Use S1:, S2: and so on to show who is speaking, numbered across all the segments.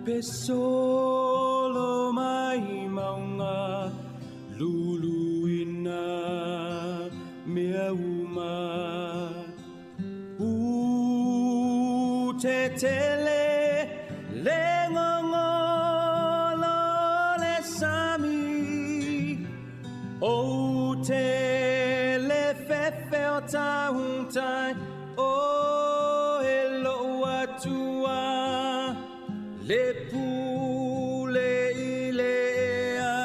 S1: pe solo mai maunga luluina mea uma te tele le ngongolo le sami o te le fefe o tahuntai o elo atua le pule ilea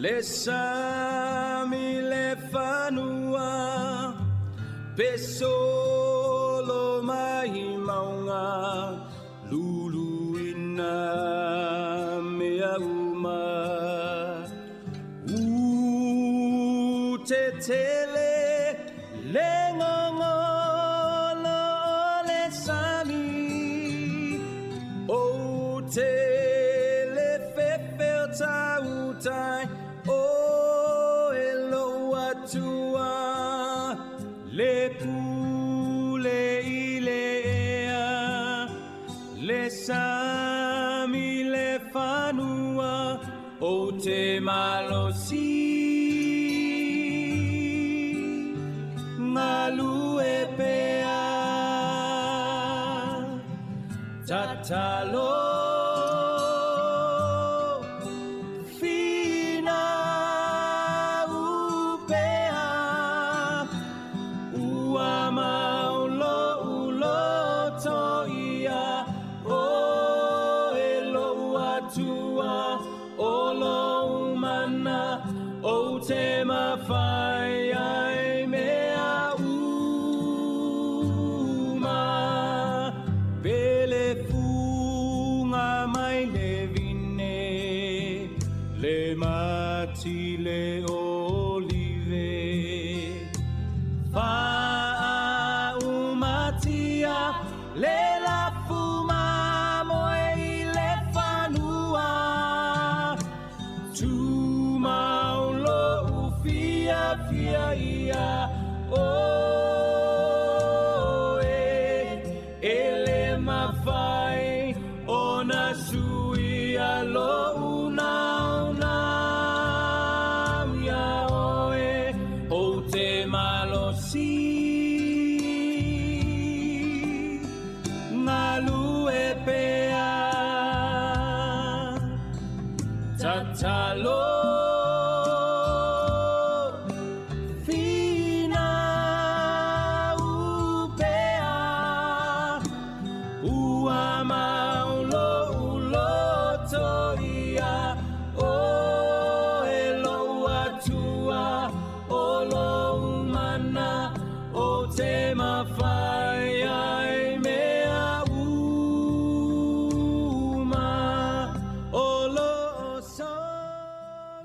S1: le sami le fanua pesolo mai maunga luluina mea uma te tele le ngongolo le sami o te le fefe o tautai o elo atua le pule ilea le sami le fanua o te malosi ngalu e pea tatalo fina upea ua maulo ulo toia o elo atua o lo umana o te mawhai ai mea uma pele funga mai le vine le mati le olive fa umatia le la fuma moe le fanua tu maulo ufia fia ia o ele mafai ona sui alo una ya oe o te malosi ngalu e pea tatalo fina upea ua maulo ulo toia o elo atua o lo umana o te mawhai ai mea uma o lo soifua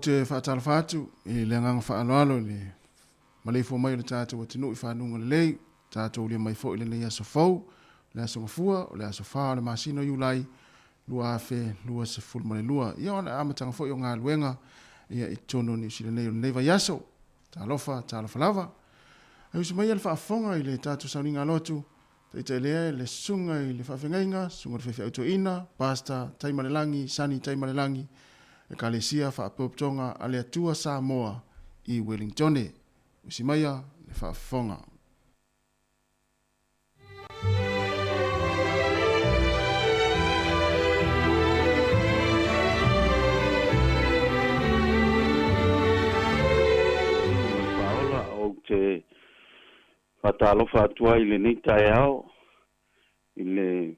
S2: te whaatalawhatu i le nganga whaaloalo le malei mai o le tātou atinu i whanunga le lei, tātou lia mai fo i le nei aso fau, le aso ngafua, o le aso wha, le masino iulai, lua afe, lua se fulmane lua. Ia ona amatanga fo i o ngā luenga, ia i tono ni usile nei o le neiva yaso, tā lofa lava. Ai usi mai le whaafonga i le tātou sauninga lotu, te lea le sunga i le whawhengainga, sunga le whewhi auto ina, pasta, taimalelangi, sani taimalelangi, e ka le sia whaapoptonga a le atua Samoa i Wellingtone. Usi maia le whaafonga.
S3: Paola o te whatalofa atua i le neitai ao, i le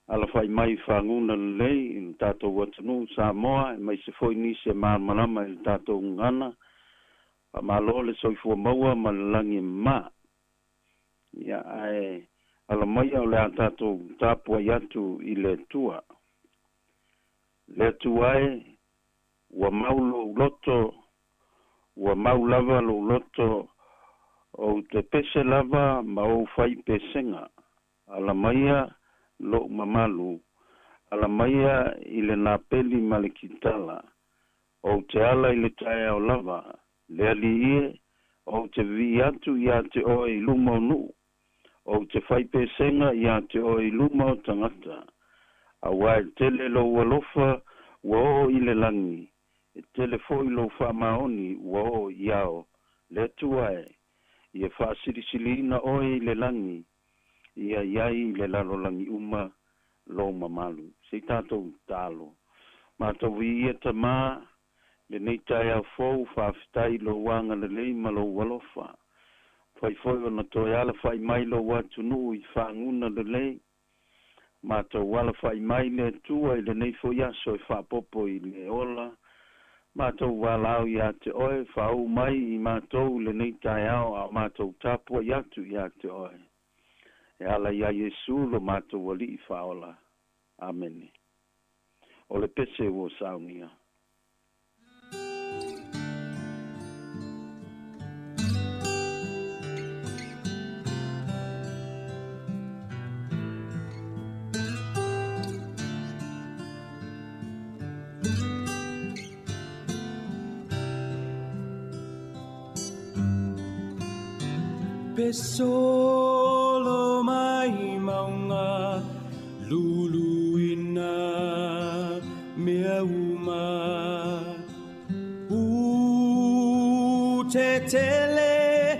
S3: alawhai mai whanguna lei, i le tātou watanu Samoa, i mai se foi nisi e marmarama i le tātou ngana, pa malo le soifua maua ma le langi ma. Ia ai, ala mai au le a tātou tāpua iatu i le tua. Le tua e, ua maulo loto, ua maulava lo loto, o te pese lava ma o fai pesenga. Ala maia lo mamalu. Ala maia i le napeli ma le kitala. O te ala i le tae o lava. Le ali ie, o te vi atu i a te o i luma o nu. O te fai pesenga i a te o i luma o tangata. A wai tele lo walofa wa o i le langi. E tele fo i lo fa maoni wa o iao. Le tuae. Ia whaasirisilina oi le langi, ia iai le lalo langi uma lo mamalu. Se tātou tālo. Mātou ia ta mā, le neitai au fau, whaafitai lo wanga le lei ma lo walofa. Whai o na toi ala whai mai lo watu nuu i whaanguna le lei. Mātou wala whai mai le tua i le nei fo yaso i whaapopo i le ola. Mātou walau i a te oe, whau mai i mātou le nei tai au, a mātou tāpua i atu i a te oe. E ala i a Yesu lo mātou wali i whaola. Amen. O le pese wo saunia.
S1: Pesolo mai maunga luluina mea uma te tele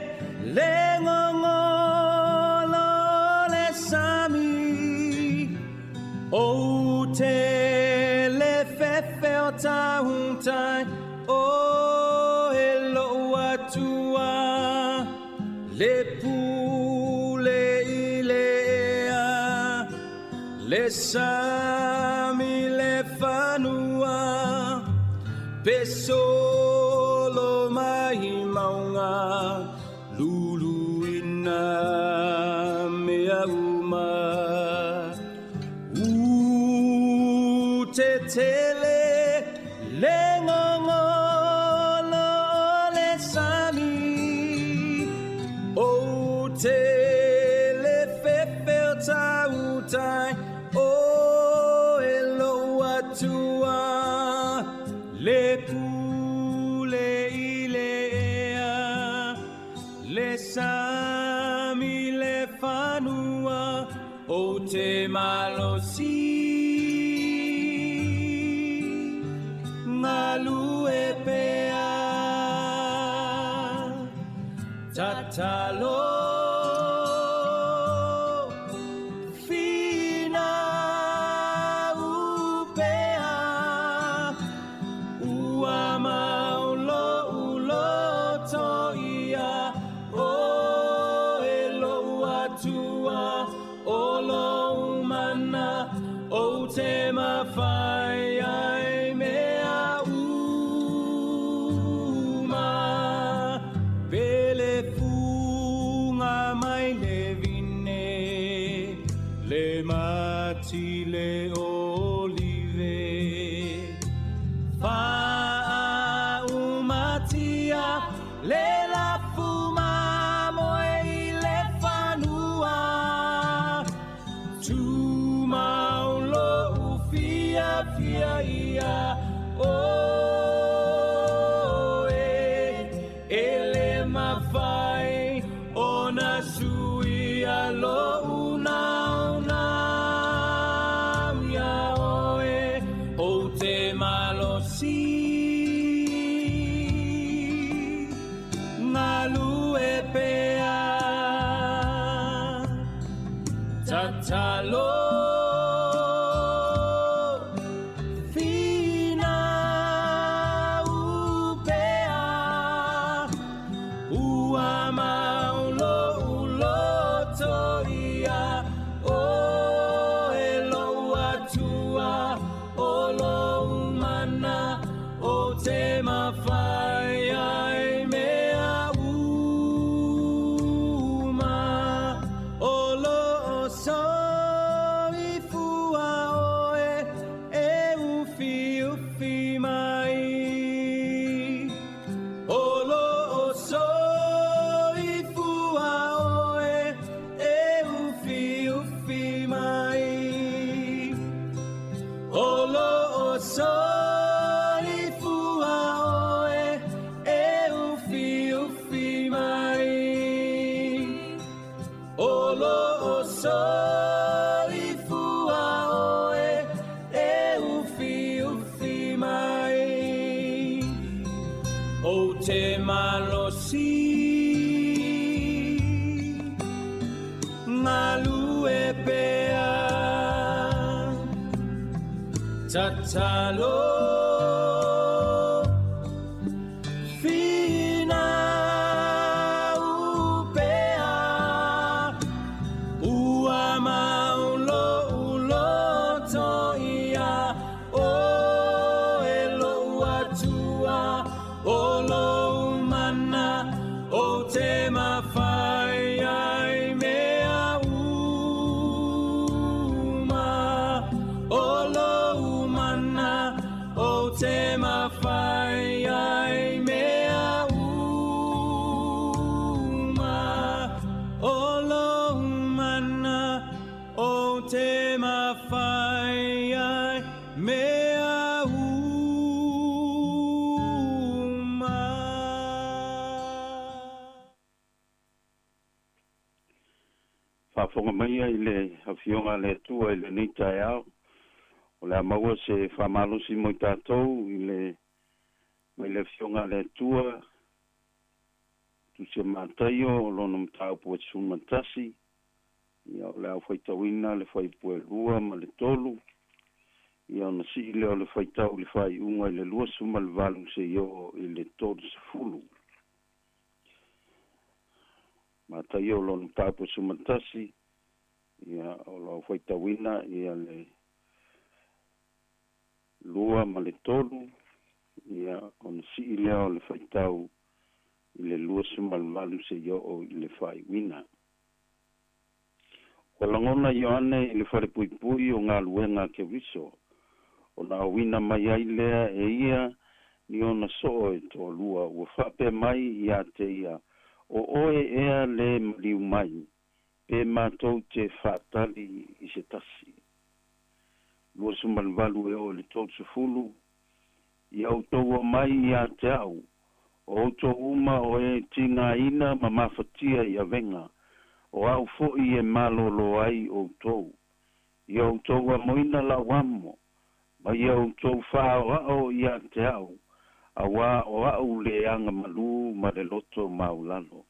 S1: le ngongolo le sami o te le fefe o tahuntai o elo atua le pule ilea, le sami le fanua, pesolo mai maunga, luluina mea uma. Te tele le ngongolo le sami, o te le fefe o tautai, o elo atua, le pule ilea, le sami le fanua, o te malosi, ngalu e pea, tatalo. Le olive, fa le la fuma moe I le whanua tu maulo ufia fia ia o e le mawhai ona sui alo una una mia oe o te malosi Ngalue pea tatalo fina upea ua maulo uloto ia o elo atua o lo umana o te mawhai ai mea uma o lo so I fua oe e ufi mai o lo so I fua oe e ufi mai o lo so I fua oe e ufi mai o lo so I fua oe e ufi mai o te malosi ngalue pea tatalo fina upea ua maulo uloto ia o elo atua o lo umana o te mawhai ai mea uma o lo umana o te mawhai ai mea uma o lo umana o te mawhai ai mea uma
S3: Whafonga mai ai le hawhionga le tua I le nitai au. O le amaua se whamalosi mo I tātou I le mai le hawhionga le tua. Tu se mātaio o lono mtau pua tsumatasi. Ia o le au whaitawina le whaipue lua ma le tolu. Ia ona si le o le whaitau le whai unga I le lua suma le valu se io I le tolu se fulu. Mātaio o lono mtau pua tsumatasi. Ia o la whaitawina ia le lua ma le tolu. Ia ona si le o le whaitau I le lua suma le valu se io o I le whai wina. O langona Ioane I le whare pui pui o ngā luenga ke wiso. O nā wina mai ai lea e ia ni ona so e tō lua. Ua whape mai ia te ia. O oe ea le mariu mai. Pe mātou te whātali I se tasi. Lua suma le valu e o le tō se fulu. I au tōua mai ia te au. O tō uma o e tinga ina ma mawhatia I a venga. O au fo'i e malolo ai o tōu. I au tōu a moina la wamo. Ma I au tōu whao I a te au. A wā o au le anga malu ma le loto maulalo.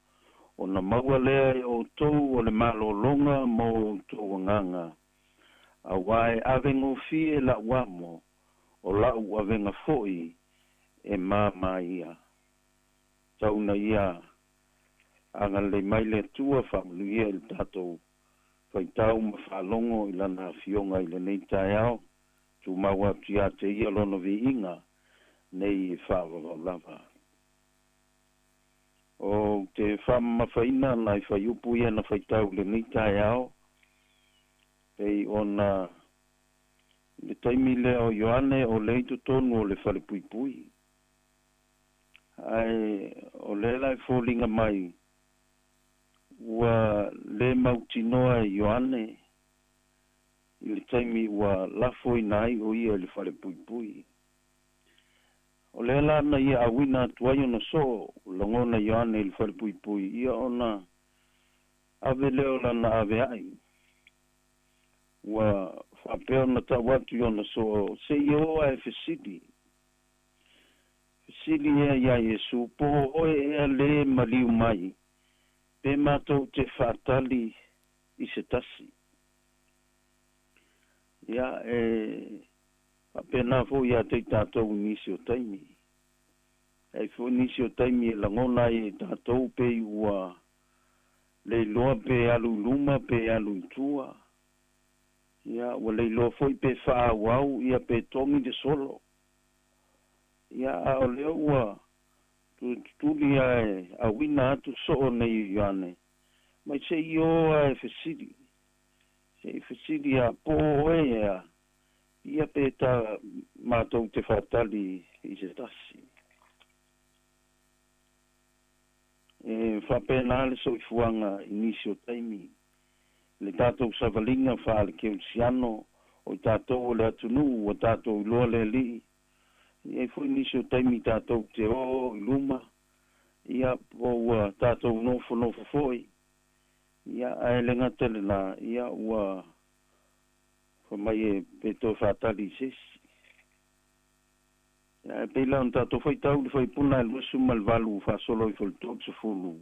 S3: O na maua lea o tōu o le malolonga mo o tōu nganga. A wā e avengo fie la wamo. O lau avenga fo'i e mama ia. Tauna ia. Anga le mai le tua whamulia I tātou whaitau ma whalongo I lana fionga I le nei tai au. Tu maua tia te ia lono vi inga nei whawa lava. O te whamawhaina nai whaiupu ia na whaitau le nei tai au. Pei ona le taimi le o Ioane o leitu tonu o le whare pui pui. ai o le lai fōlinga mai ua le mautinoa Ioane i le taimi ua lafo ina ai o ia le whare pui pui. O le la na ia awina tuai ona so longona Ioane i le whare pui pui ia ona ave leo lana ave ai. Ua whapeo na ta watu ona so se ioa e fesidi. Fesidi ea ia Yesu po oe ea le maliu mai. Pe matou te whaatali i se tasi. Ia whapena fo ia te tātou nisi o taimi. E fo nisi o taimi e langona i tātou pe ua le loa pe alu luma pe alu tua. Ia ua le loa foi pe wha wau ia pe tongi de solo. Ia o leo ua tuli ai a wina atu so nei Ioane. Mai se ioa e fesidi. Se fesidi a po ea. Ia pe ta mātou te whatali i se tasi. Whapena le so i fuanga inisi o taimi. Le tātou savalinga whaale ke usiano o tātou le atunu o tātou loa le li. Ia fu inisi o taimi tātou te o luma. Ia po tātou nofo foi. Ia aelenga tele na ia ua mai e peto whatali sesi. Ia peila on tātou whai tau le whai puna e luasu malvalu whasolo i whaltok sa fulu.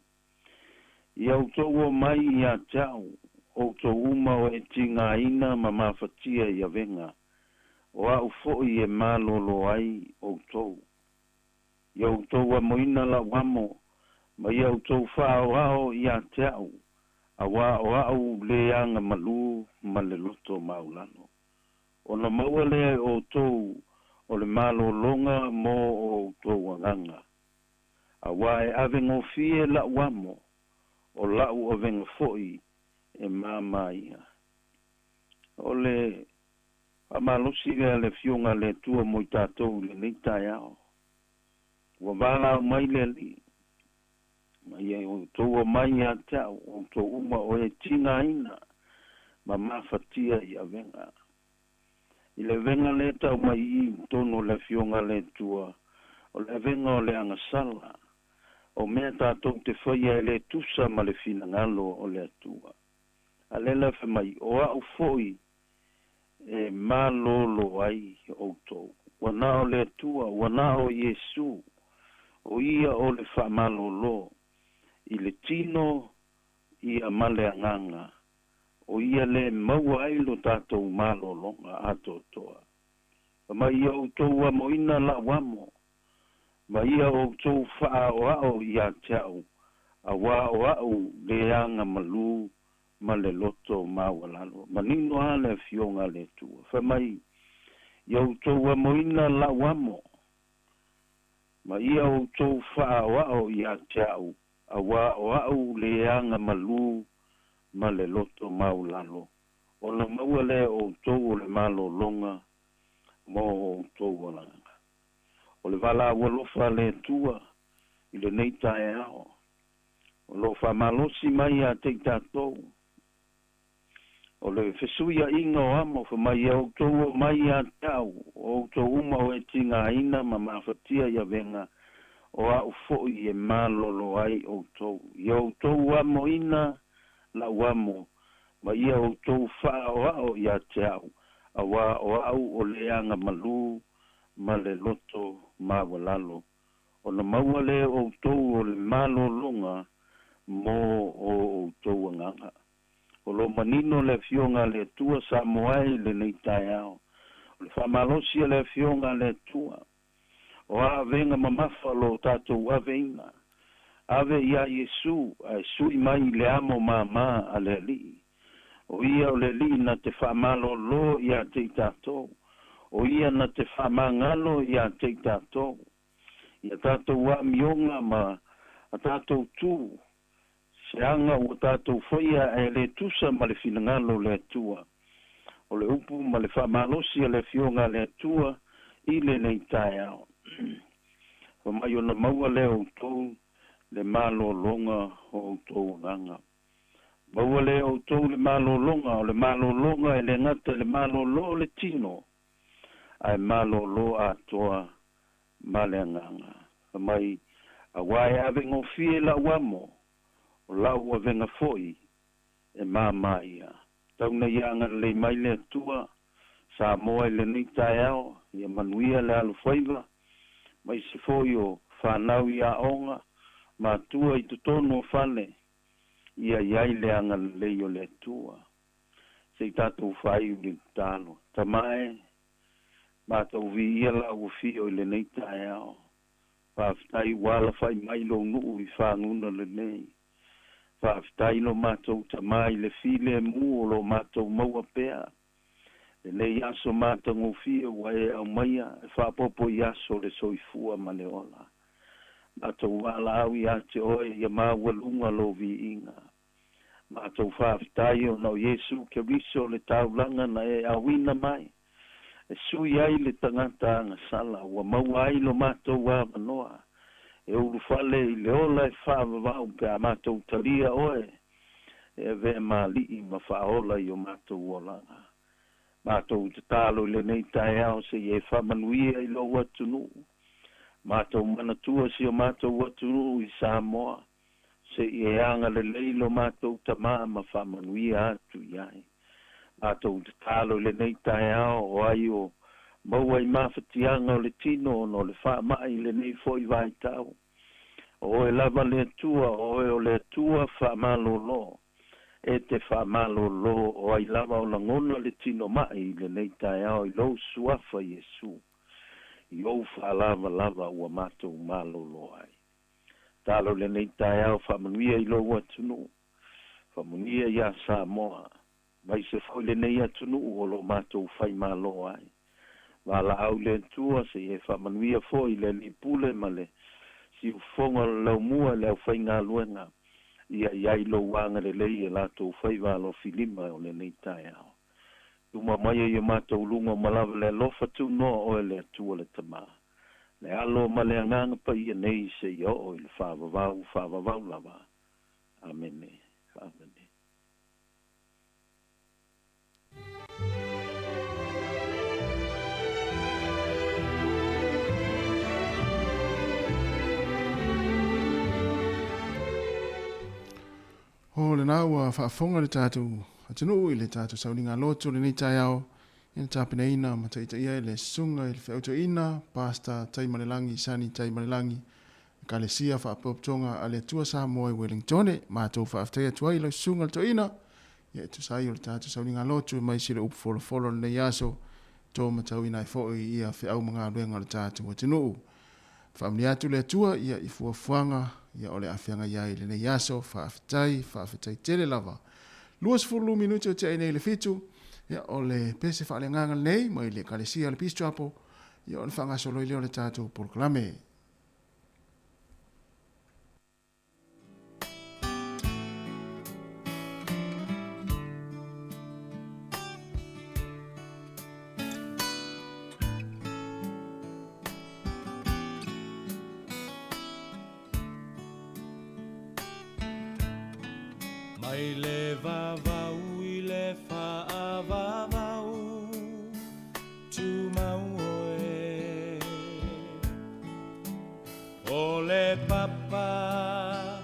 S3: Ia utou o mai ia tau. O to uma o e tinga ina ma mawhatia i a venga. O au foi e malolo ai o tou. Ia o tou a moina la wamo. Ma ia o tou whao ao i a teau. A wā o au le anga malu ma le loto maulano. O na maua le o tou o le malolonga mo o tou anganga. A wā e ave ngofie la wamo. O lau o venga foi. E mama ia. O le amalosi le fionga le tua mo tātou le neitai ao. Ua wala o mai le li. Mai e o tau o mai a tau. O tau uma o e tina ina. Ma mawhatia i a venga. I le venga le tau mai i tono le fionga le tua. O le venga o le angasala. O mea tātou te whaia e le tusa ma le fina ngalo o le atua. Alela fe mai o au foi e malolo ai o tou. Wana o le tua, wana o Yesu. O ia o le wha malolo. I le tino i a male anganga. O ia le maua ai lo tātou malolonga ato toa. Ma ia o tou a moina la wamo. Ma ia o tou wha o ao i a teau. A wā o ao le anga malu. Ma le loto mawalalo. Ma nino ale fionga le tua. Whamai, iau tau a moina la wamo. Ma ia o tau wha wao i a teau. A wā o au le anga malu ma le loto mawalalo. O na maua le o tau o le malo longa mo o tau o langa. O le wala walofa le tua i le neita e ao. O lo wha malosi mai a te tātou. O le fesuia inga o amo fa mai au tou mai a tau o tou uma o e tinga ina ma mawhatia ia venga o au foi e malolo ai o tou. Ia o tou amo ina la wamo ma ia o tou wha o ao ia tau a wā o au o leanga malu ma le loto ma walalo. O na maua le o tou o le malolonga mo o tou anganga. O lo manino le fionga le tua sa moai le neitai ao. O le whamalosia le fionga le tua. O a venga mamafa lo tatou aveina. Ave ia Yesu, a sui mai le amo mama a le li. O ia o le li na te whamalo lo ia te tatou. O ia na te whamangalo ia te tatou. Ia tatou wa mionga ma a tatou tu. Seanga o tātou whaia e le tusa ma le whinangalo le tua. O le upu ma le whamalosi a le fionga le tua i le nei tai ao. Fa mai ona maua le o tō le malo longa o tō nganga. Maua le o tō le malo longa o le malo longa e le ngata le malo lo le tino. Ai malo lo a toa male nganga. Fa mai a wai ave ngofie la wamo o lau a venga foi e mama ia. Tau na ianga le mai le tua sa moa le ni tai ao ia manuia le alu faiva mai se foi o whanau ia onga ma tua i tutono fane ia iai le anga le o le tua se tatu fai u le talo tamae ma tau vi ia la u fio le ni tai ao whaftai wala fai mai lo nuu i whanguna le nei whaftai lo matou tamai le file mu o lo matou maua pea le nei aso matango fia wae au maia e whapopo i aso le soifua ma le ola matou wala au i ate oe ia mawalunga lo vi inga matou whaftai o nau Yesu ke riso le taulanga na e awina mai e sui ai le tangata anga sala ua maua ai lo matou wa manoa e uru fale i le ola e whaavavau pe a matou taria oe e ve mali i ma whaola i o matou olanga. Matou te talo le nei tae ao se e whamanuia i lo watunu. Matou manatua si o matou watunu i Samoa se e anga le leilo matou tamaa ma whamanuia atu iai. Matou te talo le nei tae ao o ai o maua i mawhatianga o le tino no le whaamai le nei foi vai tau. O e lava le tua, o le tua whaamalo lo. E te whaamalo lo o ai lava o langona le tino mai le nei tae ao i lo suafa Yesu. I o whaalava lava ua matou malo lo ai. Talo le nei tae ao whamanuia i lo watunu. Whamunia ia Samoa. Mai se foi le nei atunu o lo matou whai malo ai. Wala au le tua se e whamanuia foi le li pule male. Si ufonga lau mua le au whai ngā luenga. Ia iai lo wanga le lei e lato whai walo filima o le nei tae ao. Tuma mai e matou lunga malawa le lofa tu no o le atua le tama. Le alo ma le anganga pa ia nei se i o le whaavavau lava. Amene. Amene.
S2: O le nau a whaafonga le tātou atinu i le tātou sauninga loto le nei tai au ina tāpina ina ma taita ia le sunga i le whiauto ina pasta tai malelangi sani tai malelangi ka le sia whaapoptonga a le tua Samoa i Wellingtone ma tau whaaftai atua i le sunga le to ina ia tu sai o le tātou sauninga loto mai si le upu folo le nei aso tō matau ina i fōi ia whiau mga luenga le tātou atinu whaamni atu le tua ia i fuafuanga ia ole afianga ia i le nei aso, whaafetai tele lava. Luas fulu minuti o te nei le fitu, ia ole pese whaale nganga nei, mai le kalesia le pistrapo, ia ole whangasolo i leo le tātou proklame.
S1: Mai le vavau I le whaavavau tu mau oe o le papa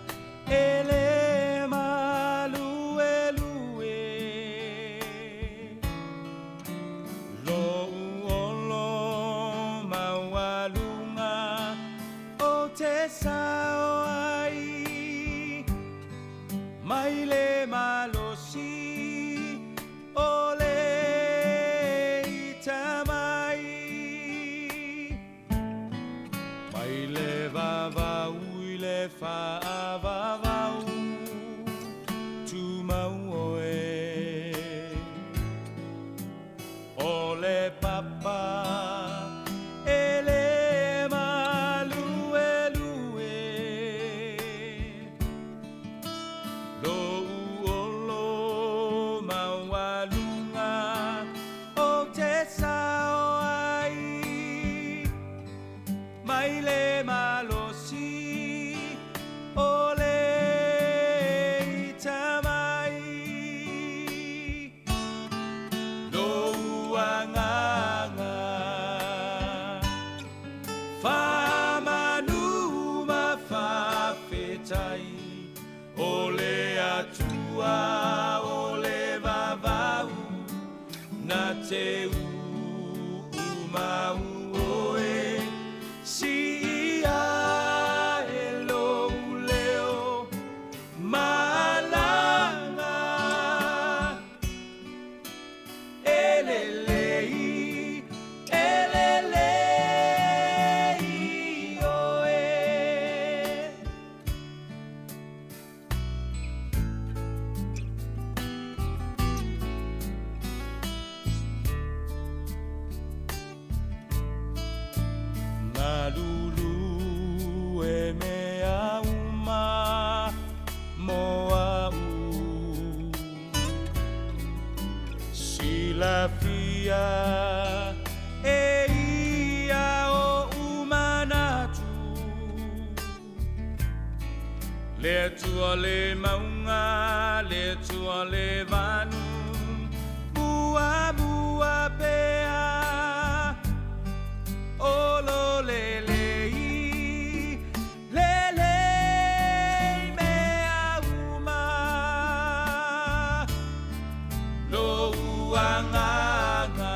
S1: e le malue lue lo uolo maualunga o te sao ai mai le malosi o le itamai mai le vavau I le whaavavau tu mau oe o le papa e le malue lue lo uolo maualunga o te sao ai mai le e ia o umanatu le tua le maunga le tua le vanu bua bua pea o lo le le mea uma lo uanganga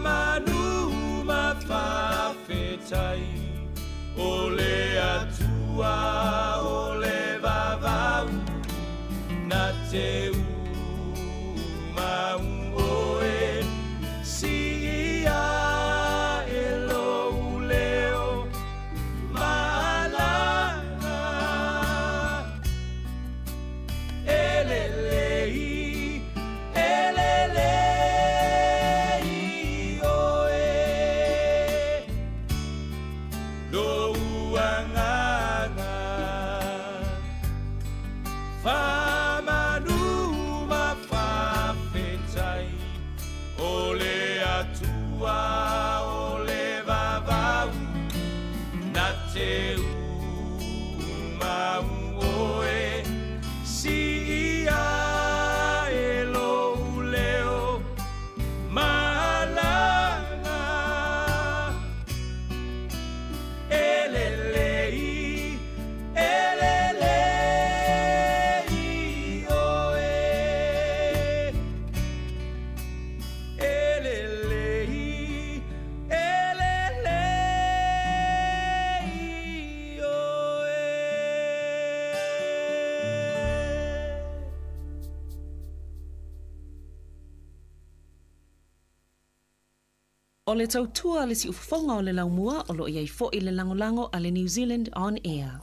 S1: whamanuma whawhetai o le atua o le vavau na te umau oe si ia e lo leo malanga elelei oe lo uanganga whamanuma whawhetai o le atua o le vavau na te umau oe si ia e lo leo malanga elelei oe elelei oe.
S4: O le tautua le si ufafonga o le laumua o lo iai fo i le langolango a le New Zealand On Air.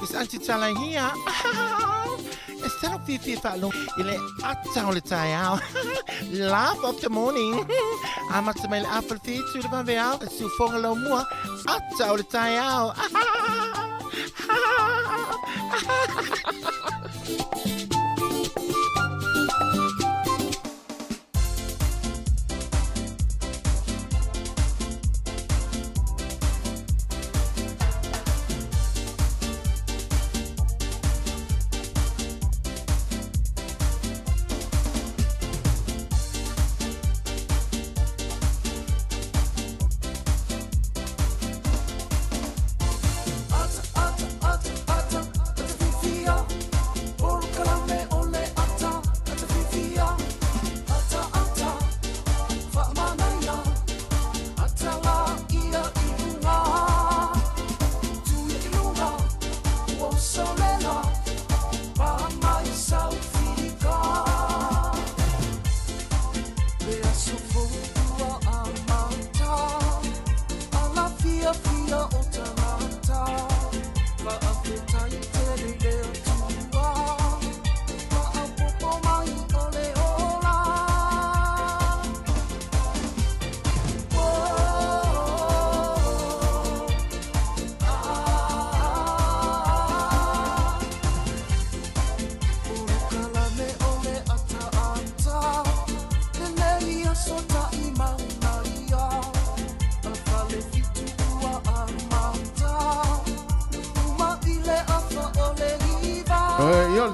S5: Is Auntie Tala here? Esther Fifi Falo, il est attends le taille. Laugh of the morning. I'm at my apple feet to the Bavia, so for a long more. Attends le taille.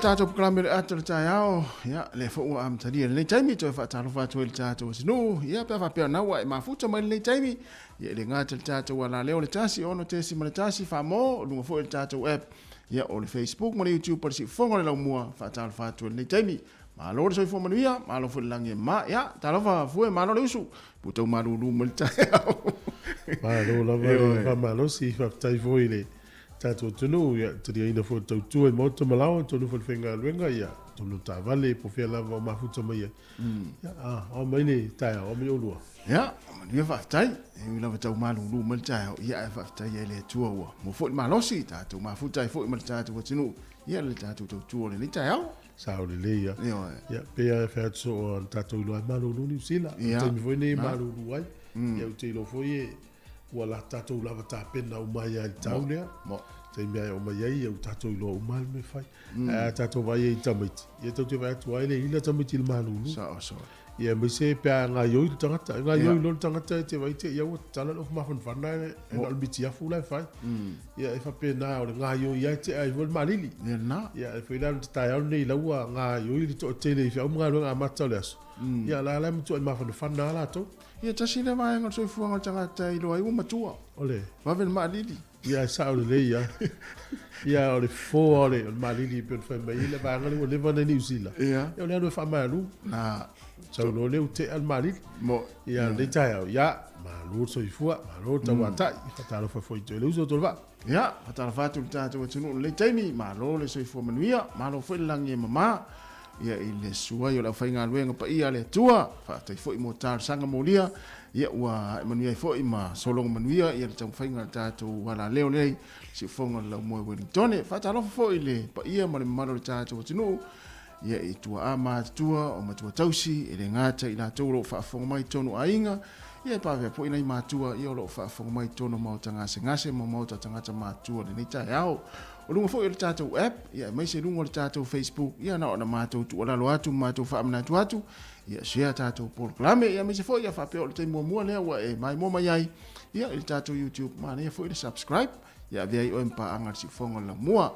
S2: Tato proklame ato le tai ao ya le fo wa am tadi le taimi to fa talo fa to le tato sinu ya pa fa pe na wa ma futa mai le taimi ya le ngata le tato wala le tasi ono tesi ma le tasi fa mo lu fo le tato app ya o le Facebook mo le YouTube per si fongo le mua fa talo fa to le taimi ma lo so fo manuia ma lo fo lange ma ya talo fa fu ma lo usu puto ma lu mo le tai ao
S6: ma lo la va ma lo si fa tai fo ile tato tunu ya tadi ina fo tu e moto malao tunu fo finga luenga ya tunu ta vale po fia lava ma futo mai ya o mai ni tai o mai olua
S2: ya ni fa tai e lava tau malu lu mal tai ya fa tai ele tua wa mo fo ma losi tato ma futa fo ma tato tunu ya le tato tu le tai au
S6: sa o le ya ya pe ya fa so tato lu malu lu ni sila te mi fo ni malu lu ai ya te lo fo ye wala tatou lava tapena o mai ai tau lea te mea o mai ai au tatou lo o mai me fai tatou vai ai tamaiti ia tau te vai atu ai le ina tamaiti le malulu ia me se pea ngā ioi le tangata ngā ioi lo le tangata te vai te ia ua tala lo mawhanwhana e na albiti afu lai fai ia e whapena o le ngā ioi ai te ai wal malili ia e whaila te tai au nei laua ngā ioi le to tele i whiau mga runga amata le aso ia la la mtu ai mawhanwhana ala tau
S2: ia tasi le vai ngal soifua ngal tangata i loa i uma tua
S6: ole
S2: wawen malili
S6: ia sa o le ia ia o le fo o le malili pe fa mai le va ngal o le va ni usila ia o le no fa malu na so lo le te al malili mo ia le tai ia malu soifua malu tawata fa talo fa foi te le uso to va
S2: ia fa talo fa tu tatu tunu le taimi malu le soifua manuia malu foi langi mama ia i le sua i o la whainga luenga pa ia le tua whaatai fo i mo tāra sanga molia ia ua manuia i fo i ma solonga manuia ia le tau whainga tātou wala leo lei si whonga lau moe Wellingtone whaatalofa fo i le pa ia ma le mamalo le tātou atinu ia i tua a mātua o matua tausi i le ngāta i la tau lo whaafonga mai tonu a inga ia i pāwea po ina i mātua i o lo whaafonga mai tonu mauta ngase ngase ma mauta tangata mātua le nei tai au o lunga fo i le tātou app, ia mai se lunga le tātou Facebook, ia na o na mātou tu olalo atu, mātou whaamana atu, ia share tātou proklame, ia mai se fo ia whapeo le teimua mua lea wa e mai moma iai, ia i le tātou YouTube, mana ia fo i le subscribe, ia vea i o empa angar si fonga la mua.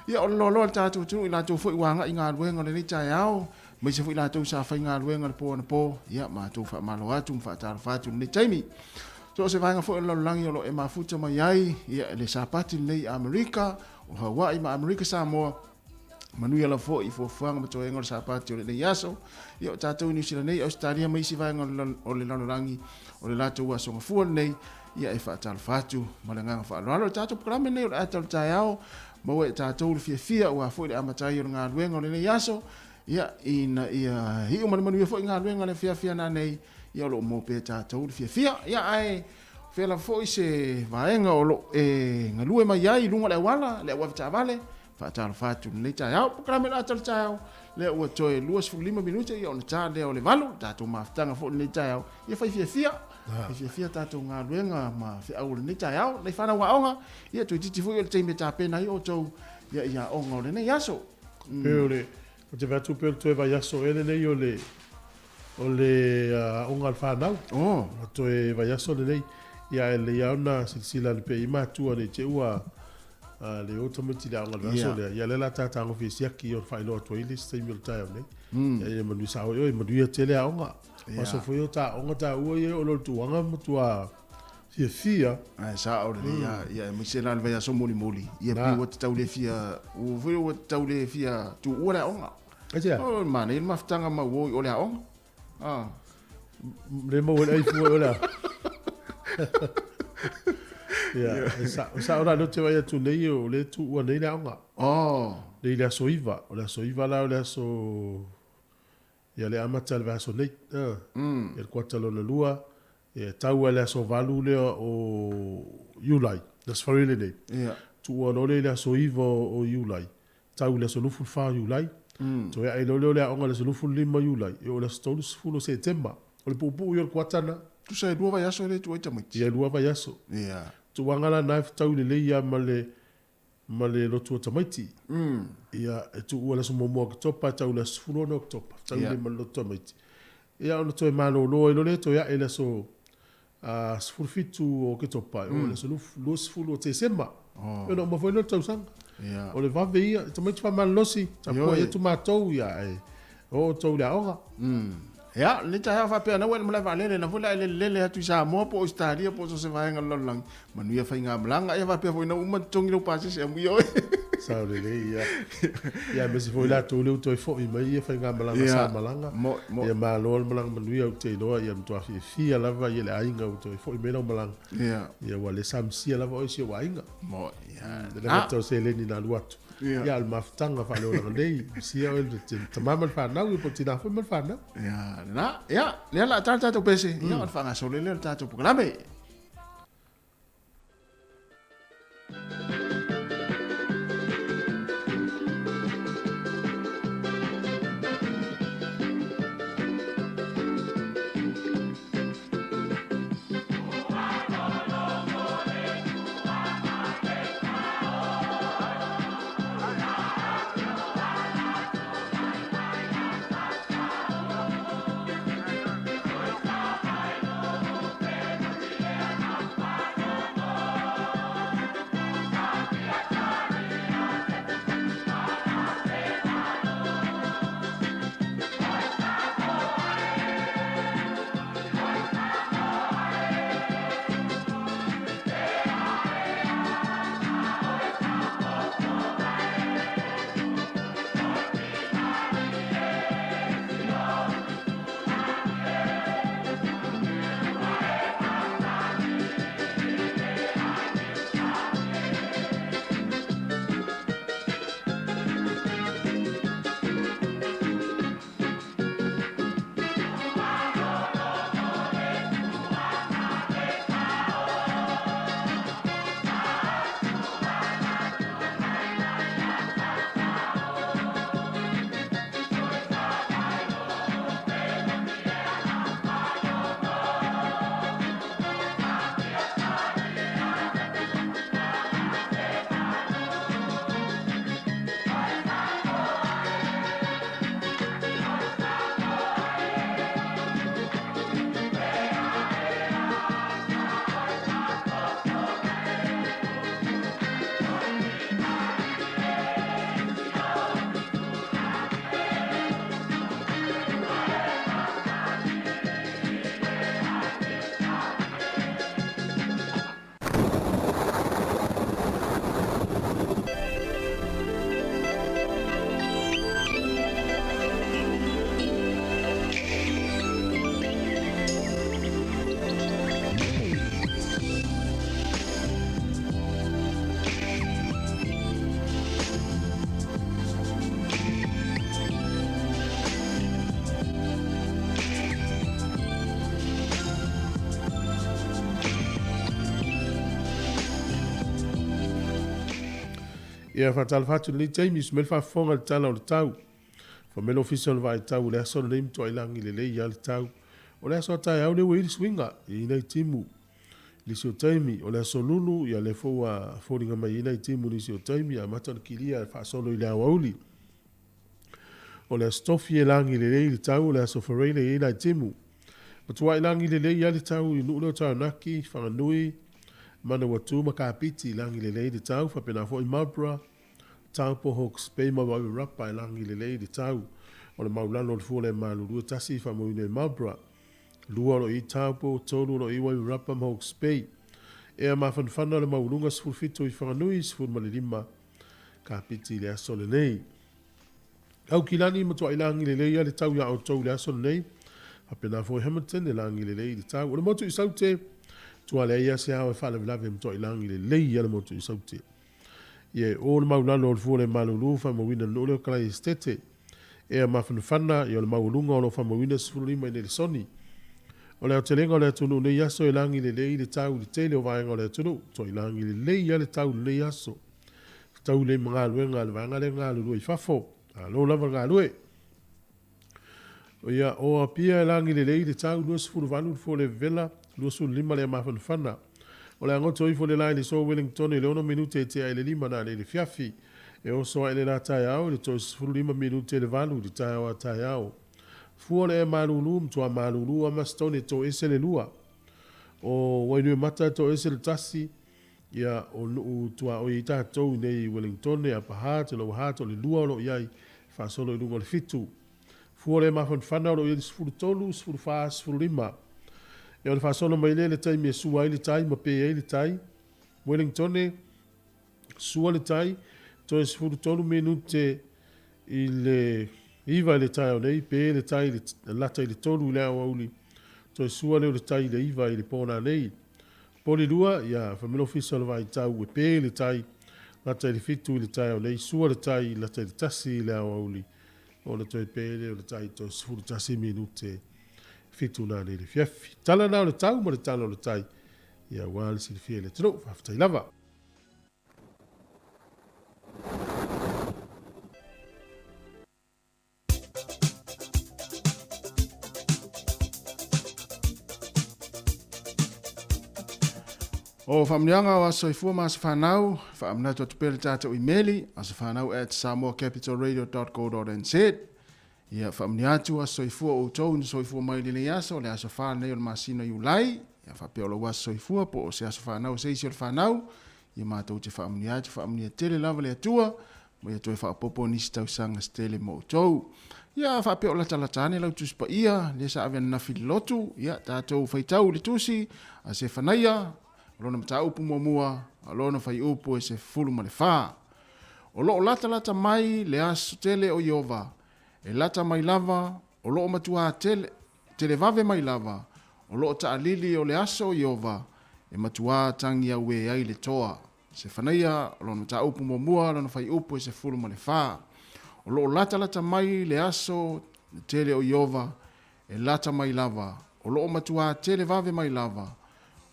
S2: Ia o lolo le tātou tunu i lātou fo i wanga i ngā luenga le nei tai au, mai se fo i lātou sa whai ngā luenga le po na po, ia mātou whaamalo atu, mwhaataro whātu nei taimi. So se vainga fo i lalangi o lo e mafuta mai ai, ia le sapati nei Amerika, o Hawaii ma Amerika Samoa manui ala fo i fo fuanga ma toenga o sapati o le nei aso ia o tātou New Zealand nei Australia mai si vainga o le lalangi o le latou aso ngafua nei ia e whaatalo whatu ma le nganga whaaloalo tātou programe nei o le atalo tai au ma e tātou le fia ua fo i le amatai o le ngā luenga o le nei aso ia ina ia hi o manui fo i ngā luenga le fia na nei ia o lo mo pe tātou le fia ia ai fela foi se vaenga o lo e ngalue mai ai lunga le wala le wa vale fa talo fatu le tau programa la tau le o toe 25 minuta ia ona ta le o le valu tatu maftanga fo le tau ia fai fia fia tatu ngā luenga ma fia au le tau le fana wa onga ia tu titi fo le teime ta pena i o tau ia onga le nei aso
S6: Peole o te vatu peole toe vai aso ele nei o le onga al whanau o toe vai aso le nei ia ele ia ona silsila le pe ima tua le te ua le o tamati le onga al aso le ia le la tatango fisiaki o whaino atua ili stay mil tai au nei ia manu sao oi manu ia tele a onga Maso foi o ta onga ta ua ia o lo tuanga mutua fia
S2: ai sa o le ia mi se la vai so moli ia pi o tau le fia o foi o tau le fia tu o la onga o man il maftanga ma o le onga
S6: le mo ai fu o la ia sa ora no te vai tu nei o le tu o nei la onga le la soiva o la soiva la o la so ia le amata le va so nei el quattalo la lua e tau ele so valu le o Iulai das farile nei tu o le so ivo o Iulai tau le so lufu fa Iulai to e ai le onga le so lufu lima Iulai e o le sto lufu September o le pupu yo quatana
S2: tu sai lua vai aso le tu ita mai
S6: ia lua vai aso tu wangala knife tau le ia male lo tu tamaiti ia e tu o le so momo ki topa tau le sfulo no topa tau le malo tamaiti ia o to e malo lo le to ia ele so sfurfitu o ke topa o le solu los fulo te sema o no mo foi no tau sang o le va veia te mai fa mal losi ta po e tu matou ia o to la ora
S2: ya le ta fa pe na wel mala vale na fula le atu sa mo po stadia po so se va en lo lang manu ia fa nga blanga ia va pe foi na uma tongi lo pase se mu yo
S6: sa le ia me se foi la to le to fo i mai ia fa nga blanga sa malanga ia ma lo malanga manu ia te lo ia to fi la va ia le ainga to fo i me lo malanga ia wa le sam si la va o si wa ainga
S2: mo ia
S6: le to se le ni na luatu ia al maftanga fa lo nei si o le tamamal fa na u po tina fo mal fa na
S2: ya le la tata to pese ya al fa nga so le tata programa
S6: Ia whatala whatu ni teimi smel whafonga le tala o le tau. Fa melo official vai tau le aso le mto ilangi le lei ya le tau. O le aso tai au le wei swinga i nei timu. Lisi o taimi o le aso lulu ia le fua fōringa mai i nei timu lisi o taimi a matana kilia e whaasolo i le awauli. O le astofi e langi le lei le tau o le aso whareile i nei timu. Matua i langi le lei ya le tau i nuno tau naki whanganui mana watu makapiti langi le lei le tau whapena fo i Marlborough. Tau po Hawke's Bay ma wau rapa i langi le lei le tau. O le maulano le fuole malurua tasi whamoine i Marlborough. Lua lo i taupo, tolu lo i wai rapa ma Hawke's Bay. Ea mawhanwhana le maulunga sfurfito i whanganui sfur malirima. Ka piti le aso le nei. Au kilani matua i langi le lei le tau ya o tau le aso le nei. Hapena fo i Hamilton le langi le lei le tau. O le motu i saute. Tua le ia se hao e whale vilave matua i langi le lei le motu i saute. Ie o le maulano le fuole malulu whamawina no leo kalai estete. Ea mawhanwhana i o le maulunga o lo whamawina sfurima i le soni. O le telenga o le atunu nei aso e langi le lei le tau le tele o vaenga o le atunu. To i langi le lei le tau le nei aso. Tau le mga luenga le vanga le ngā lulu i fafo. A lo lava ngā lue. O ia o a pia e langi le lei le tau lua sifuru vanu fo le vela. Lua su lima le mafan fana. O le angoto i fo le lai le so Wellington i le ono minute e te ai le lima na le fiafi. E o so ai le la tai au le to sifuru lima minute le vanu le tai au a tai au. Fua le e malulu mtua malulu a mastone to ese le lua. O wainu mata to ese le tasi. Ia o nuu tua o i tātou nei Wellington e a paha te lo hato le lua o lo iai. Whasolo i lungo le fitu. Fua le mafan whana o lo i sifuru tolu, sifuru wha, sifuru lima. E o le whasolo mai le tai me sua i le tai, ma pe e le tai. Wellington e sua le tai. To e sifuru tolu minute i le... Iwa le tai o nei, pe le tai le lata i le tolu le au auli. To e sua leo le tai le iwa i le pōna nei. Poli lua, ia, whamilo fisa le vai tau e pe le tai, lata i le fitu i le tai o nei, sua le tai, lata i le tasi le au auli. O le toi pe le o le tai, to e sifuru tasi minute fitu na nei le fiafi. Tala nao le tau, ma le tala o le tai. Ia, wale si le fie le tino, whaftai lava.
S2: O whamnianga o aso i fua maasa whanau, whaamna to tupele tata o imeli, aso whanau at samoacapitalradio.co.nz. Ia whamniatu aso i fua o tau ni so i fua mai lile aso, le aso whanau o masina i ulai, ia whapeo waso i fua po o se aso whanau, se isi o whanau, ia mātou te whamnia tele lava le atua, mo ia toi whapopo nisi tau sanga stele mo tau. Ia whapeo lata-latane lau tuspa ia, le sa avian na lotu, ia tātou whaitau le tusi, a se whanaia, Alona mata upu mua, alona fai upu e se fulu ma le wha. O loo lata mai le aso tele o Iova. E lata mai lava, o loo matua tele vave mai lava. O loo ta alili o le aso o Iova. E matua tangi au e ai le toa. Se whanaia, alona mata upu mua, alona fai upu e se fulu ma le wha. O loo lata mai le aso tele o Iova. E lata mai lava. O loo matua tele vave mai lava.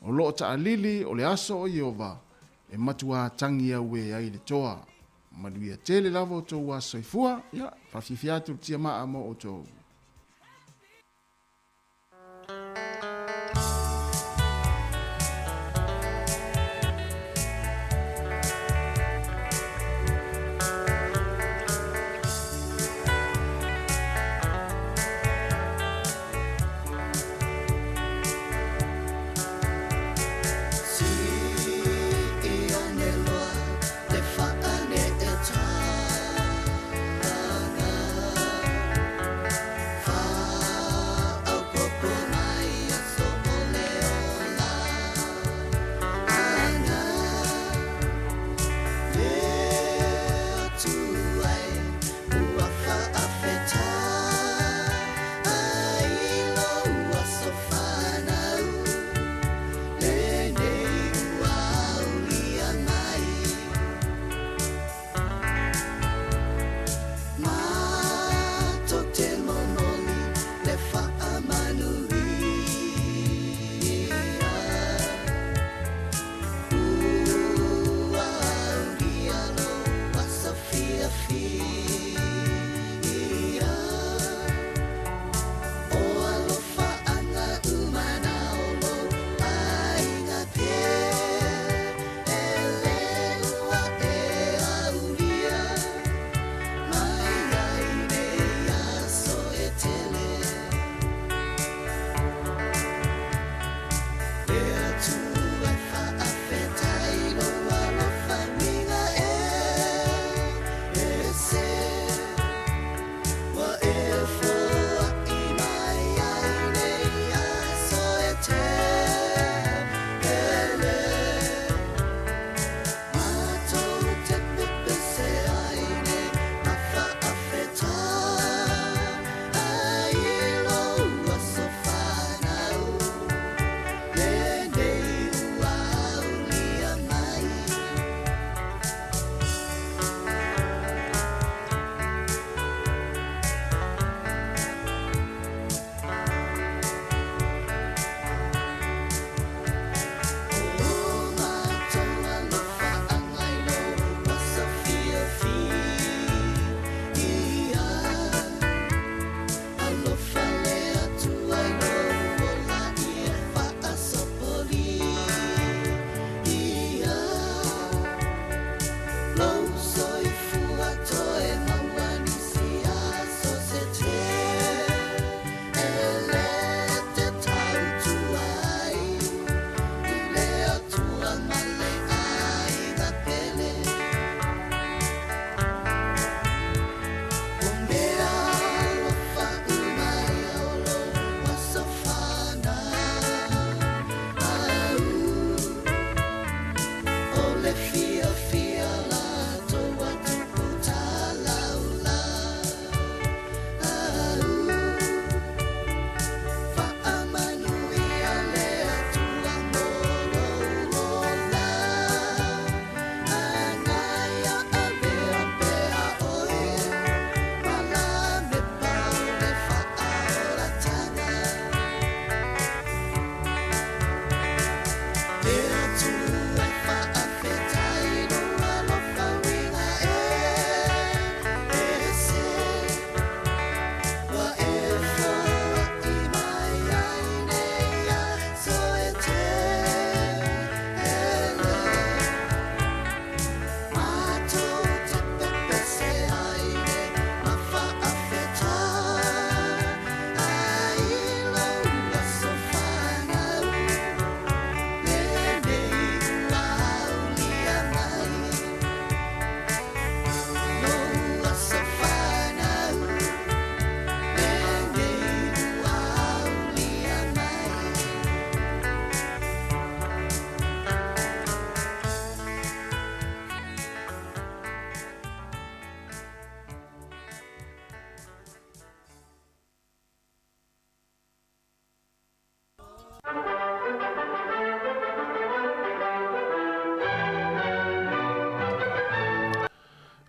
S2: O loo ta alili o le aso o Iova, e matua tangi au e ai le toa. Manuia tele lava o tau aso i fua, ia, whawhiwhiatu tia maa mo o tau.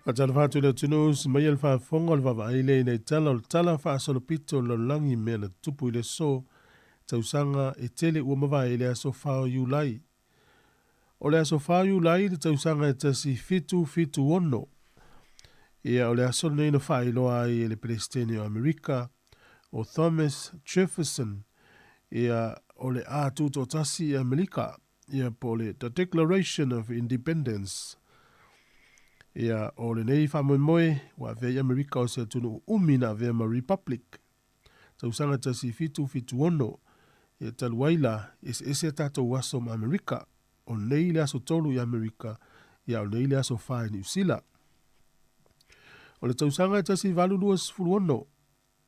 S6: Atala whātu le tunu si mai al whaafonga le whawaile nei tala whaasolopito lo langi mea na tupu i le so tausanga e tele ua mawai le aso whao iulai. O le aso whao iulai le tausanga e tasi fitu ono. Ia o le aso nei no whailoa i le Palestine o Amerika o Thomas Jefferson. Ia o le tuto tasi i Amerika. Ia po le The Declaration of Independence. Ia o le nei whamoemoe wa vei Amerika o se tunu umina vei ma Republic. Tausanga tasi fitu ono. Ia taluaila ese tato waso ma Amerika. O nei le aso tolu i Amerika. Ia o nei le aso whae New Zealand. O le tausanga tasi valuluas fuluono.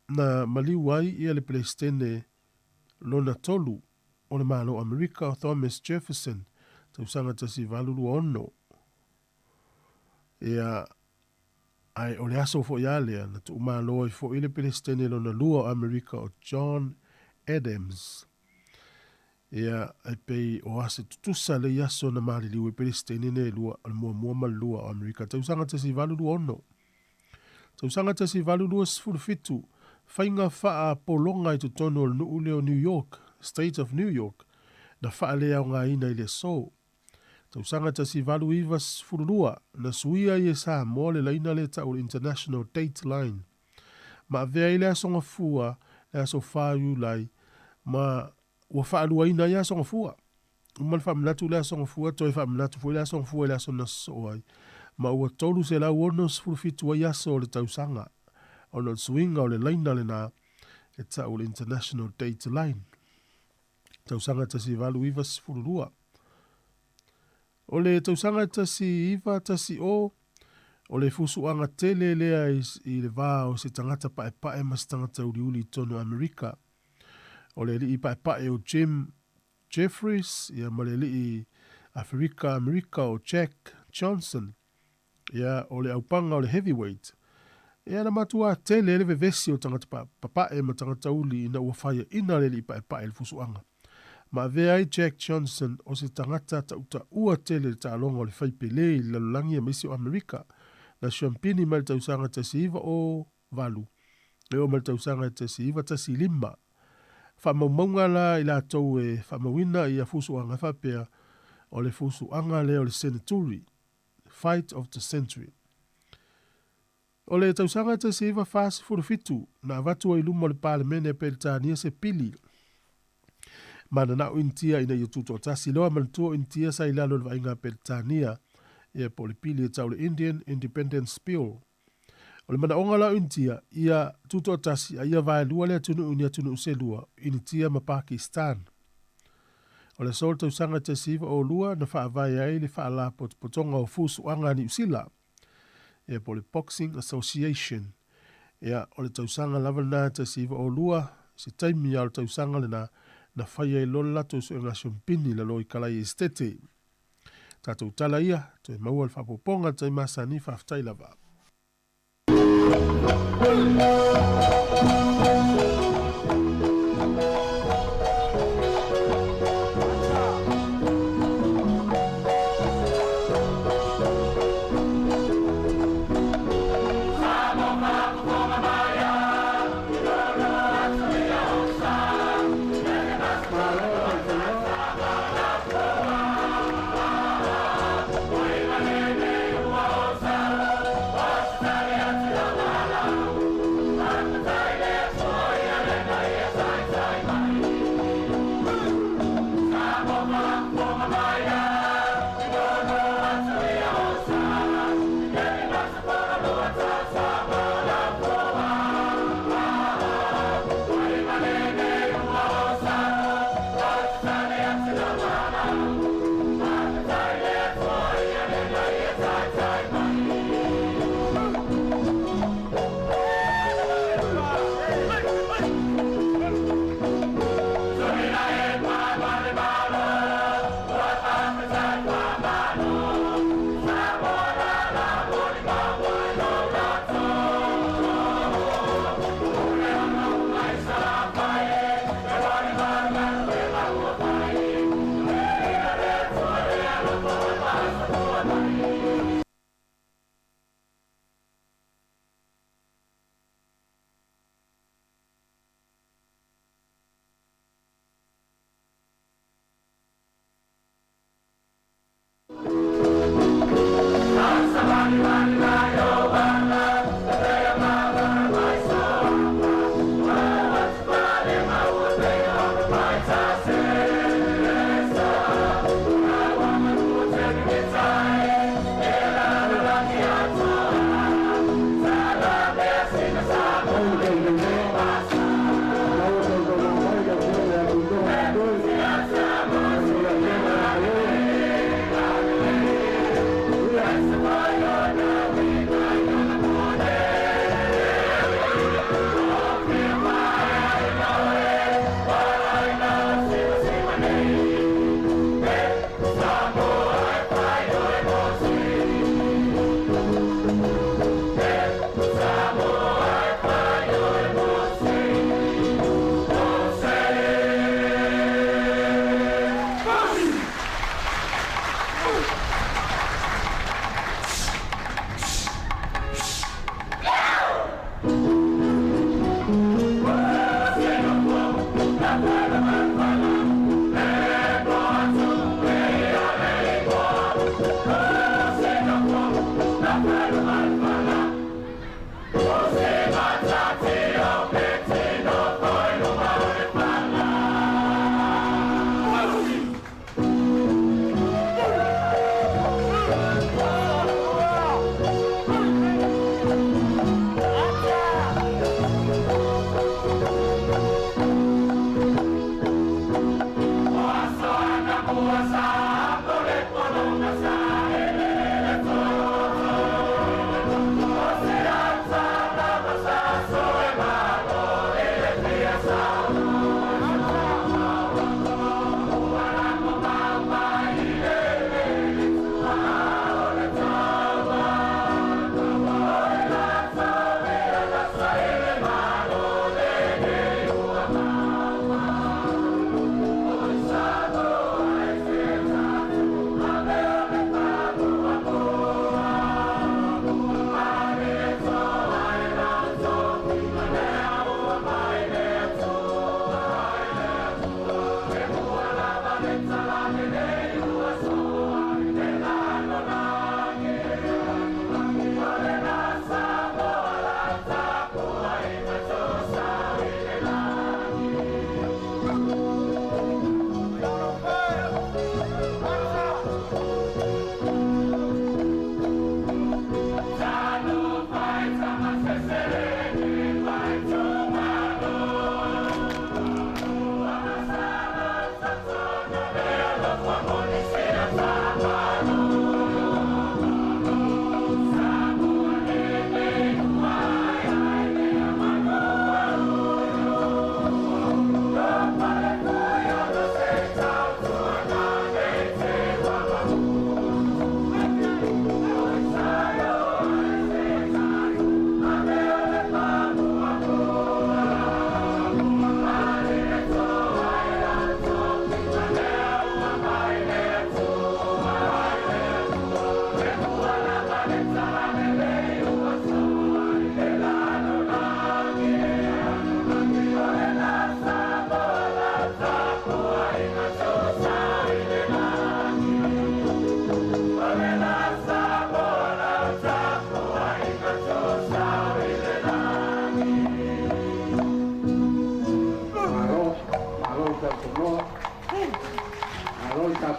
S6: Na maliwai ia le Palestine lona tolu. O le malo Amerika o Thomas Jefferson. Tausanga tasi valuluono. Ia ai o le aso fo ia lea na tu umalo i fo ile Palestine lona lua o Amerika o John Adams. Ia ai pei o ase tutusa le iaso na mali liwe Palestine ne lua al mua malua o Amerika. Tausanga tasi valulu ono. Tausanga tasi valulu sfulufitu. Whainga faa polonga i tutono o nuule o New York, State of New York, na faa lea o ngā ina i le so. Tausanga tasi valu iwa sfululua na suia i e sa mole la ina le tau International Dateline. Ma avea i le asonga fua le aso whāiu lai ma ua whaalua ina i asonga fua. Uman whaminatu le asonga fua toi whaminatu fua le asonga fua le aso na soai. Ma ua tolu se la uono sfulufitua i aso o le tausanga. Ono suinga o le laina le na e tau International Dateline. Tausanga tasi valu iwa sfululua. O le tausanga tasi iwa tasi o le fusuanga tele lea i le vā o se tangata pae mas tangata uli tono Amerika. O le li i pae o Jim Jeffries, ia ma le li i Amerika o Jack Johnson, ia o le aupanga o le heavyweight. Ia na matua tele le vevesi o tangata pae ma tangata uli ina ua whaia ina le li i pae le fusuanga. Ma vea i Jack Johnson o se tangata tauta ua tele le tālonga o le whaipele i lalulangi a misi o Amerika na champini ma le tausanga tasi iwa o valu. Leo ma le tausanga tasi iwa tasi lima. Whamaumaunga la i la tau e whamauina i a fusuanga whapea o le fusuanga leo le Senaturi. Fight of the Century. O le tausanga tasi iwa fasi furufitu na avatua i lumo le palemene pe le tānia se pili. Mana na intia ina i tuto tasi loa mantua intia sa ilalo le vainga Peltania e polipili e tau le Indian Independence Bill. O le mana onga la intia ia tuto tasi a ia vai lua le atunu unia tunu uselua initia ma Pakistan. O le sol tausanga tasiva o lua na wha vai ai le wha la potonga o fusu anga ni usila e poli Boxing Association. Ia o le tausanga lava na tasiva o lua se taimi al tausanga le na whaia i lola to so nga shompini la loi kalai estete. Tatou tala ia, to e maua le whapoponga tai masani whaftai lava.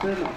S3: pena.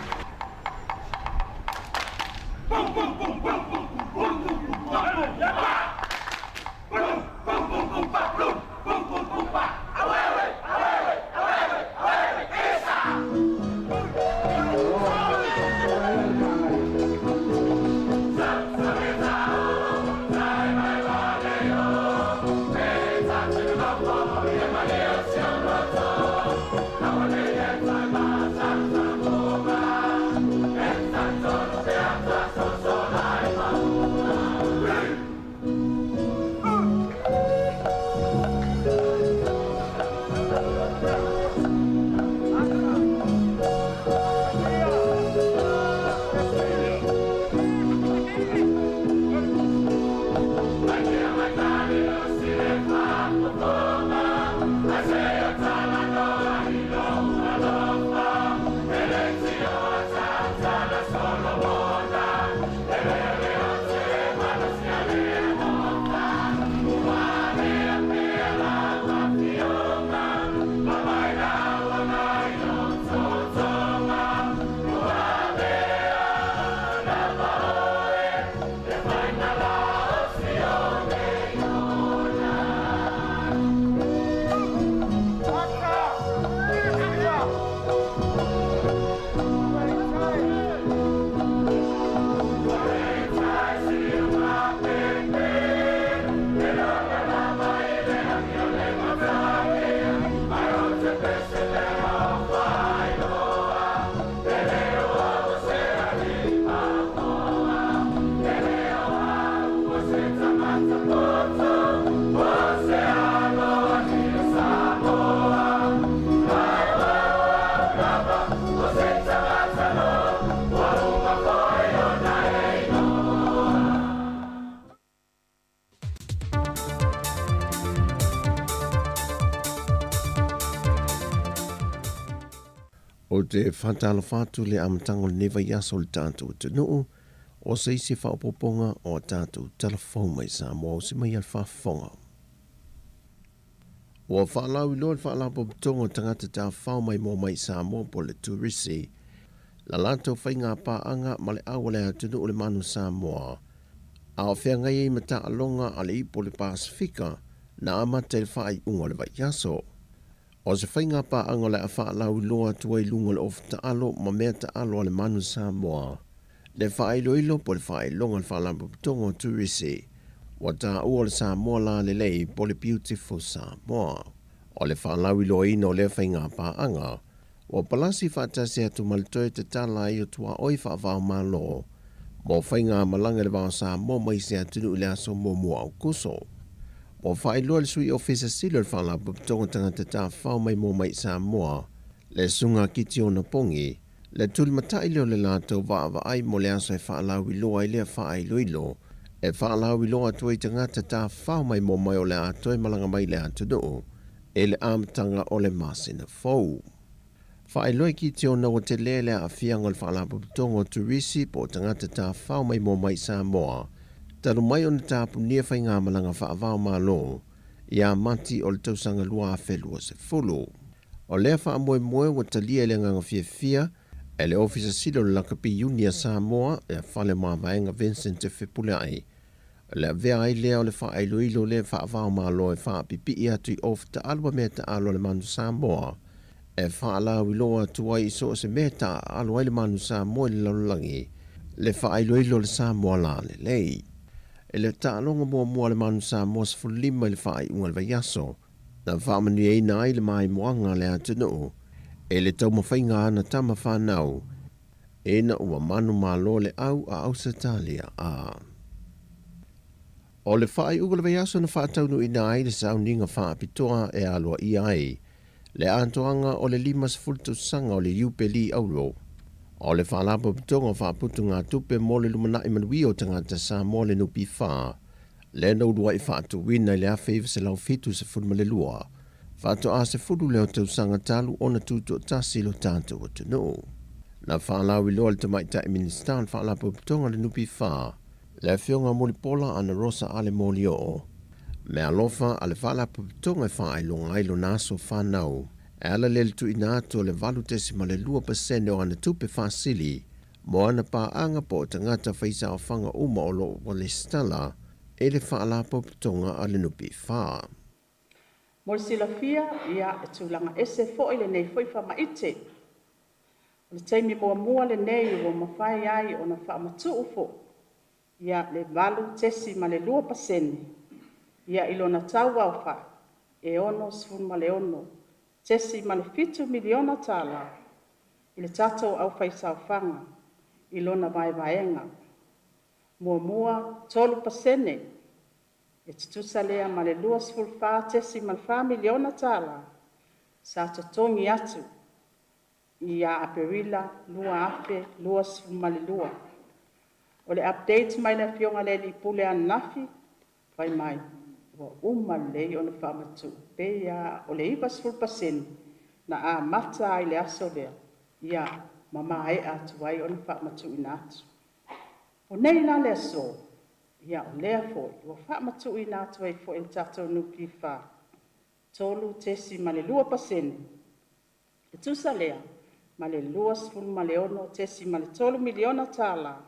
S7: O te whantalo whātu le amatango le newa iaso le tātou te nuu, o se isi whaopoponga o tātou telefon mai sa mo o se mai al whaafonga. O whaalau ilo le whaalau popotongo tangata tā whao mai mo mai sa mo po le turisi, la lanto whainga pāanga ma le awale a tunu o le manu sa moa, a o whea ngai e mata alonga a le ipo le Pasifika na amate le whaai unga le vai iaso. O se whainga pa angola a whaalau loa tuai lunga le ofa taalo ma mea taalo le manu Samoa. Le whaailoilo po le whailonga le whaalampu putongo turisi. Wa ta ua le Samoa la le lei po le beautiful Samoa. O le whaalau ilo ino le whainga pa anga. Wa palasi whaatasi atu malitoe te tala i o tua oi whaavao malo. Mo whainga malanga le wao Samoa mai se atunu le aso mo mua au kuso. O whaeloa le sui ofisa silo le whaalapu tonga tangata tā whao mai mō mai Samoa, le sunga kiti o na pongi, le tuli matai leo le lātou wāwa ai mo le aso e whaalau iloa i lea whaailoilo, e whaalau iloa tuai tangata tā whao mai mō mai o le ato e malanga mai le ato noo, e le amatanga o le masina fau. Whaeloa kiti o na o te lele a whianga le whaalapu tonga turisi po tangata tā whao mai mō mai Samoa, talo mai o na tāpu nia whainga malanga whaavao malo, ia mati o le tausanga lua a whelua se fulu. O lea wha moe moe wa talia le nganga fia, e le ofisa silo le lakapi Unia Samoa, e whale maa vaenga Vincent te whipule ai. Le vea ai lea o le wha ailo ilo le whaavao malo e wha pipi i atu i of ta alwa mea ta alo le manu Samoa, e wha alau iloa tuai iso se mea ta alo le manu Samoa le lalulangi, le wha ailo ilo le Samoa la le lei. E le tālonga mua le manu Samoa se fulima le whaai unga le vaiaso, na whaamanu e ina ai le mai moanga le atunuu, e le tau mawhainga ana tama whanau, e na ua manu malo le au a Ausitalia a. O le whaai unga le vaiaso na whaataunu ina ai le sauninga whaapitoa e aloa i ai, le antoanga o le 5 sanga o le Upeli Auro, o le whaalapo pitonga whaaputu ngā tupe mo le lumanai manui o tangata Samoa le nupi wha. Le na urua i whaatu wina i le awhaiva se lau fitu se funma le lua. Whaato a se furu leo tau sanga talu o na tutu o tasi lo tātou o tunu. Na whaalau i loa le tamaita i ministan whaalapo pitonga le nupi wha. Le whionga moli pola ana Rosa ale moli o. Me alofa a le whaalapo pitonga i wha ai longa ilo naso whanau. E ala le tu ina atu le valu tesi ma le 2% o ana tupe whaasili, mo ana pāanga po tangata whaisa o whanga uma o lo o le stala, e le whaalapo tonga a le nupi whaa.
S8: Mo le silafia, ia e tūlanga ese fo ile nei foi wha maite. O le teimi mua le nei o mawhai ai o na wha matu ufo. Ia le valu tesi ma le 2%. Ia ilo na tau au wha, e ono sfun ma le ono. Tesi ma le 5 miliona tala. I le tato au whaisa o whanga. Ilo na vai vaenga. Mua 3%. E tutusa lea ma le 2 tesi ma le 5 miliona tala. Sa totongi atu. Ia aperila, lua afe, lua ma le lua. O le update mai na fionga le li pule an nafi, vai mai. Wa le o le whamatu. Pea o le iwa 10% na a mata ai le aso lea. Ia mama e atu ai o le whamatu ina atu. O nei la le so. Ia o lea foi, o whamatu ina atu ai fo il tato nuki wha. Tolu tesi ma le 2%. E tusa lea, ma le 2 ma le ono tesi ma le 3 miliona tala.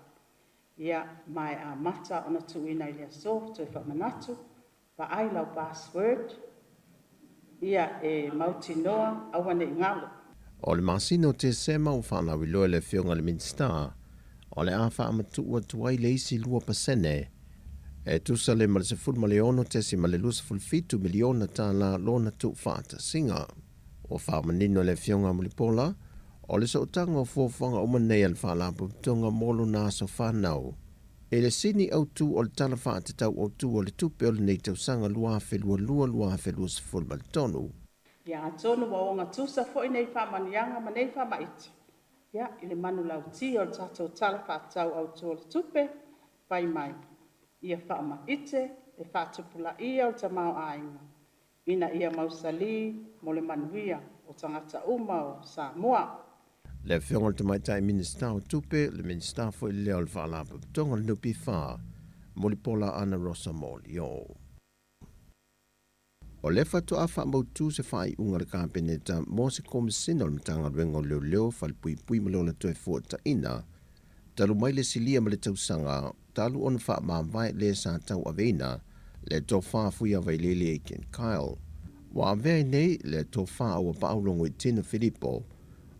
S8: Ia mai a mata ona tu ina i lea so, to e whamanatu, pa ai lau password. Ia e mauti noa, awane ingalo.
S7: O le masino te sema o whana wiloa le whionga le Minster, o le a whaamatu ua tuai le isi 2%, e tusa le ma le 10 ma le ono tesi ma le 2.5 miliona tala lona tu whaata singa. O whaamanino le whionga mulipola, o le sautanga o fōwhanga o manei al whaalapu tonga molo nā so whanau. E le sini au tu o le tala whaata tau o tu o le tupe o le nei tau sanga lua whelua sifur mal tonu.
S8: Ia tonu wa o ngā tusa fo i nei whamanianga ma nei whamaiti. Ia i le manu lau ti o le tatou tala whaatau au tu o le tupe, vai mai. Ia whamaite, e whaatupula ia o tamau ainga. Ina ia mausali mo le manuia o tangata uma o Samoa.
S7: Le whionga te maitai Minster o tupe, le Minster fo i leo le whaalapu tonga le nupi whaa, Molipola Ana Rosa Molio. O le whatu a wha mautu se whai unga le kāpeneta mō se komisina o le matanga ruenga o leo whalpui pui malo le toe fuata ina, talu mai le silia ma le tausanga, talu on wha mawai le sa tau aveina, le tō wha fuia vai lele e Ken Kyle. Wa avea nei le tō wha awa paulongo i Tina Filippo,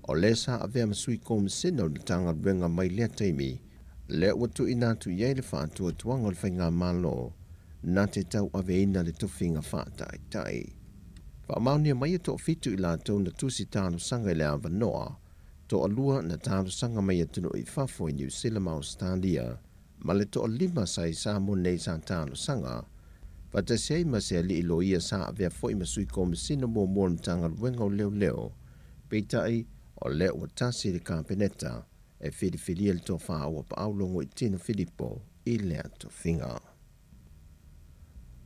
S7: o le sa avea masui komisina o le matanga ruenga mai lea teimi, le watu inatu iei le wha atua tuanga le whainga malo, na te tau aveina le tuwhinga whaatai tai. Whaamaunia mai to fitu i lātou na tusi tānu sanga i le awa noa, to alua na tānu sanga mai atunu i whafo i New Zealand ma Australia, ma le to lima sai sa mo nei sa tānu sanga, wata sei ma se ali ilo ia sa avea fo i masui komisina mo mo mtanga ruenga o leo, peitai o leo watasi le kāpeneta, e whiriwhiri le to wha awa pa aulongo i Tina Filippo i lea to whinga.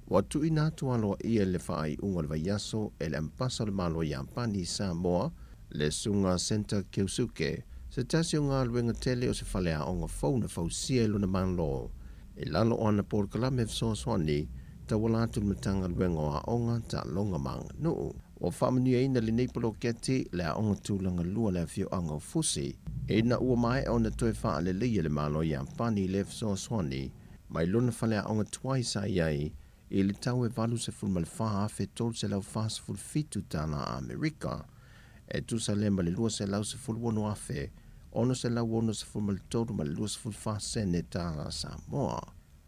S7: Watu ina tualo ia le whaai unga le vaiaso e le ampasa le malo i Ampani Samoa, le sunga Center Keusuke, se tasi o ngā luenga tele o se whalea o ngā fauna fausia e luna manlo, e lalo o ana porkalame fsoswani, ta walatu le matanga luenga o a onga ta longa mang nuu. O whamania ina le neipolo keti le a onga tūlanga lua le fio anga o fusi, e na ua mai o na toe wha le leia le malo i Ampani le fsoswani, mai luna whalea onga tuai sa iai, e le tau e valu se fulma le wha awhi tol se lau fast full fitu tāna a Amerika. E tu sa le ma le lua se lau se full wano awhi, ono se lau wano se fulma le tolu ma le lua se full fast sene tāna Samoa.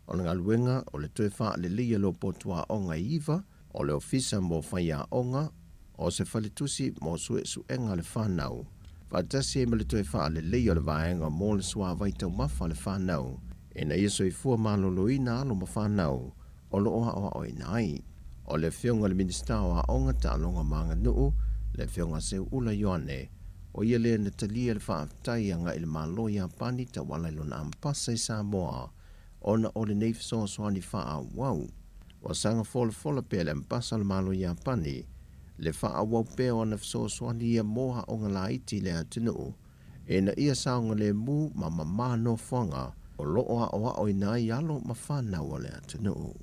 S7: O nga luenga o le toe wha le lia lo potua onga iwa, o le ofisa mo whaia onga, o se whaletusi mo sue suenga le whanau. Whatasi e ma le toe wha le lia le vaenga mo le sua vaitau mafa le whanau, e na ia soi fua maloloina alo ma whanau, o lo oa oa oi nai. O le whionga le Minster o a onga ta longa manga nuu, le whionga seu ula yoane, o ia le na talia le whaatai anga il malo i Ampani ta wala ilona ampasa i Samoa, ona o le neif soa soani wha wau. Wa sanga fola pe le ampasa le malo i Ampani, le wha wau pe o na soa soani ia moha onga la iti le atinu, e na ia saonga le mu ma mama no whanga, o lo oa oa oi nai alo ma whanau o le atinu.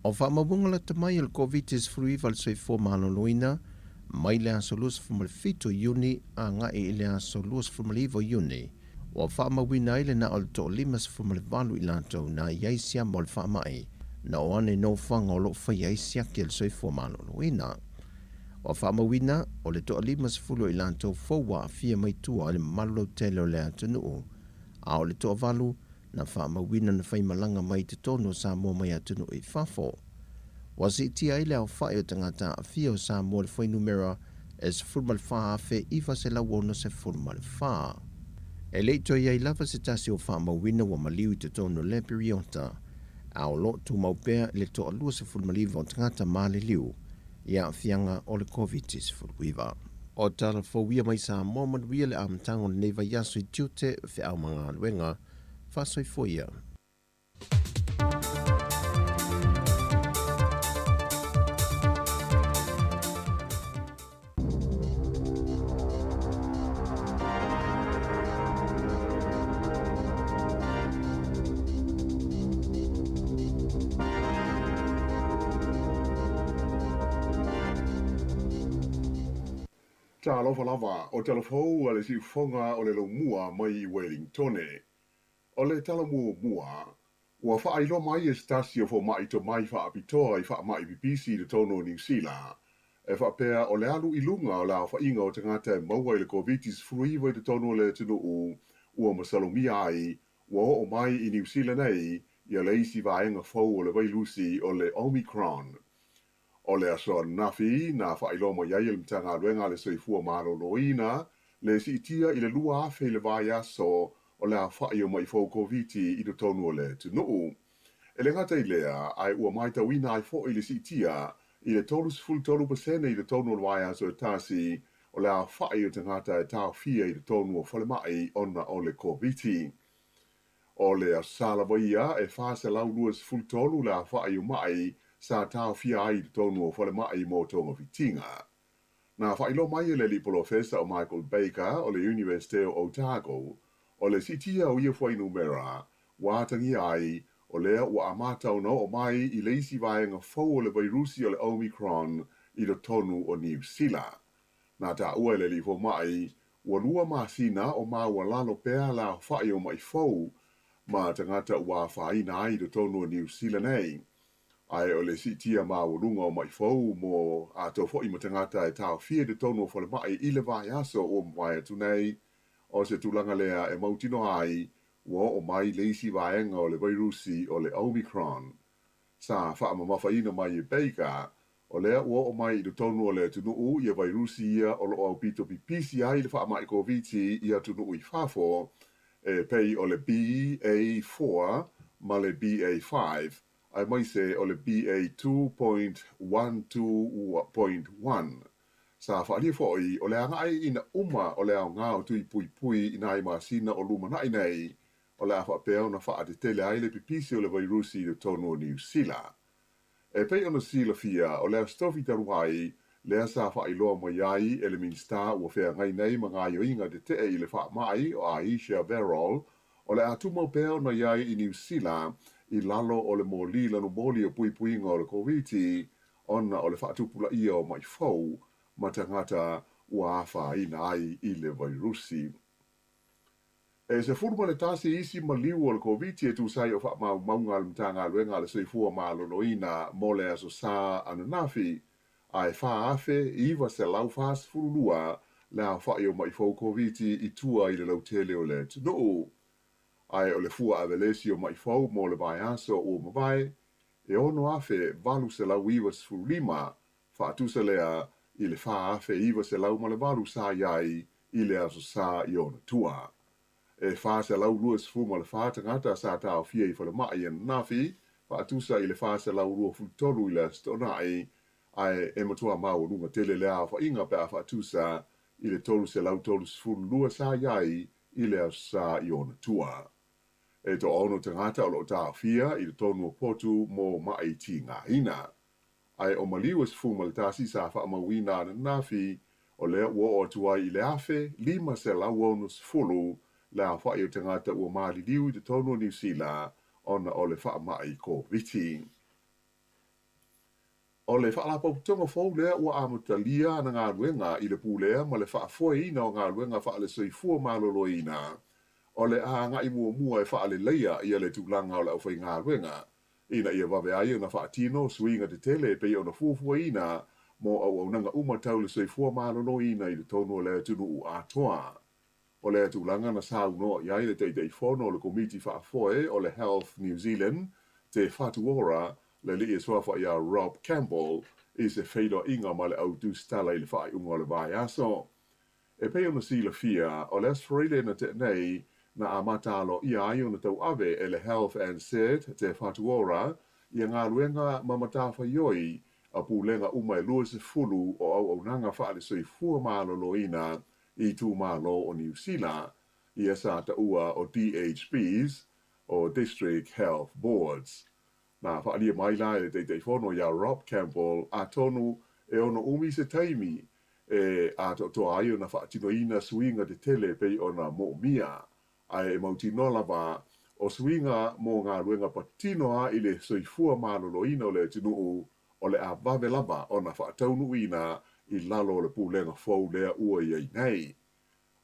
S7: O wha mawunga la tamai al COVID-19 val soi fo maloloina, mai le aso luas fumalfito iuni a ngai i le aso luas fumalivo iuni. Wa whaamawina ile na o le to limas fumalivalu i lantou na iaisia mo le whaamai na o ane no whanga o lo whai aisia ki le soifua malolo ina. Wa whaamawina o le to limas fulo i lantou fauwa a fia mai tua le malo tele o le atunuu. A o le to valu na whaamawina na whaimalanga mai te tono sa mo mai atunuu i whafo. Wa si tia ile au whai o tangata a fia o sa mo le whai numera e se fulmal wha afe iwa se lau ono se fulmal wha. E leito iai lava se tasi o whaamawina wa maliu i te tono le periota. A o lo tu maupea le to alua se fulmaliva o tangata male liu. Ia fianga o le COVID-19 fulwiva. O tala fawia mai sa momad wia le amtango le neiva yasu i tiute fe au mga aluenga. Fasoi foia.
S9: Ta alofa lava o telefou ale si fonga o le lo mua mai i Wellingtone. O le tala mua, ua wha ailo mai e stasio fo mai to mai wha apitoa i wha mai BBC de tono New Zealand. E wha pea o le alu ilunga o la wha inga o tangata e maua i le COVID-19 fruiwa i de tono le tunu ua masalomia ai, ua o mai i New Zealand ei, i a le isi vaenga fau o le vailusi o le Omicron. O le aso nafi na whailoma iai le mtanga luenga le soifua maro loina, le si itia i le lua afe le vai aso o le a whaio mai fau COVID i le tonu o le tunuu. E le ngata i lea, ai ua mai tawina ai fo i le si itia i le tolus full tolu pasene i le tonu o le vai aso e tasi o le a whaio tangata e tau fia i le tonu o whale mai ona o le COVID. O le a salavaia e whasa lau luas full tolu le a whaio mai sa tau fia ai te tonu o whale mai mō tonga fitinga. Nā whailo mai le li professor o Michael Baker o le University of Otago, o le sitia o ia whai numera, wātangi ai, o lea ua amatau no o mai i leisi vaenga fau o le vairusi o le Omicron i le tonu o New Zealand. Nā tā ua le li fo mai, ua lua māsina o mā ua lalo pēr la whai o mai fau, mā tangata ua whaina ai le tonu o New Zealand ei. Ai o le sitia maurunga o mai fau mo a tō fo i matangata e tau fia de tono o whale mai i le vai aso o mai atu nei, o se tūlanga lea e mautino ai, ua o mai leisi vaenga o le vairusi o le Omicron. Sa whaamamawhaina mai e Baker, o lea ua o mai i le tono o le tunuu i a vairusi ia o lo au pito pipisi ai le whaamai COVID i a tunuu i whafo, e pei o le BA4 ma le BA5, ai mai se o le BA 2.12.1. Sa whaalia fōi, o le angai ina uma o le au ngāo tui pui pui ina ai māsina o luma nai nei, o le a whaapeo na whaate tele ai le pipisi o le vairusi le tono o New Zealand. E pei ona sila fia, o le a stofi taruai, le a sa whaailoa mai ai e le minsta ua whea ngai nei mga io inga de te i le wha mai o Aisha Verrall, o le a tumau peo na iai i New Zealand, i lalo o le mōli lanu mōli o pui puinga o le COVID, ona o le whaatupula ia o mai fau, ma tangata ua awha ina ai i le vairusi. E se furuma le tasi isi ma liu o le COVID e tu sai o wha maunga le mtanga luenga le soifua maloloina mo le aso sa ananafi, ai wha afe iwa se lau fas furulua le a wha i o mai fau COVID i tua i le lautele o le tunuu. Ai o le fua avelesi o mai fau mo le vai aso o mawai, e ono afe valu se lau iwa sfurulima, wha atusa lea i le wha afe iwa se lau ma le valu sa iai i le aso sa i ona tua. E wha se lau lua sfu ma le wha tangata sa tau fia i whale mai en nafi, wha atusa i le wha se lau lua futolu i le stonai, ai e matua mau runga tele lea wha inga pe a wha atusa i le tolu se lau tolu sfuru lua sa iai i le aso sa i ona tua. E to ono tangata o lo tau fia i le tonu o potu mo mai ti ngā ina. Ai o maliwas fuma le tasi sa wha mawina na nafi o lea ua o tuai i le afe 5 se lau onus fulu le a wha i o tangata ua maali liu i le tonu o New Zealand ona o le wha mai ko viti. O le whaalapaputonga fau lea ua amutalia na ngā ruenga i le pūlea ma le whaafoeina o ngā ruenga whaale soifua maloloina. O le ngai mua e whaale leia ia le tūlanga o le au whai ngā ruenga. Ina ia wawe ai na whaatino suinga te tele pe o na fuafuaina mo au nanga umatau le soifua maloloina i le tonu o le tunu u atoa. O le tūlanga na sauno iai le teitei whono le komiti whaafoe o le Health New Zealand te whatuora le li e swafa ia Rob Campbell i se whaido inga ma le au tūstala i le whaai unga o le vai aso. E pei ona sila fia o le asfarile na te nei na amatalo ia ai ona tau ave e le Health and Said te whatuora i ngā luenga mamatafa ioi a pūlenga umai lua se fulu o au nanga whaale soifua maloloina i tū malo o New Zealand i asa ta ua o DHBs o District Health Boards. Na whaalia mai lai le teitei whono ia Rob Campbell a tonu e ono umi se taimi e a to ai ona whaatinoina suinga te tele pei ona mo mia ai e mautino lava o suinga mo ngā ruenga patino a i le soifua maloloina o le tinuu o le a vave lava ona whaataunu ina i lalo le pūlenga fau lea ua iai nei.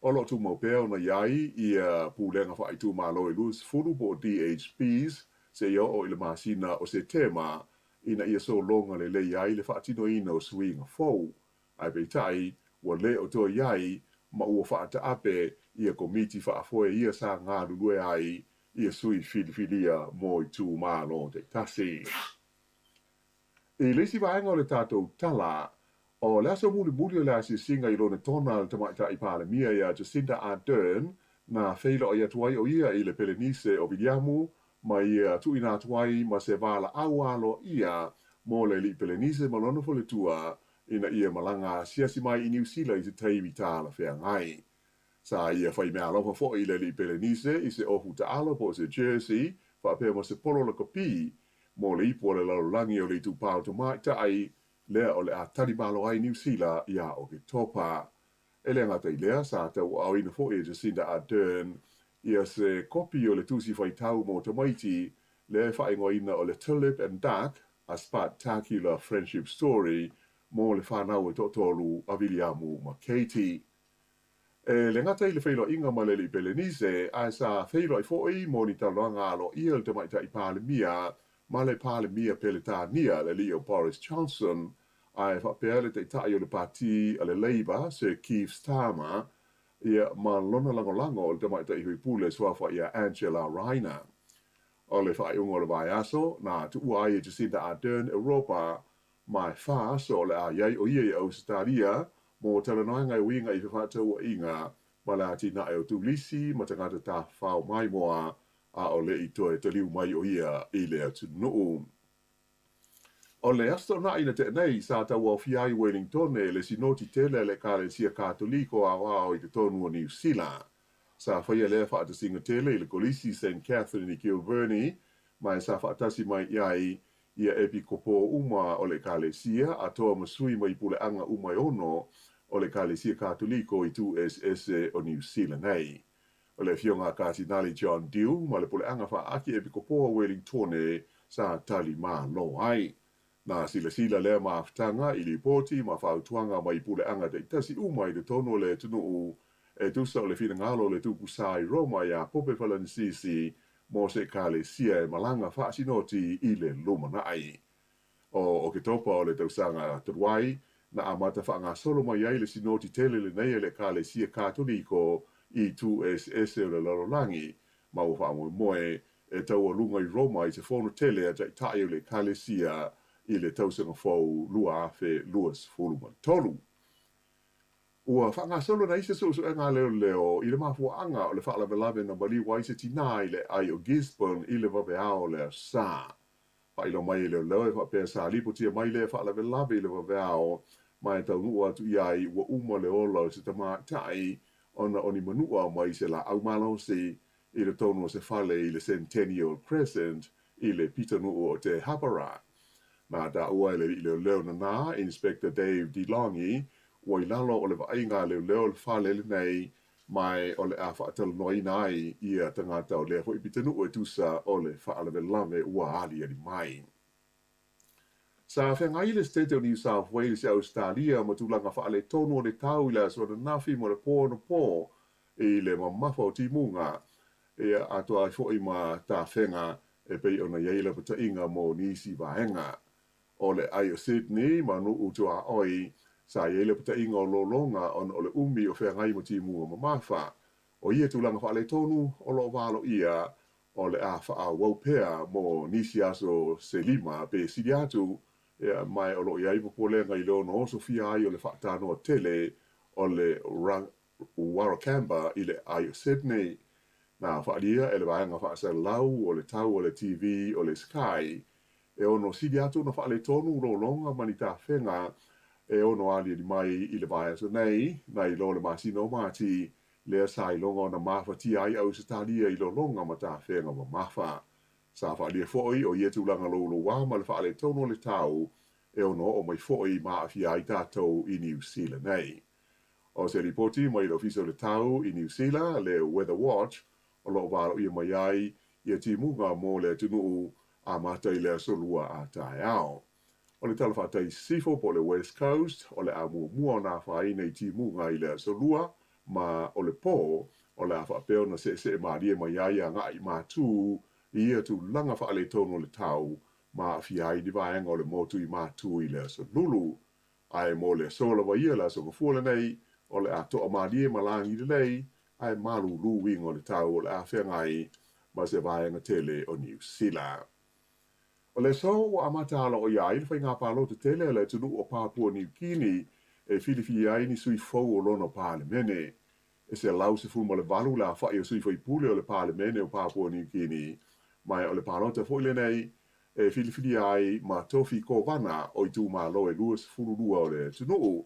S9: O lo tu maupea ona iai i pūlenga whaaitu malo i lus furu po DHBs se ia o ile masina o se tema ina ia so longa le le iai le whaatino ina o suinga fau. Ai peitai, wa le o toa iai ma ua whaata ape ia komiti whaafoe ia sa ngā lulue ai ia sui whiliwhilia mo i tū malo te tasi. I lesi vaenga o le tātou tala, o le aso muli o le asi singa i lone tona le tamaita i pāle mia ia Jacinda Ardern na whaila o ia tuai o ia i le Pelenise o Viliamu ma ia tuina tuai ma se vala awalo ia mo le li Pelenise malono fo le tua ina ia malanga siasi mai i New Zealand i te taimi tāla whea ngai. Sa ia whai mea alofa fo i le li Pelenise i se ofu ta alo po se Jersey whaapea mo se polo la kopi mo le ipo le laulangi o le tu pāo to mai tai lea o le a tarimalo ai New Zealand ia o ke topa. E lea ngata i lea sa tau au ina fo i Jacinda Ardern ia se kopi o le tusi whaitau mo tamaiti le whaingoina o le Tulip and Duck, a spectacular friendship story mo le whanau e totolu a Viliamu ma Katie. E le ngata i le whailo inga ma le li Pelenise, a sa whailo i fōi mo ni taloanga alo ia le tamaita i pālemia, ma le pālemia pele tānia le li o Boris Johnson, a e whapea le te tai o le pāti a le Labour, Sir Keith Starmer, ia ma lona lango o le tamaita i hui pule suafa ia Angela Rayner. O le whaiongo le vai aso, na tu ai e Jacinda Ardern Europa, mai wha aso le a iai o ia i Australia, mo talanoanga i winga i whawhatau o inga, ma la tina e o tūlisi, ma tangata tā whao mai moa, a o le i toe te liu mai o ia i le atu nuu. O le astronaut te nei sa tau au fiai Wellington e le sinoti tele le Kalesia Katoliko a wao i te tonu o New Zealand. Sa whaia lea whaatasinga tele i le kolisi St. Catherine i Kilburnie, mai sa whaatasi mai iai ia epi kopo uma o le Kalesia a toa masui mai pule anga umai ono o le Kalesia Katoliko i tu SS o New Zealand nei. O le fionga Kardinali John Dew ma le pule anga whaaki epi kopo o Wellington e sa tali ma lo ai. Na sila lea maaftanga i li poti ma whautuanga mai pule anga te tasi umai de tono le tunuu e tusa o le whina ngalo le tuku sai Roma ia pope whalanisisi mo se Kalesia e malanga whaasinoti i le lumanai. O ke topa o le tausanga turuai na amata whaanga solo mai ai le sinoti tele le nei le Kalesia Katoliko i tu SS o le lalolangi ma o whaamoe moe e tau o lunga i Roma i te whono tele a tai o le Kalesia i le tausanga fau lua afe luas fuluma tolu. Ua whanga solo na isa so e ngā leo i le mafuanga o le whaalawelawe na mali wa isa tina i le ai o Gisborne i le waweao le sa. Whailo mai leo e whapea sa lipo tia mai le whaalawelawe i le waweao mai tau nua atu iai ua uma le ola o se tamatai ona oni manua mai se la au malo se i le tono se whale i le Centennial Crescent i le pita nuu o te Hapara. Na da ua le leo na nā, Inspector Dave DeLonghi, ua i lalo o le vainga leo le whale le nei, mai o le a whaatalo noi nai ia tangata o lea fo i pitanu o e tusa o le whaalawe lame ua ali ali mai. Sa whengai le state o New South Wales e Australia ma tūlanga wha le tonu o le tau i la so na nafi mo le pō no pō i le mamafa o timunga e ato ai fo i ma tā whenga e pei ona yeila pata inga mo nisi vahenga. O le ai o Sydney ma nu utua oi sa yeila pata inga o lolonga on o le umi o whengai mo timunga mamafa. O ia tūlanga wha le tonu o lo walo ia o le a wha a waupea mo nisi aso se lima pe sidi atu mai o lo iai popole ngai lo no so fia ai o le whaatano o tele o le Warrakamba i le ai o Sydney. Nā whaalia e le vaenga whaasai lau o le tau o le TV o le Sky e ono sidi atu na whaale tonu lo longa mani tā whenga e ono alia di mai i le vaenga so nei lo le masino mati le sai longa na mafa ti ai au se talia i lo longa ma tā whenga ma mafa. Sa whaalia foi o ietu langa lo wa ma le whaale tonu o le tau e ono o mai foi ma afi ai tātou i New Zealand nei. O se ripoti mai lo fiso le tau i New Zealand le Weather Watch o lo waro ia mai ai ia timunga mo le tunu a matai le solua a tae ao. O le tala whatai sifo po le West Coast o le amu mua na whai nei timunga i le solua ma o le po o le awha peo na se maria mai ai a ngai mātū ia tu langa wha le tono le tau ma awhi ai di vaenga o le motu i mātū i le solulu. Ai mo le sola wa ia la so mafuala nei o le ato a maria malangi le lei ai malu luwing o le tau o le awhengai ma se vaenga tele o New Zealand. O le so o amatala o iai le whainga palo te tele le tunu o Papua New Guinea e whiliwhi ai ni sui fau o lono Parlemene. E se lau se fuma le valu la whai o sui whaipule o le Parlemene o Papua New Guinea. Mai o le palota foile nei e whiliwhi ai ma tofi ko wana o i tū malo e luas fururua o le tunu.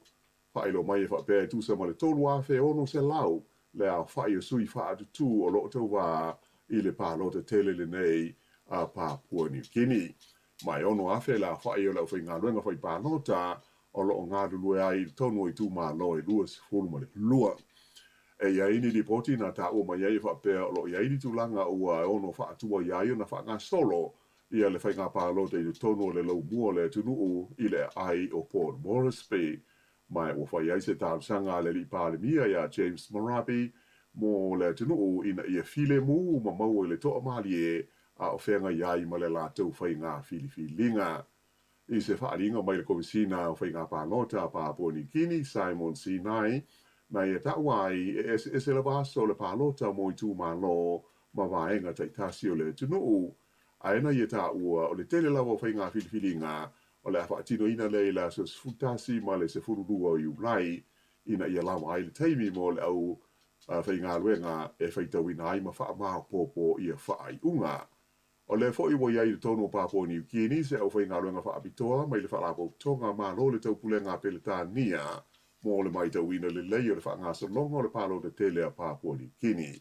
S9: Whai lo mai e whapea tu sa ma le tolu awhe ono se lau le a whai o sui whaatu tū o lo tau wā i le palota tele le nei a Papua New Guinea. Mai ono awhe la whai o lau whai ngā luenga whai palota o lo ngā lulue ai tonu i tū malo e luas furuma le lua. E iai ni ripoti na ta o mai iai whapea o lo iai ni tūlanga ua e ono whaatua iai o na wha ngā solo ia le whai ngā palota i tonu o le lau mua le tunu i le ai o Port Moresby. Mai o whai ai se tāmsanga le li pālemia ia James Marape mo le tunu ina ia file mu ma mau le toa malie a o whenga iai ma le lātou whai ngā filifilinga. I se whaaringa mai le komisina o whai ngā palota a Papua New Guinea Simon Sinai na ia tauai e se le vaso le palota mo i tū malo ma vaenga taitasi o le tunu. Aena ia ta ua o le tele lawa whai ngā filifilinga o le awhaatino ina leila so futasi ma le se fururua o iulai ina ia lawa ai le taimi mo le au whai ngā luenga e whaitau ina ai ma wha maa popo ia whaai unga. O le fo iwa iai le tono Papua New Guinea se au whai ngā luenga wha apitoa mai le wha lapo tonga ma lo le tau pulenga peletania mo le mai tau ina le lei o le wha ngā salonga o le palo de tele a Papua New Guinea.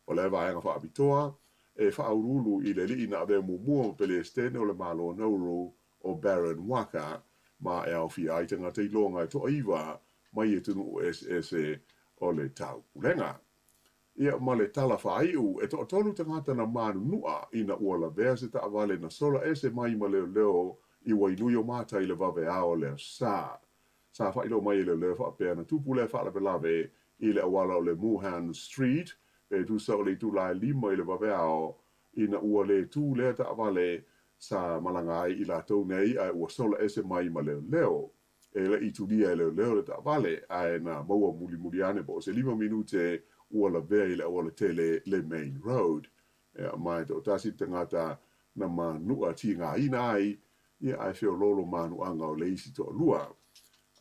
S9: O le vaenga wha apitoa e whaurulu i le li ina ave mumua pele estene o le malo nauru o Baron Waka ma e au fi ai tanga te ilonga e toa iwa mai e tunu o SSE o le tau pulenga. Ia ma le tala whaiu e toa tolu tangata na manu nua ina ua la vea se ta avale na sola ese mai ma leo leo i wainui o mata i le vave ao leo sa. Sa whailo mai leo leo whaapea na tupule whaalape lave i le awala o le Muhan Street e tu sa o le tu lai lima i le vave ao ina ua le tu lea ta avale sa malangai i la tau nei a ua sola ese mai ma leo leo. E le i tu lia leo leo le ta avale a na maua muli muli ane po se 5 minute ua la vea i le awala tele le main road. E mai to tasi tangata na manua ti ngā ina ai ia ai whio lolo manu anga o le isi to lua.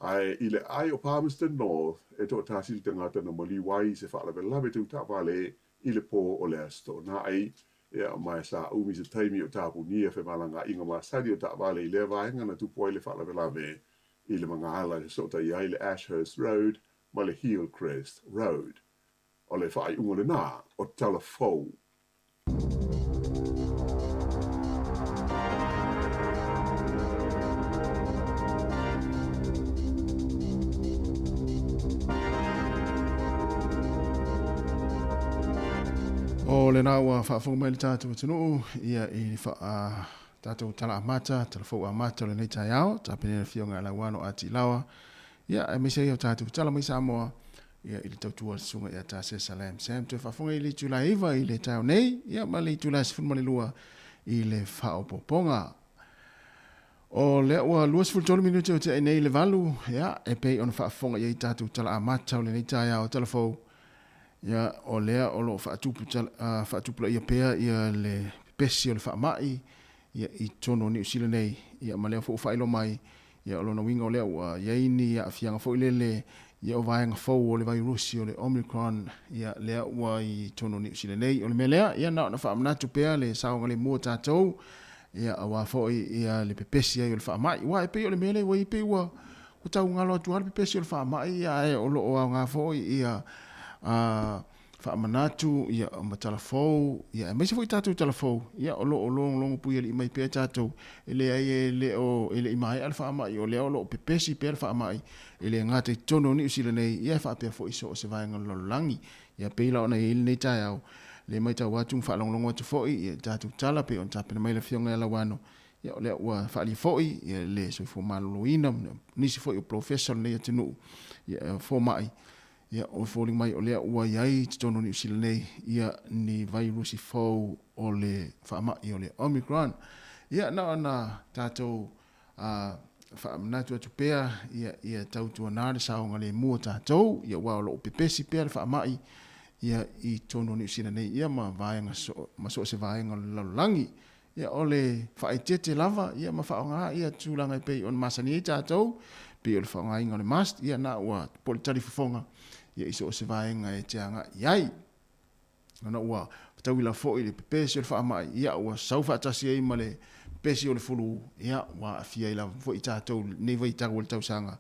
S9: Ai i le ai o Palmerston North e to tasi tangata na maliwai se whaalawe lawe tu ta vale i le po o le asto na ai ia mai sa umi se taimi o tapu nia whe malanga inga masari o ta vale i le vaenga na tupo i le whaalawe lawe i le mga ala so ta i le Ashurst Road ma le Hillcrest Road. O le whai unga le nā o tala fau.
S2: O le nā ua whaafonga mai le tātua tunu ia i wha tātou tala amata, telefou amata le nei tai ao, tāpene na fionga la wano ati lawa. Ia, e mese ia tātou tala mai Samoa, ia ili tautua sunga ia tāse Salam. Sam te whafunga ili tula iwa ili tau nei, ia mali tula sifun lua ili whao poponga. O lea ua luas fultolu minuti o te e nei le valu, ia, e pei on whaafonga ia i tātou tala amata o le nei tai ao telefou. Ia, o lea o lo whaatupula ia pea ia le pesi o le whaamai, ia i tono ni usile nei, ia ma lea fo whailo mai, ia o lona winga o lea ua iaini ia afianga fo ilele, ia o vaenga fau o le virusi o le Omicron, ia lea ua i tono ni usile nei, o le mea lea, ia na whaamanatu pea le saonga le mua tātou, ia awa fo ia le pepesi ai o le whaamai, ua e pei o le mea le, ua i pei ua, o tau ngalo atu hale pepesi o le whaamai, ia e o lo o ngā fo ia, whaamanatu, ia o matalafou, ia e meise fo i tātou talafou, ia o lo longo pui ali mai pea tātou, ele ai ele o ele imai al whaamai, o leo lo pepesi pea al whaamai, ele ngāte tono ni usila nei, ia whaapea fo iso o se vaenga lololangi, ia peila ona ili nei tai au, le mai tau watu whaalonglongo atu foi, ia tātou tala pe on tāpena mai le fionga ala wano, ia o leo ua whaali foi, ia le soifo maloloina, nisi foi o professor nei atinu, ia fo mai, ia o falling mai o lea ua iai tono ni usila nei, ia ni virusi fau o le whaamai o le Omicron, ia na tātou whaamanatu atu pea, ia tautua nāre saonga le mua tātou, ia wao lo pepesi pea le whaamai, ia i tono ni usila nei, ia ma vaenga so se vaenga lalolangi, ia o le whaitete lava, ia ma whaonga, ia tūlanga i pei on masani e tātou, pe o le whaonga inga le mast, ia na ua politari fufonga, ia iso o se vaenga e te anga iai. Ana ua tauila fo i le pepesi o le whaamai, ia ua saufa atasi e ma le pepesi o le fulu, ia ua afia ila fo i tātou, nei vai tago le tausanga,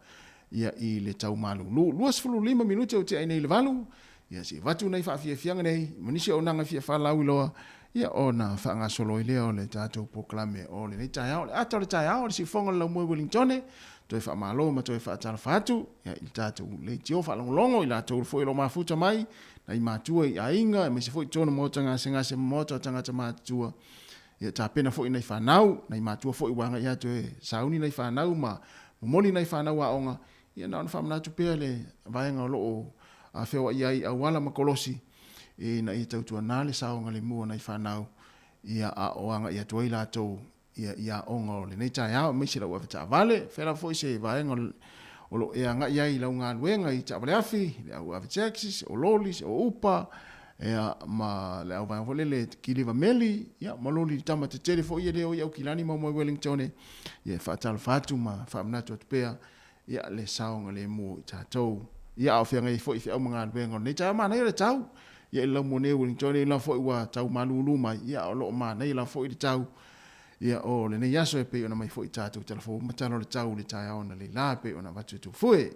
S2: ia i le tau malu. Luas fulu 5 minuti o te ai nei le valu, ia si vatu nei whaafia fianga nei, manisi o nanga fia whalau iloa, ia o na whaanga solo i lea o le tātou poklame o le nei tai ao, le ata o le tai ao, le si fonga lau mui Wellingtone, toi whaamalo, ma toi whaatala whaatu, ia i tātou le tio whaalongolongo, i la tau fo i lo mafuta mai, na i mātua i ainga, e me se fo i tōna mota ngase mota tangata mātua, ia tā pena fo i nei whanau, na i mātua fo i wanga ia toi sauni nei whanau, ma momoli nei whanau a onga, ia na ona whamanatu pea le vaenga o loo, a whiawa iai a wala makolosi, e na i tautua nāle saonga le mua nei whanau, ia a oanga ia toi la tau, ia onga o le nei tai ao, meisi lau awhita vale, whera fo i se vaenga o lo e anga iai lau ngā luenga i ta vale afi, le au awhitaxis, o lolis, o upa, ea ma le au vaenga fo le kiliva meli, ia ma loli tama te tere fo i leo i au kilani mau mai Wellingtone, ia whaatala whatu ma whaamnatu atupea, ia le saonga le mua i tātou, ia au whianga i fo i whiau mga luenga o nei tai ao mana i le tau, ia i lau mone Wellingtone i lau fo i wa tau malulu mai, ia o lo mana i lau fo i le tau, ia o le nei aso e pe ona mai fo i tātou telefo matalo le tau le tai ona le la pe ona watu tu fue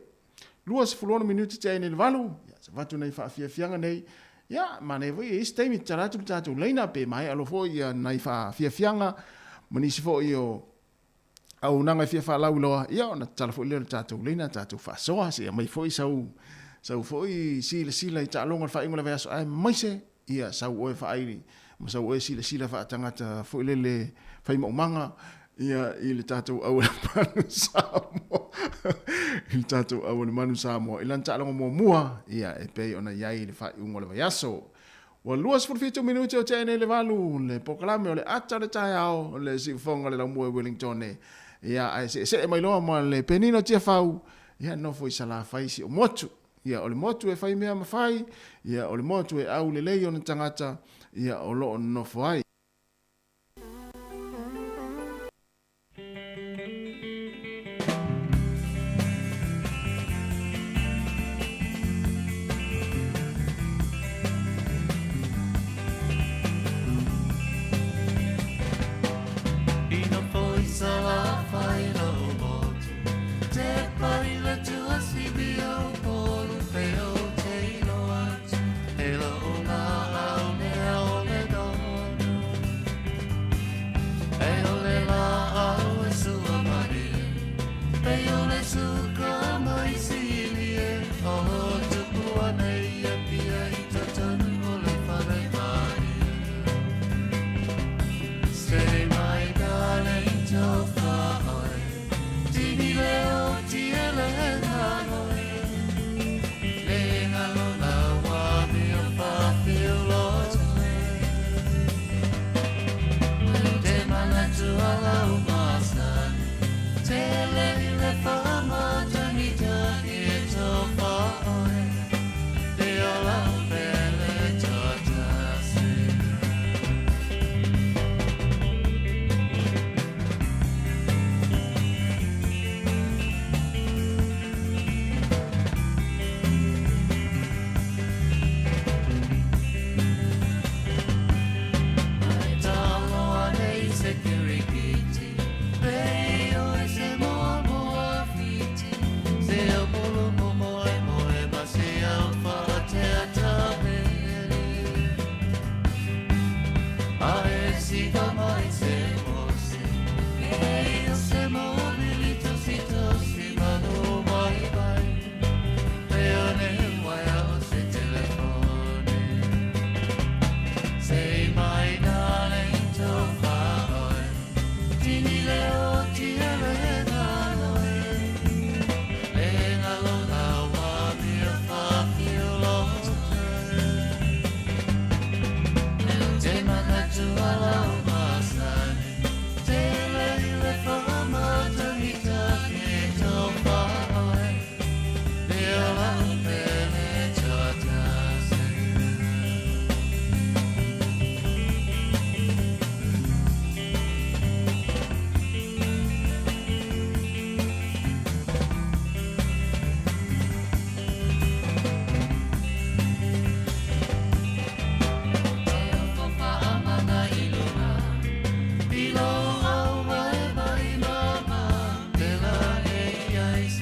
S2: luas fulona minuti te nei le valu ia sa watu nei fa fianga nei ia ma nei voi e stay mit tātou tātou leina pe mai alo fo ia nei fa fianga manisi fo i o au nanga fa lau loa ia ona telefo le tātou leina tātou fa soa se mai fo i sau fo i sila i ta longa fa ingola vaso ai mai se ia sau o fa ai masa o sila fa tangata fo le fai manga ia i le tātou au le manu Samoa i le tātou au le manu Samoa i lan tālonga mua ia e pei ona iai le fai ungo le vaiaso wa luas 45 minuti o tēne le valu le pokalame o le ata le tai ao le sifonga le laumua Wellingtone ia ai se mai loa ma le penino tia fau ia no foi sala fai si o motu ia o le motu e fai mea mawhai ia o le motu e au le lei o na tangata ia o lo no foi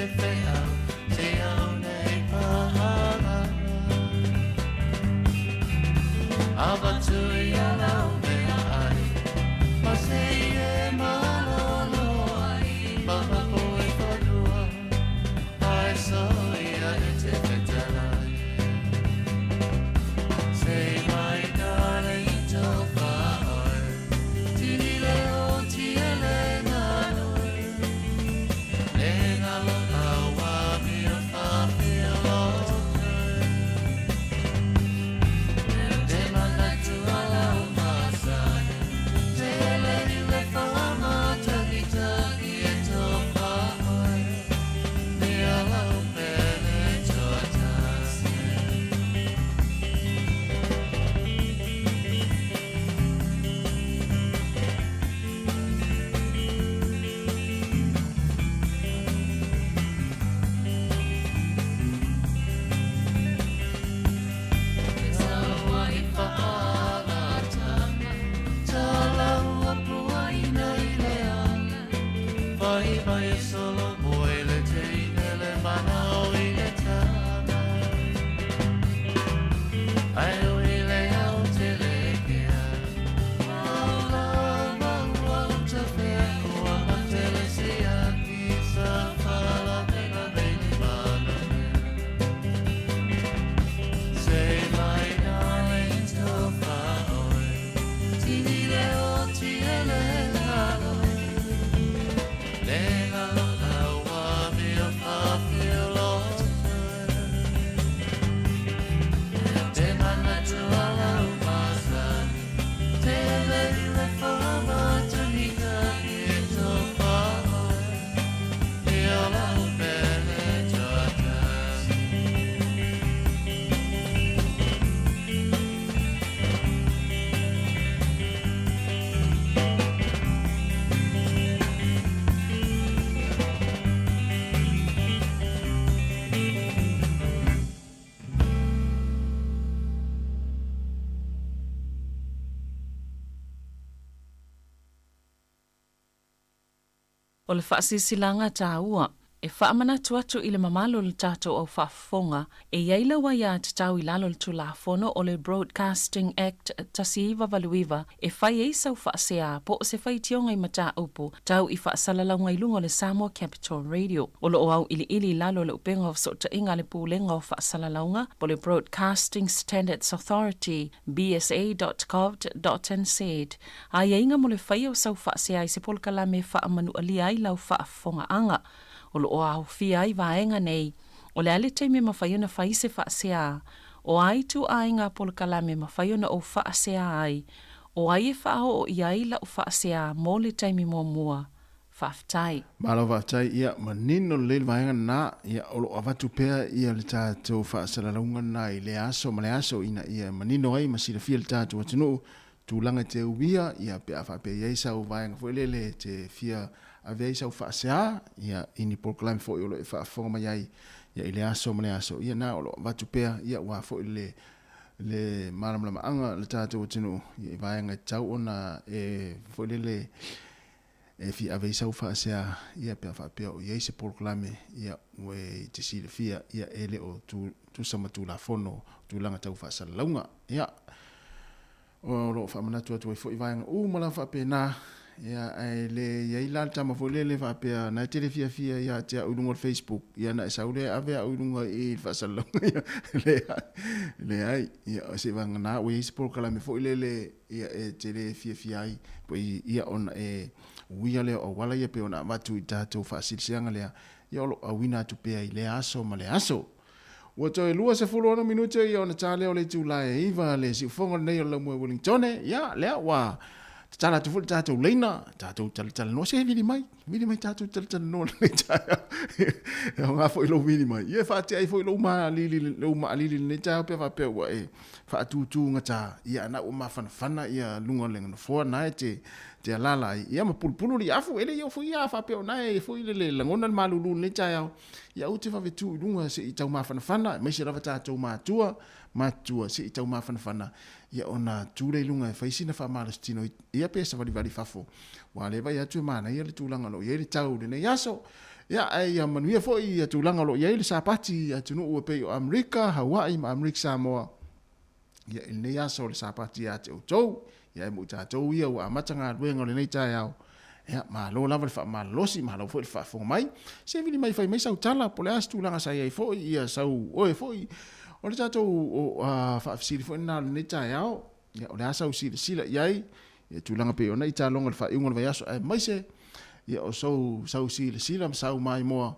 S5: se whea, te au nei pahara. Awa tui alau mea ai, ma se e malolo ai, ma mapo e whanua, ai so ia e te whetalai. Say my darling, don't fall. Tini leo, tiele naloi. Lenga lo awa mi o whapi o lokai. Te manatu alau masai. Te leni le whama taki taki e tō whahoi. Me alau pene tō tasi.
S4: O le whaasisilanga tā ua, e whaamana tuatu i le mamalo le tātou au whaafonga, e iaila wa ia te tau i lalo le tulafono o le Broadcasting Act tasiiwa valuiwa, e whai eisau whaasea po o se whai tionga i mata upu, tau i whaasalalanga i lunga le Samoa Capital Radio. O lo o au ili lalo le upenga o sota inga le pūlenga o whaasalalanga, po le Broadcasting Standards Authority, bsa.gov.nz. A inga mo le whai o sau whaasea i se polkala me whaamanu alia i lau whaafonga anga. O lo o au fia i vaenga nei, o le ale teime mawhaiona whaise whaasea, o ai tu ainga polkalame mawhaiona o whaasea ai, o ai e whao o iai la o whaasea mō le teime mua whaftai.
S2: Malo whaftai ia manino le vaenga na, ia o lo avatu pea ia le tātou whaasala launga na i le aso, ma le aso ina ia manino ai masira fia le tātou atinu, tūlanga te ubia, ia pea whape iaisa o vaenga fuelele te fia a vei sau whaasea, ia ini polkalame fo i olo e whaafonga mai ai, ia i le aso ma le aso, ia na olo watu pea, ia ua fo i le maramlama anga le tātou atinu, ia i vaenga tau ona e fo i le e fi a vei sau whaasea, ia pea whaapea o iaise polkalame, ia ue te sile fia, ia ele o tu sama tu la fono, tu langa tau whaasala launga, ia o lo whaamanatu atu e fo i vaenga, mala whaapea na, ia ai le ia ila tama fo le fa pe na te fia ia te ulunga Facebook ia na saule ave ulunga e fa salo le ai ia se vanga na we sport kala me fo le ia te le fia ai po ia on e uia le o wala ia pe ona matu i tātou fa silsianga le ia lo awina tu pe i le aso ma le aso ua toe lua se fulona minute ia ona tale o le tulae iva le si fonga nei o la mo Wellington ia le wa tala tu ful tātou leina, tātou tala no se vili mai tātou tala no le tāia. Ngā fo ilo vili mai. Ia whaate ai fo ilo ma alili ne tāia pe whape ua e whaatūtū ngata. Ia ana o ma whanawhana ia lunga lenga no fua nae te alala. Ia ma pulpulu li afu ele ia fo ia whape o nae fo ile le langona le malulu ne tāia. Ia ute whawetu i lunga se i tau ma whanawhana. Mai se rawa tātou matua se i tau ma whanawhana. Ia ona tūrei lunga e whaisina whamarastino ia pesa wali fafo. Wa lewa ia tue mana ia le tūlanga lo ia le tau le nei aso ia ai manuia fo ia tulanga lo ia le sapati ia tunu o pe o Amerika Hawaii ma Amerika Samoa ia ile ia so le sapati ia te utou ia mo tatou ia wa matanga luenga le nei tai au ia ma lo lava le fa ma losi ma lo fo le fa fo mai se vini mai fai mai sau tala po le astu langa sai ai fo ia sau oe fo o le tatou o fa fisili fo na le nei tai au ia o le asau sila iai ia tulanga pe ona i talonga le fa ingo le vai aso ai mai se ia o sau sila sau mai moa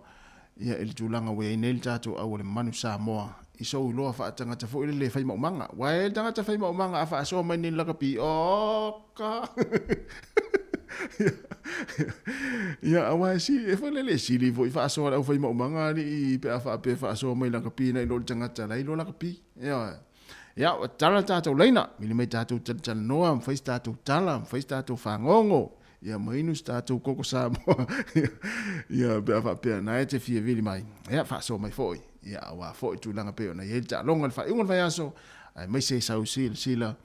S2: ia ele tulanga we nei tatou au le manu sa moa i so loa fa tanga ta fo le fai manga wa e tanga ta fai manga afa so mai ni la kapi o ka ia awa si e fa le sili vo fa so la fai manga ni pe afa pe fa so mai la kapi nei lo tanga ta lai lo la kapi ia o tala tatou leina mili mai tatou tala noa fai tatou tala fai tatou fangongo ia mainus tatou koko sa moa ia pe afa pe na e te fie vili mai ia fa so mai foi ia wa foi tu langa pe ona ia ta longa fa ingon vai aso ai mai se sau sila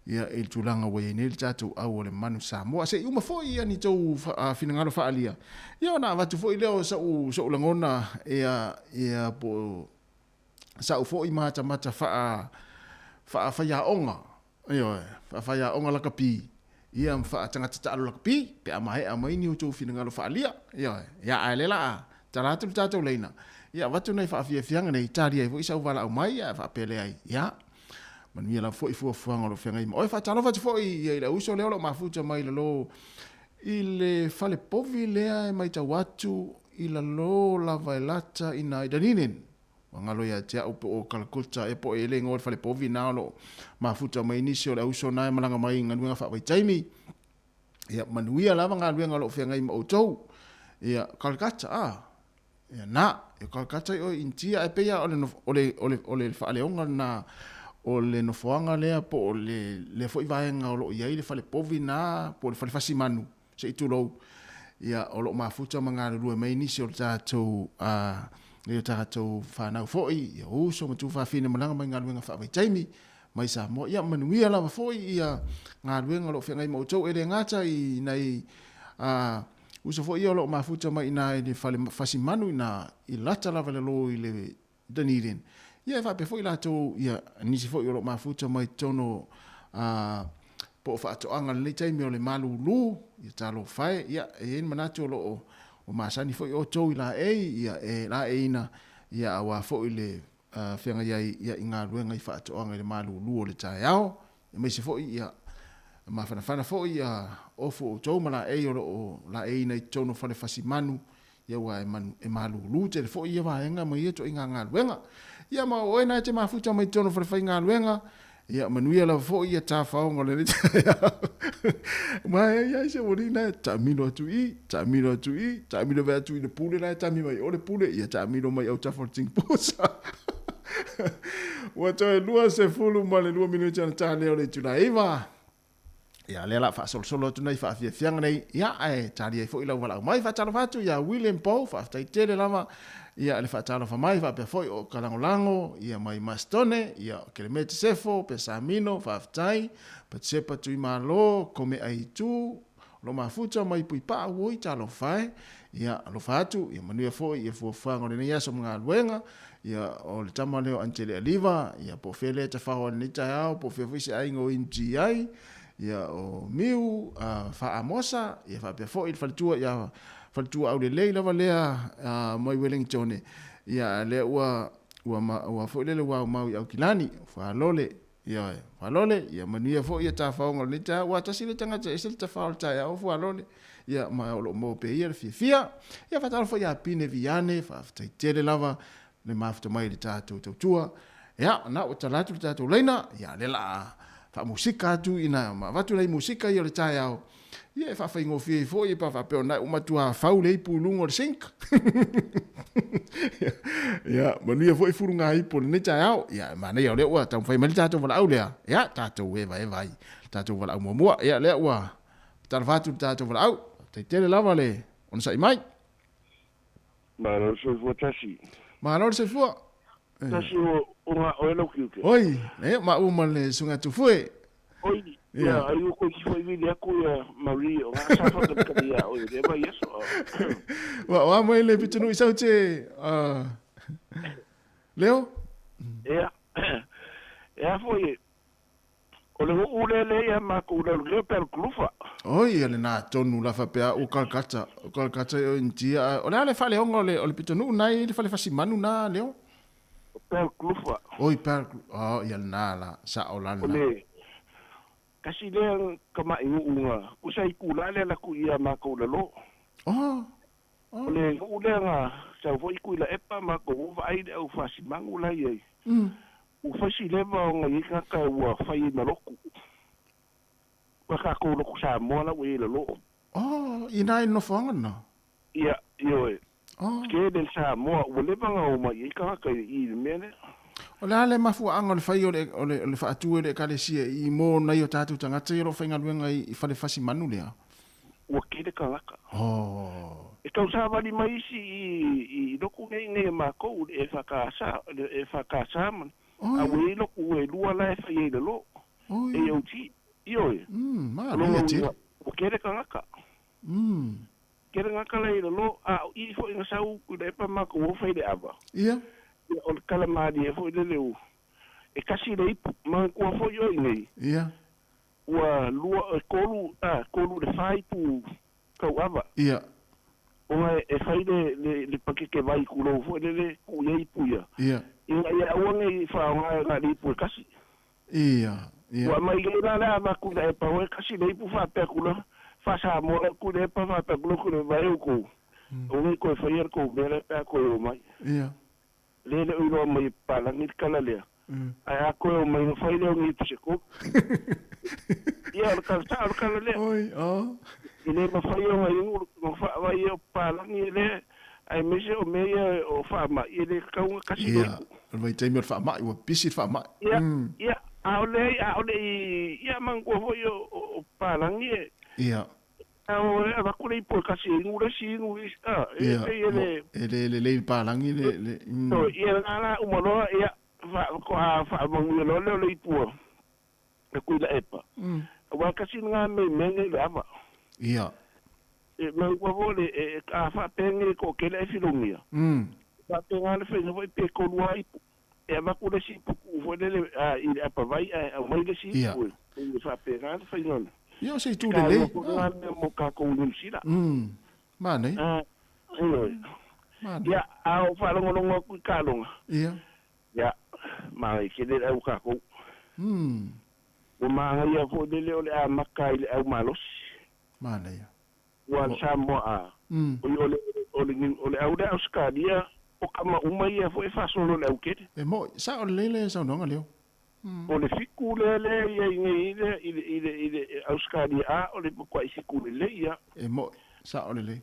S2: ia il tu langa we ni tatou au le manu sa moa se uma foi ia ni tou finangalo fa alia ia ona va tu foi leo so langona ia po sa foi mata fa ya onga ia fa ya onga la kapi ia fa tanga tata la kapi pe amai ni tou finangalo fa alia ia ai lela tatou leina ia watu nei fa fianga nei taria vo isa wala mai ia fa pele ai ia man ia la foi fuanga lo fenga o fa talo fa foi ia la uso le lo mafuta mai lo ile fale povi le mai ta watu ila lo la vailata ina idaninen wangalo ya tia o kalkulta e po ele ngol fale povi na lo mafuta mai inisio la uso na malanga mai nganu fa vai taimi ia manuia la ngalo lo fenga o tou ia kalkata ia na e kalkata o intia e peia ole fa leonga na ole no foanga le po le foi vaenga o lo ia ile fa le povi na po le fa fasimanu se itulo ia o lo mafuta manga lu mai inisio tatou le tatou fa na foi ia uso mo tu fa fina malanga mai ngaluenga fa vai taimi mai sa mo ia manuia la foi ia ngaluenga lo fenga mo tou e ngata i nei uso fo ia lo mafuta mai na i fale fasimanu na i lata lava le lo i le daniren ia fa pe fo ila to ia nisi fo lo mafuta mai tono po fa to anga le tai mi o le malulu ia talo fai ia e manato lo o masani fo o to ila ia e la ina ia wa fo ile fenga ia inga luenga i fa to anga le malulu o le tai ao me se fo ia ma fana fo ia ofo to mala e o la e nei tono fale fasimanu ia wa e malu lute fo ia va enga mai to inga ngaluenga ia ma o na te mafuta mai tono fale fa inga luenga ia manuia la fo ia ta fa ngole ma ia se volina tamino tu va tu le pule na tami mai o le pule ia tamino mai o ta forting posa wa to lua se fulu male 2 minuti ana ta le o le tula iva ia lela fa solo tu nei fa fianga nei ia ai tali fo ila wala mai fa talo fatu ia William Paul fa tai tele lama ia le fa talo fa mai fa pe foi o kalangolango ia mai mastone ia kilometri sefo pe samino fa tai pe sepa tu malo come ai tu lo mafuta mai pui pa woi talo fai ia lo fatu ia manu fo ia fo fango nei ia so mga luenga ia o le tama leo antele aliva ia po fele te fa ni ta po fe fisi ai ngo inji ai ia o miu fa amosa ia fa pe fo il faltua ia faltua au le lava lea mai Wellington ia le ua fo le ua mau au kilani fa lole ia mania fo ia ta fa ngol ni ta wa ta sile tanga te sile ta fa ta ia fo lole ia ma o mo pe ia fia ia fa ta fo ia pine viane fa ta tele lava le mafta mai le ta tua ia na o ta la tu ta leina ia le la fa musika tu ina ma watu lai musika ia le tai au ia fa ingo fi fo ia pa pe ona uma tu fa le pulungo le sink ia mania fo furunga i pol ne tai au ia ma nei le wa ta fa mai ta tu wala au le ia ta tu vai ta tu wala mo ia le wa ta watu ta tu wala au te tele lava le on sai mai
S3: ma lo so tasi
S2: ma lo se fo
S3: tasi o elo kiuke
S2: oi ma uma le sunga tu foi
S3: oi
S10: Ya, ayo ko ki foi vi aku ya Mario, nga sa fa ka dia o de ba yeso.
S2: Wa mai le pitunu isau che. Leo?
S10: Ya. Ya foi. O le ule ya ma ko le per klufa.
S2: Oi, ele na tonu la fa pea o kalkata o intia. O le ale fale ongo le pitunu nai le fale fasimanu na Leo.
S10: Per klufa.
S2: Oi, per ia na la sa o la.
S10: Ole. Kasi le kama inga. Usai kula le la ku ia ma ko le lo. Ole ule nga sa foi ku la epa ma ko vai de o fasimangu la ye. O fasi leva o ngai ka ua fai na loku. Wa ka ko loku sa mo la we le lo.
S2: Ina no fonga na.
S10: Ia, yo e. Ke del sa mo o leva nga o mai ka I mene.
S2: O le ale mafu anga le fai o le fa atu le ka le sia I mo na yo tatu tanga te ro fainga luenga I fa le fasi manu le.
S10: O ke de ka laka. E kau sa vali mai si I loku nei ma ko e fa ka sa man. A we loku e lua la e fai le lo. E o ti. Yo e.
S2: Ma le ti.
S10: O ke de ka laka. Kere ngaka le lo a I fo ina sau ku de pa ma ko fai de ava.
S2: Ia.
S10: O kala ma di fo de leu. E kasi le ma ko fo yo nei.
S2: Ia.
S10: Wa lua kolu de fai pu ka ava.
S2: Ia.
S10: O e fai le pake ke vai ku lo fo le ku ye pu ya.
S2: Ia.
S10: Ia wonge I fa nga li pu kasi.
S2: Ia. Ia.
S10: Wa mai ge la ma ku de pa we kasi le pu fa pe ku lo. Fa sa mo ku de pa fa pe ku lo ku le vai ku. O ngi ko fa yer ko bele pe ko mai.
S2: Ia.
S10: Le ulo mai pa la nit kala le. Ai a ko mai no fai le ngi tu se ko. Ia ka kala le.
S2: Oi,
S10: Ile ma fai o mai no fa vai o pa la ngi le. Ai me se o me o fa ma ile ka un ka si.
S2: Ia. Vai te me fa ma o pisi fa ma.
S10: Ia. Aole ia man ko fo yo o pa la ngi.
S2: Ia.
S10: Ora va kule po kasi ngure si ngure
S2: le palangi le
S10: no ia ala umolo ia fa mo le po le ku la epa wa kasi nga me le ava
S2: ia
S10: e me ko le ka fa penge ko ke le filomia fa penga le fe no pe ko luai e va kule si ku fo le i apa vai a mai le si ku fa penga le fe no
S2: Yo sei tu le.
S10: Mo ka ko ni sila.
S2: Mane.
S10: Ya, au fa longo ku ka longa.
S2: Ia.
S10: Ya, mai ke le au ka ko. O ma ya fo de le a makai le au malos.
S2: Mane ya.
S10: Wa samo a. Ole au da Australia o kama uma ia fo e fa solo le au ke.
S2: E mo sa o le sa no ngaleo.
S10: O le fiku le ia ile Australia a o le kwa fiku le ia
S2: e mo sa o le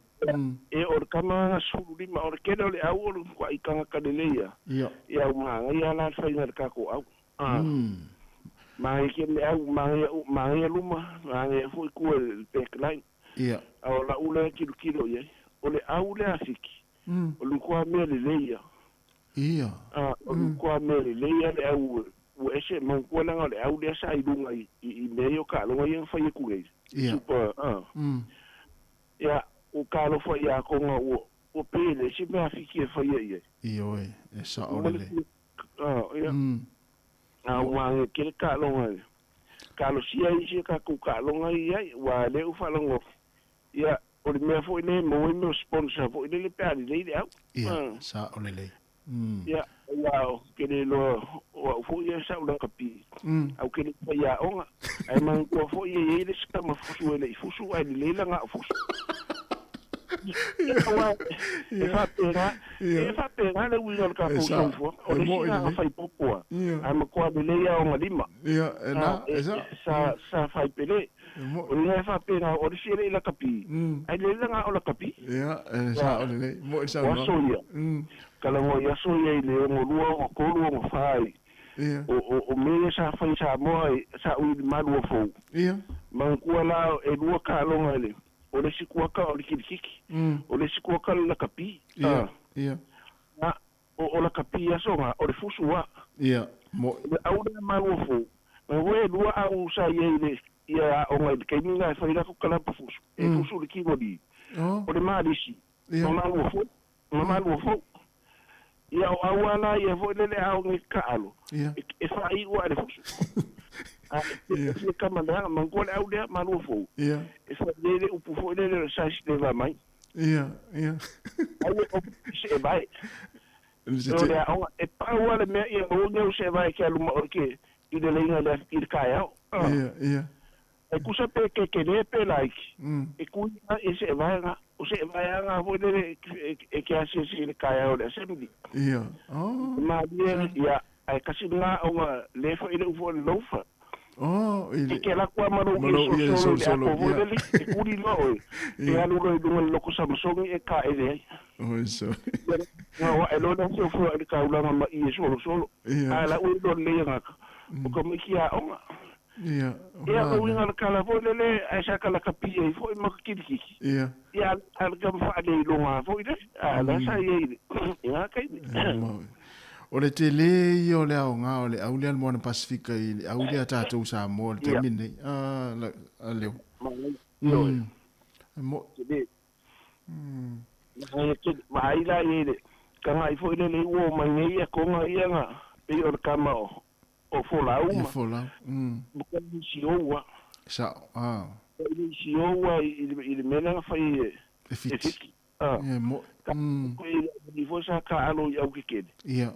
S10: e o kama sulu lima o ke le au o kwa ikanga ka le ia ia ma ia la fa ina ka ko au ma ke le au ma ia luma ma ia fu ku le backline
S2: ia
S10: o la ula kilo ia o le au le afiki o lu kwa me le
S2: ia
S10: o lu kwa me le le au o ese man ko la ngale au dia sai dunga I meio ka lo ngai fa ye ku ngai super ya o ka lo fa ya ko o pele si me afiki fa ye
S2: io e sa o le
S10: ya wa ke ka lo ngai ka lo si ai si ka ku ka lo ngai wa le u fa lo ngo ya o me fo le mo no sponsor fo le pa le au
S2: sa o le
S10: ya wow ke lo o fo ye sa ulang kapi au ke ya onga ai man ko fo ye le ska ma fusu le fusu ai le la nga fusu e fa pena le wi ka fusu fo o le nga fa popo ai ma ko le ya onga lima
S2: ia na
S10: sa fa pele o le fa pena o le sire la kapi ai le la nga o la kapi
S2: ia sa o le mo sa
S10: no kala mo ya so ye le mo luo ko luo fai o me sa fai sa mo sa u malu fo man ko la e luo ka lo ngale o le sikua ka o le kiki o le sikua ka la kapi na o la kapi ya so o le fusu wa
S2: mo
S10: au le malu fo me we luo au sa ye le ia o ngai ke minga fa ira ko kala pufusu e pufusu ki bodi o le malisi o malu fo ia o awala ia fo le au ngi kaalo e fa i wa le fusu e kamanda mangole au le malu fo e fa le upu fo le sa si le va mai
S2: ia
S10: ai o se vai e pa wala me ia o neu se vai ke alu ke i le lenga le i kai au
S2: ia
S10: e kusa pe ke le pe like e kuina e se vai nga o se vai nga vo le e ke ase se le kai au le sembi
S2: ia
S10: ma ia ai kasi nga o le fo ile ufo le lofa
S2: ile
S10: ke la kwa maro
S2: ia solo
S10: e kuri no e alu ro do lo ko samsung e ka ele
S2: so
S10: no e lo na se fo le ka ula ma i solo ala u do le nga ko mo kia o
S2: ia
S10: o winga le kala fo le ai sa kala kapie fo ma kiki
S2: ia
S10: al gam fa le lo nga fo ile ala sa ye ia kai
S2: o le tele i o le aonga o le aulia le moana Pasifika i le aulia tātou sa mo le temine leo mo
S10: ma ai la i ka ngai fo ile le uo mai ngai ko ngai nga pe o kama o fola uma bukan si owa
S2: sa
S10: si owa i le mena fa i
S2: fiki mo
S10: ko i fo sa ka alo ya o ke
S2: ia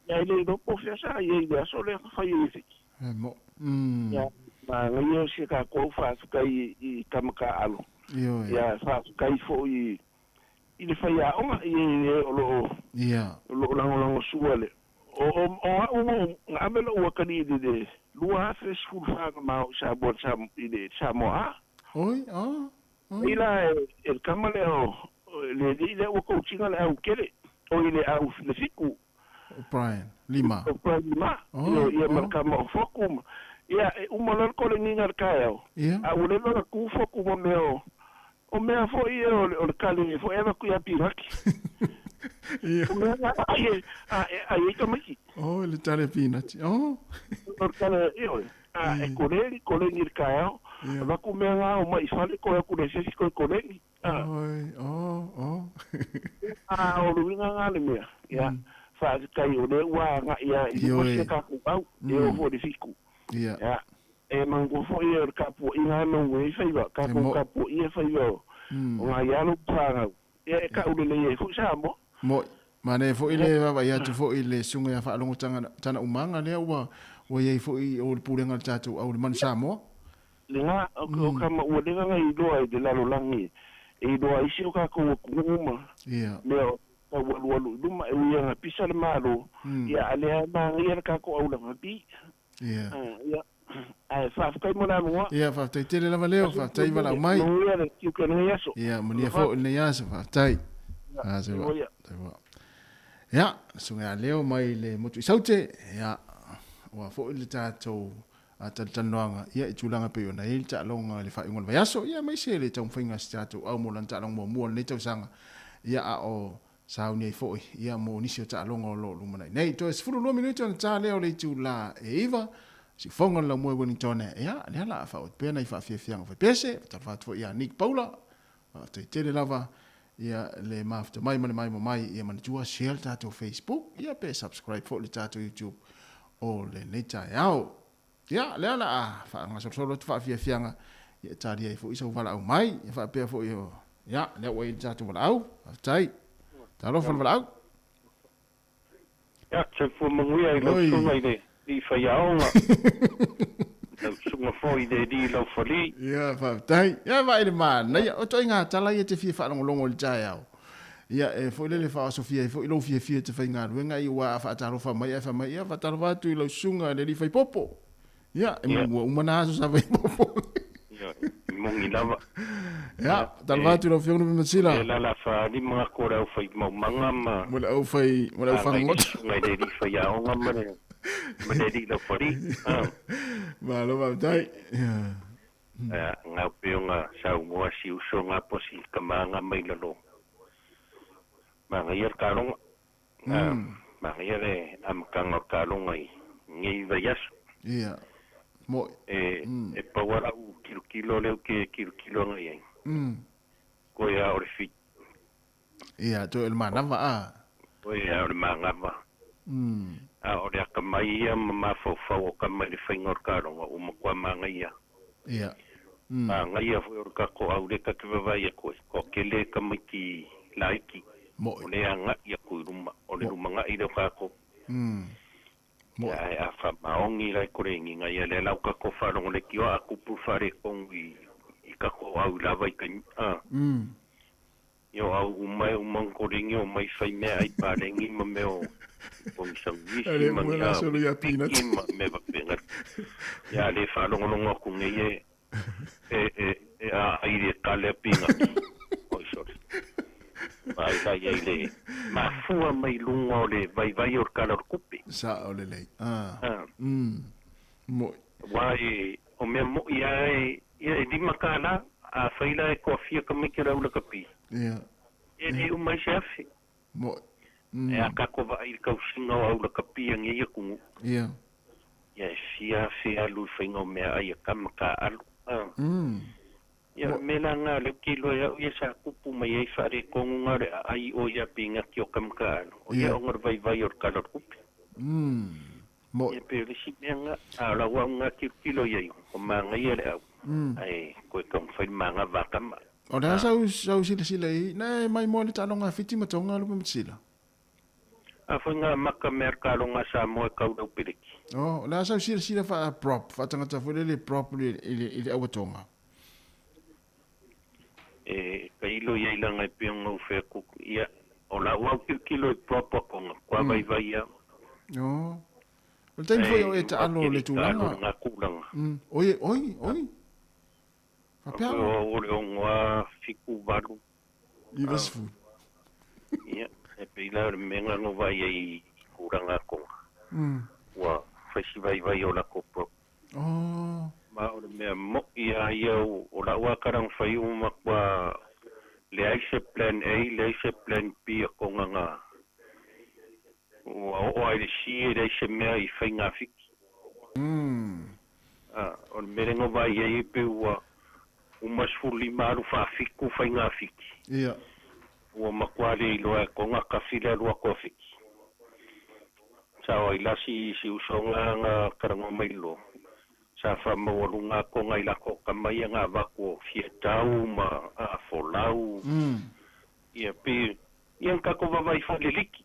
S10: ya ile do po sa ye ya so le fa i fiki
S2: mo
S10: ya ma ngai si ka ko fa ka i kamaka alo ya fa ka i fo i le fa ya o lo
S2: ia
S10: lo lango suale o ngamelo o kani de lua fresh food fa ma sa bo sa ide sa mo
S2: oi
S10: ila el kamale o le o ko chinga le au kele o ile au le fiku
S2: Brian Lima
S10: yo ia marka mo fokum ia umolor ko le ninga kaio a ule lo ku foku mo meo o mea fo ia o kali fo eva ku ya piraki ai tomaki
S2: le tale pinati
S10: o kale io e kole ni kaio va ku mea o mai fale ko ku le sesi ko ni o luinga ngale mea ia fa kai o le wa nga ia i ko se ka ku au e o fo de fiku
S2: ia
S10: e mango fo ia ka po inga no we faiva ka po ia faiva o nga ia lo pa e ka u le e fu sa mo
S2: mane fo ile va ia tu fo ile sunga ya fa longo tana umanga le wa ye fo i o pulenga tatu au le man sa mo
S10: le nga o ka ma o le nga i do ai de la lo langi e do ai si o ka ko kuma
S2: ia
S10: le walu duma e ia pisa le malo ia ale ma ia ka ko au la pi
S2: ia
S10: ai fa kai mo na mo
S2: ia fa tai tele la valeo fa tai vala mai
S10: ia le ki ko no yaso
S2: ia mo ni fo le yaso fa tai se va ia sunga leo mai le motu saute ia wa fo le tato a tanoanga ia i tulanga pe ona il ta longa le fa ingol vayaso ia mai se le tong finga stato au mo lan ta long mo le tau sanga ia a o sauni foi ia mo nisi o ta longa lo lumana nei to es fulu lo minuto na ta leo le tula e iva si fonga la mo Wellington ia le la fa o pena i fa fianga fa pese ta fa fo ia Nick Paula te tele lava ia le mafta mai ia man tua share ta to Facebook ia pe subscribe fo le ta to YouTube o le neta yao ia le la fa nga so fa fianga ia ta dia fo iso vala au mai ia fa pe fo ia ia le wa ta to vala au tai ta lo vala au
S10: ia se fo mo ia lo so mai de i fa ia ona sunga foi de di lo foli
S2: ia fa tai ia vai le man ia o to inga tala ia te fi fa longo le tai au ia e fo le fa Sofia fo ilo fia te fa inga wenga i wa fa ta lo fa mai ia fa ta lo va tu lo sunga le fa popo ia e mo umana so sa fa popo
S10: ia mo ngi lava
S2: ia ta lo va tu lo fia no me sila
S10: la fa di mga ko ra fa mo manga ma
S2: mo la fa ngot
S10: mai de di fa ia o ngama Menjadi lo fori.
S2: Malo batai.
S10: Nga pionga sa umua si uso nga po si kamanga may lalo. Mangayar kalong. Mangayar amkang kalong ay ngay vayas.
S2: Iya. Mo
S10: pawara kilo leo ke kilo ngai. Ko ia ore fit.
S2: Ia to el manava a.
S10: Ko ia ore mangava. Ore aka mai ia ma fo kamai le faingor karonga o makwa mangaia.
S2: Ia.
S10: Ngai ia fo ka ko aure ka ke vai ko kele kamai ki laiki. Ole anga ia ko ruma ole ruma ngai do ka ko. Ya fa maongi lai korengi ngai ia le lau ka ko fa rongo le ki o aku pu fare kongi I ka ko au lava I ka Yo au umang korengi o mai fai mea ai parengi ma meo kong sang wisi ma ngia ma me va pengar ya le fa longo ku ngai ai de kale pinga oi sorry vai le ma fua mai lungo le vai or kala kupi
S2: sa ole le mo
S10: wai o me mo ia di makana a faila e kofia ka me kira ula kapi
S2: ia
S10: e o mai chefe
S2: mo
S10: e a ka ko vai ka usinga o ula kapi ang ia ku
S2: ia
S10: fia lu fingo me ai ka maka alu ya melanga le kilo ya sa kupu mai ai fare konga ai o ya pinga ki o kamka o ya ngor vai or kala kupi
S2: mo
S10: e pe si menga ala wa nga kilo ya o manga ya ai ko kam fai manga va kam
S2: o da sa sila na mai mo le talonga fiti matonga lu sila
S10: a foi nga maka merkalo nga sa mo ka u piriki
S2: oh la sa sila fa prop fa tanga ta le prop ile awatonga
S10: kailo ia ilanga I piong o fe ku ia o la wa kilo proper konga kwa vai ia
S2: no o tem foi o eta alo le tulanga
S10: nga kulanga
S2: oi papia
S10: o le ngwa fiku balu
S2: Ives food
S10: ia e pila menga no vai ai kuranga konga wa fashi vai o la kopo ma o me mo ia o la wa karang fai uma kwa le aise plan A le aise plan B ko nga o ai si le aise me I fai nga fiki o merengo vai ai pe wa uma sfuli maru fa fiku fai nga fiki
S2: ia
S10: o makwale lo ko nga kafila lo ko fiki sa o ilasi si usonga nga karang mai lo sa fa mo lunga ko ngai la ko kamai nga va ko fietau ma a folau ia pe yang ka ko vai fa liki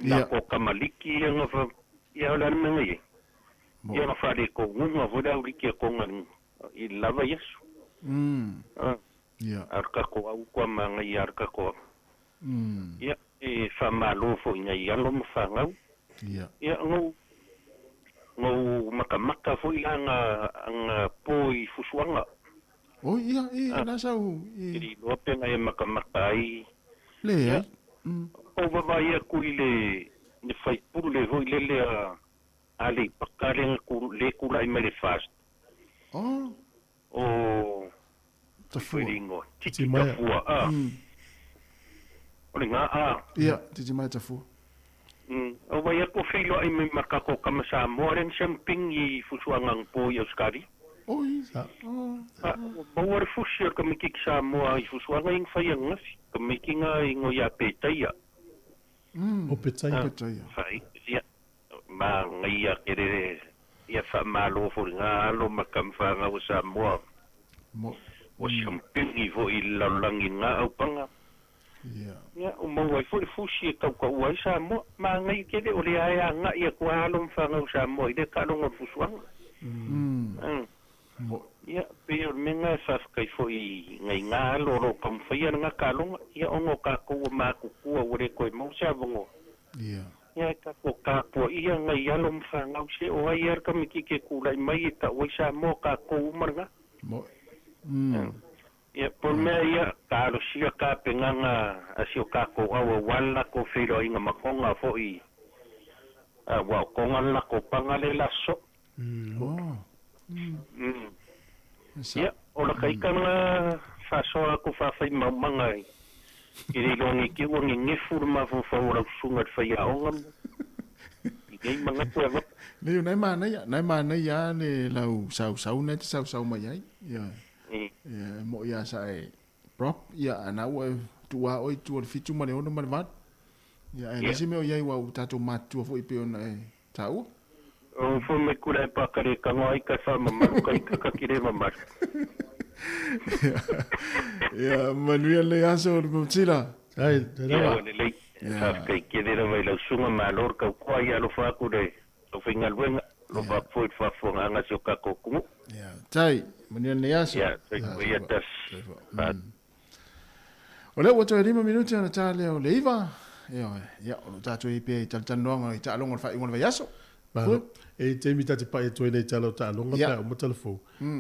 S10: la ko kamaliki yang fa ia la mengi ia fa de ko nga voda liki ko ngan I lava yesu
S2: ia
S10: arka ko au ko manga ia arka ko ia e fa malo fo ngai ia lo fa ngau ia ngau ngo maka fo ilanga ang poi fusuanga
S2: oh iya na sa
S10: iri lo penga e maka ai
S2: le ya
S10: o vai ku ile ne fai pur le vo ile ale pakare ku le ku lai me fast o
S2: tafuingo
S10: titi mai o nga
S2: ia titi mai tafu
S10: o vai ko filo ai me maka ko kamasa moren champing I fusuangang po yo skari
S2: oi
S10: bawar fusir kami kiksa mo ai fusuangang fayang ngasi kami kinga ingo ya petaya
S6: o petaya
S10: fai ya ma ngia kere ya fa malo fo nga lo makam fa nga usa mo o champing I vo ilalangin nga upanga ya mo vai foi fushi ka wai sa mo ma ngai kede o le ai nga ia kwa lo mfanga sa mo ide ka lo fusuang ya pe menga sa kai foi ngai nga lo kam foi nga ka lo ya ongo ka ko ma ku ku o le ko mo sa bongo ya ka ko ka po ia ngai ya lo mfanga se o ai er ka miki ke ku lai mai ta wai sa mo ka ko marga ia por me ia karo sia ka penganga asio ka ko awa wala ko filo inga makonga fo I wa konga la ko pangale la so ia ola kai kana fa so ko fa fai mamanga iri longi ki wongi ni furma fo fa ora sunga fa ya onga I manga ko
S2: le nai mana ya ne lau sau na sau mai ai mo ia sai prop ia ana wa tua oi tua fitu male ono male vat ia e lesi me o ia wa tato matu fo ipe ona e tau
S10: o fo me kura pa kare ka ngoi ka fa mama ka kire mama
S2: ia manuel le aso mo tira
S6: ai
S10: ia le sa ka kire ra vai la sunga malor ka kwa ia lo fa kure lo fingal wen lo va foi fa fo nga so ka ko ku
S2: ia tai manuel le aso
S10: ia tas
S2: o le o to 5 minuti ana tale o leiva ia o tato ipe taltanonga i talonga fa ingona vai aso
S6: e te mi tati pa e toi nei talo ta longa pa o telefo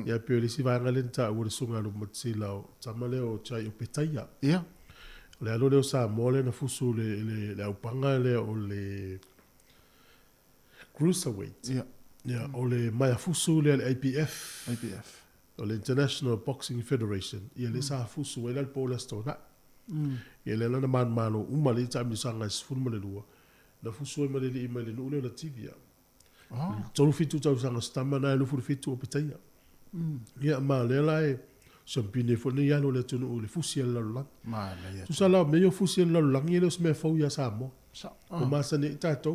S6: ia pe le si va ngale ta o le sunga lo motsila o tamale o chai o petaia
S2: ia
S6: le alo le sa mole na fusu le upanga le o le cruiserweight ia o le mai fusu le APF o le International Boxing Federation ia le sa fusu e le pola stona ia le lana man malo umali tamli sanga sfulma le lua na fusu e male le email no le TV tolu fitu tau sanga stama na lu fitu o petaia ia ma le lai champine fo ne yalo le tunu le fusiel la la
S2: ma le
S6: tu sala me yo fusiel la la ngelo sme fo ya samo o masa ne tato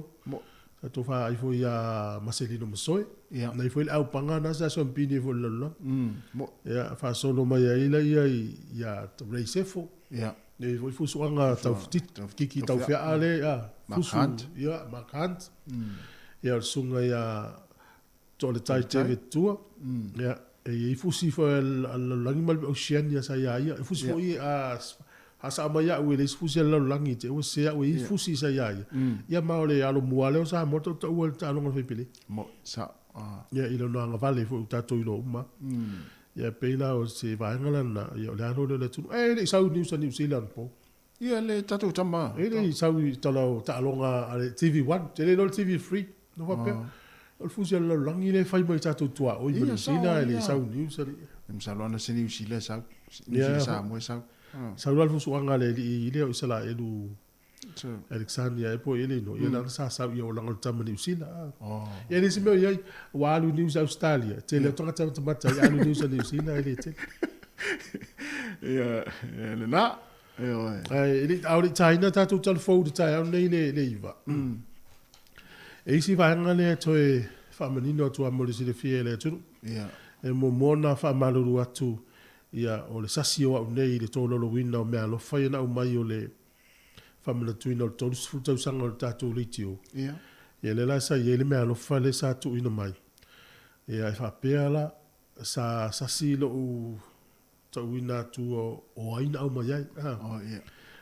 S6: tato fa ai fo ya Marcelino Mosoe na fo le au panga na sa champine fo la la ia fa solo ma ya ila ya race fo
S2: ia
S6: ne fo fusu anga tau kiki tau fia ale fusu ia makant ia sunga ia tole tai teve tua ia e fusi fo langi mal oceania sa ia fusi fo a sa maya we le fusi la langi te o se we fusi sa ia ma ole alo muale o sa moto to o ta longa fe pele
S2: mo sa
S6: ia ilo no anga vale fo ta to ilo ma ia pela o se va ngala na ia le alo le tu le sa New Zealand po
S2: ia le tato tama
S6: le sa talo ta longa ale TV1 tele no TV3 no va pe o fusi la langi le fai mai tato tua o i sina le sa New Zealand
S2: em sa lona se New Zealand sa mo sa
S6: Salval fusu anga le ile o sala elu Alexandria e po ele no ia sa ia o langa tama New Zealand ia ni sime ia walu New Australia tele tonga tama ia New Zealand ele te
S2: ia le na
S6: ele au China tatu telefo de tai au nei le iva e si va anga le toe famanino tu amole si le fiele tu
S2: ia
S6: e mo mona fa maluru atu ia o le sasi o au nei le tōlolo wina o mea lo whai na o mai o le whamana tuina o tōlu sifutau sanga o tātou litio. Ia le laisa i ele mea lo whai le sa tuina mai. Ia e whapea la sa sasi lo o tau wina tu o aina au mai ai.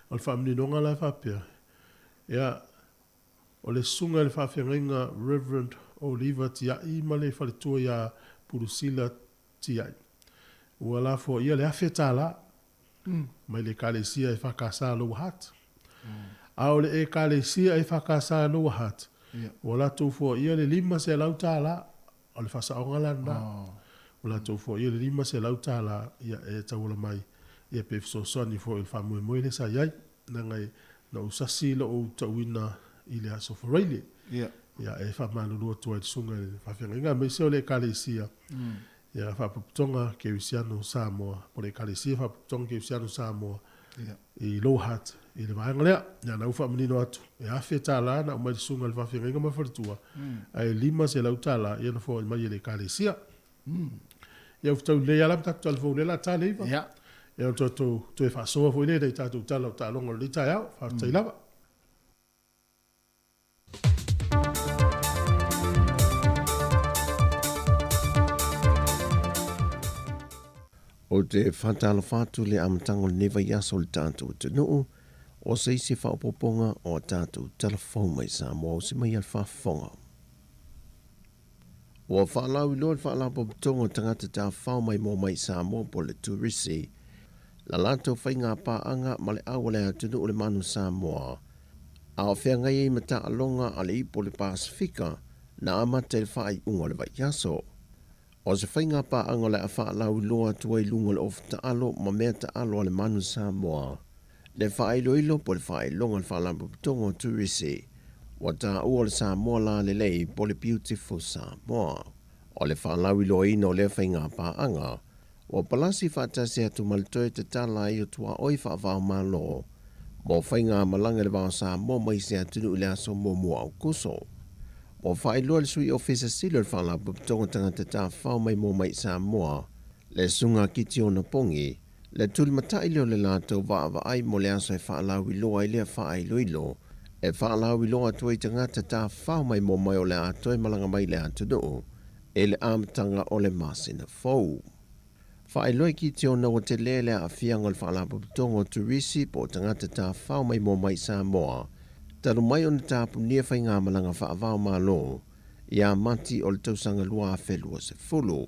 S6: O le whamani nonga la whapea. Ia o le sunga le whawhiangainga Reverend Oliver Tiai ma le whaletua ia Purusila Tiai. Ua la fo ia le afe tala mai le kalesia e whakasa lo hat au le e kalesia e whakasa lo hat ua la tau fo ia le lima se lau tala o le whasa o ngalanda ua la tau fo ia le lima se lau tala ia e taula mai ia pe fsosoni fo il whamue moe le sa iai na ngai na usasi lo o tauina i le aso foreile ia e whamalulua tua i sunga le whawhianga me se o le kalesia ia whaputonga ke usiano Samoa, po le kalesia whaputonga ke usiano Samoa i low hat, i le vaenga lea, ia nau whamanino atu, e awhia tāla na umai sunga le whawhianga inga mawharitua, ai lima se lau tāla, ia na fo i mai le kalesia. Ia ufitau le alam tatu alfo le la tāle iwa. Ia to e whasoa fo i le, dei tātou tāla o tālonga le tai au, whaatai lava.
S7: O te whantala whātu le amatango newa iaso le tātou te nuu, o se isi whaopoponga o tātou telefon mai sa mo o se mai al whaafonga. O whaalau i loa whaalau popotonga tangata tā whao mai mo mai sa mo po le turisi, la lanto whainga pāanga ma le awale a tunu o le manu sa moa. A o whea ngai i mata alonga ale i po le Pasifika na amate le whaai unga le vai iaso. O se whainga pa angole a whaalau loa tuai lunga le of taalo ma mea taalo ale manu Samoa. Le whaailoilo po le whailonga le whaalampu pitongo turisi. Wa ta ua le Samoa la le lei po le beautiful Samoa. O le whaalau ilo ino le whainga pa anga. o palasi whaatase atu malitoe te tala i o tua oi whaavao malo. Mo whainga malanga le wao Samoa mai se atunu ile aso mo mua au kuso. Mo whailua le sui ofisa silo le whala puputonga tangata ta whao mai mo mai Samoa. Le sunga kiti o na pongi. Le tuli matai leo le lato wa ai mo le aso e whaalau iloa i lea whaailu ilo. E whaalau iloa tua i tangata ta whao mai mo mai o le ato e malanga mai le atunu. E le amatanga o le masina fau. Whaeloi ki te ona o te lele a whianga le whaala puputonga o turisi po tangata ta whao mai mo mai Samoa. Taru mai o na tapu nia whai ngā malanga whaavao malo. Ia mati o le tausanga lua a whelua se fulu.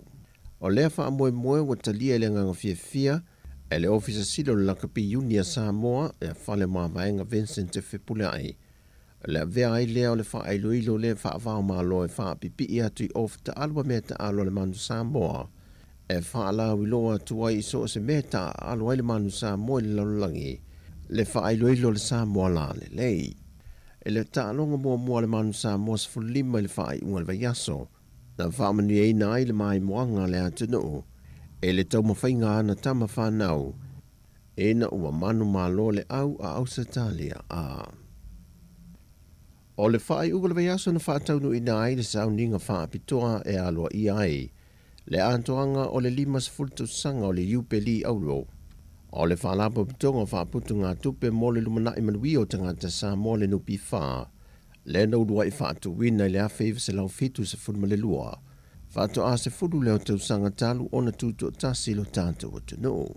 S7: O lea wha moe moe wa talia le nganga fia e le ofisa silo le lakapi Unia Samoa e whale maa vaenga Vincent te whipule ai. Le vea ai lea o le wha ailo ilo le whaavao malo e wha pipi i atu i of ta alwa mea ta alo le manu Samoa. E whaala wiloa tuai so se meta alo ele manu Samoa le lalulangi le whaailo ilo le Samoa la le lei. E le ta'alonga mua le manu Samoa se fulima le whaai unga le vaiaso na whaamanu e ina ai le mai moanga le atunu e le tau mawhainga ana tama whanau e na ua manu malo le au a ausatalia a. O le whaai unga le vaiaso na whaataunu ina ai le sauninga whaapitoa e aloa i ai. Le antoanga o le limas fultu sanga o le Upeli Auro. O le whalapa pitonga whaputu ngā tupe mo le lumanai manui o tangata Samoa le nupi wha. Le naurua i whaatu wina le awhiva se lau fitu se funma le lua. Whaatu a se fudu leo tau sanga talu o na tutu o tasi lo tātou o tunu.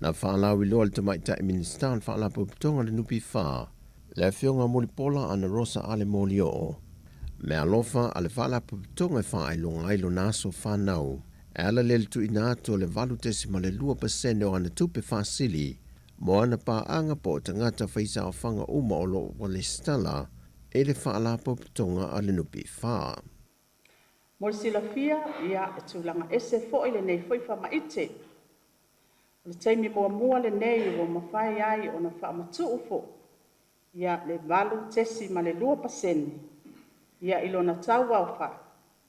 S7: Na whaalawi loa le tamaita i ministan whalapa pitonga le nupi wha. Le whionga moli pola ana Rosa ale moli o. Me alofa ale whala puputonga e wha ailonga ailo naso whanau. E ala le tu ina ato le valu tesima le 2% o ana tupe whasili. Mo ana pa anga po tangata whaisa o whanga uma o lo wale stala. E le whala puputonga ale nupi wha.
S8: Mo sila fia ia e tūlanga ese fo ile nei foi wha maite. Le teimi mua le nei o mawhai ai o na wha matu ufo. Ia le valu tesima le 2%. Ia ilona tau au wha,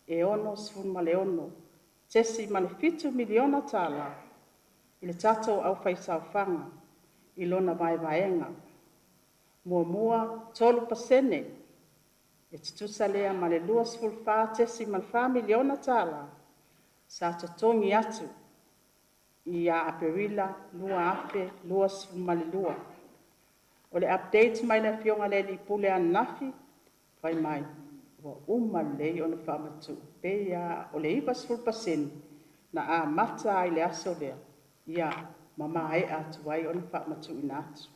S8: e ono sifun le ono, tesi male 5 miliona tala, ile tatou au whai sauwhanga, ilona vai vaenga. Mua 12%, e titusa lea male 2 tesi male 5 miliona tala, sa totongi atu, ia aperila, lua ape, lua sifun male lua. O le update mai na fionga le li pule an nafi, vai mai. Wa umale ona whamatu pea o le iwa 10% na a mata ai le aso lea. Ia mama e atu ai ona whamatu ina atu.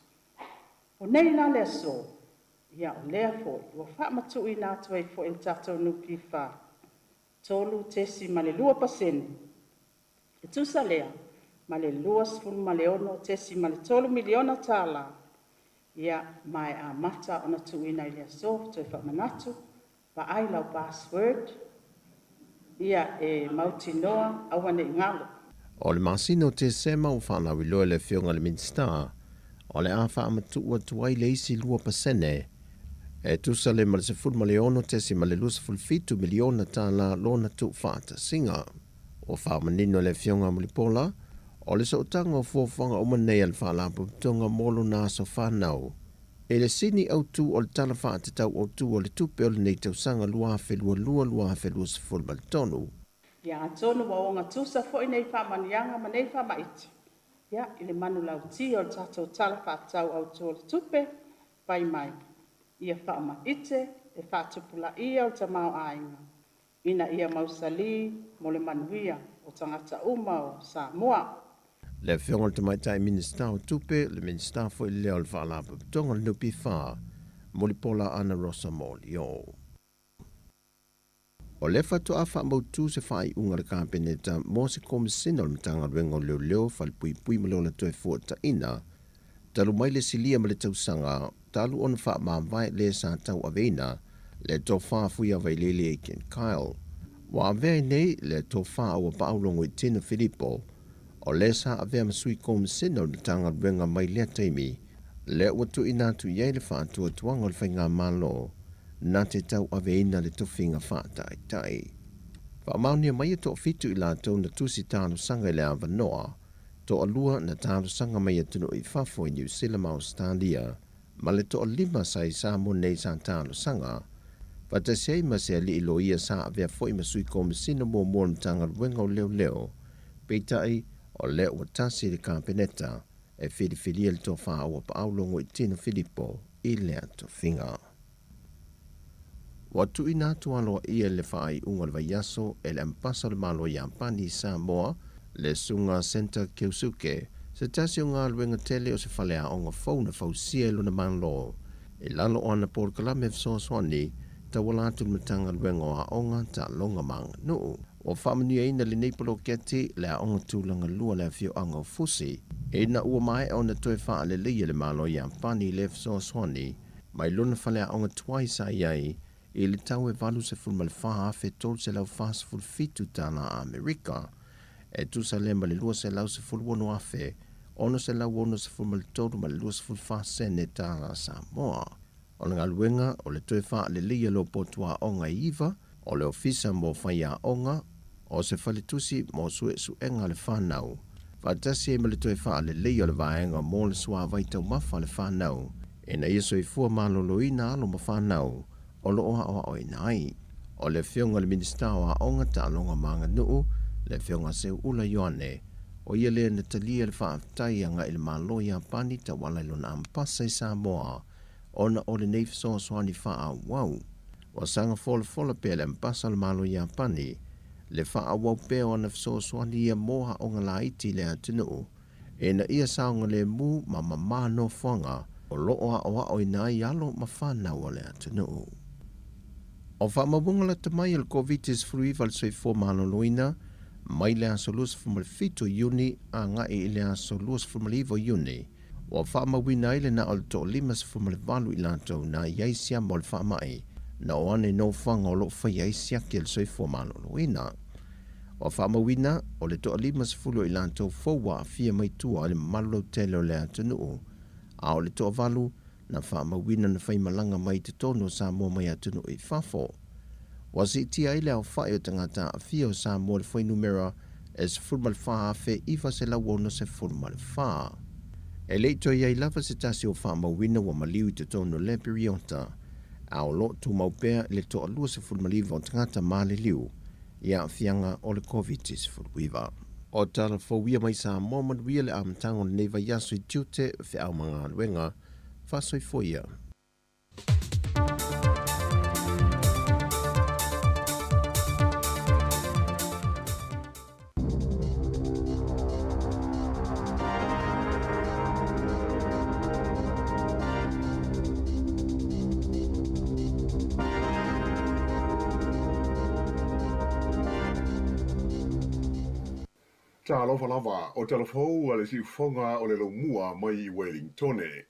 S8: O nei la le aso, ia o lea fo, wa whamatu ina atu ai fo il tatou nupi wha. Tolu tesi ma le 2%. E tusa lea, ma le 2 tesi ma le 3 miliona tala. Ia mai a mata ona tu ina i le aso, toi whamanatu. Pa ai lau password, ia e mautinoa awane ngalo.
S7: O le masino te sema o whanau i loe le whionga le Minster, o le a whaamatu ua tuai le isi 2%, e tusa le ma le sefun ma le ono te si ma le lusa fulfitu miliona tā la lona tu whaata singa. O whaamanino le whionga mulipola, o le sautanga o fuawhanga o manei al whaalapu tonga molo nā so whanau. E le sini au tu o le tala wha te tau au tu o le tupe o le nei tau sanga lua whelua seful mal tonu.
S8: Ia tonu wa onga tusa fo i nei whamanianga ma nei whamaiti. Ia i le manu lau ti o le tatou tala wha tau au tu o le tupe, pai mai. Ia whamaite e whatupula ia o ta mau ainga. Ina ia mausali mo le manuia o tangata uma o Samoa.
S7: Le whionga te mai tai minister o tupe, le minister fo i leo le whaalapu tonga le nupi wha, molipola ana Rosa Moli o. O le whatu a wha mautu se whai unga le kāpeneta, mō se komisina o le matanga ruenga o leo whal pui malo le toe fuata ina, talu mai le silia ma le tausanga, talu ona wha mawai le sa tau aveina, le tō wha fui a vai lele e Ken Kyle. Wa avea nei le tō wha awa paulongo i Tina Filippo, o le sa avea masui komisina o le tanga ruenga mai lea taimi, le watu inatu iei le wha atua tuanga le whainga malo, na te tau aveina le tofinga whātai tai. Whaamaunia mai to fitu I lātou na tusi tālu sanga I le awanoa, to alua na tālu sanga mai atunu I whafo I New Zealand ma Australia, ma le to lima sai sa mo nei sa tālu sanga. Whatasei ma se ali ilo ia sa avea foi masui komisina mo mo mtanga wenga o leo leo, peitai o leo watasi le kampeneta, e whiriwhiri le to wha awa pa aulongo I tino Filipo, I lea to whinga. Watu ina tualoa ia le whaai unga le vaiaso e le ampasa le malo Jampani Samoa, le sunga Center Kyosuke, se tasi o ngā luenga tele o se whalea o ngā fauna fausia luna manlo, e lalo o ana por kalame fsoswani, ta walatu matanga luenga o a onga ta longa manga nuu. O whamania ina le neipolo keti le a onga tūlanga lua le fio anga o fusi, e na ua mai o na toe wha le leia le malo Jampani le fsoswani, mai luna whalea onga tuai sa iai, e le tau e valu se fulma le wha fe tol se lau wha se fulfitu tana Amerika, e tu sa lemba le lua se lau se fulwono afe, ono se lau ono se fulma le tolu ma le lua se fulfa sene tana Samoa. O le ngaluenga o le toe wha le leia lo potua onga iwa, o le ofisa mo whaia onga, o se whaletusi mo sue suenga le whanau. Whatasi e ma le toe wha le leia le vaenga mo le sua vaitau mafa le whanau, e na iso I fua maloloina alo ma whanau, o lo oa oa oi nai. O le whionga le minista o a onga ta longa manga nuu, le whionga se ula Ioane, o ia lea na talia le whaafitai anga il malo Jampani ta wala ilona ampasa I Samoa, ona o le neif so swani wha wau. O sanga fola pe le ampasa le malo Jampani, le wha wau pe o na so swani ia moha onga la iti le atinu, e na ia saonga le mu ma mama no whanga, o lo oa oa oi nai alo ma whanau o le atinu. O whaamabunga la tamai il COVID-19 fruiva le soifo maloloina, mai le aso luas fumalfito Iuni a nga I le aso luas fumalivo Iuni, o whaamawina ile na o le to limas fumalivalu I lantou na iaisia mo le whaamai, na o ane no whanga o lo whaiaisia ki le soifo maloloina. O whaamawina o le to limas fulu I lantou fōua a fia mai tua le malo tele o le atunuu, a o le to valu, na whaamawina na whaimalanga mai te tono Samoa mai atunu I whafo. Wasi tia ile au whai o tangata a fia o Samoa le whainumera e se fulmal wha awhi iwa se lau ono se fulmal wha. E leito iai lava se tasi o whaamawina wa maliu te tono le periota, a o lo tu maupea le to alua se fulmaliva o tangata male liu, ia a fianga o le COVID-19 fulwiva. O tala fawia mai Samoa maduia le amtango le neva yasu I tiute fe au mga luenga, Fasoi foia.
S9: Ta alofa lava o telefou a le si fonga o le lo mua mai I Wellingtone.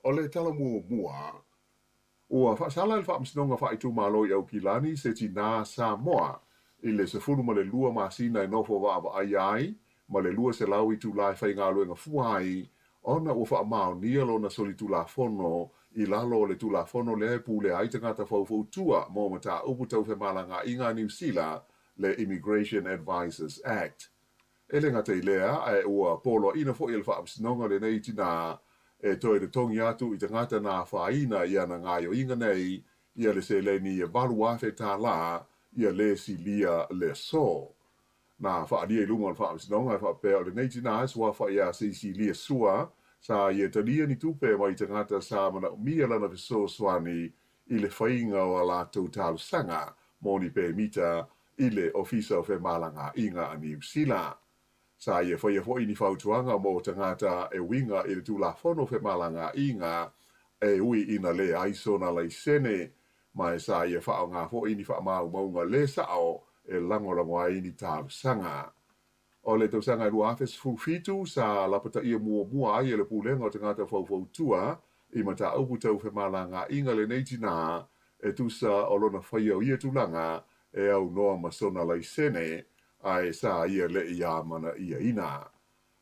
S9: O le tala mua, ua whaasala le whaamsinonga whaitu malo I au kilani se tina Samoa, I le se funu ma le lua masina I nofo wa ai, ma le lua se lau I tu lai whai ngā luenga fuai, ona ua whaamao nia lo na soli tu la fono, I lalo le tu la fono le pu le aitangata fau tua mo mata upu tau whemalanga I ngā New Zealand le Immigration Advisors Act. Ele ngata I lea, e ua polo ina fo il whaamsinonga le nei tina, e toi de tongi atu I te ngata nā whaina ia na ngāio inga nei, ia le se le ni e walu awhe tā la, ia le si lia le so. Nā whaalia I lunga le whaamsinonga e whaapea o le nei tina sua whaia si lia sua, sa ia ta lia ni tupe mai te ngata sa mana umia lana viso swani I le whainga o la tau tālu sanga, moni pe mita I le ofisa o whemalanga inga a New Zealand. Sa ia whaia fo ini whautuanga mo tangata e winga I le tula whono whemalanga inga e ui ina le aiso na lai sene mai sa ia whao ngā fo ini whaamau maunga le sao e langolangoa ini tālu sanga. O le tau sanga I rua awhes fufitu sa lapata ia mua ai e le pūlenga o tangata whautua I mata aupu tau whemalanga inga le neitina e tusa o lona whaia o ia tulanga e au noa masona lai sene ai sa ia le ia mana ia ina.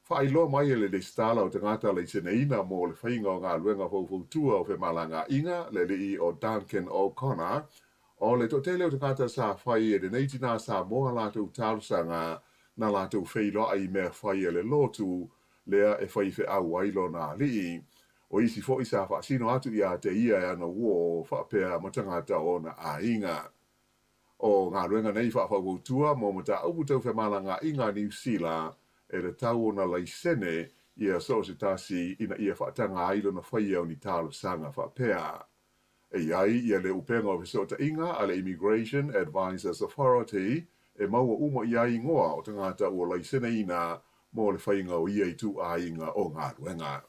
S9: Whailo mai le stala o tangata le sene ina mo le whainga o ngā luenga fautua o whemalanga inga le I o Duncan O'Connor O le to te leo te kata sa whai e de neiti nā sa moa lātou tālusanga na lātou whailoa ai mea whai e le lotu lea e whai whi au ailo nā lii. O isi fo isa whaasino atu ia te ia e ana uo whaapea matangata o na a inga. O ngā ruenga nei whaafautua mō mata au tau whamala ngā inga New Zealand e le tau o na laisene ia so se tasi ina ia whaatanga ailo na whai au ni tālu sanga whaapea. E iai ia le upenga o visota inga a le Immigration Advisors Authority e maua uma iai ngoa o tangata ua laisene ina mō le whainga o ia i tu a inga o ngā ruenga.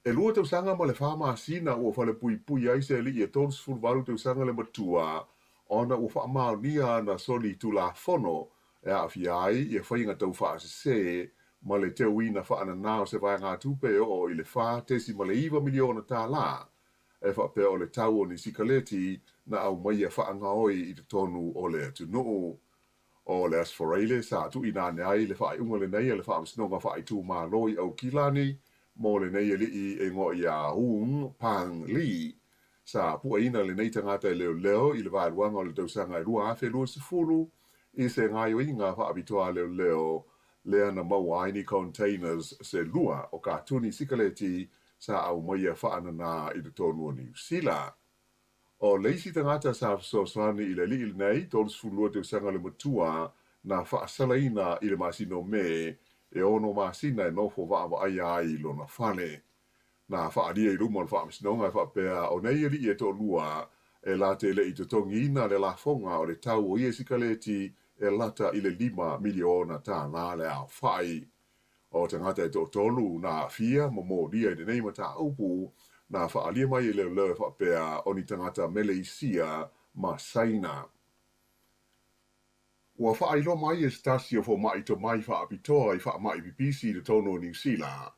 S9: E lua tau sanga ma le whama sina ua whale pui pui aise li e tons fulvaru tau sanga le matua ona ua whaamau nia na soli tu la fono e a fiai e whainga tau whaase se ma le teo ina whaana nao se vai ngā tupe o i le wha tesi ma le 1 miliona tā la e whapea o le tau o ni sikaleti na au mai a whaanga oi i te tonu o le atu nuu. O le asforeile sa tu ina neai le whaai unga le nei le wha amsinonga whaai tu mā loi au kilani mo le nei li e ngo ia hung pang li. Sa pua ina le nei tangata leo leo i le vāruanga o le tausanga e rua awhe lua sifuru i se ngai o inga wha abitoa leo leo lea na maua aini containers se lua o ka tuni sikaleti sa au maia whaanana i te tonu o New Zealand. O leisi tangata sa fsosani i le li nei tolu sifuru tausanga le matua na whaasalaina i le masino me e ono masina e nofo wa ai ai lo na fale. Na whaadia i ruma o whaamisnonga e whapea o nei eri e to lua e la te le i te tongi ina le la fonga o le tau o ia sikaleti e lata i le 5 miliona tā nā le au whai. O tangata e to tolu na fia mo mo ria i de neima tā upu na whaalia mai i leo leo e whapea o ni tangata Malaysia ma Saina. Ua whaailo mai e stasio fo mai to mai whaapitoa i wha mai pipisi de tono New Zealand.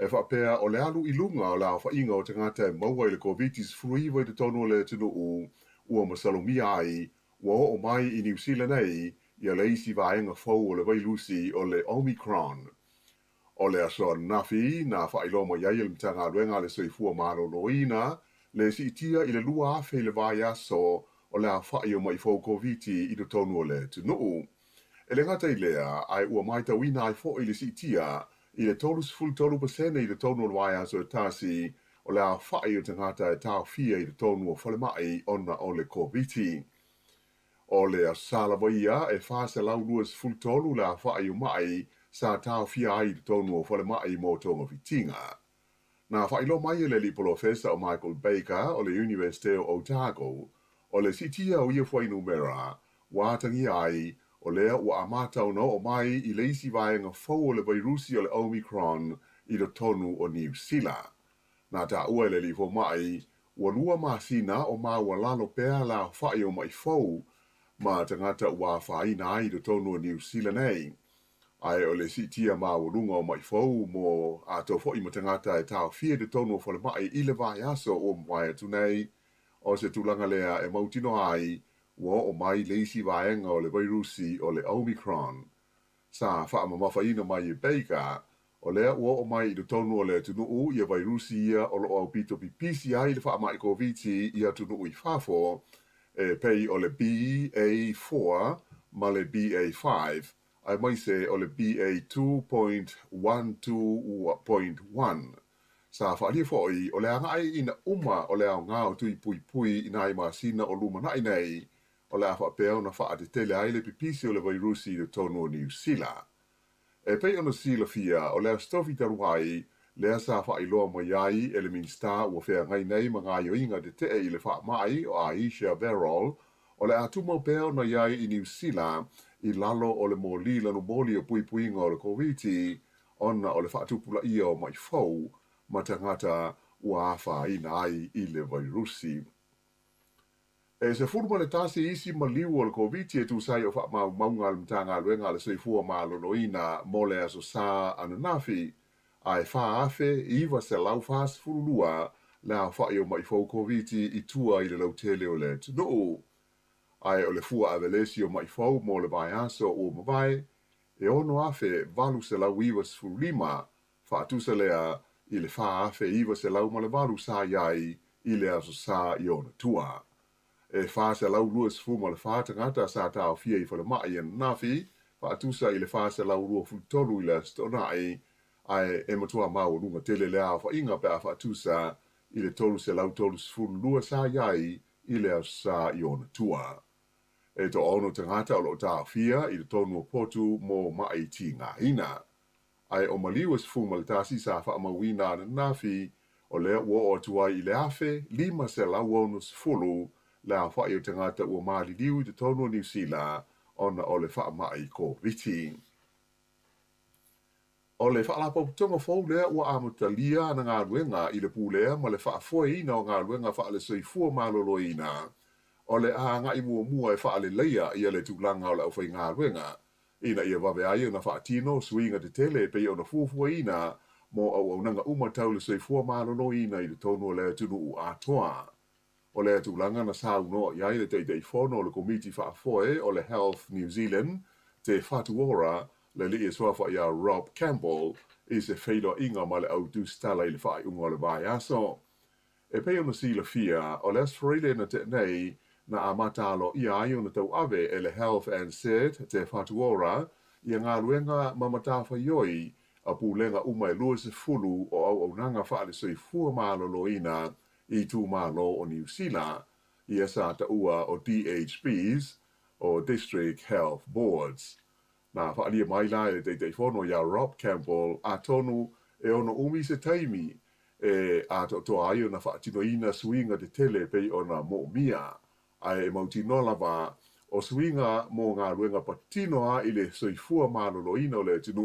S9: E whapea o le alu i lunga o la whainga o tangata e maua i le COVID-19 fruiwa i te tono le tunu ua masalomia ai ua o mai i New Zealand ei i a leisi vaenga fau o le vailusi o le Omicron. O le aso nafi na whailo mo iai le mtanga ruenga le soifua maro loina le si itia i le lua afe le vai aso o le a whai o mai fau COVID i te tonu o le tunu. E le ngata i lea ai ua mai ta wina ai fo i le si itia i le tolus full tolu pasene i le tonu o le vai aso e tasi o le a whai o tangata e tau fia i le tonu o whalemai ona o le COVID. O le a salawaia e whasa lau luas full tolu le a whai o mai sa tau fia ai le tonu o whalemai mo tonga fitinga. Na whailo mai e le li professor o Michael Baker o le University o Otago o le sitia o ia whai numera wātangi ai o lea ua amatau no o mai i leisi vaenga fau o le vairusi o le Omicron i le tonu o New Zealand. Nā tā ua le li fo mai, ua lua masina o mā ua lalo pēr la whai o mai fau, ma tangata ua whaina ai le tonu o New Zealand ei. Ai o le sitia mā ua lunga o mai fau mo ato fo i ma tangata e tau fia le tonu o whale mai i le vai aso o mwai atu nei, o se tulanga lea e mautino ai, ua o mai leisi vaenga o le vairusi o le Omicron. Sa whaamamawhaina mai e Baker, o lea ua o mai i le tonu o le tunuu i a vairusi ia o lo au pito pipisi ai le whaamai COVID i a tunuu i whafo, e pei o le BA4 ma le BA5, ai mai se o le BA2.12.1. Sa whaalia fōi o le angai ina uma o le au ngāo tui pui pui ina i masina o luma nai nei, o le awha pēo na wha te tele ai le pipisi o le vairusi le tonu o New Zealand. E pei ona sila fia o le stofi taruai le asa wha iloa mai ai e le minsta ua whea ngai nei ma ngā yoinga te te i le wha mai o Aisha Verrall o le atumo pēo na iai i New Zealand i lalo o le mōli lanu mōli o pui puinga o le COVID ona o le wha atupula ia o mai fau ma tangata ua awha ina ai i le vairusi. E se furuma le tasi isi ma liu o le COVID e tu sai o wha maunga le mtanga luenga le soifua ma lonoina mo le aso sa ananafi ai wha afe iwa se lau fast furulua le a wha i o mai fau COVID i tua i le lautele o le tunu. Ai o le fua avelesi o mai fau mo le vai aso o mawai e ono afe valu se lau iwa se furulima wha atusa lea i le wha afe iwa se lau ma le valu sa iai i le aso sa i ona tua. e fase lau lua sifu ma le fata ngata sa tau fia i whale mai an nafi, whaatusa i le fase lau lua fultolu i le stona ai e matua mau lunga tele lea wha inga pēa whaatusa i le tolu se lau tolu sifu lua sa iai i le sa i ona tua. E to ono tangata o lo tau fia i le tonu o potu mo mai ti ngā ina. Ai o maliwa sifu ma le tasi sa wha mawina na nafi o lea ua o tuai i le afe, 5 se lau ono sifulu la whae o tangata ua maali liu i te tonu o New Zealand ona o le wha mai ko viti. O le wha lapa putonga fau lea ua amutalia na ngā luenga i le pūlea ma le wha foe ina o ngā luenga wha le soifua malolo ina. O le ahanga i mua e wha le leia i le tūlanga o le au whai ngā luenga. Ina ia wawe ai na wha tino suinga te tele pe o na fuafua ina mo au nanga umatau le soifua malolo ina i le tonu o le tunu u atoa. O le tūlanga na sau no iai le teitei whono o le komiti whaafoe o le Health New Zealand te whatuora le li e soafa ia Rob Campbell i se whailo inga ma le au tūstala i le whaai unga o le vai aso. E pei ona sila fia o le Australia na te nei na amatalo ia ai ona tau ave e le Health and Said te whatuora i ngā luenga mamatafa ioi a pūlenga uma e lua se fulu o au nanga whaale soifua malolo ina i tū malo o New Zealand i asa ta ua o DHBs o District Health Boards. Nā whaalia mai la e te whono ia Rob Campbell a tonu e ono umi se taimi e a to ai ona whaatino ina suinga te tele pei ona mo mia ai e mautino lava o suinga mo ngā ruenga patinoa i le soifua malolo ina o le tinu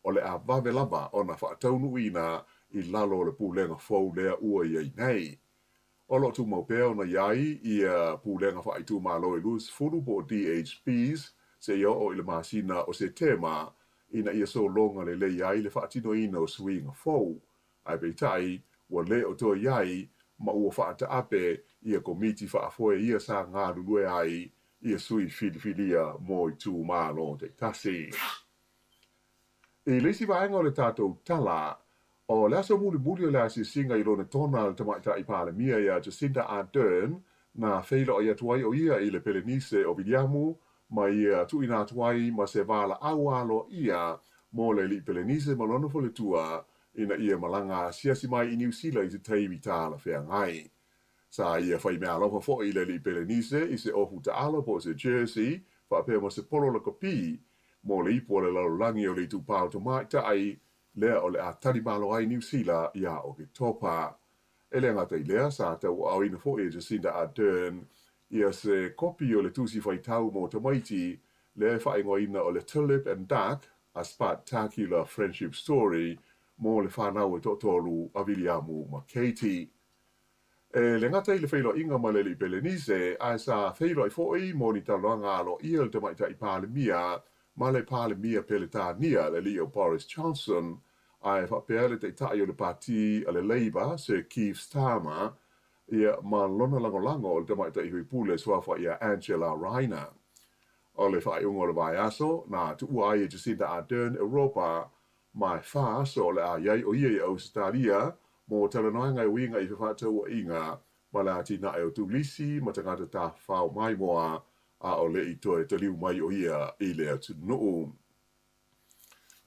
S9: o le a vave lava ona whaataunu ina i lalo le pūlenga fau lea ua iei nei. O lo tu maupea ona iai i pūlenga whaaitu malo i lus furu po DHBs se ia o i le masina o se tema ina ia so longa le iai le whaatino ina o suinga fau. Ai peitai, ua le o toa iai ma ua whaata ape ia komiti whaafoe ia sa ngā rurue ai ia sui whiliwhilia mo i tū malo te tasi. E lesi vaenga o le tātou tala, o le aso muli o le asi singa i lone tona le tamaita i pāle mia ia Jacinda Ardern na wheila o ia tuai o ia i le Pelenise o Viliamu ma ia tuina tuai ma se vala awalo ia mo le li Pelenise ma lono fole tua ina ia malanga siasi mai i New Zealand i te teimi tāla whea ngai. Sa ia whai mea alofa fo i le li Pelenise i se ofu ta alo po se Jersey whapea ma se polo la kopi mo le ipo le lalulangi o le tu pāo to mai tai lea o le a tari malo ai New Zealand ia o ke topa. E le ngata i lea sa tau au ina fo e Jacinda Ardern ia se kopi o le tusi whai tau mo tamaiti le whai ngoina o le Tulip and Duck a spectacular friendship story mo le whanau e totolu a Viliamu ma Katie. E le ngata i le whailo inga ma le li Pelenise a sa whailo i fōi mo ni talanga alo ia le tamaita i pāle mia ma le pāle mia pele tā nia le li o Boris Johnson ai whapea le te tai o le pāti a le Labour Sir Keir Starmer ia ma lona lango o le tamaita i hui pule suafa ia Angela Rayner. O le whai ungo le vai aso na tu ua ai e Jacinda Ardern Europa mai whaaso le a iai o ia i Australia mo talanoanga i winga i whawhatau inga ma la tina e o tulisi ma tangata tā whao mai moa a o le i toe te liu mai o ia i le atu nuu.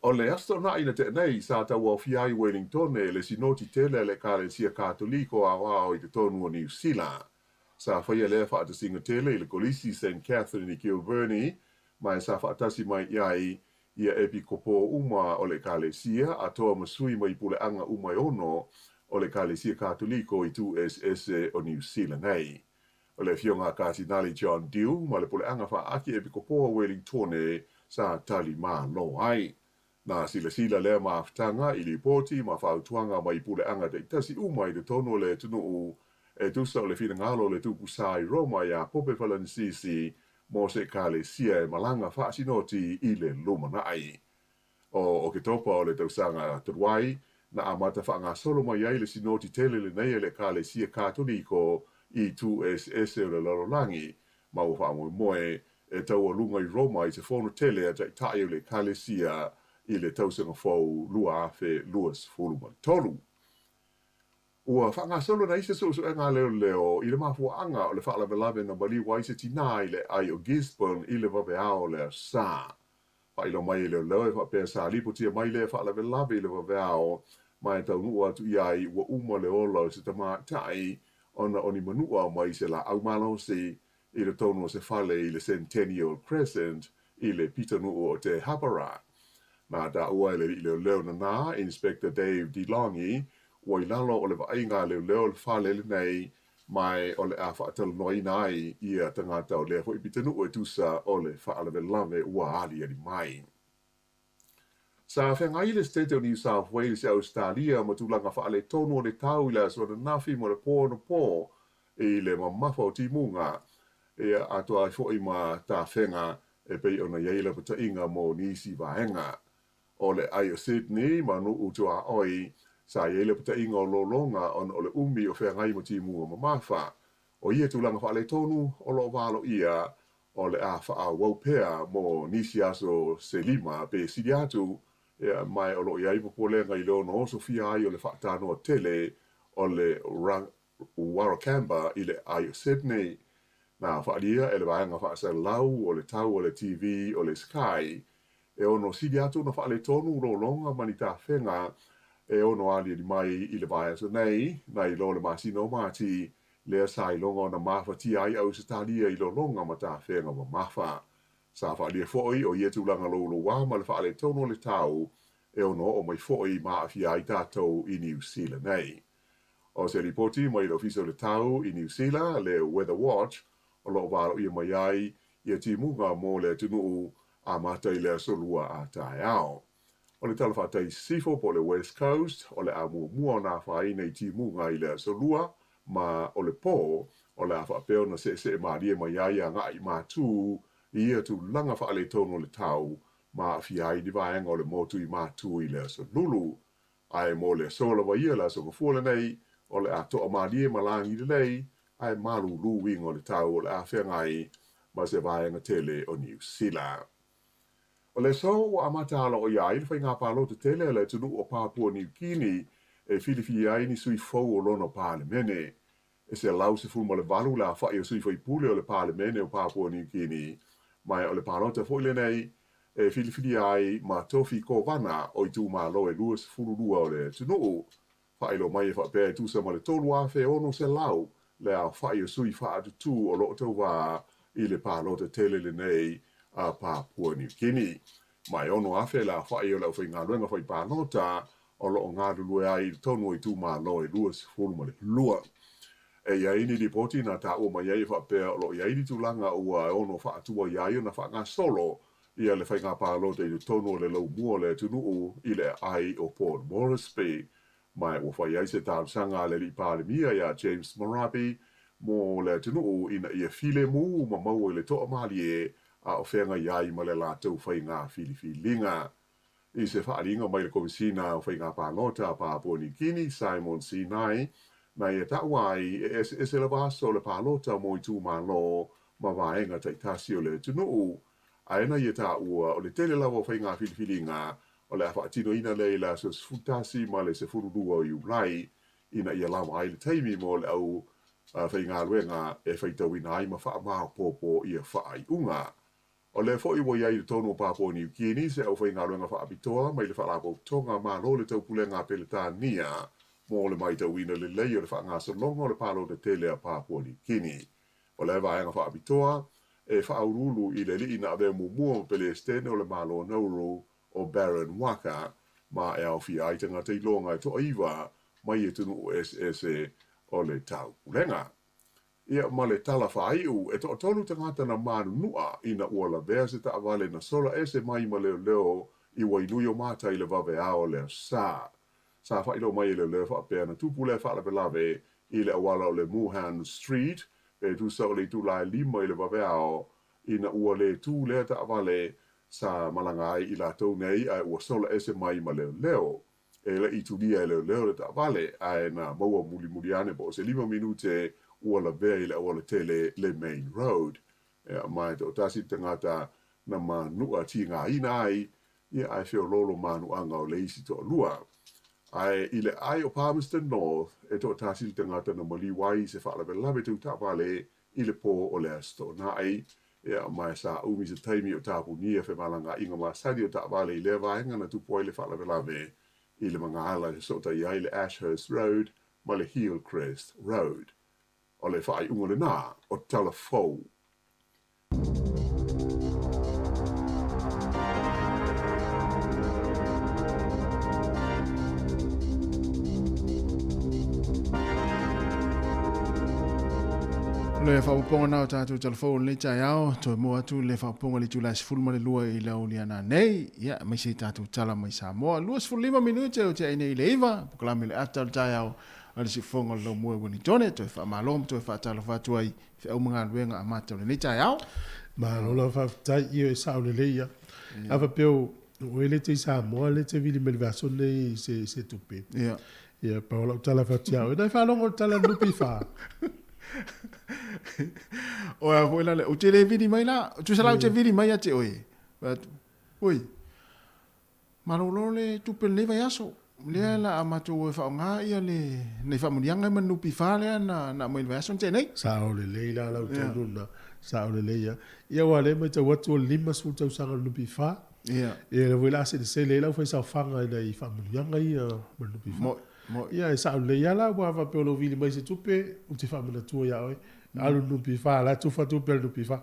S9: O le astronai na te nei sa tau au fiai Wellington e le sinoti tele le kare sia katoliko a wao i te tonu o New Zealand. Sa whaia le whaatasinga tele i le kolisi St. Catherine i Kilburnie mai sa whaatasi mai iai ia epi kopo uma o le kalesia a toa masui mai pule anga uma e ono o le kalesia katoliko i tu SS o New Zealand nei. O le fionga kardinali John Dew ma le pule anga wha aki epi kopo Wellington e sa tali ma lo ai. Na sila lea maaftanga i li poti ma whautuanga mai pule anga te tasi uma i te tono le tunu e tusa o le fina ngalo le tupu sai Roma ia pope whalanisisi mo se kalesia e malanga whaasinoti i le lumanai. O ke topa o le tausanga turuai, na amata whaanga solo mai ai le sinoti tele le nei le kalesia katoliko i tu SS o le lalolangi, ma o whaamoi moe e tau lunga i Roma i te whono tele a tai o le kalesia i le tausanga fau lua afe luas fuluma tolu. ua whaangasolo na isa so e ngā leo i le mafuanga o le whaalawelawe na wali wa isa tina i le ai o Gisborne i le wawe ao le sa. Whailo mai i leo e whapea sa lipo tia mai le whaalawelawe i le wawe ao mai tau nua atu i ai ua uma le ola se tama tai ona oni manua mai se la au malo se i le tono se whale i le Centennial Crescent i le pitanu o te Hapara. Nā da ua i leo na nā, Inspector Dave DeLonghi, ua i lalo o le vainga leo le whale le nei mai o le a whaatalo noi nai i a tangata o lea fo i pitanu o e tusa o le whaalawelawe ua ali ali mai. Sa whengai le State of New South Wales e Australia ma tūlanga whaale tonu o le tau i la so na nafi mo le pō na pō i le mamafa o timunga e atoa i fōi ma tā whenga e pei ona yeila pata inga mo nisi vahenga. O le ai o Sydney ma nu utua oi sa yeila pata inga o lolonga on o le umi o whengai mo timunga mamafa. O ia tūlanga whaale tonu o lo walo ia o le a wha waupea mo nisi aso se lima pe sidi atu mai o lo iai popolenga i leo no Sofia ai o le whaatano o tele o le Warrakamba i le ai o Sydney. Nā whaalia e le vaenga whaasa lau o le tau o le TV o le Sky e ono sidi atu na whaale tonu lo longa mani tā whenga e ono ali di mai i le vaea so nei na i lo le masino mati lea sa i longa na mafa ti ai au se talia i lo longa ma tā whenga ma mafa. Sa whaalia fōi o ia tūlanga lo wā ma le whaale tonu o le tau e ono o mai fōi ma awhia i tātou i New Zealand nei. O se ripoti mai le ofisa o le tau i New Zealand le Weather Watch o lo wālo ia mai ai ia timunga mō le tunu a matai le solua a tae ao. O le talawhatai sifo po le West Coast o le a mua nā whai nei timunga i le solua ma o le pō o le a whapeo na se maria mai ai a ngai mātū ia tu langa whaale tono le tau ma fiai di vaenga o le motu i mātū i le so lulu. Ai mō le sola wa ia la so ngafua nei o le a toa maria malangi le lei ai malu luwing o le tau o le a whengai ma se vaenga tele o New Zealand. O le so o amatala o iai le whainga palo te tele le tunu o Papua New Guinea e whiliwhi ai ni sui fau o lono Parlemene. E se lau se fulma le valu la whai o sui fai pule o le Parlemene o Papua New Guinea mai o le palota foile nei e whiliwhi ai ma tofi ko wana o i tū malo e lua se fururua o le tunu. Whailo mai e whapea tu sa ma le tolu a whe ono se lau le a whai o sui wha atu tū o lo tau wā i le palota tele le nei a Papua New Guinea. Mai ono a whe la whai o lau whai ngā luenga whai palota o lo ngā lue ai tonu i tū malo e lua se furu ma le lua. E iai ni li poti na ta o mai e whapea o lo iai ni tūlanga ua ono wha atua iai o na wha ngā solo ia le whai ngā palota i tonu o le lau mua le tunu i le ai o Port Moresby. Mai o whai ai se tāusanga le li pālemia ia James Marape mo le tunu ina ia file mu ma mau le toa mali e a o whenga iai ma le lātou whai ngā whiliwhilinga. I se whaaringa mai le komisina o whai ngā pālota a Papua New Guinea Simon Sinai na ia tauai e se le vaso le pālota mo i tū malo ma vaenga taitasi o le tunu. Aena ia tā ua o le tele lawa whai ngā whiliwhilinga o le a whaatino ina leila so futasi ma le se fururua o iulai ina ia lawa ai le taimi mo le au whai ngā luenga e whaitawina ai ma wha mao popo ia whaai unga. O le fo iwa iai le tono Papua New Guinea se au whai ngā luenga wha apitoa mai le wha lapo tonga ma lo le tau pulenga peletania mo le mai tawina le lei o le wha ngā salonga o le palo de tele a Papua New Guinea. O le vaenga wha apitoa e wha aurulu i le li ina ave mumua pele stene o le malo nauru o Baron Waka ma e au fi ai tanga te ilonga e toa iwa mai e tunu o SS o le tau pulenga. Ia ma le tala whaiu e toa tolu tangata na manu nua ina ua la bea se ta avale na sola ese mai ma leo leo i wainui o mata i le vave ao le sa. Sa whailo mai leo leo whapea na tupule wha la belave i le awala o le Muhan Street e tu sa o le tu lai lima i le vave ao ina ua le tu lea ta avale sa malangai i la tau nei ai ua sola ese mai ma leo leo. E le i tu lia leo leo le ta avale ai na maua muli muli ane po se 5 minute ua la vea i le awala tele le main road. E mai to tasi tangata na manua ti ngā ina ai ia ai whio lolo manu anga o le isi to lua. Ai ile ai o Palmerston North e to tasi tangata na maliwai se whaala lawe tu tapale ile po o le asto. Na ai ia mai sa umi se taimi o tapu nia fe malanga inga ma sadi o tapale i le vaenga na tupo ile whaala lawe ile mga ala so ta ia ile Ashurst Road ma le Hillcrest Road. O le whaai ungole na o Talafou.
S2: Le whaponga nao tātou telefon le tai ao, toi mo atu le whaponga le tūlai sifulma le lua i lau li ana nei, ia, mai se tātou tala mai Samoa, lua 5 minute o te aine i le iwa, pukalami le ata le tai ao, ale si fonga le lau mua Wellingtone, toi whamalom, toi whaatala whatu ai, whiau mga luenga a mata le tai ao.
S6: Mahalola whaftai i o e sao le leia, awa peo, o le te Samoa, le te vili melvaso nei se tupe. Ia, paola utala whatiao, e nai whalongo tala nupi wha.
S2: O a foi la o te le vidi mai la tu sa la o te vidi mai ate oi oi marolo le tu pe le vai aso le la amato e fa nga ia le nei fa munianga manu pi fa le na mai vai aso te nei
S6: sa o le la la tu na sa o le ia wale mai te watu lima su tau sanga nu pi fa ia e le voila se le la foi sa fanga i fa munianga ia manu pi fa ia e sa le ia la wa va pe lo vili mai se tupe u te fa mana tu ia oi alu nu pi fa la tu fa tu pe nu pi fa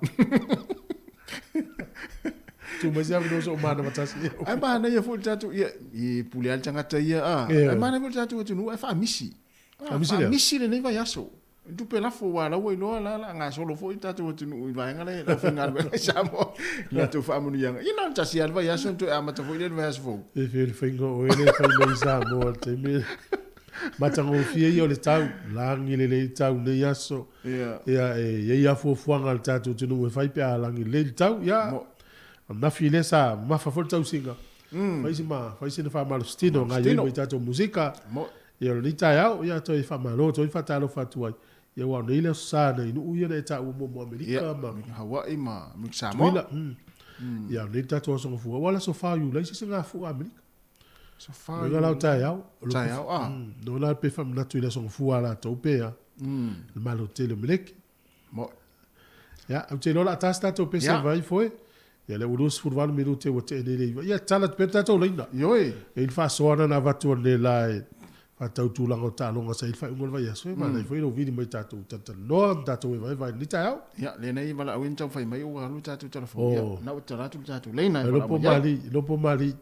S6: tu mai se no so mana matasi
S2: ai mana ia fu tatu ia i puli al tangata ia ai mana fu tatu tu nu ai fa misi le nei vai aso tu pe la fo wa la we lo la nga solo fo tatu tu nu vai nga le la finga le samo la tu fa munu yang ina tasi al vai aso tu amata fo le vai aso
S6: e fer fingo o ele fa le samo te me matango fie yo le tau langi le tau le yaso ia ia fo fuanga al tatu tu nu fai pe langi le tau ia na file sa ma fa fo tau singa fai si na fa mal stino nga yo tatu musica ia le tau ia to fa malo to fa talo fa tuai ia wa nei le sa nei nu ia le tau mo Amerika ma
S2: Hawaii ma Samoa
S6: ia le tatu so fu wala so fa yu le si nga fu Amerika
S2: so far
S6: no la tai ao no la pe fam na tu la son fu ala to pe le malo tele melek
S2: mo
S6: ya o te no la tasta to pe se vai foi ya le ulus furval minute o te ne ya tala pe ta to linda
S2: yo e
S6: il fa sona na va to ne la fa tau tu la ngota longa sai fa ngol vai so ma nei foi no vidi mai ta tu ta no ta to vai ni ta ao
S2: ya le nei vala win tau fai mai o alu ta tu telefon ya na o ta tu le na
S6: lo po mali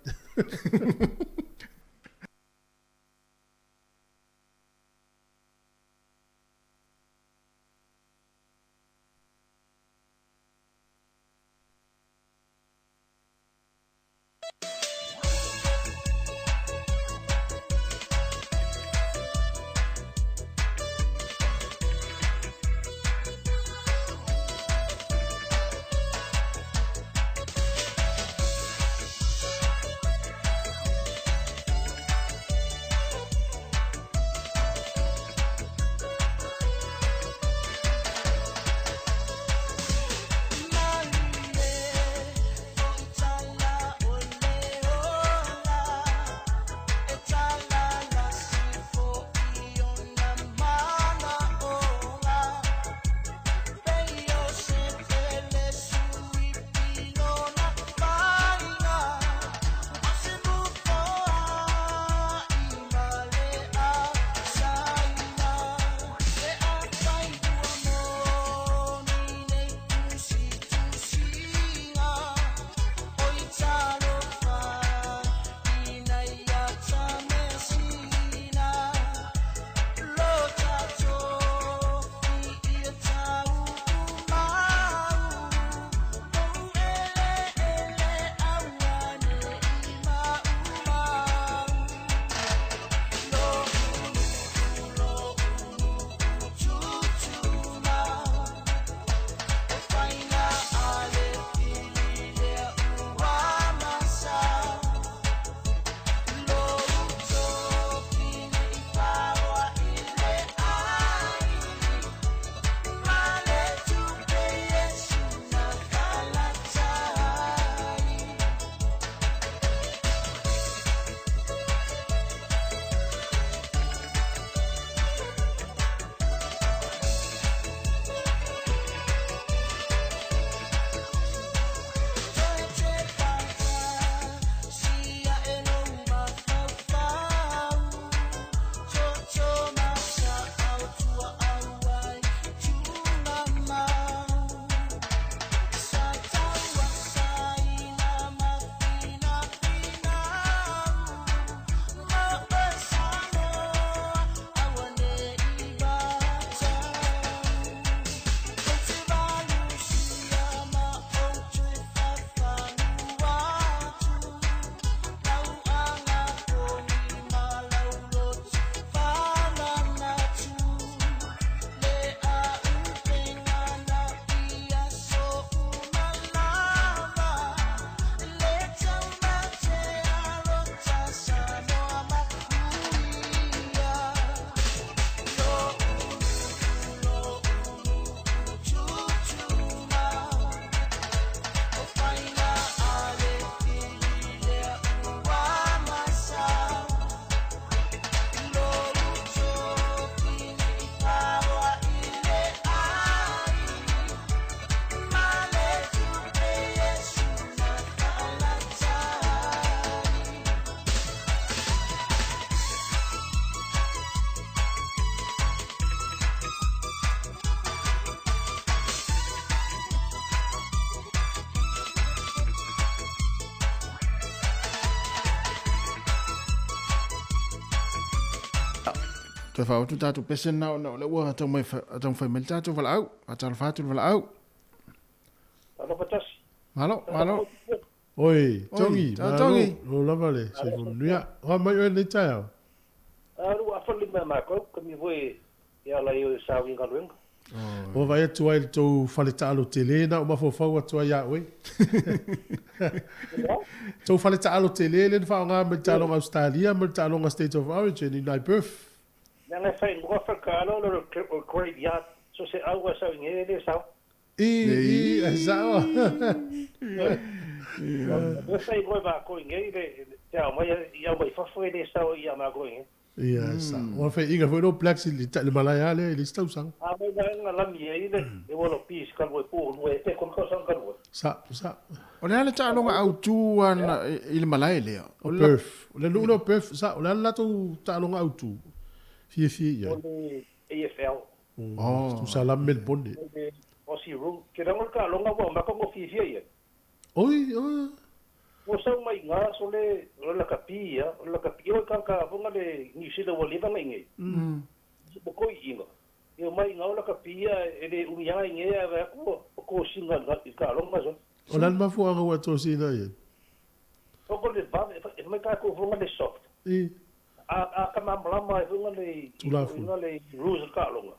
S2: Te whao tu tātou pesen nao nao le ua atau whai mele tātou wala au. Atau whātu wala au.
S11: Tano patasi.
S2: Malo, malo.
S6: Oi, tongi.
S2: Tongi.
S6: Lo lava le, se nuia. Hoa mai oe nei tai au.
S11: Aru afali me mako, kami voi ia la yo sa winga luenga.
S6: O vai atu ai tau whale taalo te le na o mawhawhau atu ai a oe. Tau whale taalo te le le whao ngā me tālonga Australia, me tālonga State of Origin i nai Perth.
S11: Nanga whai ngua whakano o great yacht, so se aua sa winga le sao.
S6: I, e sao.
S11: Nanga whai ngua mako inge le, te au mai ia mai whawhoi le sao ia mako inge.
S6: Ia, sa. O whai inga whai no Black Sea le malaya le, li stau sang.
S11: A mai nga lami e ile, e wala pis kalwa po, nue te kon kausang kalwa.
S6: Sa, sa.
S2: O le ale tālonga au tūan i le malai lea.
S6: O Perth. O le luna o Perth, sa. O le ala lato tālonga au tū. Fie, ia.
S11: O le AFL.
S6: Tu sa la Melbourne.
S11: O si rung, ke rangon ka longa wa maka ngo fie ia.
S6: Oi,
S11: O sa mai ngā so le la kapia, la kapia o ka vonga le ni sila wa liva ngai. Bo ko inga. Yo mai ngā la kapia e le umianga ngai ava ko singa ka longa so.
S6: O lan mafuanga wa to sina ia.
S11: O ko le va e mai ka ko vonga le soft. A ka mamlama e vonga le rules ka longa.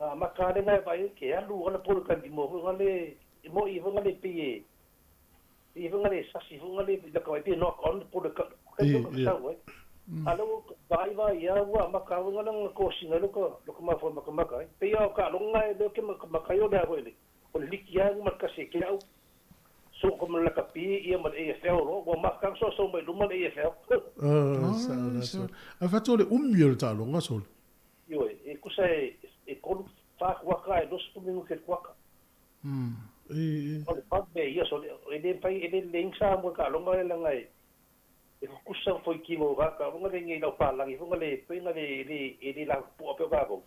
S11: A maka le ngai vai ke alu ona por ka di mo vonga le mo I vonga le pie. I vonga le sasi vonga le la ka vai knock on por ka sa we. Alo vai ia wa maka vonga le ko singa lo ko ma fo maka. Pe ia ka longa e lo ke maka yo da we le. O likia maka se ke au. So como la capi ia ma AFL ro, wa maka so mai luma AFL.
S6: Sa. A fatole umio talonga sol.
S11: Yo e kusai e kolu fa waka e dos pumingu ke waka. O le pape ia so e le pai e le lengsa mo ka longa le ngai. E kusa foi kimo waka, mo le ngai no palangi, mo le pinga le la po pe ka go.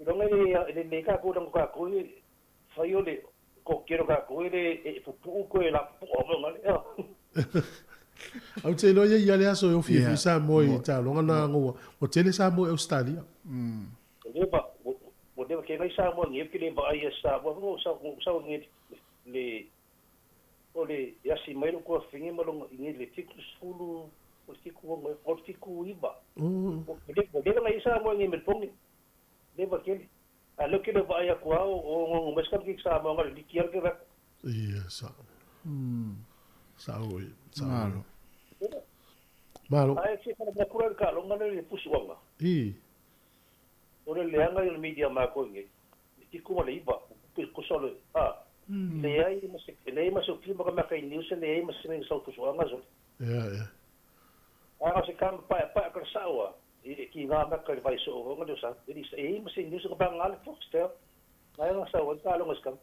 S11: Longa le ka ko dang ka ko fai o le ko quiero ka ko e pu ko la po mo ngai.
S6: Au te loia ia le aso e fie sa mo I talonga na ngoa. O tele sa mo Australia.
S11: Leba, o leba ke ngai sa mo ngi ke le ba ai sa mo sa ngi le o le ya si mai ko fingi mo ngi le tiku sulu o tiku iba. O le ngai sa mo ngi me pongi. Leba ke a lo ke le ba ai ko o mes ka ki sa mo ngi ki ke ra.
S6: Ia sa. Sa oi.
S2: Malo.
S6: Malo.
S11: Ai se ka kura ka lo ngale le pusi wanga. O le leanga I media ma ko ngi. Ti ko le iba. Ko solo le ai ma se filma ka ma kai news le ai ma se ngi so pusi wanga so.
S6: Ja.
S11: Se kam pa ka sawa. Ki nga ma ka vai so ngo do sa. Di se ai ma se news ka ba ngale foxtel. Ai nga sa wa ka lo ngam.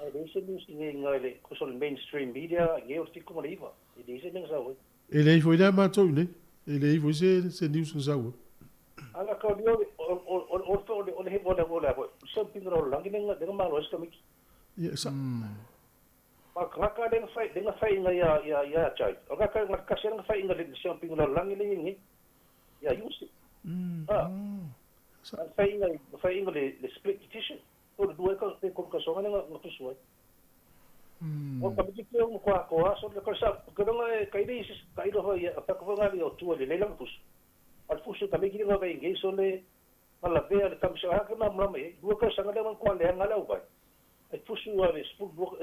S11: Ai dese news ngai ko solo mainstream media ngi o ti ko le iba. Dese ngi sa wa.
S6: Ele foi da matou ne. Ele foi se news sa wa.
S11: Ala ka dio o le hebo le so pingro langi nga malo ska miki
S6: sa
S11: pa ka den fai nga ya chai o ka sen nga fai nga le so pingro langi le ngi ya yusi sa fai nga le split petition o do ka so nga tu so o ka miki ko ko so le ka sa ka nga kai do ya pa ko nga yo tu le lang pus al fuso kami kini nga vai ngai so le ala vea le kamisa ha kana mame dua ka sanga le man ko le ngala u vai ai fuso wa le spuk bo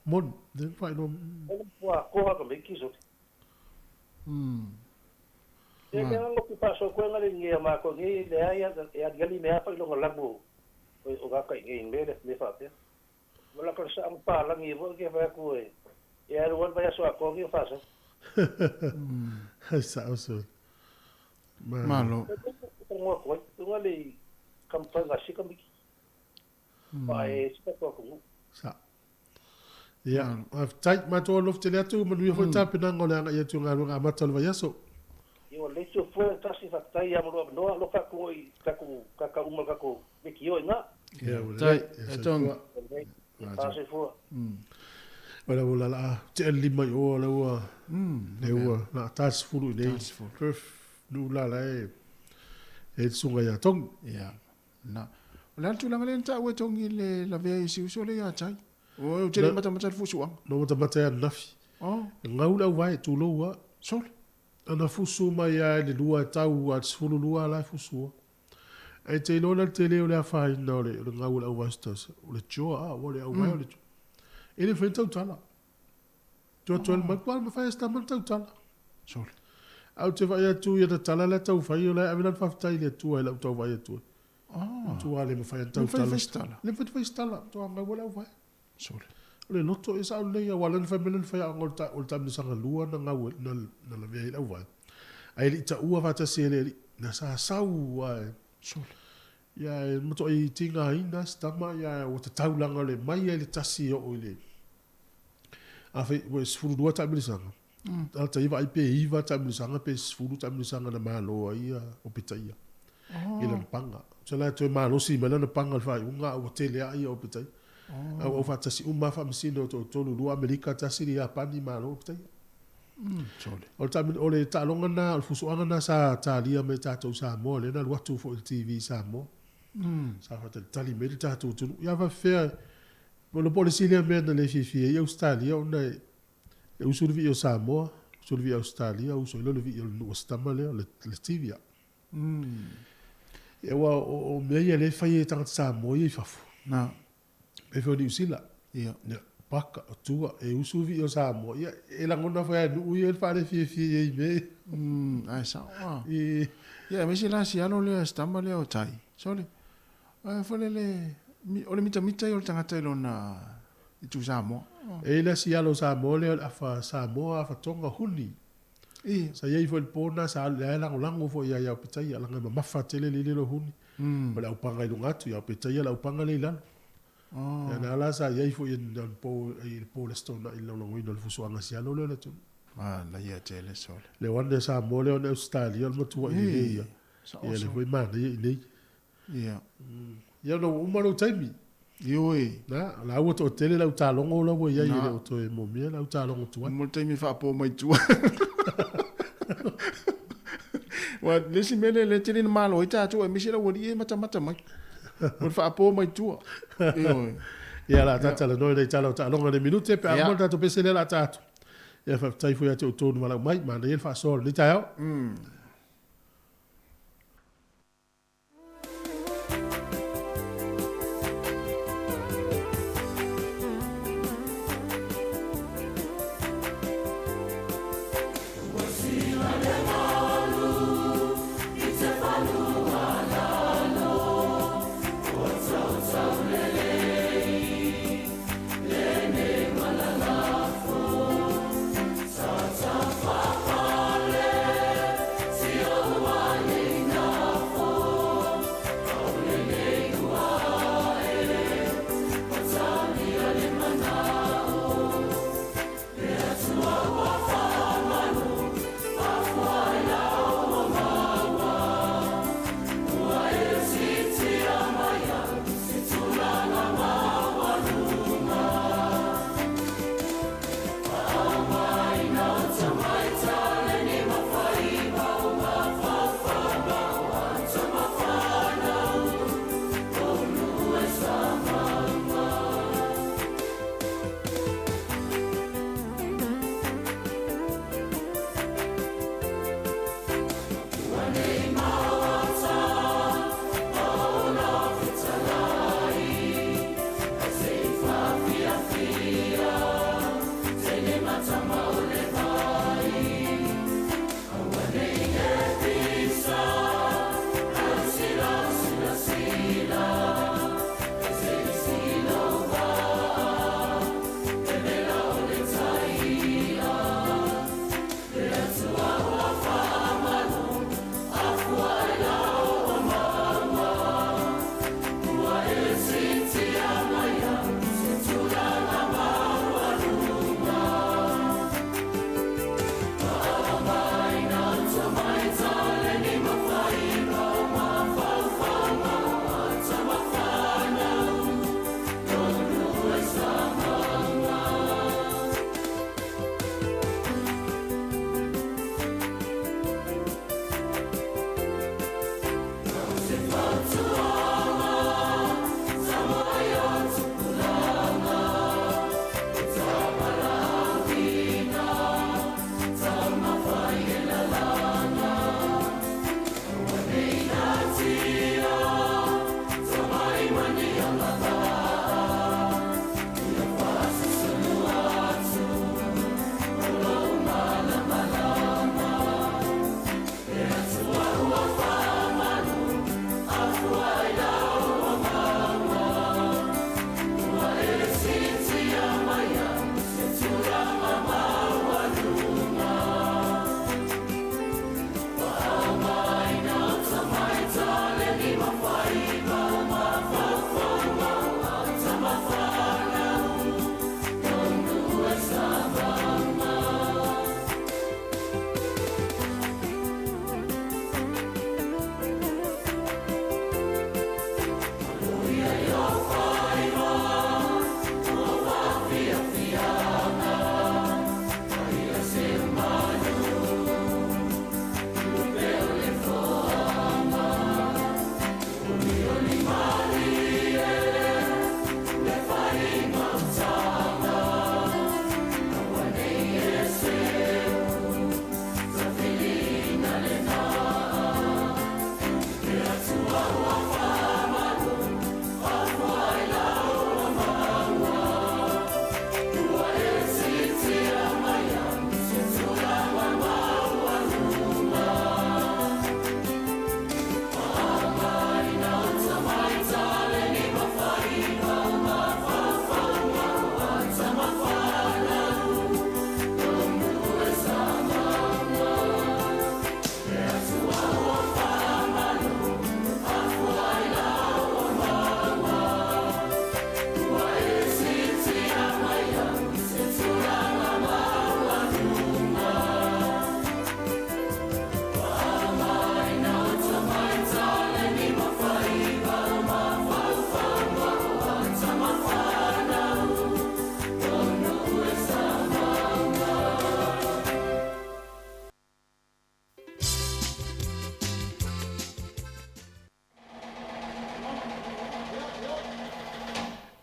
S6: mon de fai no
S11: ko ha ka me kiso e me ngo ki paso ko ngale ngi ma ko ngi le ai ya gali me apa lo ngalabu o ga ka ngi me le fa te wala ka sa ang pa lang i bo ke fa ko e ya ro va so ko ngi fa so
S6: Sa oso.
S2: Malo.
S11: Ngo ko ngale kampanga sikami. Pai spa ko.
S6: Sa. Ya, tai ma to lof tele atu mo yo fota pena ngola nga ya tunga nga matal va yaso.
S11: Yo le so fo tasi fa tai ya mo no lo ka ko ka umal ka ko me ki yo nga.
S6: Ya,
S2: tai etong.
S11: Tasi fo.
S6: Ola la te lima o la wa. Le wa na tas fulu nei. Nu la la e sunga ya tong.
S2: Ya. Na. Ola tu langa le ta we tong ile la vea isi uso le ya tai. O te le mata fusuang.
S6: No mata nafi.
S2: Oh.
S6: Ngaula vai tu lo wa.
S2: Sol.
S6: Ana fusu mai ya le lua tau at fulu lua la fusu. E te lona te leo le awhai na le ngaula au wastas. O le choa o le au vai o le choa. E le whaitau tala. Tua tuel makwa ma whai esta man tau tala.
S2: Sol.
S6: Au te vai atu ia na tala le tau whai o le awinan whaftai le tua e lau tau vai atu. Tua le ma whai tau tala. Le whai tala. Tua ngaula au vai.
S2: Sol.
S6: Le loto e sa le ya walan fa melen fa ngol ta ni sanga lua na ngau na la vei au vai ai li ta ua va ta se le na sa sau wa
S2: sol
S6: ya mo to i tinga ina stama ya o ta taulanga le mai le tasi o ile a fe o sfuru dua ta mi sanga ta iva i pe iva ta mi sanga pe sfuru ta mi sanga na malo ai o pitaia ile panga so la to malo si mena na panga fa unga o tele ai o pitaia o fatasi uma fa msino to tolu lu Amerika tasiri ya pani malo tai
S2: sole
S6: o tamin ole ta longa na fusu anga na sa talia me ta to sa mo le na watu fo TV sa mo sa fa tali me ta to tu ya va faire mo policy le me na le fifi e Australia ona e usurvi o sa mo usurvi Australia uso le vi o stama le TV e wa o me ye le fa ye ta sa mo ye fa
S2: na
S6: e fo di usila
S2: ia
S6: paka tua e usuvi o Samoa ia e la ngona fa nu ia fa le fi e me
S2: ai sa e ia me sila si alo le stamba le o tai sole fo le o le mita o tanga tai lona i tu Samoa
S6: e la si alo Samoa le fa Samoa fa tonga huni e sa ia fo il pona sa le la lango fo ia ia pitai la ngama mafa tele le lo huni ma la upanga i lunga tu ia pitai la upanga le lan ya na la sa ia fo in dan po le stona i lo ngoi no fuso anga sia lo le tu
S2: la ia tele sole
S6: le wande sa mo le on Australia mo tu i ia ia le foi man i
S2: ia
S6: ia no umaro taimi
S2: yo e
S6: na la o to tele la ta longo lo ia ia le to mo mia la ta longo tu
S2: mo taimi fa po mai tu wa lesi mele le tele malo i ta tu e misira wo di mata mai mo fa po mai tu
S6: ia la tata le noi le tala ta longa de minute pe a mo ta to pese le la tatu ia fa tai fu ia te to no mai ma le fa sol ni ta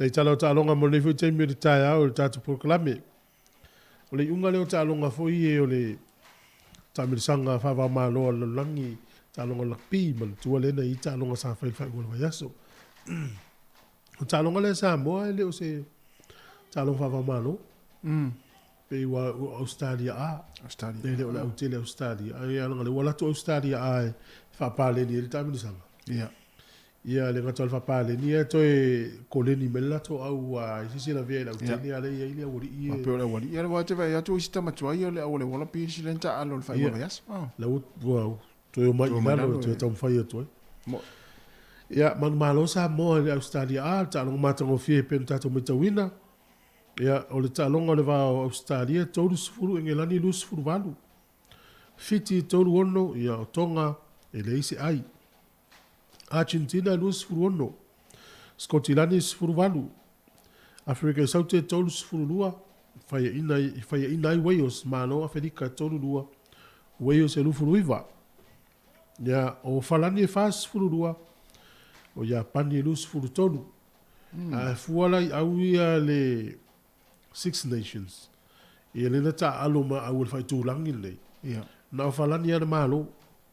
S6: Le talo talonga mo le fu te mi tai au le tatu proklame. O le unga leo talonga fo i o le tamirisanga whawa malo le langi talonga lakpi man tua lena i talonga sa whai ua le yaso. O talonga le sa moa e leo se talonga whawa malo. Pe wa Australia a.
S2: Australia.
S6: Le leo le autele Australia. Ai alanga le wala tu Australia a whapale ni e le tamirisanga.
S2: Ia.
S6: Ia le ngata alfa pale ni e toe koleni mela to au a sisi la vela uteni ale ia ile wori
S2: ia pe ole wori ia wa te vai atu ista matua ia le ole wala pi silenta alo le fai wa yas
S6: la ut wa to yo mai ngalo to tam fai to ia man malo sa mo le Australia a ta lo mata ngo fie pe ta to mita wina ia ole ta lo ngole va Australia to lu sfuru engelani lu sfuru valu fiti to lu ono ia tonga ele isi ai Argentina lus furuono, Scotland furuvalu, Afrika Saute tolus furulua, faya ina Wales malo Afrika tolulua, Wales elu furuiva, ya o falani fas furulua, o ya pani lus furutolu, fuala au ia le Six Nations, ia le nata aloma au fai tulangin le, na o falani ada malo.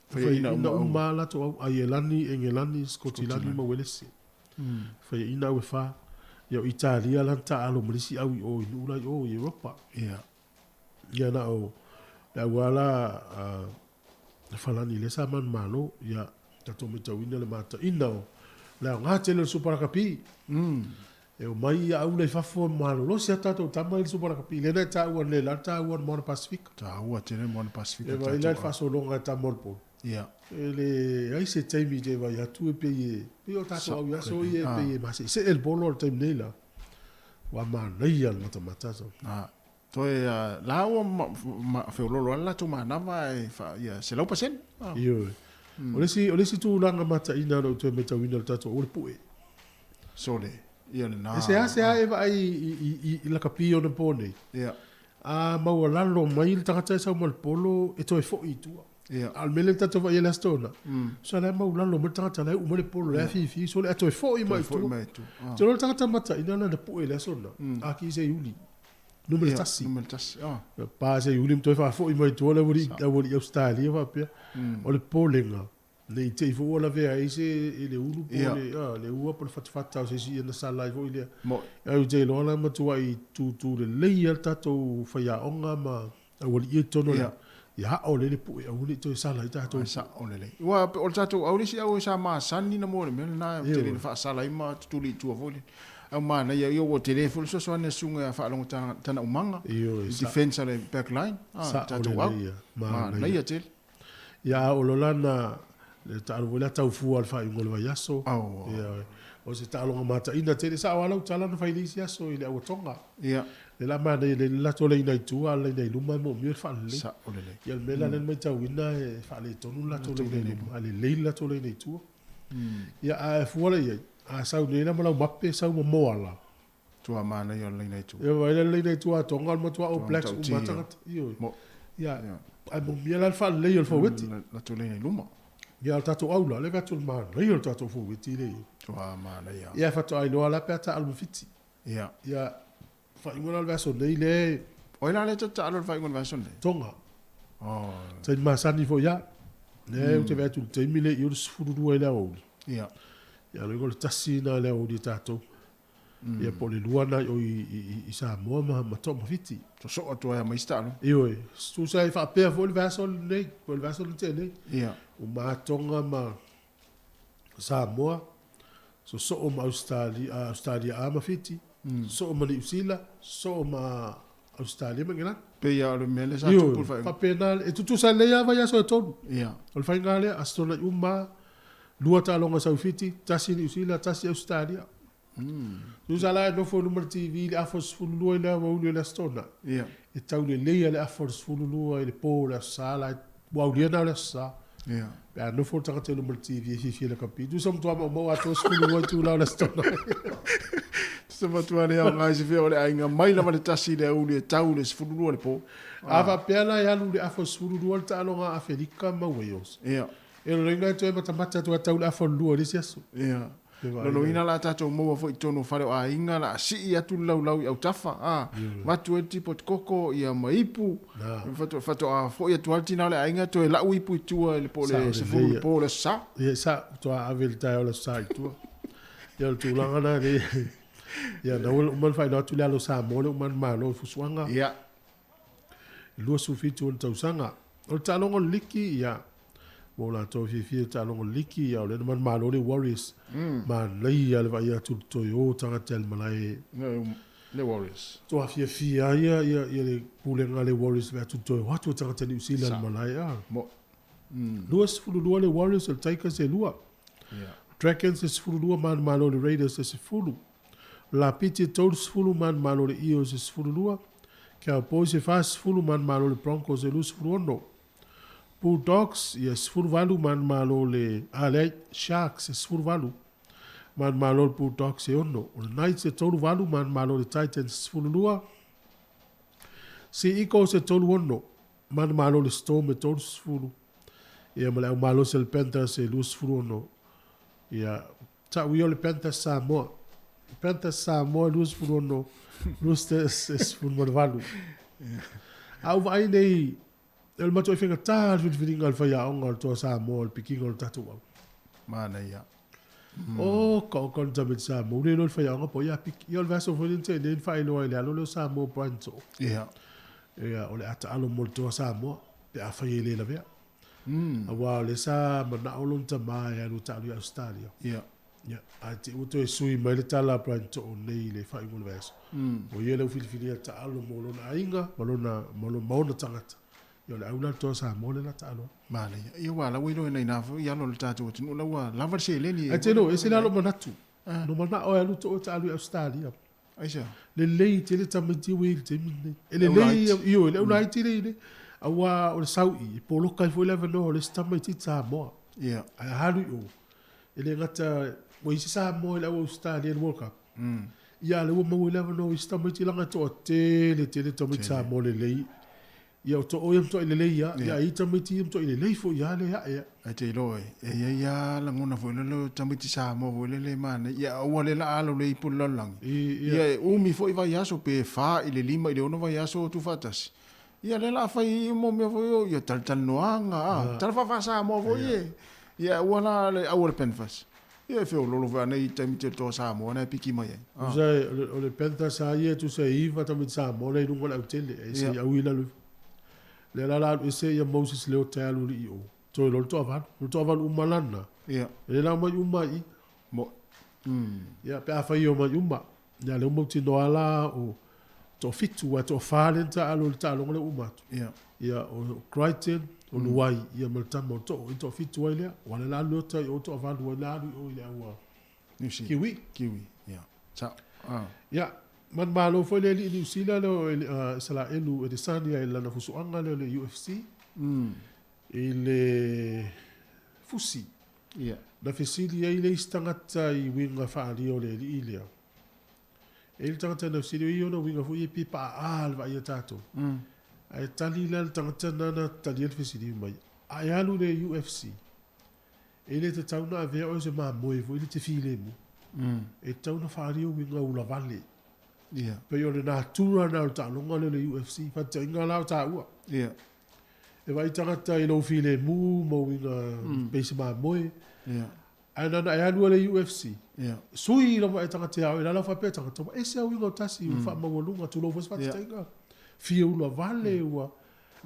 S6: Fai ina uma la to aielani engelani Scotland ma welesi. Fai ina we fa yo Italia la ta alo mlisi au o ina o Europa.
S2: Ia.
S6: Ia na o la wala falani le sa man malo ya tato meta wina le mata ina o la ngate le superkapi. E o mai au le fa fo malo lo sia tato tama le superkapi le na ta u le la ta u Mont Pacific.
S2: Ta u te Mont Pacific.
S6: E vai la fa so longa ta Morpo.
S2: Yeah.
S6: Ele ai se taimi de vai atu e pe o tato au ya so ye pe ma se el bolo time nela wa ma nei al mata so
S2: to e la o ma fe lo la to ma na vai fa ya se lo pasen
S6: yo ole si tu langa mata ina no to meta winal tato o pu e
S2: so le ia na
S6: se e vai i la capio no pone
S2: ya
S6: ma wala lo mai tanga sa mal polo e to e fo i tu al mele tato va yela stona so la mau lalo mo tanga tala u mo le polo la fi so le ato fo i mai tu so lo tanga mata ina na de pu ele sona a ki se yuli numero tassi pa se yuli to fa fo i mai tu la wori Australia va pe o le polenga le te fo la ve ai se ele ulu pole le ua por fat se si na sala i vo ile au je lo la ma tu ai tu le le tato fa ya onga ma wori e tono ya o le pu o le to sala i tato
S2: sa o le wa o tato au si au sa ma sanni na mo le na te fa sala i ma tu li tu voli au ma na yo o telefon so ne sunga fa longo tana umanga defense le backline tato wa ma na ya tel
S6: ya o lo lana le ta o la tau fu al fa i ngol va yaso ya o se ta longa mata ina te sa wala tala no fa ilisi yaso ile o tonga
S2: ya
S6: le la ma le la to le nei tu ala nei luma mo mi fa le
S2: sa o le
S6: ya le la le mai tau ina e fa le tonu la to le nei ale le la to le nei tu ya a fu le a sa le na mo mappe sa mo ala
S2: tu a mana yo le nei tu
S6: ya va le nei tu a tonga mo tu o blacks o mata yo ya a mo mi la fa le yo fo weti
S2: la to le nei luma
S6: ya tato aula le gato ma le tato fu weti le
S2: tu a mana
S6: ya fa to ai lo ala peta al fiti
S2: ya
S6: fa ingona le so nei le
S2: o ina le tata alo fa ingona so nei
S6: tonga te ma sani fo ya le te vetu te mile yo sfuru do ele o ya le gol tasina le o di tato ya po le luana o i sa mo ma to ma fiti
S2: so to ya mai sta no
S6: io tu sai fa per vol verso nei vol verso te nei
S2: ya
S6: o ma tonga ma sa mo so o ma Australia ma fiti so ma New Zealand so ma Australia ma ngana
S2: pe ya le mele sa tu
S6: fa penal e tu sa le ya va ya so to
S2: ya
S6: o fa ngale astona uma lua ta longa sa fiti tasi New Zealand tasi Australia tu sa la no fo numero TV le afos fu lua le wa le astona
S2: ya
S6: e tau le le afos fu lua le po la sala wa le na le sa
S2: ya
S6: ya no fo ta te numero TV fi le capito som to mo ato fu lua tu la astona
S2: se matua le nga se fe ole ainga mai la vale tasi le u le tau le sfulu le po
S6: ava pela ya lu le afo sfulu le ta longa Afrika ma Wales
S2: ya
S6: e le nga to e mata tu tau le afo lu le siaso
S2: ya Lo ina la tatou mo fo itono fare o ainga la si atu lau au tafa watu e tipo koko ia maipu fato a fo ia tualtina le ainga to la uipu tua le pole se fu pole sa
S6: ia sa to a avelta o le sa tua ia tu langa na le ia na o man fai na tu le lo sa mo le man malo fusuanga
S2: ia
S6: lo su fitu on tausanga o talongo liki ia mo la to fi talongo liki ia le man malo le Warriors man lei ia le vai atu to yo tanga tel malai
S2: le Warriors
S6: to a fi ia le pulenga le Warriors va tu to watu tanga tel New Zealand malai
S2: mo
S6: luas fulu le Warriors el taika se lua Dragons is fulu man malo le Raiders is fulu la piti todos fulu man malo le Eagles is fulu lua Cowboys e fast fulu man malo le Broncos e lus fulu ono Bulldogs yes fulu valu man malo le Sharks is fulu valu man malo le Bulldogs e ono o le Knights e tolu valu man malo le Titans fulu lua Eagles e tolu ono man malo le Storm e tolu fulu ia male au malo se le Panthers e lus fulu ono ia ta'uio le Panthers Samoa lus fulu ono Roosters es fulu valu au vai nei el mato e fenga tar vivinga al faya onga to Samoa el pikinga el tatu au
S2: mana ia
S6: ko tamit Samoa le no faya onga po ia pik ia el vaso volente den fai no ile alo Samoa panto
S2: ia
S6: ole ata alo molto Samoa pe a fai le la vea awa le sa mana olon tama ya lu ta lu Australia
S2: ia
S6: ya ati uto e sui mai le tala panto o nei le fai mo vaso o ia le filifili ta alo molo na inga malo mauna tangata yo le auna to Samoa le ta alo
S2: mana ia wala wilo nei na ia lo tatu tinu la wa lava se le ni
S6: ate no ese la lo manatu no mana o alu to ta alu Australia
S2: aisha
S6: le lei te le tamiti wil te mine ele lei io le una ti le awa o saui polo kai foi leva no le tamiti Samoa
S2: ia
S6: ai halu o ele ngata o isi Samoa le Australian World Cup ia le mo leva no isi tamiti langa to te tamiti Samoa le lei ia to o to ile lei ia i tamiti to ile lei fo ia le ia
S2: ate loi ia la ngona fo le tamiti Samoa fo le mana ia o le la alo le pulo lang ia umi fo vai aso pe fa ile lima ile ono vai aso tu fatas ia le la fai mo me fo ia tal noanga tal fa Samoa fo ia wala le awol penfas ia fe lo va nei tamiti to Samoa na piki mai
S6: sai o le pentas ia tu sei iva tamiti Samoa le lungo la tele e si awila lu le la ese ia Moses leo talu li o to lo to avan umalana
S2: ia
S6: le la mai umai
S2: mo
S6: ia pe afa io mai uma ya le mo ti no ala o to fitu wa to falenta alo ta lo le uma ia o Crichton o luai ia malta mo to fitu wa le wala la lo ta o to avan wa la o ile wa kiwi
S2: ia sa
S6: ia man malo foi le New Zealand lo sala elu e desania ela na fusuanga le UFC ile fusi na fesili ile istangata I winga faali o le ile ele tangata na fesili yo no winga fu ye pipa alva ya tato ai tali le tangata na tali le fesili mai ai alu le UFC ele te tauna ave o se ma moi fu ile te file mu e tauna faali o winga ula vale
S2: ia
S6: pe yo le na tura na ta longa le UFC fa tinga la ta ua
S2: ia
S6: e vai tangata I lo file mu mo winga pese ma moi
S2: ia
S6: ana na ya le UFC
S2: ia
S6: sui lo vai tangata ya la fa pe tangata e se winga tasi fa ma wolunga tu lo fa tinga fi ula vale ua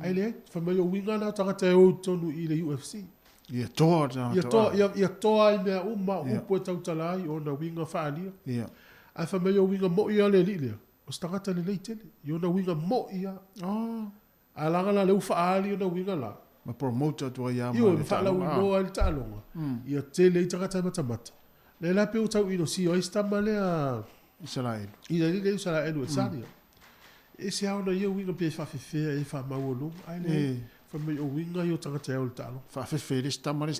S6: ai le fa ma yo winga na tangata o tonu I le UFC
S2: ia to
S6: ai me uma upo tautalai o na winga fa ali
S2: ia
S6: a fa me yo winga mo ia le lile o stangata le leitele yo na winga mo ia a langa la le ufa ali o na winga la
S2: ma promoter to ia
S6: yo fa la winga al talonga ia te le tangata mata le la pe o tau ino si o sta male a
S2: Israel
S6: ina le Israel sania e se au na yo winga pe fa fe e fa ma wolu ai le fa me yo winga yo tangata o talo
S2: fa fe sta male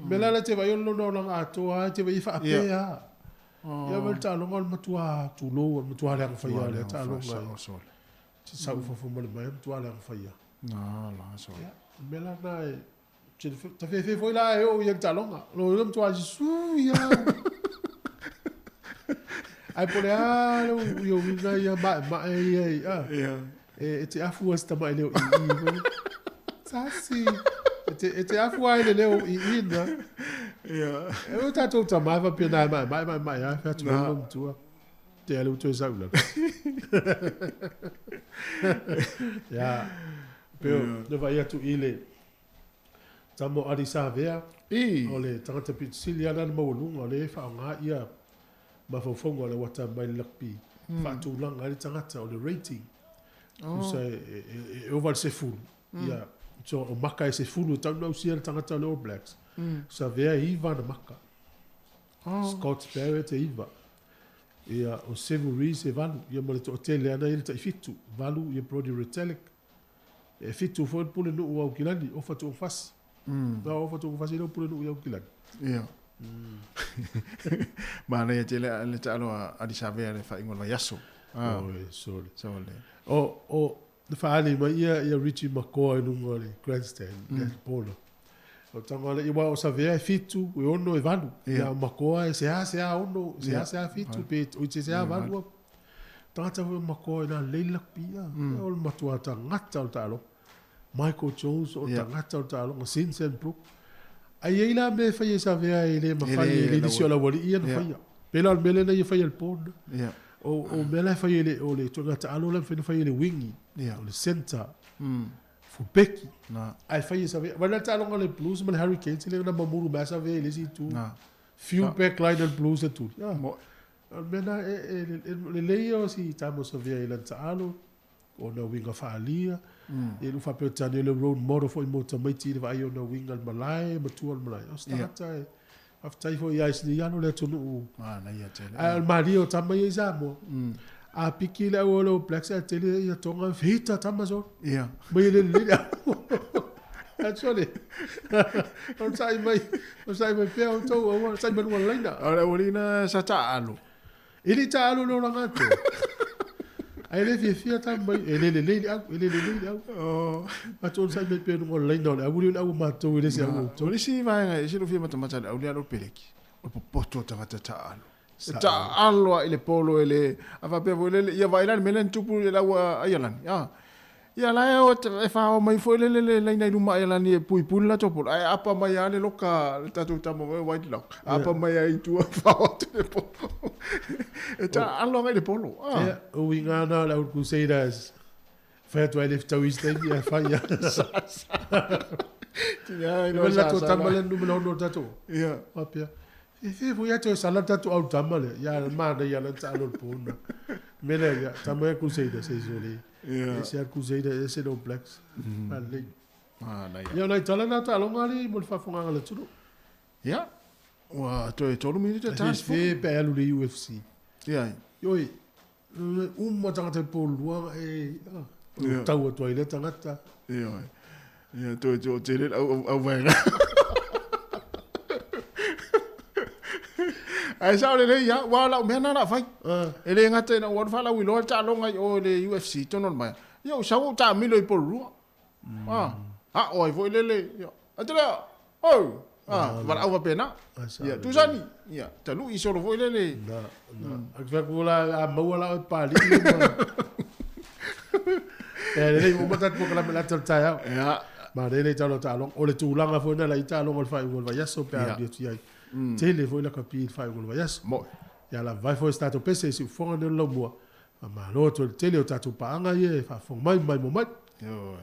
S6: me la te va yo no langa to a te va fa pe a ia wel ta longa matua tu lo matua le fa ia le ta longa ti sa fo mo le mai matua le fa ia
S2: na la so
S6: mela na Ta fe foi la e o ia talonga. Lo lom tua su ia. Ai pole a lo yo vinga ia ma e a. E te afu esta mai leo i. Sasi. E te afu ai leo i ina. E o tatou tamava pena mai a fa tu lom tua. Te ale tu saula. Ja. Pero no vai atu ile. Tamo ari sa vea. Ole tangata pitsili ana mo lunga le fa nga ia. Ma fo fongo le wata mai lakpi. Fa tu langa le tangata ole rating. Usa e over se full. Ia. So o maka e se full tau no sia tangata le All Blacks. Sa vea iva na maka. Scott Barrett e iva. Ia o Sevu Rees e valu. Ia mo le to tele ana ile ta fitu. Valu ia Brody Retallick. E fitu foi pule no o kilani o fatu o fas. Na o fatu o fas ile pule no o kilani.
S2: Ia. Mana ia tele le talo a di savea le fa ingol va yaso.
S6: Sorry.
S2: Sorry.
S6: O de fa ali ma ia Richie McCoy no ngole grandstand polo. O tangale ia o savea fitu o ono e valu. Ia McCoy se a ono se a fitu pe o se a valu. Tata o McCoy na leila pia. O matua ngata o talo. Michael Jones o tangata o talo o Vincent Brook. Ai ila me fai esa vea ele ma fai ele disio la wali ia no fai. Pela al mele na ia fai el pon. O mele fai ele o le tangata alo la fai ele wingi. O le center. Fu Becky. Ai fai esa vea. Wala talo le Blues ma le Hurricanes ele na mamuru ma esa vea ele si tu. Few back line al Blues tu. Al mena le leio si tamo sa vea ele talo. O na winga faalia. E lu fa petani le road model for imota maiti le vai o na winga malai matua malai. O stata e aftai fo ia isni ano le tonu.
S2: Na ia tele.
S6: Al mario tama ia zamo. A piki le o lo Blacks a tele ia tonga fita tama so.
S2: Ia.
S6: Mai le le. Actually. On sai mai pe o to o sai mai wala ina.
S2: Ora orina sa ta alo.
S6: Ili ta alo lo rangato. Ai le fia tamai ele au ma ton sai me pe no online no au le au ma to ile se au
S2: to le si vai se lo fia mata mata au le alo peleki o poto tangata ta alo ile polo ele ava pe vo le ia vai la melen tupu le au ailan ia la o e fa o mai foi le na luma ailan e pui pula topo ai apa mai ale loka tatu tamo white lock apa mai ai tu fa o te po eta alo ngai le polo
S6: o winga na la Crusaders fa tu ele tau iste ia fa ia
S2: ia
S6: no la to tamale numero no tatu
S2: ia
S6: apia e foi ato sala tatu au tamale ia ma na ia la talo pona mele ia tamale Crusaders e joli esse é Crusaders esse no Blacks ali ia na tala na talo ngali mo fa fonga la tudo
S2: ia wa to e tolu mi te
S6: task fe pe alu le UFC
S2: ia
S6: yoi uma tangata polo e tau to ile tangata
S2: ia to tele au vai ai sao le ia wa la mena na fai ele ngate na wa fa la wi lo ta lo ngai o le UFC to non mai yo sao ta mi lo i polo o vo le atela va au pena ia tu sani ia ta lu i solo vo le
S6: ak va kula a mo la pa li le mo mata ko la mela ta ya ma le ta lo ta lo o le tu langa fo na la ita lo fa i va ya so pe a ti ai tele foi la capi fa gol vayas mo ya la vai foi stato pese si fo no lo mo ma lo to tele o tatu pa anga ye fa fo mai mo mai
S2: yo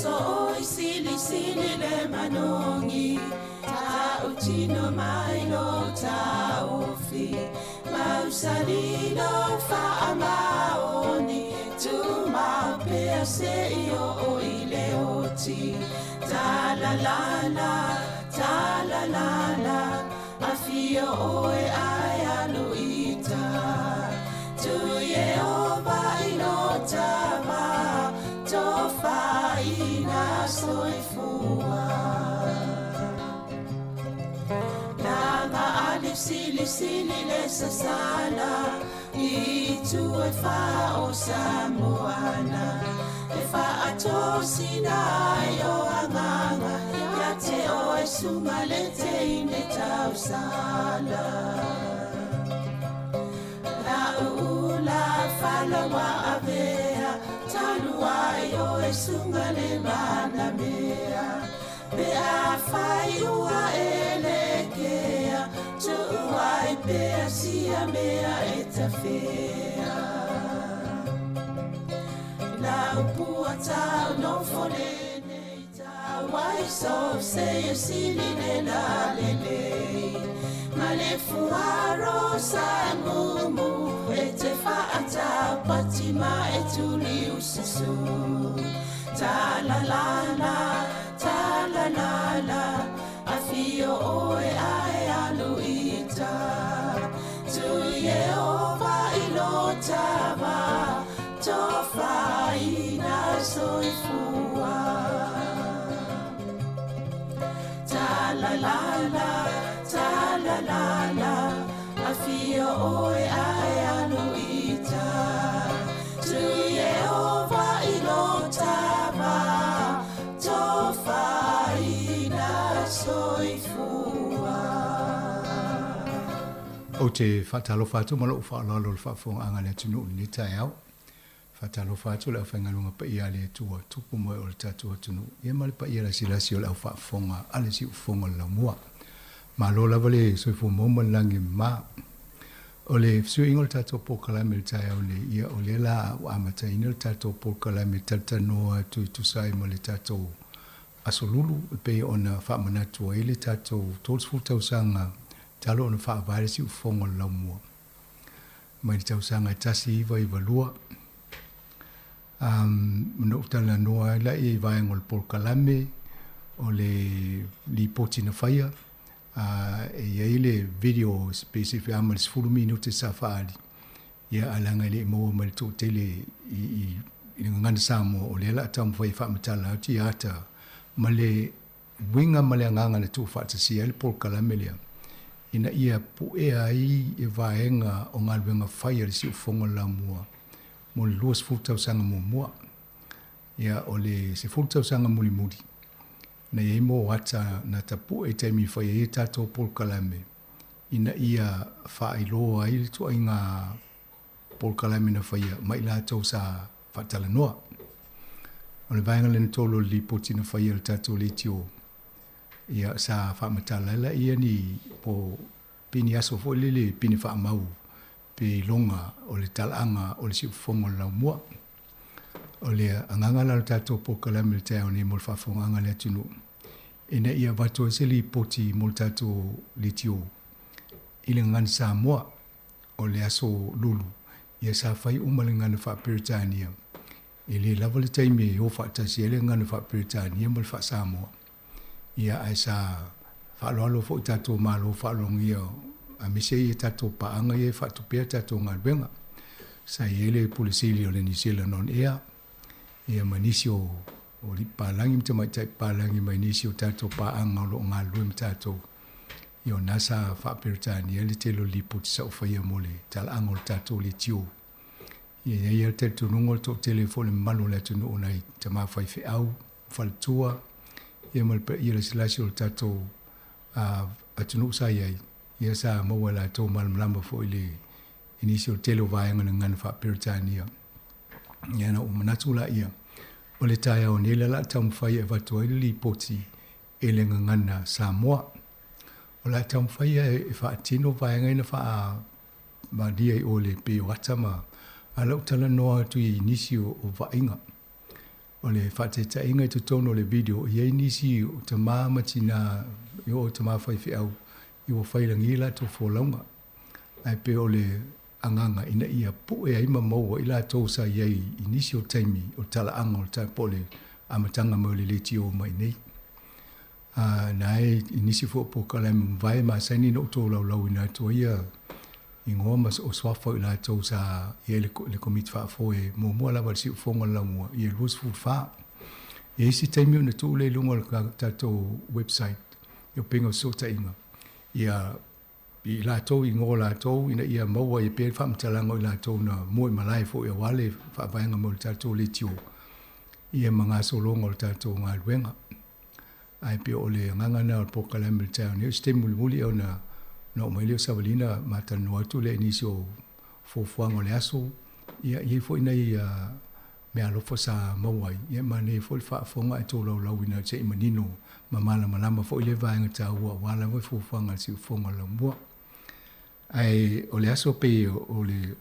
S12: so I sili le manongi ta utino mai lo ta ofi mausali lo fa amaoni tu ma pe se io o ile oti ta la la afio o e ai aluita tu Yehova inotama tofa ina soifua Nanga alif sili le sasana itu e fa o samoana e fa atosina yo anganga ya te o e sumalete ine tausala la ula falawa avea talua yo e sungale mana mea be a fai ua elekea tu ai be sia mea etafea la puata no folene ta wai so se sili le la lele male fuaro sa mumu ete fa ata patima etuli ususu ta la la afio oe ai aluita tu Yehova ilotava tofa ina soifua ta la la afio oe ai aluita tu Yehova ilotava tofa ina soifua
S13: o te whatalo whātu malo u whaalalo le whaafonga anga le tunu ni tai au. Whatalo whātu le au whaingalunga pa ia le tua tupu moe o le tātua tunu. Ia male pa ia la silasi o le au whaafonga ale si ufonga la mua. Ma lo lava le soifo moma langi ma. O le fsui ingo le tātua pokalame le tai au le ia o le la au amata ina le tātua pokalame tatanoa tu sai mo le tātua asolulu pe ona whaamanatu e le tātua tōsfu tausanga talo ona whaavare si ufonga la mua. Mai te tausanga tasi iwa lua. Mano utala noa la i vaenga o le polkalame o le li poti na whaia. E iei le video specific ama le 10 minute sa whaali. Ia alanga le moa ma le tō tele i ngana Samoa o le ala atamu whai whaamatala au ti ata ma le winga ma le anganga le tō whaatasi le polkalame lea. Ina ia po ai e vaenga o ngā luenga whaia le si ufonga la mua. Mo le luas fultausanga mua. Ia o le se fultausanga muli. Na iei mo wata na tapu e taimi whaia e tātou polkalame. Ina ia whaailoa ai le tua i ngā polkalame na whaia. Mai la tau sa whatala noa. O le vaenga le tolo li poti na whaia le tātou le tio. Ia sa whaamatala la ia ni po pini aso fo lele pini whaamau pe longa o le talanga o le siufonga la mua. O le anganga la tātou pokalame le tau ni mo le whaafonganga le tunu. Ina ia vato e seli poti mo le tātou le tio. Ile ngan Samoa o le aso lulu. Ia sa whai umale ngana whaaperitania. Ile lava le taimi o whaatasi ele ngana whaaperitania mo le wha Samoa. Ia ai sa whaaloalo fo i tātou malo whaalongia a mise i tātou paanga i e whaatupea tātou ngā ruenga. Sa i ele polisili o le nisela non ea. Ia manisi o li pālangi mta mai tai pālangi mai nisi o tātou paanga o lo ngā ruenga tātou. Io nasa whaaperitani ele telo li puti sa uwhaia mo le talanga o le tātou le tio. Ia ia te tunungo le tō telefone malo le tunu o nei te mawhai whi au, whalatua. Ia malpe ia le silasi o le tātou atunu sa iai. Ia sa maua la tō malamlamba fo i le inisi o telo vaenga na ngana whaaperitania. Ia na o manatu la ia. O le taia o nela la tamu whai e vatua i li poti e le ngana Samoa. O la tamu whai e whaatino vaenga ina wha madia i o le pe o atama. Ala utala noa tu i inisi o vainga. o le whaateta inga i te tono le video, i nisi o te māmatina, i o te mawhai au, i o whairangi la to wholaunga. Ai pe o le anganga ina ia pu e ima maua i la tō sa iei i nisi o taimi o tala anga o tai pole amatanga mo le leti o mai nei. Nai i nisi fo po kalem vai ma saini no tō lau ina tō ia i ngoma o swafa i la tō sa iei le komit wha fo e mo mua lawa si ufonga la mua i e luas fu wha. E isi taimi o na tō le lunga le tato website i o penga sota inga. Ia i la tau i ngō la tau ina ia maua i pēr whamtalango i la tau na moe malai fo i a wale whaavaenga mo le tātou le tio. Ia mga solonga o le tātou ngā luenga. Ai pe o le ngangana o le pokalame le tāu. Neu ste muli au na o maileo sawalina matanu atu le inisi o fofuanga o le aso. Ia i fo ina i mea lofo sa mauai. Ia mane fo le whaafonga e tō lau ina te imanino mamala malama fo i le vaenga tā ua wala wai fofuanga si ufonga lau mua. Ai o le aso pe o le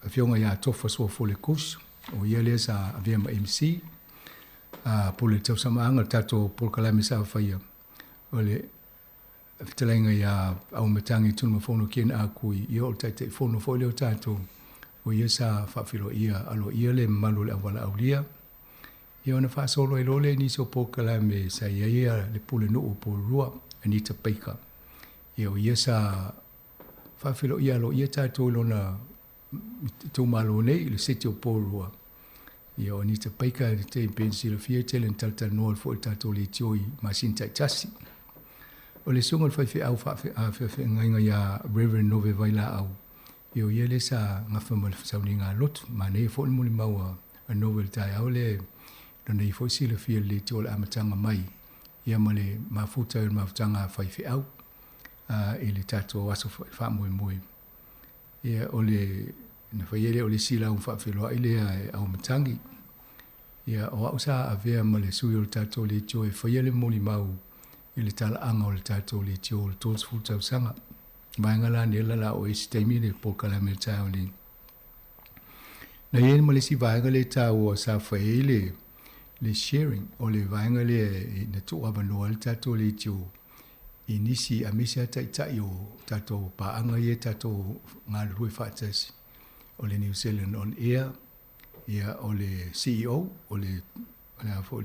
S13: fionga ia tofa so fo le kus o ia le sa avia ma MC po le tau samaanga tato polkalame sa whaia o le fitalenga ia au matangi tunu mafono kien a kui ia o taite fono fo leo tato o ia sa whawhiro ia alo ia le malu le awala aulia ia ona whaasolo e lole niso polkalame sa ia le pule nuu po rua Anita Baker ia o ia sa whawhiro ia lo ia tātou lona tō malo nei le seti o pōrua. Ia o Anita Baker te pensi le fia tele talta noa fo i tātou le tioi masin tai tasi. O le sunga le whaiwhi au whawhi ngainga ia Reverend Nove Vaila au. Ia o ia le sa ngawhama le whasauni ngā lotu. Ma nei fo ni muli maua a Nove le tai au le lona i fo si le fia le tio le amatanga mai. Ia ma le mafuta le mafutanga whaiwhi au. I le tātou aso wha moe. Ia o le, na whaiere o le sila un whawhiloa i le au matangi. Ia o au sa avea ma le sui o le tātou le tio e whaiere moni mau i le tala anga o le tātou le tio o le tōs futau sanga. Maenga la ni la o isi teimi le polkalame le tāo le. Na iene ma le si vaenga le tāo o sa whaile le sharing o le vaenga le na tō abanoa le tātou le tio i nisi a misi ata i tai o tātou paanga i e tātou ngā rui whātasi o le New Zealand on Air, ia o le CEO, o le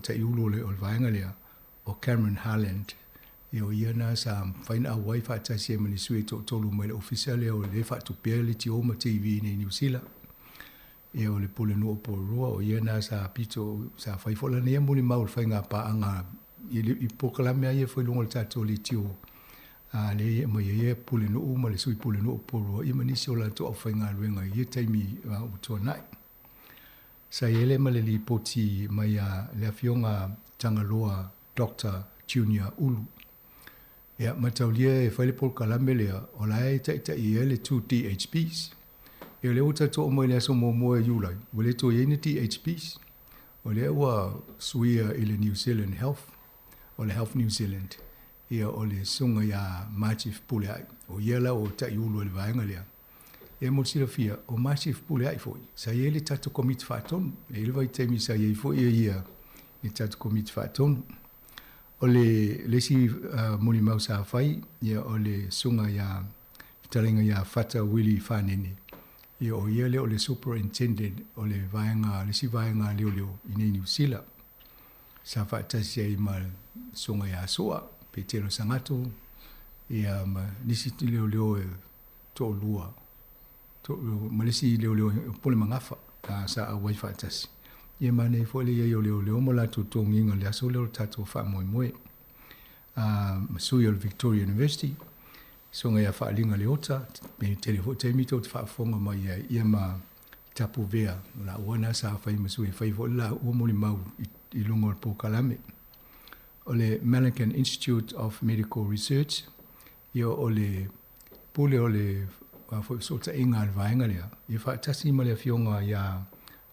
S13: tai ulo o le vaenga lea, o Cameron Harland, ia o ia nā sa whaina a wai whātasi e mani sui tolu mai le officiale o le whātupea le ti oma TV nei New Zealand. Ia o le pule nua po rua, o ia nā sa pito, sa whaifola nea muni mau le whainga paanga i pokalame ai e foi longa le tātou le tio. Le ia mai ia pule nuu, ma le sui pule nuu poro, i manisi o la toa whainga ruenga i e taimi o toa nai. Sa ele ma le li poti mai a le afionga tangaloa Dr. Junior Ulu. Ia mataulia e whaile pokalame lea, o la e taita i ele 2 DHPs. Ia le uta toa mai le aso moa e yulai, wale toa iene DHPs. O le ua suia i le New Zealand Health, o le Health New Zealand, ia o le sunga ia Machif pule ai, o ia la o tai ulu le vaenga lea. Ia mo sila fia, o Machif pule ai foi, sa ia le tatu komit whaatonu, e le vai teimi sa ia foi ia le tatu komit whaatonu. O le si muni mau sa whai, ia o le sunga ia, talenga ia Fata Willie Whanene. Ia o ia le o le superintendent o le vaenga, le si vaenga leo i nei New Zealand. Sa whaatasi ai ma sunga ia soa, pe telo sangato, ia ma nisi leo e tō lua. Ma lesi leo pole mangafa, sa a wai whaatasi. Ia ma nei fo le ia leo mo la tō nginga le aso leo tato wha moe. Masui o le Victoria University, sunga ia whaalinga le ota, pe telefo te mito te whaafonga mai ia ma tapu vea, la uana sa whai masui, whai fo la uamoli mau i lungo o pokalame. O le American Institute of Medical Research, ia o le pule o le sota inga al vaenga lea, ia whaatasi ma le fionga ia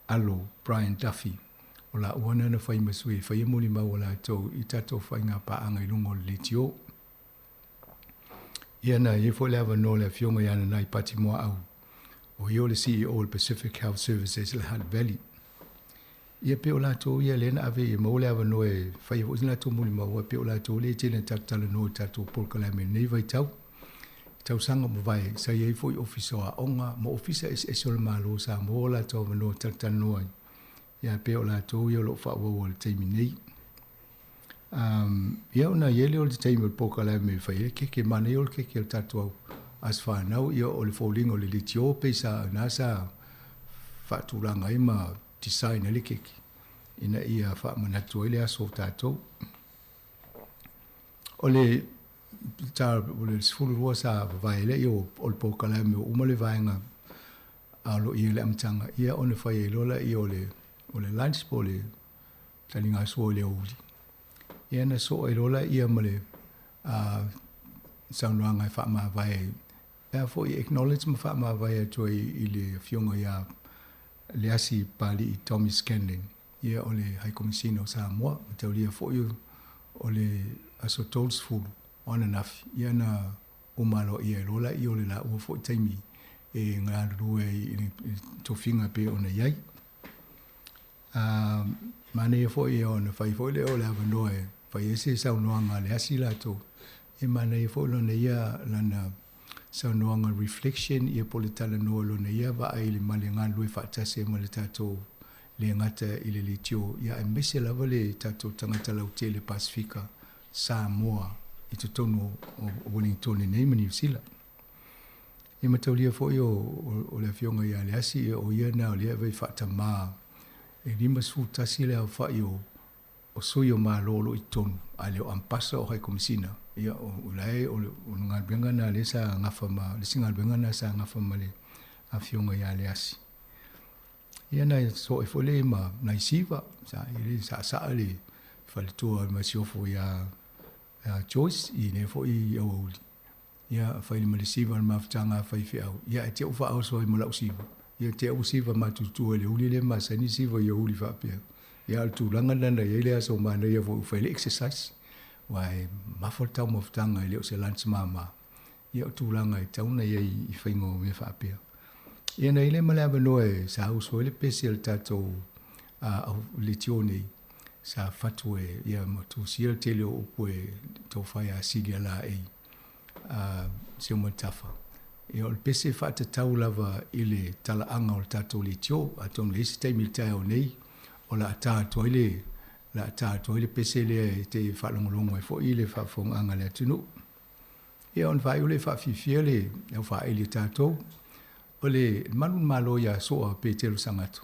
S13: alo Brian Duffy, o la uana na whai masui, whai amoli mau o la tau i tato whai ngā paanga i lungo le tio. Ia na ia fo le awa no le fionga ia na nai pati moa au, o ia o le CEO o Pacific Health Services le Hutt Valley. ia pe o latou ia lena ave mo le ava noe fai o sina to muli mo pe o latou le tele tatala no tatou polkalame nei vai tau sanga mo vai sa ia foi ofisa a onga mo ofisa es sol malo sa mo latou no tatala no ia pe o latou ia lo fa o le taimi nei ia ona yele o le taimi o polkalame fai ke mane o ke tatou as fa now ia o le folingo le litio pe sa nasa fa tulanga ima design ele keki ina ia fa manatu ele aso tatou ole le sfulu rosa vai le yo ol pokala me o mole vainga alo ia le amtanga ia one fa ye lola ia ole lunch pole talinga so le uli ia na so e lola ia mole saunanga fa ma vai therefore you acknowledge ma fa ma vai to ile fionga ya le asi pali i Tommy Scanlon ia ole hai komisino sa mo te lia fo you ole aso tolls full on enough ia na umalo ia lola i ole la o fo taimi e nga rue to finga pe ona yai mane fo ia ona fai fo le ole ava noe fai ese sa unoanga le asi la to e mane fo lo ne ia lana sa unoanga reflection ia politala no lo ne ia va ai le male nga lui fa tase mo le tato le ngata ile le tio ia e mese la vale tato tangata la utele Pasifika Samoa i to tono o Wellington nei mani usila e mataulia fo yo o le fionga ia le asi o ia na le vai fa tama e lima su tasi le fa yo o suyo ma lolo i tonu ale o ampasa o hai komisina ia o lai o ngal benga na le sa ngafa ma le singal benga na sa ngafa ma le a fionga ia le asi ia na so e fole ma na isiva sa ile sa le fale tua ma si ofo ia choice i ne fo i o ia fai ma le siva ma ftanga fai fi au ia te o fa au so i mo la usiva ia te o siva ma tu le uli le ma sa ni siva ia uli fa pe ia tu langa landa ia le aso ma ia fo fai le exercise wai ma fo tau mo ftanga ile o se lunch mama ia tu langa i tauna ia i fai ngo me fa pe ia na ile ma le no e sa u so le special tato le tione sa fatue ia mo tu sil tele o poe to fai a sidia la e se mo tafa e o pese fa te tau lava ile tala anga o tato le tio aton le stai militaire o nei o la ta toile pese le te fa longo e fo ile fa fong anga le tunu e on vai le fa fifiele e fa ile tato o le manun malo ya so a pe telo sangato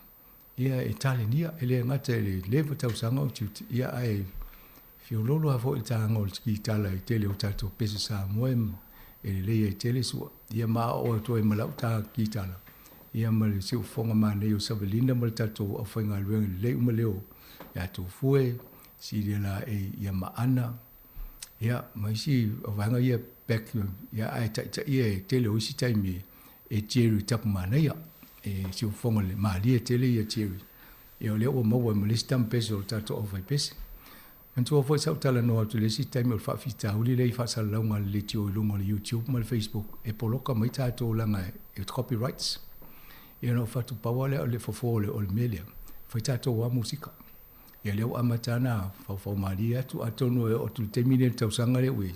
S13: ia Italiania ele ngata le levo tau sanga o ia ai fiololo a fo itanga o ski tala i tele o tato pese sa moem ele le tele su ia ma o to e malau ta ki tala ia ma le se fonga ma ne o sabelinda mal tato o fonga le uma leo ya to fue si de la e ia ma ana ia ma si o vanga ia back ia ai ta ia tele o si taimi e tieru tap mana ia e si fonga le mali tele ia tieru e o le o mo mo le stam peso tato o vai pese mantua foi sa tala no tu le sistema o fa fita uli le fa sa longa le tio longa le YouTube mal Facebook e poloka mai tato langa e copyrights e no fa tu pawale o le fofole o le melia foi tato wa musika e le o amatana fa maria tu atono o tu termine tau sanga le we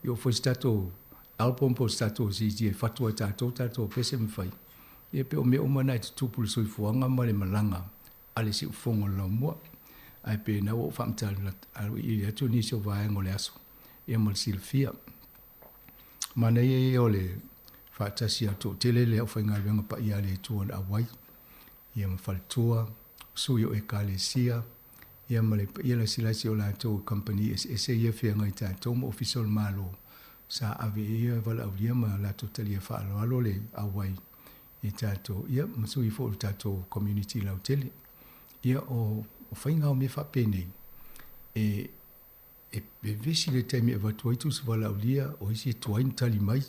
S13: io foi stato album po stato si e fatua tato pese me fai e pe o me o mana tu pul soi fuanga male malanga ale si fongo lo mo ai pe na o famtal al i tu ni so vai ngole aso e mal silfia mana ye ole fa tasia to tele le o fainga venga pa ia le tu on awai ia ma faltua suyo e kalesia ia male ia la silasi o la to company es ye fe ngai ta to official malo sa ave ia vala ia ma la totalia fa lo le awai e tato ia masui fo tato community la tele ia o fainga o me fa pene e vesi le taimi e vatuai tu se vala ulia o isi tuain tali mai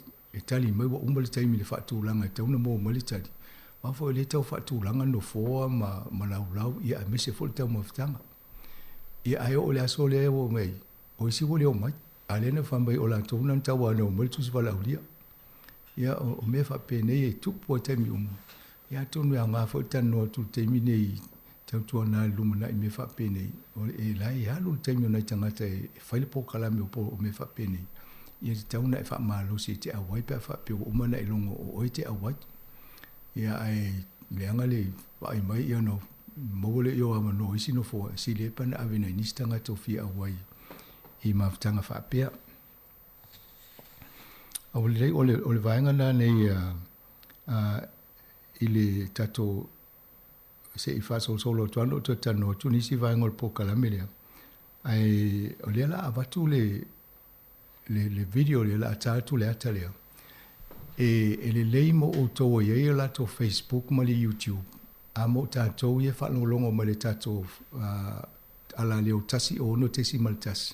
S13: wa umbale taimi le fa tu langa tauna mo mali tali ma fo le tau fa tu langa no fo ma lau ia me se fo tau mo ftanga ia ai o le aso le o mai o isi wo le o mai alena fa mai o la tu nan tau no mali tu se vala ulia ia o me fa pene e tu po taimi ia tonu anga fo tano tu taimi nei tau tua na lumana I me whapene. O e lai halu le taimi o nei tangata e whaile po kalame o me whapene. Ia te tauna e whamalo si te awai pia whapeo umana I longo o oi te awai. Ia ai leanga le wai mai ia no mawale i o ama no isi no fo si le pana avena nistanga to fia awai I mawtanga whapea. Ole ole vaenga na nei I le tato se I fa solo tuano to tano tu nisi vaenga po kalame lea. Ai ole la avatu le video le la tatu le atalea. E le leimo o to ye la to Facebook ma le YouTube. Amo tato ye fa longo ma le tato ala le o tasi o no tesi mal tasi.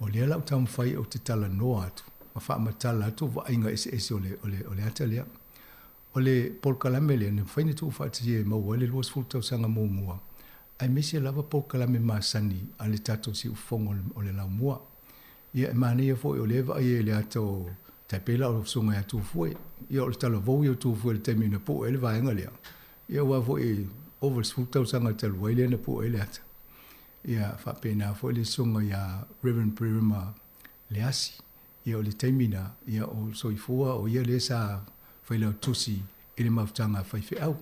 S13: O le la tam fai o te tala no atu. Ma fa matala atu va inga ese ole atalea. Ole Paul Kalame le ne fai tu fa tsi ma wale los futa sanga mo mua. Ai mesi lava Paul Kalame ma sani ale tato si ufongo ole la mua. Ia mani e foi o leva ia le ato te pela o sunga atu foi ia o tala vo ia tu foi te mina po ele vai ngalia ia wa foi over futa sanga te wele na po ele ata ia fa pena foi le sunga ia Reverend Prima Leasi ia o le te mina ia o soifua o ia le sa foi le tusi ele maftanga fai fe au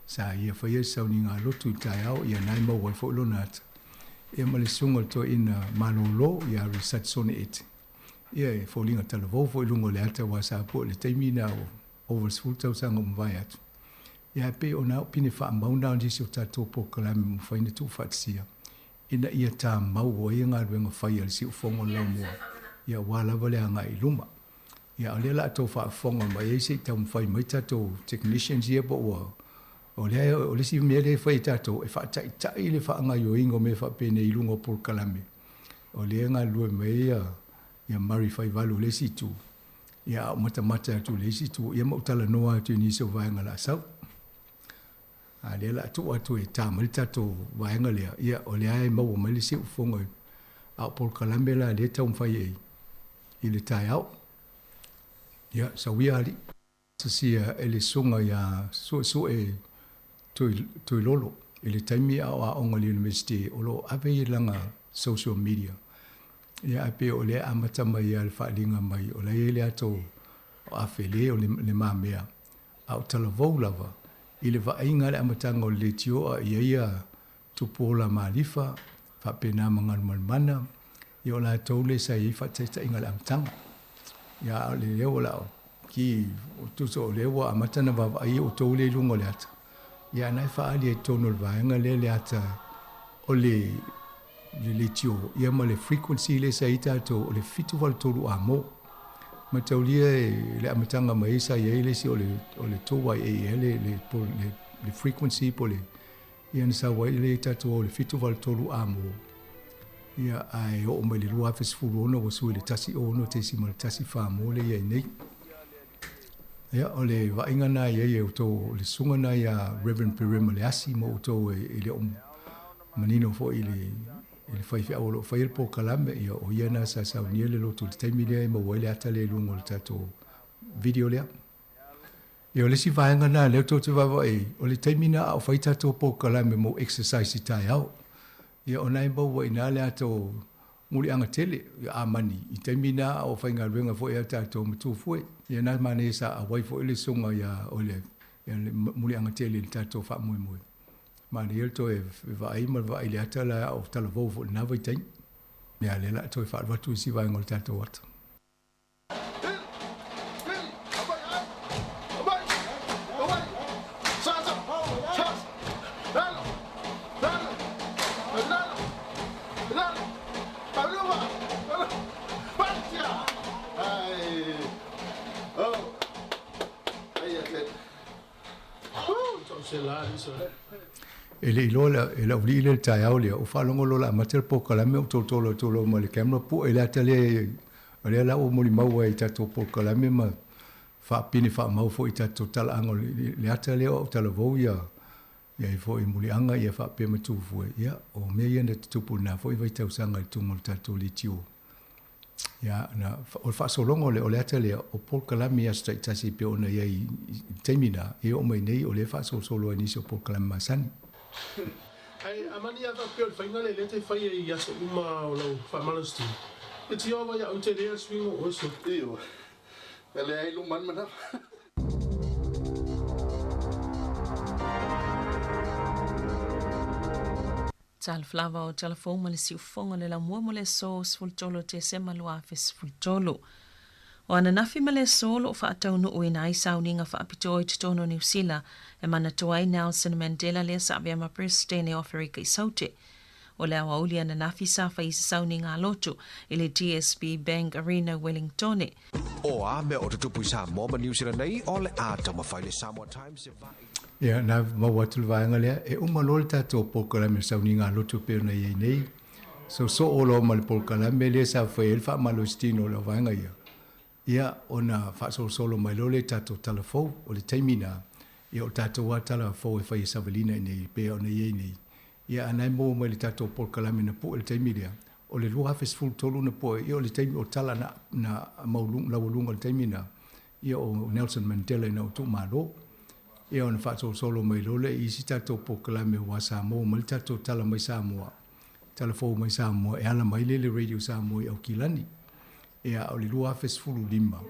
S13: sa ia foi sa uninga lotu tai au ia nai mo wa foi lo nat ia male sunga to ina manolo ia research zone 8 ia folinga talavo foi lungo le alta wa sa po le taimina o over futa sanga mvai atu ia pe ona pine fa mauna ndi si tato po kala me faina tu fatsia ina ia ta mau o ia nga venga fai al si fongo la mo ia wala vale anga I luma ia ole la to fa fongo mai se ta mfai mai tato technicians ia bo o le si mere fai tato e fa tai le fa nga yo ingo me fa pene I lungo por kalame o le nga lu me ia mari fai valu le si tu ia mata tu le si tu ia mo tala noa tu ni so vai nga la sau a le la tu atu e ta mal tato vai nga le ia o le ai mo mai si fongo a por kalame la le ta fai I le tai au ia sa wiali si ele sunga ia so e tu lolo ele taimi a onga le university o lo ave langa social media ia pe o le amata mai al falinga mai o le ele ato o afele o le mamea au talavo lava ile va inga le amata ngo le tio ia tu pola malifa fa pena mangal mana ia la tole sai fa tsa inga le amata ia le ola ki tu so le wa amata na va ai o tole lungo le ata ia nai fa ali tono vaenga le ata o le tio ia ma le frequency le saita to le fitu val tolu amo ma taulia le amatanga mai sa ia le si o le toa le frequency po le ia sa wa le tato le fitu val tolu amo ia ai o me le lua fes fulono o su le tasi o no te si mal tasi fa mo le ia nei ia o le vainga na ia to le sunga na ia Reverend Prima Leasi mo to le manino fo ile fai fe o fai po kalame ia o ia na sa unia le lotu te taimile mo wele ata le lungo le tato video lea ia o le si vainga na le to te vava o le taimina o fai tato po kalame mo exercise tai au ia o nai mo wa ina le ato muli anga tele ia amani I taimina o fai ngā ruenga fo ia tato mtu fue ia na mane sa a wai fo ile sunga ia o le muli anga tele le tato fa mui mani el to e vai ma vai le atala o tala vo na vai tai ia le la to fa va tu si vai ngol tato wat ele ilola ele uli le tai au le o fa longo lola matel po kala me to mo le camera po ele atale ele la o moli mau ai tato po kala me ma fa pini fa mau fo ita total angol le atale o tala vo ia i fo I muli anga ia fa pe matu fo ia o me ia na tupu na fo I vai tau sanga I tungol tato li tio ia na o fa so longo le atale o po kala me ia sta tasi pe ona ia I temina e o mai nei o le fa so lo ni so po kala masani
S6: Ai amani ava pe fa ngale le te fa ia so uma o lo fa malos tu. E ti ova ia o te le swing o so.
S9: Io. Ele ai lu man mana.
S4: Tal flava o telefon ma le siufonga le la mua mo le so sfultolo te se malua fe sfultolo. O ana nafi ma le solo o whaatau no ui nai sauninga whaapitoi te tono New Zealand e mana tuai Nelson Mandela le sa avea ma Pristine o Afrika i saute. O le awa uli ana nafi sa wha isa sauninga lotu i le DSB Bank Arena Wellington.
S14: O a me o te tupu i Samoa New Zealand nei o le a tamawhai le Samoa Times e vai.
S13: Ia, na mawatulu vaenga lea, e umalole tato polkalame sauninga lotu peo na iei nei. So olo ma le polkalame le sa whai elfa malo stino le vaenga ia. Ia, ona wha solo mai lole tato talafou o le taimina. Ia o tato wa talafou e whai savalina nei peo na iei nei. Ia, anai mo mai le tato polkalame na po le taimina. O le lua hafes full tolu na po, ia o le taimina o tala na maulung, lawalunga le taimina. Ia o Nelson Mandela na o tu malo. Ia ona wha solo mai lole i si tato polkalame wa Samoa, ma le tato tala mai Samoa. Talafou mai Samoa, e ala mai le radio Samoa i au kilani. Ia o le lua hafes fulu lima.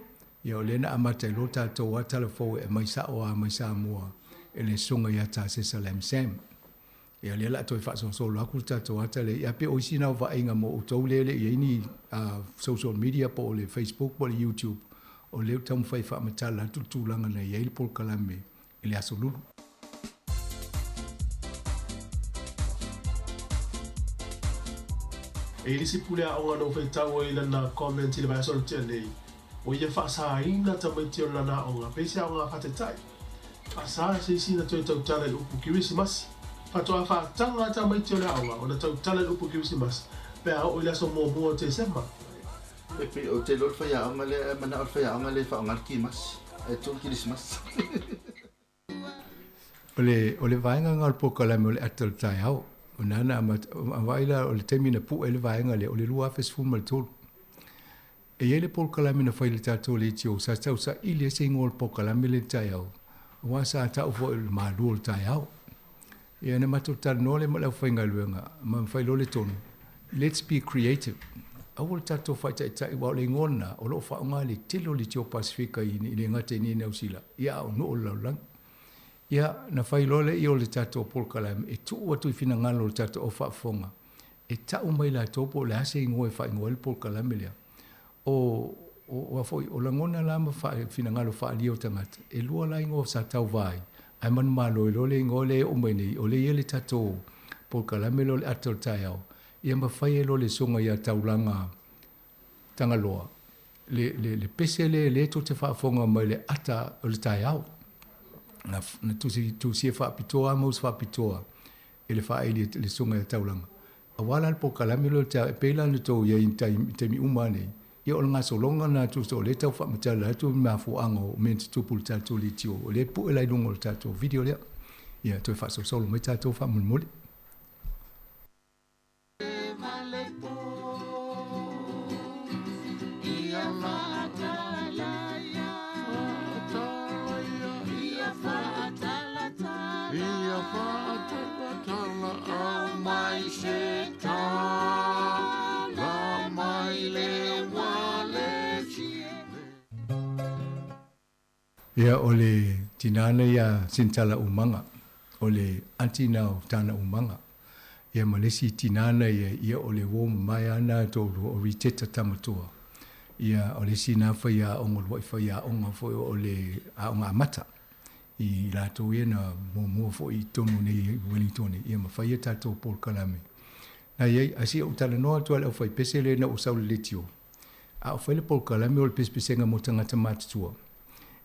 S13: Ia o lena amata i lo tato wa talafou e mai Saoa mai Samoa. E le sunga ia ta se Salam Sam. Ia le la toi fa solo aku tato wa tale. Ia pe oisi na wa inga mo utou lele i ini social media po le Facebook po le YouTube. O leo tamu fai fa matala tutulanga na ia il polkalame. Ele aso lulu.
S6: E lisi pule a onga no fai tau i lana comment i le vai solo tia nei. O ia whaasa ina tamai tio lana onga. Pese a onga whate tai. Whaasa se isi na toi tau tala i upu kiwisi masi. Whatoa whaatanga tamai tio lana onga. O na tau tala i upu kiwisi masi. Pea o ile aso mua te sema.
S15: Pepe o te lor whai a onga le, mana o whai a onga le whaongarki masi. E tōn kirisi masi.
S13: O le vaenga ngā le pokalame o le atal tai au. O nana waila o le temina pu e le vaenga le o le lua fes fuma le tolu. E ye le pokalame na whaile tato le tio sa tau sa ili se ngol pokalame le tai au. Wa sa tau fo le malu le tai au. E ana matotar no le mala whainga luenga. Ma whailo le tonu. Let's be creative. Awol tato whaita tai wa le ngona o lo whaunga le tilo le tio Pasifika i le ngate ni Neusila. Ia o no o laulang. Ia na whailole i o le tato o polkalame e tu atu i fina ngalo le tato o whaafonga. E tau mai la topo le hase ingoe whaingoe le polkalame lea. O langona lama fina ngalo whaali o tangata. E lua la ingoe sa tau vai. Ai manu malo i lole ingoe le o mai nei. O le ia le tato polkalame lo le atal tai au. Ia ma whai e lo le songa ia taulanga tangaloa. Le pese le to te whaafonga mai le ata o le tai au. Na tu si fa pitoa mos fa pitoa ele fa ele le songa taulanga awala al pokalame lo ta pela no to ye te mi umane ye o nga so longa na tu so le tau fa matala tu ma fu ango men tu pul ta tu li tio le pu ele lungo ta tu video le ye to fa so solo me ta tu fa mul Ia o le tinana ia sintala umanga, o le antina o tana umanga. Ia malesi tinana ia o le woma mai ana tolu o riteta tamatua. Ia o le sinafa ia ongo waifa ia onga foi o le aonga amata. I lato ia na mua fo i tonu nei Wellington, ia mawhaia tato polkalame. Na iei, asi o tala noa tuale au whai pese le na usau le tio. A o whaile polkalame o le pespesenga mo tangata matatua.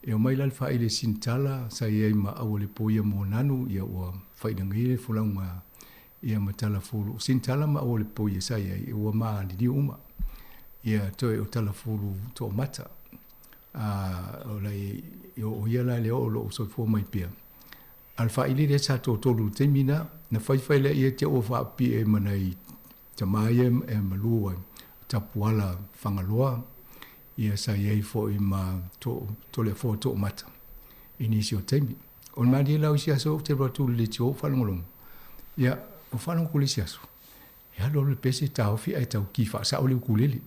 S13: E o mai lal whai le sintala sa iei ma au le poia mo nanu ia ua whainangai le fulaunga ia matala fulu. Sintala ma au le poia sa iei ua maa ni uma. Ia toi o tala fulu to mata. O lai o ia la le o lo so fo mai pia. Al whai le sa to tolu temina na whai le ia te o wha pi e manai tamayem e malua tapuala whangaloa. Ia sa iei fo i ma to le fo to mata. Inisio temi. O mani lau si aso te ratu le tio whalongolong. Ia, o whanau kulisi aso. Ia lo le pese tau fi ai tau ki whaasao le ukulele.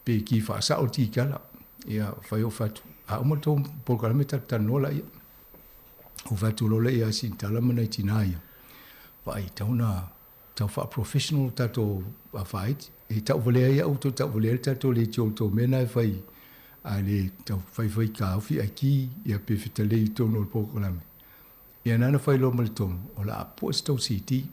S13: Pe ki whaasao ti kala. Ia, whai o whatu. A o mato polkalame tanola ia. O whatu lola ia sin talamana i tina ia. Wai, tau wha professional tato a whaiti. E tau valea ia auto tau valea tato le tio to mena e whai. A le tau whai ka awhi a ki ia pe whitale i tono o polkalame. Ia nana whai lo mali tono. O la a po stau siti.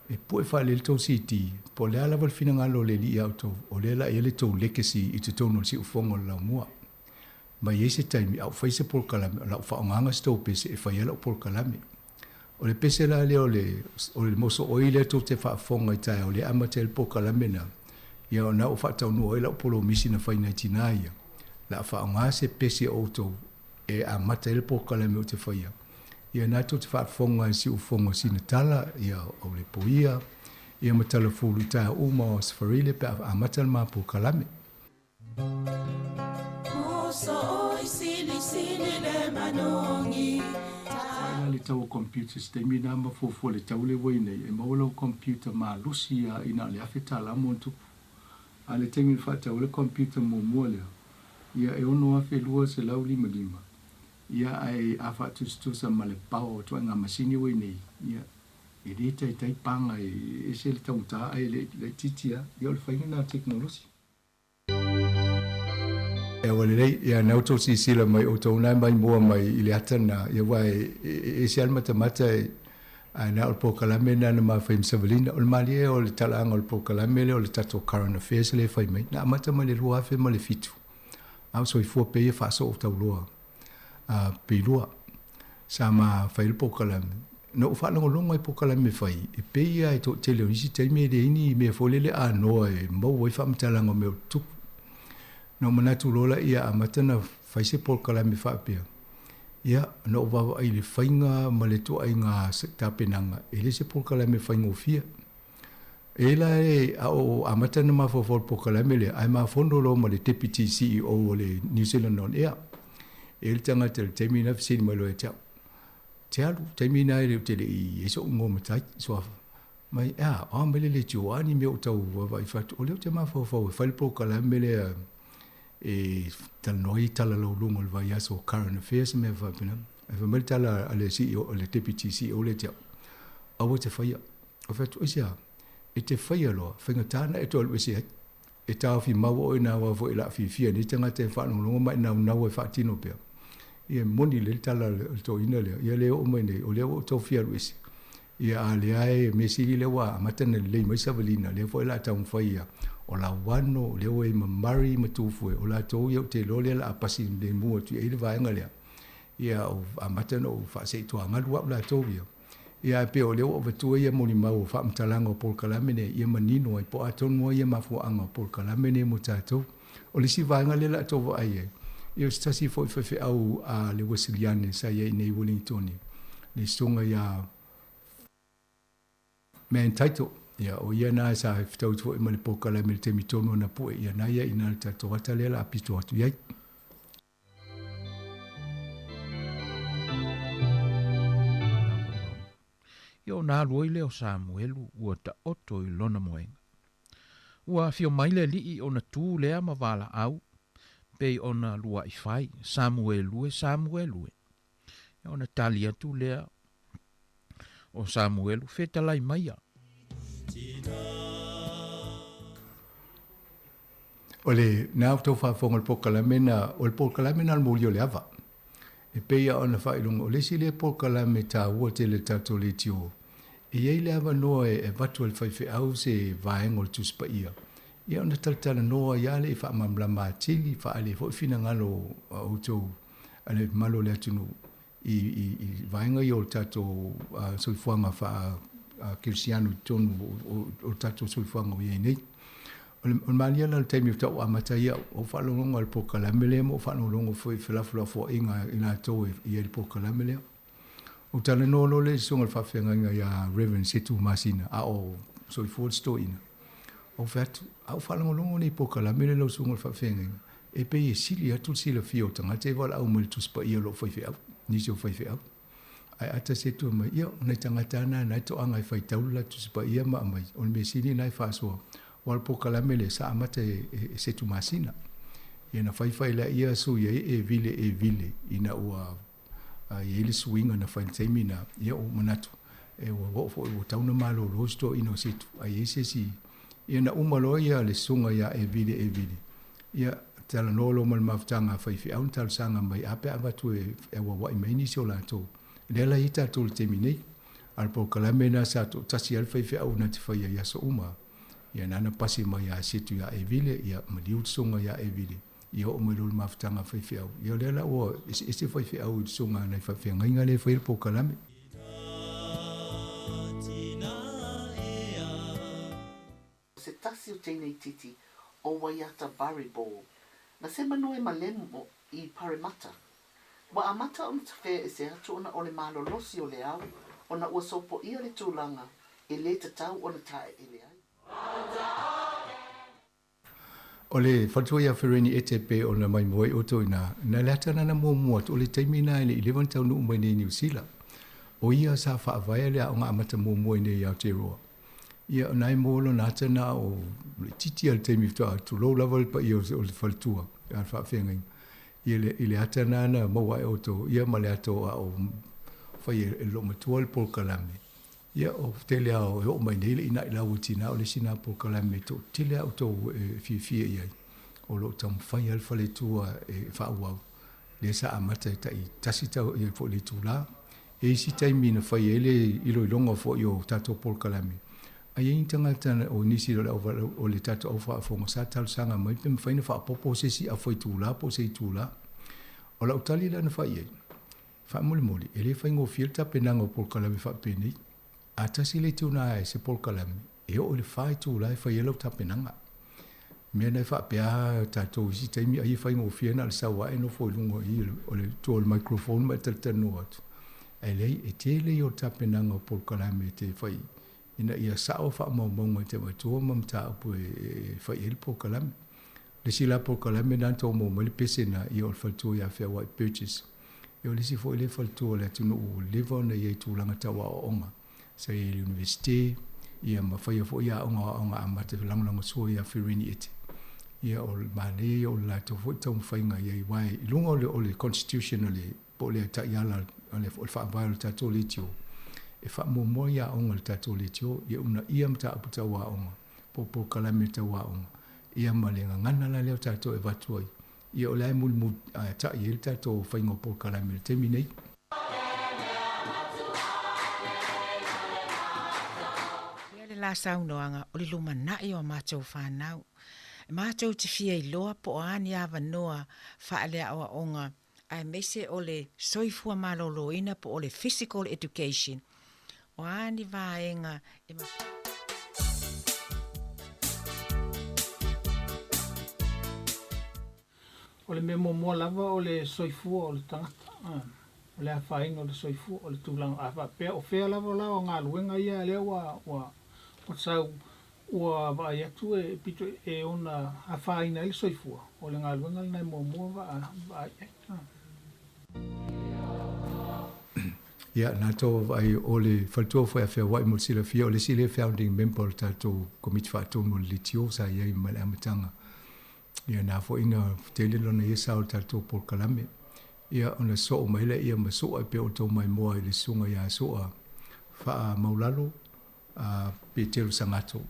S13: E po e whai le tau siti. Po le ala wal fina ngalo le li auto. O le la ia le tau legacy i te tono si ufongo la mua. Mai ese taimi au whai se polkalame. O la wha onganga stau pese e whai ala o polkalame. O le pese la le o le moso oi le tau te wha fonga i tai o le amate le polkalame na. Ia o na o wha tau nu oi la o polo misi na whai na tina ia. La wha onganga se pese o tau e amate le polkalame o te whai. Ia nā tau te whaatwhonga i si uwhonga sina tala, ia au le poia, ia matala fulu tae uma o Sfarile pe a matala maa po kalame.
S12: Moso oi sili le manongi.
S13: Ia le tau o computer stemi nā mawhofua le tau le wainei, e maula o computer maa lusi ia ina le awhi tala mo tupu. A le tengi le whaatau le computer mo mua lea. Ia e ono awhi lua se lau lima. Ia ai a whaatustusa ma le pao o tua ngā masini wei nei. Ia e re tai panga e se le taunta ai le titia. Ia o le whainga nā teknolosi. E wale rei, ia nautou si sila mai o tau nai mai mua mai i le atana. Ia wai e se almata mata a na o le pokalame na na maa whaim savalina. O le mali e o le talaanga o le pokalame le o le tato current affairs le whai mai. Na amata mai le lua awhi ma le fitu. Au so i fua pe e whaaso o tau loa. Peilua sa ma whai le pokalame. No whanau longa i pokalame whai. E peia e to tele o isi teime de ini me folele a noa e mau wai whamtalanga me o tuku. No manatu lola ia a matana whai se pokalame whapea. Ia no wawa ai le whainga ma le toa i ngā tapenanga. E le se pokalame whainga o fia. E la e o a matana ma whawhol pokalame le ai ma whondolo ma le deputy CEO o le New Zealand on Air. E le tangata le taimina fisini mai loa e tau. Te alu, taimina e le tele i e so ungo matai, soafa. Mai, o mele le tioani me o tau wawa i fatu. O leo te mawhawhau e whailipo kalame le e talanoi tala lau lungo le vai aso current affairs me whapina. E whamele tala ale CEO, ale deputy CEO le tau. Awa te whaia. O fatu isia, e te whaia loa, whaingatana e tolu isi hei. E tau fi maua o ina wafo i la fi fia, ni tangata e whanau longa mai nau e whaatino pia. Ia moni le tala le to ina lea. Ia leo o mai nei, o leo o tau fia ruisi. Ia a lea e mesiri lewa a matana le mai savalina, leo fo i la tau mwhaia. O la wano, leo e mamari matufue, o la tau iau te lole la apasi le mua tu e le vaenga lea. Ia o a matana o whaasei toa ngalua la tau ia. Ia pe o leo o vatua ia moni mau o whaamtalanga o polkalamene, ia manino ai po atonua ia mafuanga o polkalamene mo tātou. O lisi vaenga le la tau wa ai e. Ia stasi foi fefe au a le Wasiliane sa ia nei Wellington. Le songa ia man title. Ia o ia na sa ftau tu i mali pokala me te mitono na pu ia na ia ina ta toata le la pito atu ia.
S16: Io na loi leo Samuelu ua ta oto i lona moenga. Ua fio maile li o na tu lea ma vala au. Pei ona lua i fai, Samuelue. Ia ona tali atu lea o Samuelu, fetalai maia.
S13: O le nao tau whaafonga le pokalamena, o le pokalamena al muli o le ava. E peia ona whailunga, o le si le pokalame tā ua te le tato le tio. E iei le ava noa e vatu al whaife au se vaenga o le tuspa ia. Ia ona talatala noa ia le wha mamla mātili, wha ale fo fina ngalo autou, ale malo le atunu i vaenga i o tato soifuanga wha Kirsiano tonu o tato soifuanga o iei nei. O malia la taimi o tau amata ia, o whalongonga le pokalame lea, o whalongonga foi whilafulafo inga ina tau i le pokalame lea. O tala nono le songa le whawhenga ia Reverend Setu Masina, a o soifuo sto ina. O fatu, au whalongolongo nei pokalame le lau songa le whawhenga. E pe e sili atu sila fio tanga te wala au mele tuspa ia lo whaife au, nisi o whaife au. ai ata se tu mai ia nei tangata na nai to anga fai taula tu se pa ia ma mai o me sini nai fa so wal po kala mele sa amate se tu masina ia na fai la ia so ia e vile ina ua ia le swing na fai temina ia o manatu e wo fo o tauna malo rosto ino se tu ai ese si ia na umalo ia le sunga ia e vile ia tala nolo mal maftanga fai fi aun tal sanga mai ape avatu e wa mai ni so la to lela ita tul temine al po kalamena sa to tasi al fai fi au na te fai ia so uma ia nana pasi mai a situ ia e vile ia maliu sunga ia e vile ia o melul maftanga fai fi au ia lela o ese fai fi au sunga na fai fi ngai ngale fai po kalame
S17: se tasi o tēnei titi o Waiata Bariball na se manue malemo i Parramatta. Wa amata o te e se atu ona o le malolosi o le au, ona ua sopo ia le tūlanga e le tatau o na tae e le ai.
S13: O le fatua ia whireni e te pe o na mai moe o tō ina, na lata nana mua o le taimina e le 11 tau nuu mai nei New Zealand. O ia sa whaavaya le a o ngā amata mua nei Aotearoa. Ia nai molo na tana o titi al taimi ftua tu low level pa ia o le faltua ia fa fengai ile atana na maua o to ia male ato o fai lo matual por kalame ia o tele o mai nei ina ila utina o le sina por kalame to tele o to fi ia o lo tam fai al fale tua e fa wa le sa amata tai tasita ia fo le tula e si taimi na fai ele ilo longo fo yo tato por kalame ai intanga tana o nisi o le tata o fa fonga sa tal sanga mai pe faina fa popo se si a foi tula po se tula o la utali la na fa ye fa moli ele fa ngo filta penanga por kalame fa peni ata si le tuna se por kalame e o le fa tula fa ye lo ta penanga me na fa pe tato si taimi ai fa ngo fiena al sa wa no fo lungo i o le to el microphone ma tata no at ele e tele yo ta penanga por kalame te fa ina ia sao fa mo mo te wa tu mo ta pu fa il po kalam le sila po kalam na to mo le pesena i ol fa tu ya fa white purchase e le si fo le fa tu le tu no live on ye tu langa ta wa onga sa i university ia ma fa fo ya onga ma te lang so ya firini it ia ol mali ol la to fo to fa nga ye wai lungo le constitutionally po le ta ya la ole fa va ta to le tu e fa mo ya onga le tato le tio ia una ia mta aputa wa onga po kalame ta wa onga ia malenga ngana la le tato e vatuai ia ola mul ta ia le tato fa ingo po kalame te minei
S18: ia le la saunoanga o le lumana i o matou whanau e matou te fia i loa po ani ava noa fa ale awa onga ai mese o le soifua maloloina po o le physical education o ani vaenga e ma
S19: o le memo mo lava o le soifua o le tangata o le afainga o le soifua o le tūlanga afa pe o fea lava o ngā luenga ia lea wa sau ua vai atu e pito e ona afaina i le soifua o le ngā luenga nai mo va
S13: ia na to ai o le falto foi a wai mo sila fia o le sile founding member tato committee fa to mo le tio sa ia ma le amatanga ia na fo ina tele lona ia sa o tato por kalame ia ona so mai le ia ma so pe o to mai mo le sunga ia so a fa maulalo a petero sangato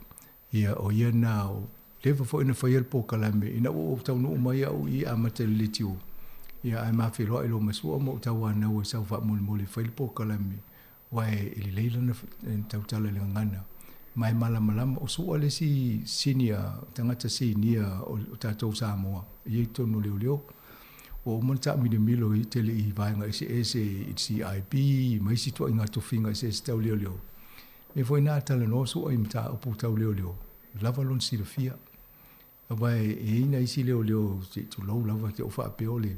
S13: ia o ia na o leva fo ina fa ia por kalame ina o tau no mai au ia amate le tio ia ai ma filo ilo masua mo tawa na o sa fa mul fail po kalami wai ili leila na tau tala le ngana mai mala o so ale si senior tangata senior o tatou Samoa ia tonu leo o monta mi de milo i tele i vai nga ese CIP mai si to inga to finga ese tau leo e foi na tala no so ai mta o tau leo lava lon si fia vai e ina isi leo tu lo lava te o fa peole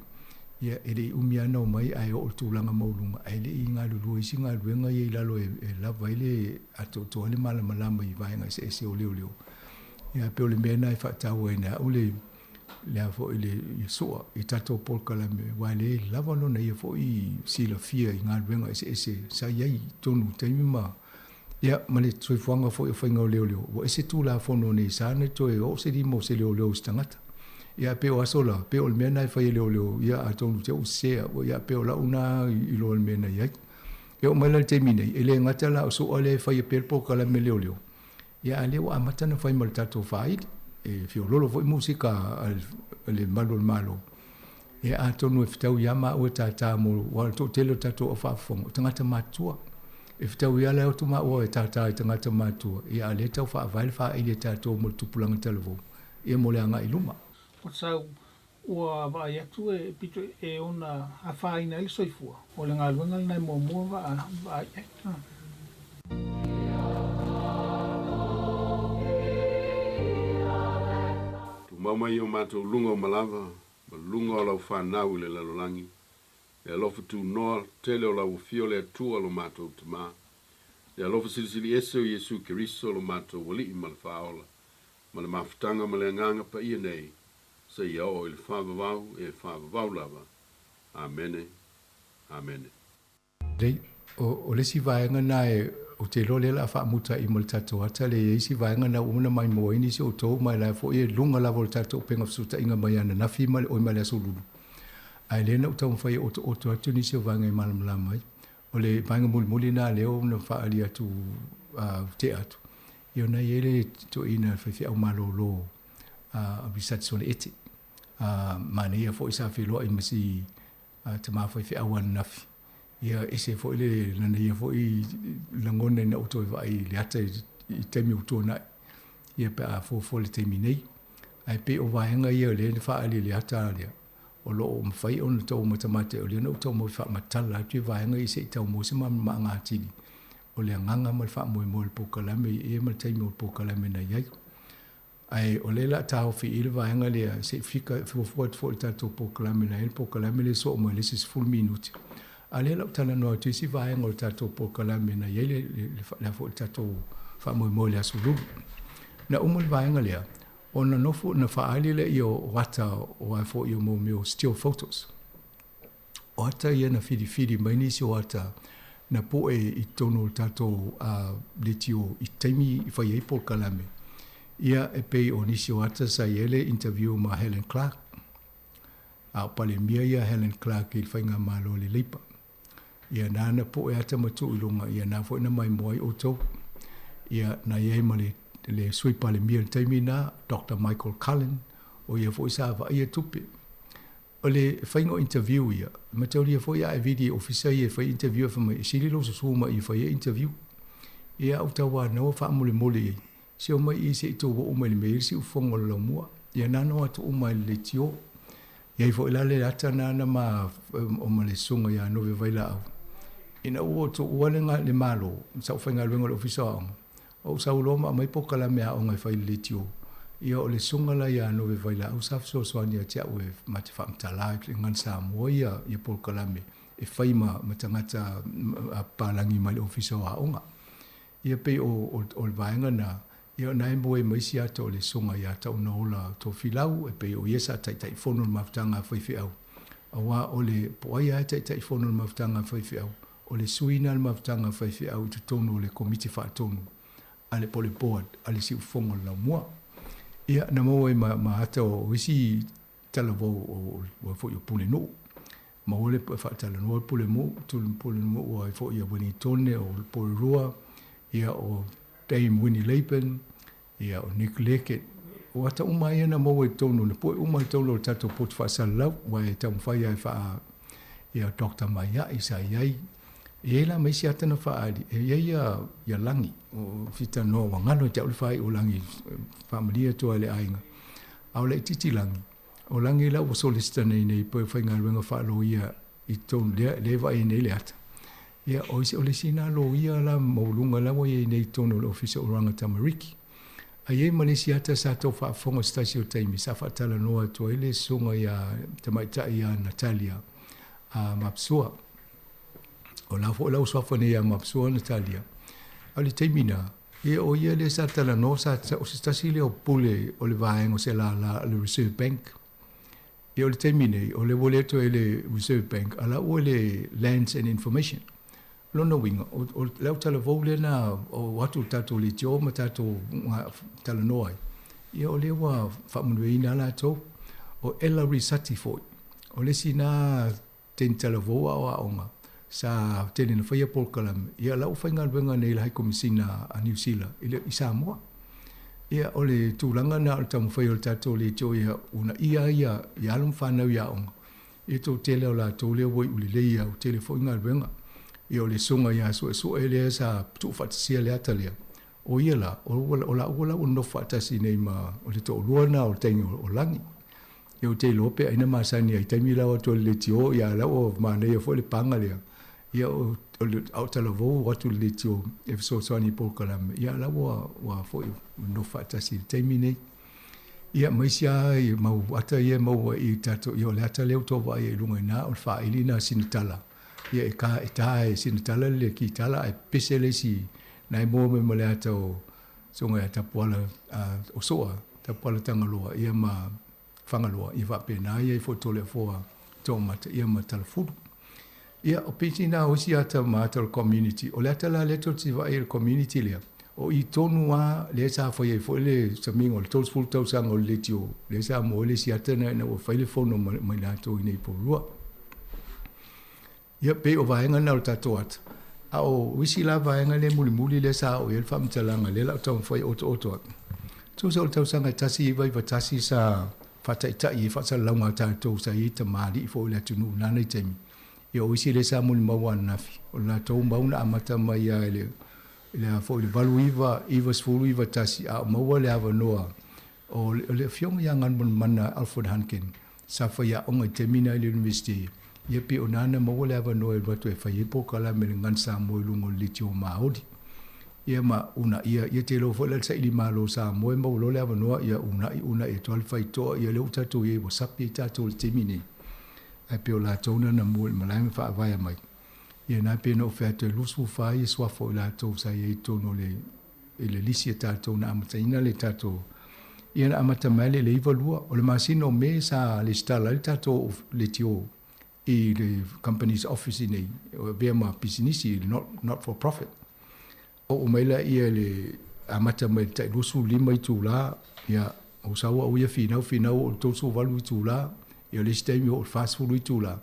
S13: ia ele umiana mai ai o tulanga maulunga ai le inga lulu isi nga luenga ia lalo e lava ile ato to le mala mai vai nga se o leo ia pe o le mena e fa tau ina o le lea fo ile Yesua I tato Paul Kalame wa le lava lona ia fo I sila fia I ngā ruenga ese sa iai tonu taimi ma ia male toi fuanga fo I whainga o leo wa ese tū la fono nei sa ne toi o se di mo se leo stangata ia peo asola peo le mena I whai leo ia a tonu te o sea o ia peo la una I lo le mena iai ia o maila taimi nei ele ngata la o so ale whai Paul Kalame leo ia ale wa matana whai mal tato whai e fio lolo foi musika le malo e a tonu e fitau ia ma o tata mo wa to telo tato o fafongo tangata matua e fitau ia le o tuma o e tata I tangata matua e a le tau fa vai fa ile tato mo tupulanga televo e mo le anga iluma
S19: o sau ua va ia tu e pito e ona a fa ina le soifua o le ngaluenga na mo va ia
S20: Mama yo mato lunga malava, lunga o lau whanau le lalolangi. E alofa tu noa, tele o lau fio le atua lo mato tama. E alofa silisili ese o Yesu Kiriso lo mato wali I malfaola. Ma le mafutanga ma le nganga pa ia nei. Sa ia o il whavavau e whavavau lava. Amene. Amene.
S13: Dei, o le si vaenga na e o te lole la fa muta I mo tato ata le isi vaenga na una mai mo ini si o tō mai la fo e lunga la vol tato penga fsuta inga mai ana na fi mai o mai la solulu ai le na o tau fai o atu ni si o vaenga I malamala mai o le vaenga muli na leo na fa ali atu te atu i o na ele to ina fai au malo lo a bisat sone eti mane ia fo isa fi lo I masi te ma fai au an nafi ia ese fo ile lana ia fo I langone na auto vai le ata I temi auto na ia pe a fo le temi nei ai pe o vaenga ia le fa ali le ata le o lo o mfai on to matamate o le no to mo fa matala tu vaenga I se tau mo se ma nga tili o le nganga mo fa mo le Pokalame e ma temi o Pokalame na ia ai o le la tau fi il vaenga le se fika fo tato Pokalame na el Pokalame le so mo le 6 minuti ale la tala no tu si vai ngol tato Pokalame na yele la fo tato fa mo le asulu na umul vai ngale ona no fo na fa ale le yo wata o fo yo mo still photos o ata ye na fidi mai ni si o ata na po e tono tato le tio I temi fa ye Pokalame ia e pe o ni si o ata sa yele interview ma Helen Clark a pale mia ia Helen Clark I fainga malo le lipa ia nana po e ata matu ilunga ia na fo na mai moi o tau ia na ye male le sui pale mia taimi na Dr. Michael Cullen o ia fo isa va ia tupi o le faingo interview ia matau ia fo ia e video officer ia fa interview fa mai sili lo so ma ia fa ia interview ia o tau wa no fa mole si o mai I se to o mai me si o fongo lo mua ia nano atu o mai le tio ia fo ila le ata na ma o male sunga ia no ve vai la ina o to walenga le malo sa fainga luenga le ofisa o sa uloma mai Pokalame a o ngai fai le tio ia o le sunga la ia no ve vai la o sa so ania tia o mate fam tala ngan sa mo ia Pokalame e fai ma matangata a palangi mai le ofisa a onga ia pe o vaenga na ia nai moe mai si ata o le sunga ia tau na ola to filau e pe o iesa tai fono maftanga fai au awa o le po ia tai fono maftanga fai au o le suina le maftanga fai au tu tono le komiti fa tono ale pole board ale si fongo la mua ia na moe ma ata o wisi talavo o fo yo pule no ma ole fa tala no pule mo tu pule mo o fo ia boni tone o pole roa ia o Dame Winnie Lapen ia o Nick Leke o ata umai na mo e tono le po umai tono tato pot fa sala wa e tam fa ia fa ia Dr. Maya isa ia e la mai si ata na fa ali e ia langi o fita no wa ngano te ul fa o langi familia to ale ainga au le titi langi o langi la o solista nei po fa ngal fa lo ia I ton le va e nei le ata ia o se o le sina lo ia la maulunga la ia nei tono le ofisa oranga tamariki ai Malaysia ta sa to fa fonga stasio taimi sa fa tala no to ele sunga ia tamaita ia Natalia mapsua o la fo la so fa ia mapsua Natalia ali taimina e o ia le sa tala no sa o stasio le o pule o le vaengo se la le Reserve Bank Ia o le taimi nei, o le wole to e le Reserve Bank, ala o le Lands and Information. Lona winga, o leo tala vau le na, o watu tato le tio, ma tato tala noai. Ia o le wa whamunue ina la tau, o ela risati foi. O le si na ten tala vau a onga, sa tene na whaia polkalam. Ia lau whainga wenga nei la haiko misina a New Zealand, i Samoa. Ia o le tūlanga na o tamu whai o le tato le tio ia una ia alum whanau ia onga. Ia tō tele o la tō lea wai uli leia o tele whainga wenga. Ia o le sunga ia so e lea sa tu whatasia le ata lea. O ia la, o la o no whatasi nei ma o le tō luana o tengi o langi. Ia o te lope aina masani ai taimi lawa tō le tio ia la o manei o le panga lea. Ia o le autala vau watu le tio e so soani polkalame. Ia la wa foi no whatasi le taimi nei. Ia maisia i mau ata ia mau i tato i o le ata leo tō wa i lunga ina o wha ili na sinitala. Ia e ka e tā e sinitala le ki tala e pese le si nai mō me le ata o songa e tapuala o soa, tapuala tangaloa, ia ma whangaloa, i whapena ia i fotole foa tōmata, ia ma talafuru. Ia o piti nā osi ata ma ata o community, o le ata la leto ti wa i community lea, o i tonu a le sa foi e foi le samingo, le tōs fulu tau sanga o le tio, le sa mo le si ata na o whaile fono mai nā tō i nei porua. Ia pe o vaenga na o tato ata. A o wisi la vaenga le muli le sa o el whamtalanga le lau tau mwhai oto ata. Tō sa o tau sanga tasi i vai tasi sa whataitai e whatsa launga tato sa i ta maari i fo le atunu nana i taimi. Ia o wisi le sa muli mawana nafi. O la tau mauna amata mai a ele a fo le valu iwa sfulu iwa tasi a maua le awa noa. O le fionga ia ngan mana Alfred Hankin sa whaia onga i temina i le university. Ia pe o nana maua le awa noa e watu e whai e pokala me le ngansa mo i lungo liti o maori. Ia ma una ia te lo fo le sa ili malo sa mo e mau lo le awa noa ia una e toal whai toa ia le utato i e wasapi e tato le temine. Ai pe o la tauna na mua malai me wha avaya mai. Ia na pe no whea te lusu whai e swafo i la tau sa i e tono le lisi e tato na amataina le tato. Ia na amata mai le iwa lua o le masino me sa le stala le tato le tio. I the company's office nei o vea ma pisinisi not for profit o maila ia le amata mai tai lusu lima i tula ia o sawa o ia finau o tosu valu i tula ia le stemi o fast food i tula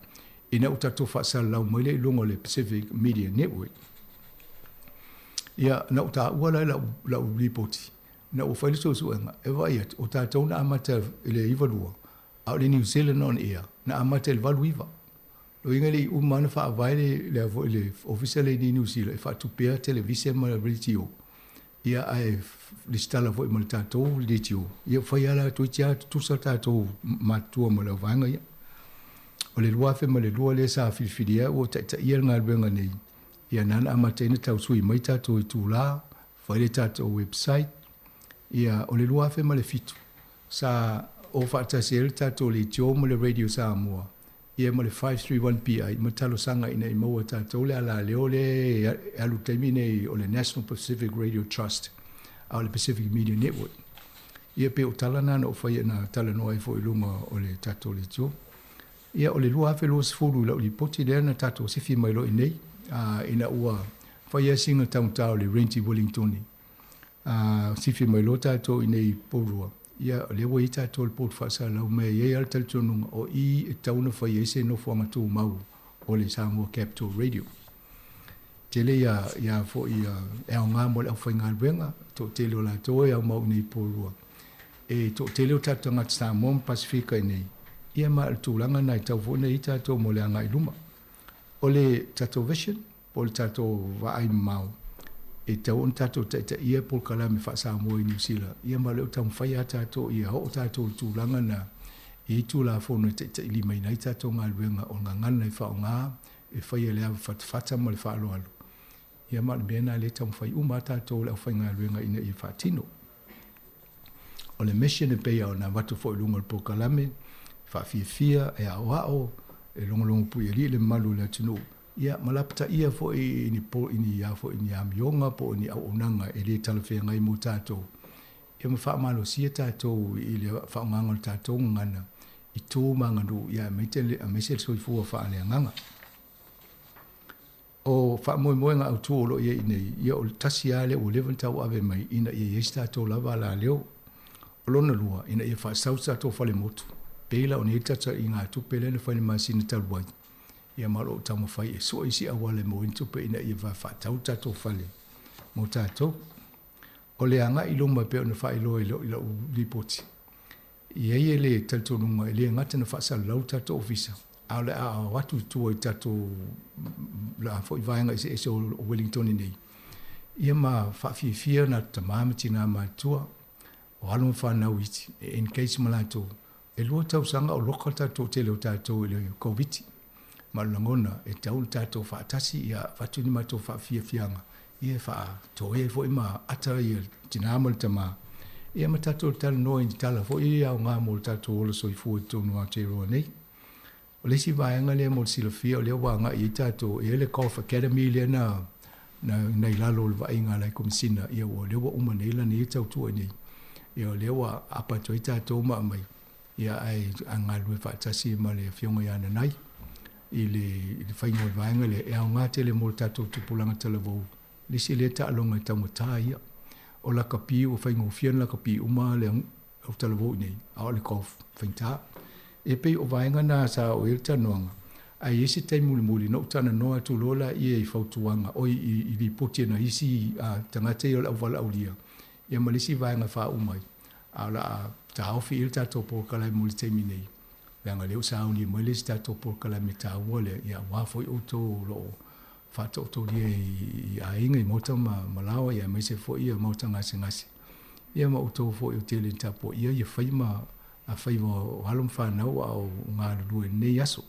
S13: ina o tato fasa lau maila i longo le Pacific Media Network ia na o ta wala la ripoti na o faile so suenga e vai o tato na amata le ivalua au le New Zealand on air na amata le valu iva o inga le umana fa availe le official di New Zealand fa tu pea televisia ma radio ia ai listala vo mo tato radio ia fa ia tu tia tu sa tato ma tu mo le vanga ia o le lua fe mo le lua le sa fifidia o ta ia nga benga nei ia nana amatena tau sui mai tato i tu la fa le tato website ia o le lua fe mo le fitu sa o fa ta sel tato le tio mo le radio sa mo ia mo le 531 PI ma talo sanga ina i maua tatou le ala leo le alu taimine o le National Pacific Radio Trust au le Pacific Media Network ia pe o talana na o whaia na talanoa i fo i lunga o le tatou le tio ia o le lua hafe lua sifuru ila o li poti lea na tatou sifi mai lo i nei ina ua whaia singa tautau le Renty Wellingtoni sifi mai lo tatou i nei porua ia le wa ita tol pot fasa la me ye al tel tonu o i tauna fa ye se no fanga tu mau o le Samoa Capital Radio tele ya fo ia e nga mo le fa nga venga to tele la to ya mau ni polua e to tele ta tanga Samoa Pacifica nei ia ma tu langa na ta fo nei ita to mo le nga iluma o le tato vision pol tato va ai mau e tau on tato ta ia pol kala me fa Samoa i New Zealand ia ma le tau fai tato ia ho tato tu langa na e tu la fo no te li mai nai tato nga luenga o nga ngana i fa nga e fai le fa fata mo le fa lo alo ia ma le na le tau fai uma tato le fa nga luenga ina i fa tino o le mission e pe ona watu fo lunga pol kala me fa fia e a o e longo pu le malu le tino ia malapta ia fo ini po ini ya fo ini amionga po ini au onanga ele talafia ngai mo tato ia ma fa malo sia tato i le fa nganga tato ngana i tō manganu ia me se soifua whaaleanganga. O whaamoe ngā au tōlo ia inei, ia o tasi ale o lewan tau ave mai ina ia iesta tō lava la leo. O lona lua ina ia whaasausa tō whale motu. Peila o ne tata i ngā tupe lena whale masina taluai. Ia maro o tamo whai e so isi awale mo intupe ina ia whaatau tato whale. Mo tātou. O le anga i loma pe o na whai loa ila u lipoti. Ia ia le taltonunga, ia ngata na whaasau lau tato ofisa. A le a watu tua i tato la fo i vaenga i se ese o Wellington nei. Ia ma whaafifia na tamamati na mātua o halong whanau iti. In case malato, e lua tau sanga o loka tato te leo tato i le COVID. Ma langona e tau tato whaatasi ia watu ni mato whaafiafianga. Ia wha toe e fo i ma ata ia tinama le tama. Ia ma tato tala noa i tala fo i au ngā mo tato o le soifu i tonu a te roa nei. O le si vaenga le mo silafia o le wanga i tato e le Golf Academy le na ilalo le vaenga lai komisina ia o le wa umaneila ni tau tua nei. Ia o le wa apa toi tato ma mai. Ia ai angalue whaatasi ma le fionga i ana nai. I le whainga o vaenga le e au ngā te le mo tato tupulanga talavou. Le si le ta alonga i tau mataa ia. O la kapi o whainga o fian la kapi uma le au talavou nei. A o le golf whaintaa. E pei o vaenga nā sa o e tanoanga. Ai ese tai muli no tana noa tu lola i e whautuanga o i li potia na isi a tangate o la wala aulia. Ia malisi vaenga wha umai. A la a taofi il tato po kalai muli teimi nei. Leanga leo sa auni mo lesi tato po kalai me ta wale ia wafo i oto lo whato oto lia i a inga i mota malawa ia mai se fo ia mota ngasi. Ia ma oto fo i o tele tapo ia whaima a whaiva o halom whanau au ngā rurue nei aso.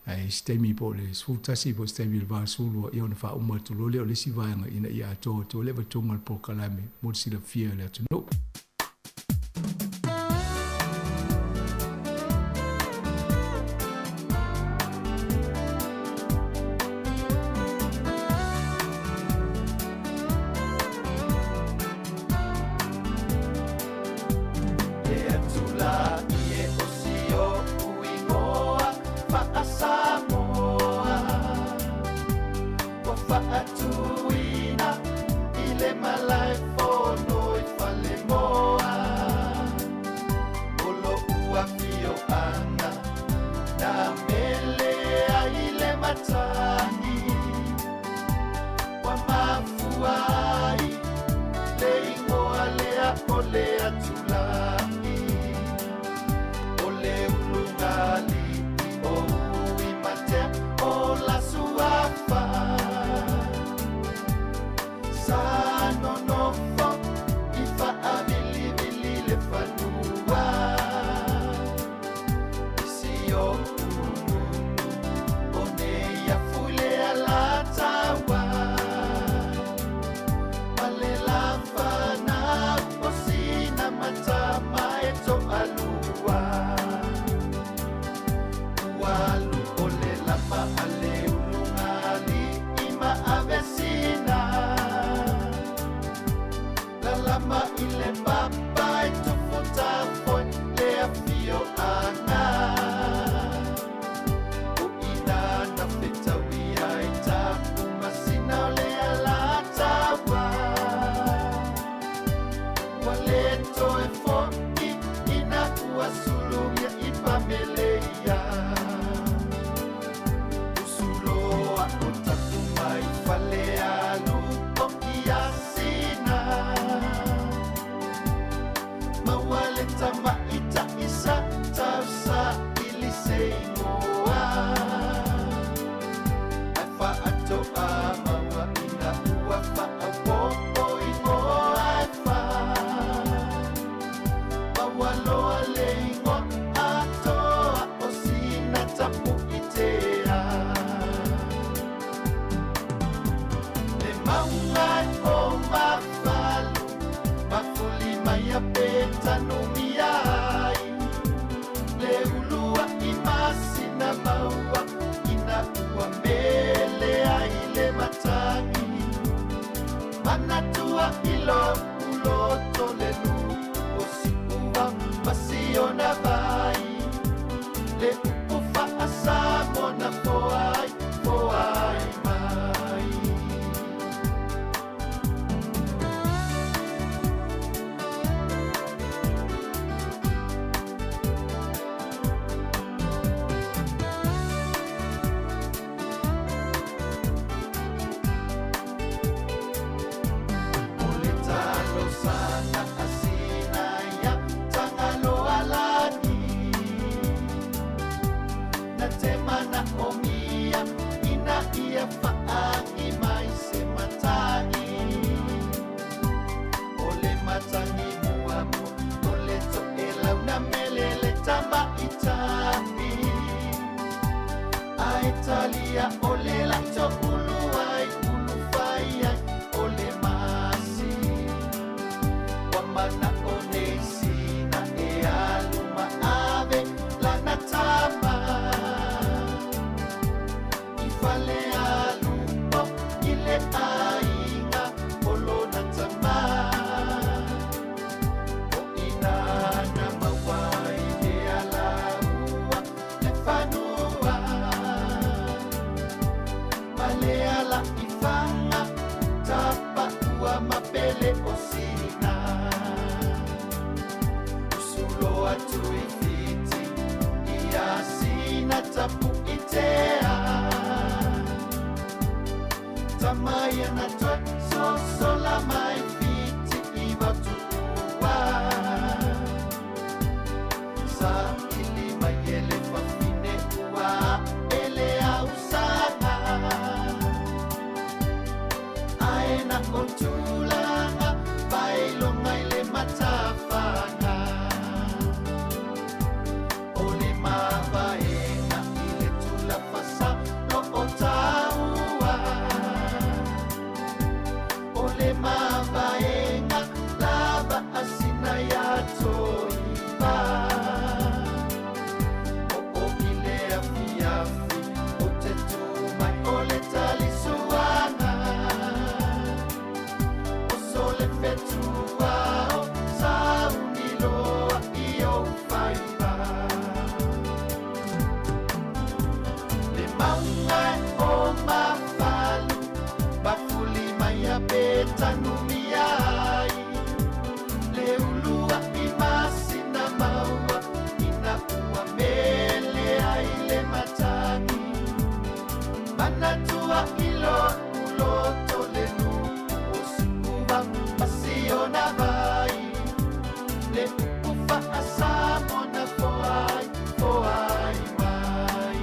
S13: Ai stemi po le sfutasi po stemi le vā sulua i ona wha umatu lo leo lesi vāanga ina i a tō tō lewa tōngal po kalame mo sila fia le atu no.
S5: ia ole la to ulu ai ulu fai ai ole masi wamana one sina e aluma ave la natama i fale alupo ile ainga olo natama o ina na mawai e alaua le fanua malea la ifanga tapa ua mapele o sina usulo atu ifiti ia sina tapu itea tamaya na toi so sola mai fiti iva tutua sa ilima yele fafine ua ele ausana aena kontulanga bailonga ile matafana ole mabaena ile tula pasa lo otaua ole mabaena lava asina ya toiba o ile afiafi o te tumai ole talisuanga o sole fetua o sauniloa io faiva le maunga o mafalu bafuli maya betanumiai le ulua i masina maua ina ua mele ai le matani manatua ilo uloto le nuku o sukuva pasiona vai le ufa asamo na foai foai mai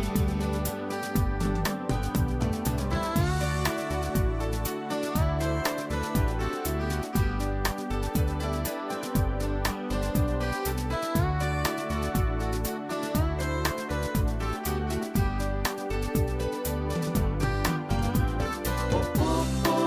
S5: o ufu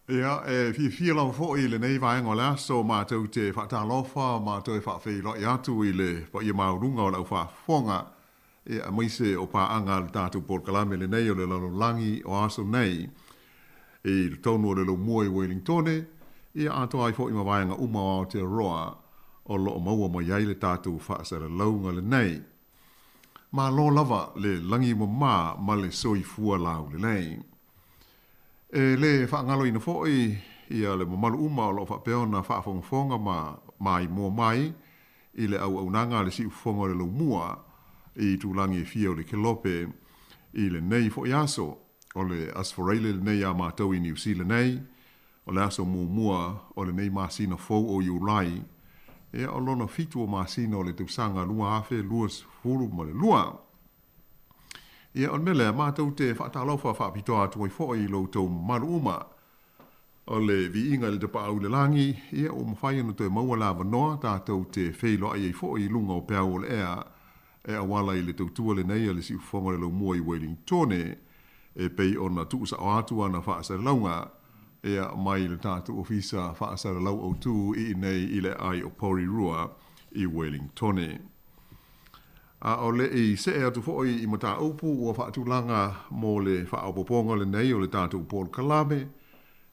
S9: Ia, fi lau fo i le nei vaenga o le aso mātou te whaatalofa, mātou e whaafeilo i atu i le pa i maurunga o lau whaafonga. A maise o paanga le tātou Port Kalame le nei o le lalolangi o aso nei. I le tonu o le lo mua i Wellingtone, ia ato ai fo i mawaenga uma o te roa o lo o maua mo iai le tātou whaasara launga le nei. Ma lo lava le langi mo ma le soifua lau le nei. Le whaangalo ina fo'i ia le mamalu uma o lo whapeona whaafongafonga mai mua mai i le au nanga le si ufonga le lo mua i tūlangi e fia o le kelope i le nei fo'i aso o le asforeile le nei a mātou i New Zealand nei o le aso mua o le nei masina fou o iulai e o lona fitu o masina o le tausanga lua afe luas furu ma le lua. Ia on mele mātou te whaatalofa whaapitoa atu ai fo'i lo tau maru uma o le vi inga le te pāu le langi ia o mawhai anu te maua lava noa tātou te wheilo ai fo'i lunga o peau o le ea e awala i le tautua le nei le si ufonga le lau mua i Wellingtone e pei ona tuusa o atu ana whaasara launga e mai le tātou ofisa whaasara lau au tū i nei i le ai o Porirua i Wellingtone. O le i se atu fo'i i mata upu ua whaatulanga mo le whaapoponga le nei o le tātou Port Kalame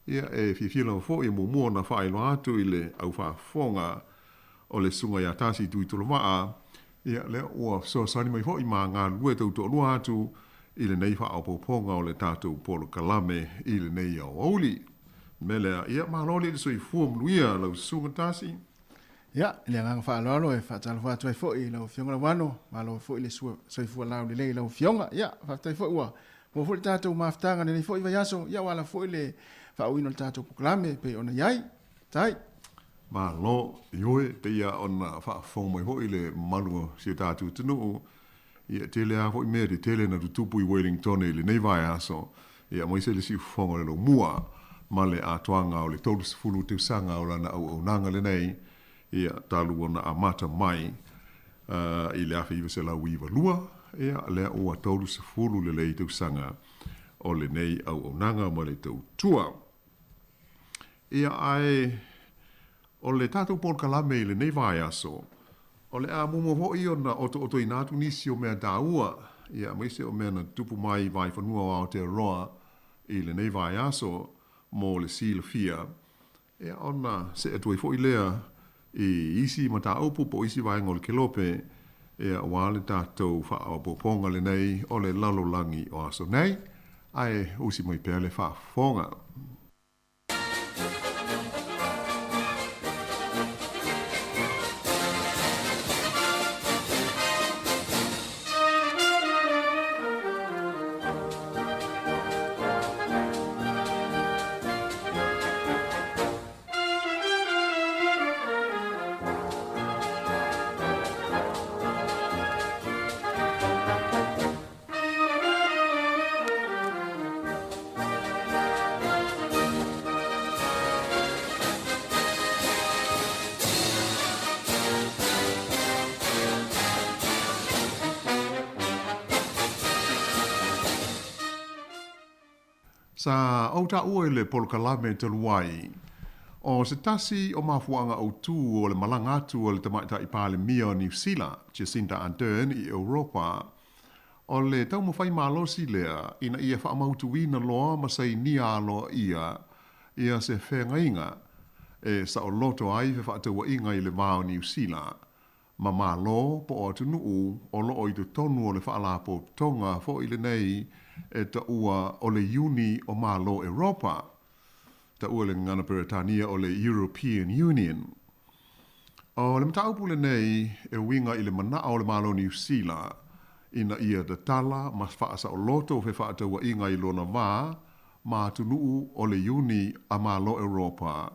S9: ia e whiwhila fo'i mua na whaelo atu i le au whaafonga o le sunga ia tasi tui tolomaa ia le ua so sani mai fo'i ma ngā lue tau to'lua atu i le nei whaapoponga o le tātou Port Kalame i le nei au auli. Melea ia maloli le soi fuamluia lau sunga tasi.
S2: Ia, le nganga whaaloalo e whaatalo whaatu ai fo'i lau fionga wano, malo fo'i le soifua lau le lei lau fionga, ia, whaatai fo'i ua. Mo fo'i tātou maaftanga le fo'i vai aso, ia wala fo'i le whaauino le tātou Pokalame, pe ona iai, tai.
S9: Malo, ioe, pe ia ona whaafong mai fo'i le malua si tātou tunu, ia tele a fo'i mea de tele na tutupu i Wellingtone le nei vai aso, ia moise le si ufonga le lo mua, ma le atoanga o le tolus fulu te usanga o lana au nanga le nei, ia talu ona amata mai i le afi iwa se lau iwa lua, ia lea ua taulu se fulu le lei tau sanga o le nei au nanga ma le tau tua. Ia ai o le tātou Port Kalame i le nei vai aso, o le a mumo hoi ona oto inatu nisi o mea tāua, ia maise o mea na tupu mai vai whanua o Aotearoa i le nei vai aso mo le sila fia, ia ona se atu i fo i lea i isi mata aupu po isi vai ngol kelope e wale tātou whaapoponga le nei o le lalolangi o aso nei ai usi mai pele whaafonga. Sa au ta ua le Port Kalame te luai. O se tasi o mafuanga au tū o le malanga atu o le tamaita i pāle mia o New Zealand, Jacinda Ardern i Europa. O le tau mawhai malosi lea, ina ia whaamautuina loa masai nia loa ia se whenga inga, e sa o loto ai fe whaataua inga i le vāo New Zealand. Ma malo po o atunuu o loo i te tonu o le whaalapo tonga fo i le nei e ta ua o le uni o malo Europa. Ta ua le ngana Peretania o le European Union. O le mataupu le nei e winga i le mana o le malo New Zealand ina ia da tala mas whaasa o loto fe whaataua inga i lona wā ma atunuu o le uni a malo Europa.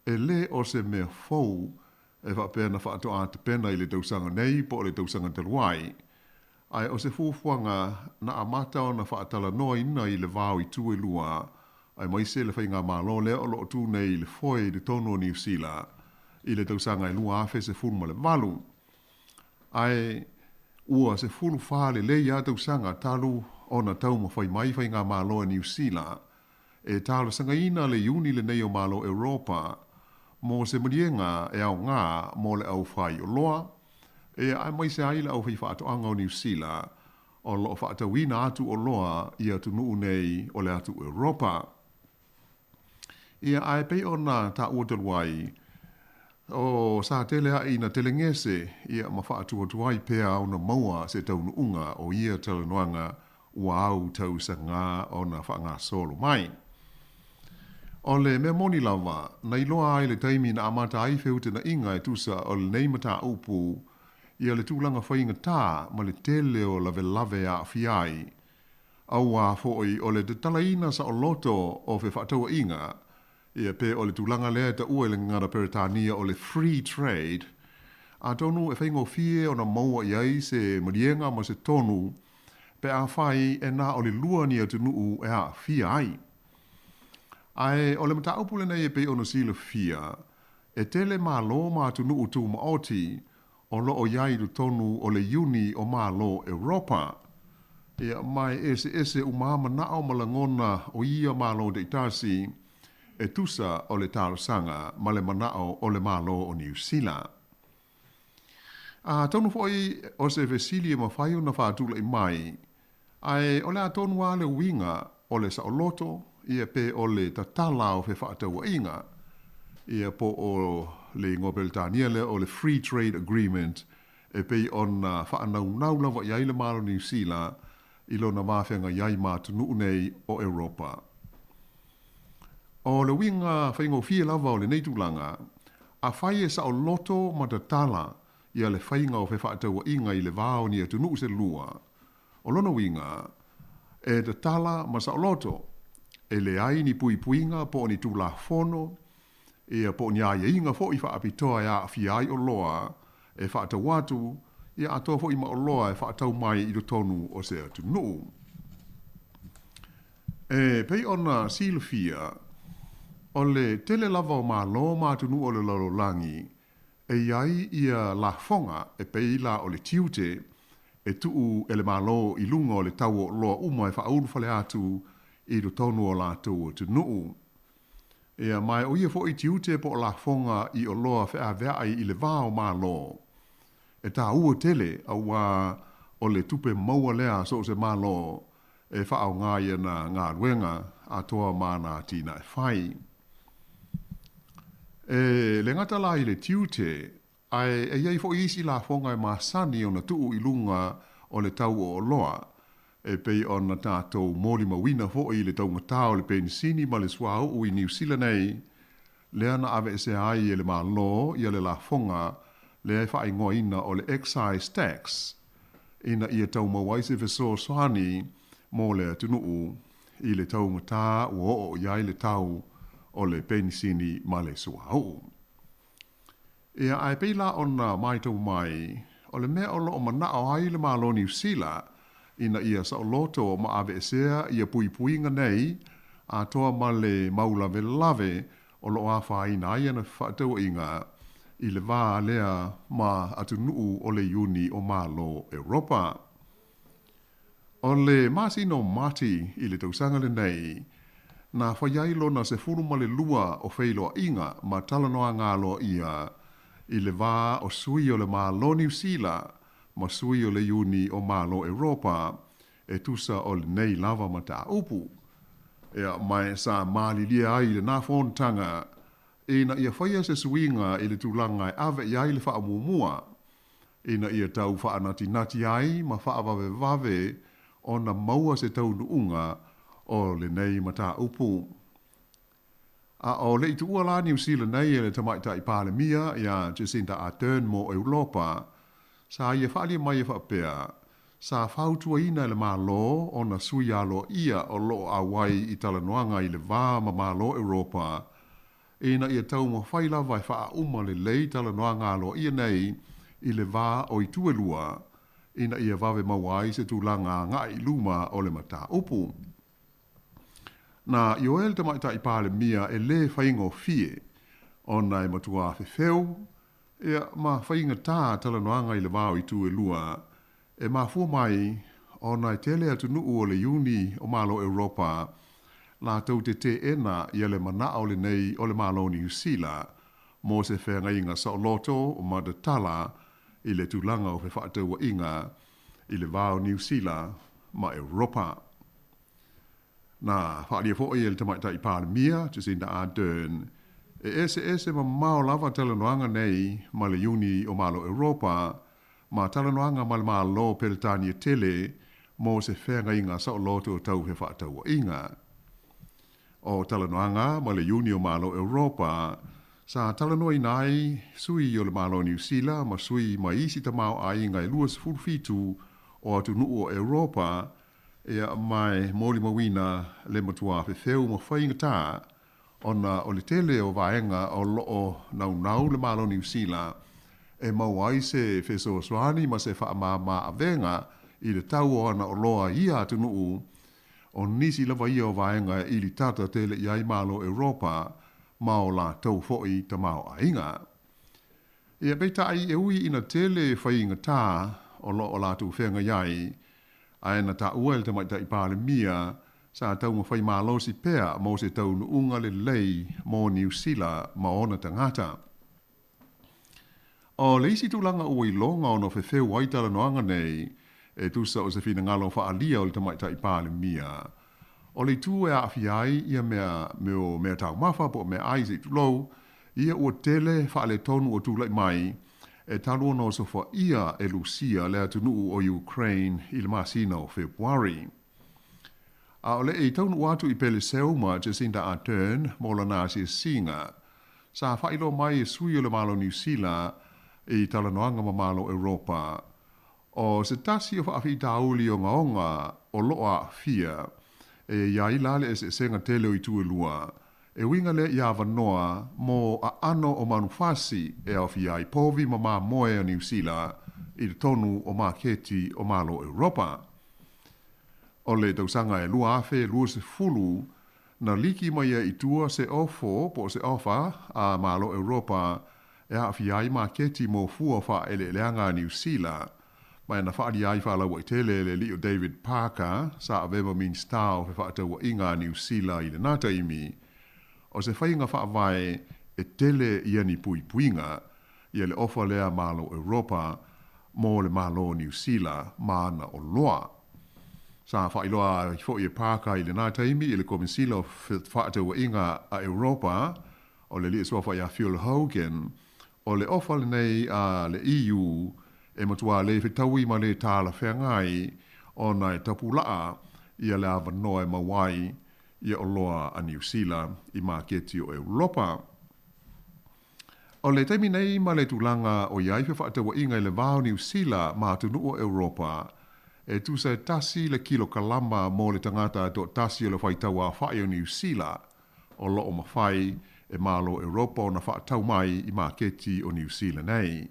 S9: E le o se mea fau e whapena whaatoa te pena i le tausanga nei po le tausanga te luai. Ai o se fufuanga na amata o na whaatala noa ina i le vāo i tue lua, ai maise le whainga malo lea o loo tū nei le foe i le tono New Zealand, i le tausanga i lua afe se fulu ma le valu. Ai ua se fulu whale le ia tausanga talu o na tau ma whai mai whainga malo i New Zealand, e talo sanga ina le uni le nei o malo Europa, mo se murienga e au ngā mo le au whai o loa, e ai mai se aile au whai whaato anga o New Zealand, o lo whaatawina atu o loa i atu nuu nei o le atu Europa. Ia ai pei o nā ta uataruai, o sa tele a ina tele ngese, ia ma whaatuatuai pea au na maua se taunu unga o ia talanoanga ua au tau sa ngā o na whaanga solo mai. O le mea moni lava, nei loa ai le taimi na amata ai whiute na inga e tusa o le neimata upu, ia le tūlanga whainga tā ma le tele o lave a fiai. Au a foi o le te talaina sa o loto o fe whaataua inga, ia pe o le tūlanga lea ta ua le ngara Peretania o le free trade, a tonu e whaingo fie o na maua iai se marienga ma se tonu, pe a whai e nā o le lua ni atu nuu e a fiai. Ai o le mata upule nei e pe ono sila fia, e tele mā lo mā tu nuu tu maoti, o lo o iai du tonu o le uni o mā lo Europa. Ia mai ese umama nao malangona o ia mā lo de itasi, e tusa o le tarosanga ma le manao o le mā lo o New Zealand. A tonu foi o se vesili e mawhaiu na whaatula i mai, ai o le a tonu a le winga o le sa o loto, ia pe o le tatala o fe whaataua inga, ia po o le Ngobeltania le o le Free Trade Agreement, e pe on whaanau lawa iai le malo New Zealand, i lo na mawhenga iai mātu nuu nei o Europa. O le winga whaingo fie lava o le neitulanga, a whai e sa o loto ma tatala, ia le whainga o fe whaataua inga i le vāo ni atu nuu se lua. O lona winga, e tatala ma sa o loto, e le ai ni puinga po ni tula fono, e po ni aia inga fo i whaapitoa ia fiai o loa, e whaatau watu, ia atoa fo i ma o loa e whaatau mai i do tonu o se atu nuu. E pei ona silfia, o le tele lava o mā lo mā tunu o le lalolangi, e iai ia la fonga e pei la o le tiute, e tuu e le mā lo i lunga o le tau o loa uma e whauru fale atu, i do tonu o la tau tu nuu. Ea mai o ia fo i tiute po la fonga i o loa whea veai i le vāo mā lo. E tā ua tele au o le tupe maua lea so se mā lo e whaau ngā ia na ngā ruenga a toa mana tina e whai. E le ngata la i le tiute ai e iei fo isi la fonga e mā sani o na tuu i lunga o le tau o loa. E pei o na tātou mōli mawina fo i le taunga tāo le penisini ma le suau o i New Zealand nei, lea na ave se ai e le mā lo i le la fonga, lea e whae ngoina o le excise tax, ina ia tau mawaise veso soani mō le atunuu i le taunga tā o iai le tau o le penisini ma le suau. Ia ai pei la ona mai tau mai, o le mea o lo o manao ai le mā lo New Zealand, ina ia sa o loto ma ave esea ia puipuinga nei a toa ma le maulave lave o lo a whaina ia na whaatau inga i le vā lea ma atu nuu o le uni o malo Europa. O le masino mati i le tausanga le nei, na whaiailo na se furu ma le lua o whailo inga ma talanoa ngalo ia i le vā o sui o le malo New Zealand, ma sui o le uni o malo Europa, e tusa o le nei lava ma tā upu. Ea mai sa mali lia ai le nāwhontanga, e na ia whaia se suinga i le tūlanga e ave i ai le wha amumua, e na ia tau wha anati ai ma wha vave o na maua se tau nuunga o le nei ma tā upu. A o le itu ua la New Zealand nei e le tamaita i pāle mia, ia Jacinda Ardern mo Europa, sa ia whaali mai e whapea, sa whautua ina le mālo o na sui alo ia o lo awai i talanoanga i le vā ma mālo Europa, e na ia tau ma whaila vai wha uma le lei talanoanga alo ia nei i le vā o i tuelua, e na ia vave mawai se tūlanga ngai luma o le mata upu. Na Ioel te maita i pāle mia e le whaingo fie, o nai matua whewheu, e ma whainga tā talanoanga i le vāo i tuelua, e ma fua mai o nai tele atu nuu o le uni o malo Europa, la tau te ena i le mana o le nei o le malo New Zealand mo se whenga inga sa loto o madatala i le tūlanga o whewhataua inga i le vāo New Zealand ma Europa. Na whaalia fo i le tamaita i Pālemia, Jacinda Ardern, ese ma mao lava talanoanga nei ma le uni o malo Europa, ma talanoanga ma le malo Peletania tele mo se whenga inga sa loto o tau whewhataua inga. O talanoanga ma le uni o malo Europa, sa talanoi nai sui o le malo New Zealand ma sui ma isi tamau a inga i luas fulfitu o atu nuu o Europa ea mai moli mawina le matua fefeu ma whainga tā ona o le tele o vaenga o loo nau le malo New Zealand e mawai se feso swani ma se wha ma avenga i le tau o ana o loa ia atu nuu o nisi lava ia o vaenga i li tata tele iai malo Europa ma o la tau fo'i ta mao a inga. Ia beita ai e ui ina tele whainga tā o lo o la tu whenga iai, a ena ta ua il te maita i Pālemia, sa tau ma whai malo si pea mo se tau nuunga le lei mo New Zealand ma ona tangata. O le isi tūlanga ua i longa o no whewheu waitala noanga nei, e tusa o se whina ngalo whaalia o le te maita i Pālemia. O le tū e awhiai ia mea tau mawha po mea ai se tūlou, ia ua tele whaale tonu o tūlai mai, e talua no sofa ia e Lucia lea tunu o Ukraine i le masina o Februari. A o le e taunu watu i pele seuma Jacinda Ardern mo la nasi singa, sa whailo mai e sui o le malo New Zealand i talanoanga ma malo Europa. O se tasi o whaafi tauli o ngaonga o loa fia, e iai lale e se senga tele o i tua lua, e winga le ia vanoa mo a ano o manufasi e au fiai povi ma moe o New Zealand i le tonu o maketi o malo Europa. O le tausanga e lua afe lua se fulu na liki mai i tua se ofo po se ofa a malo Europa e au fiai maketi mo fuafa e le leanga New Zealand. Mai na whaari ai whaala wa i tele le li o David Parker sa aveva min stau fe whaataua inga New Zealand i le nata imi. O se whainga whaavai e tele ia ni pui puinga ia le ofa lea malo Europa mo le malo New Zealand maana o loa. Sa whailoa i fo i e Parker i le nata imi i le komisila o whaataua inga a Europa o le li sofa ia Phil Hogan o le ofa le nei a le EU e matua le whetaui ma le tāla whengai o nai tapulaa ia le awanoa e mawai ia o loa a New Zealand i maketi o Europa. O le taimi nei ma le tūlanga o iai whewhaataua inga i le vāo New Zealand ma tunu o Europa e tusa e tasi le kilo kalama mo le tangata do tasi o le whaitaua whai o New Zealand o loo mawhai e malo Europa o na whaatau mai i maketi o New Zealand nei.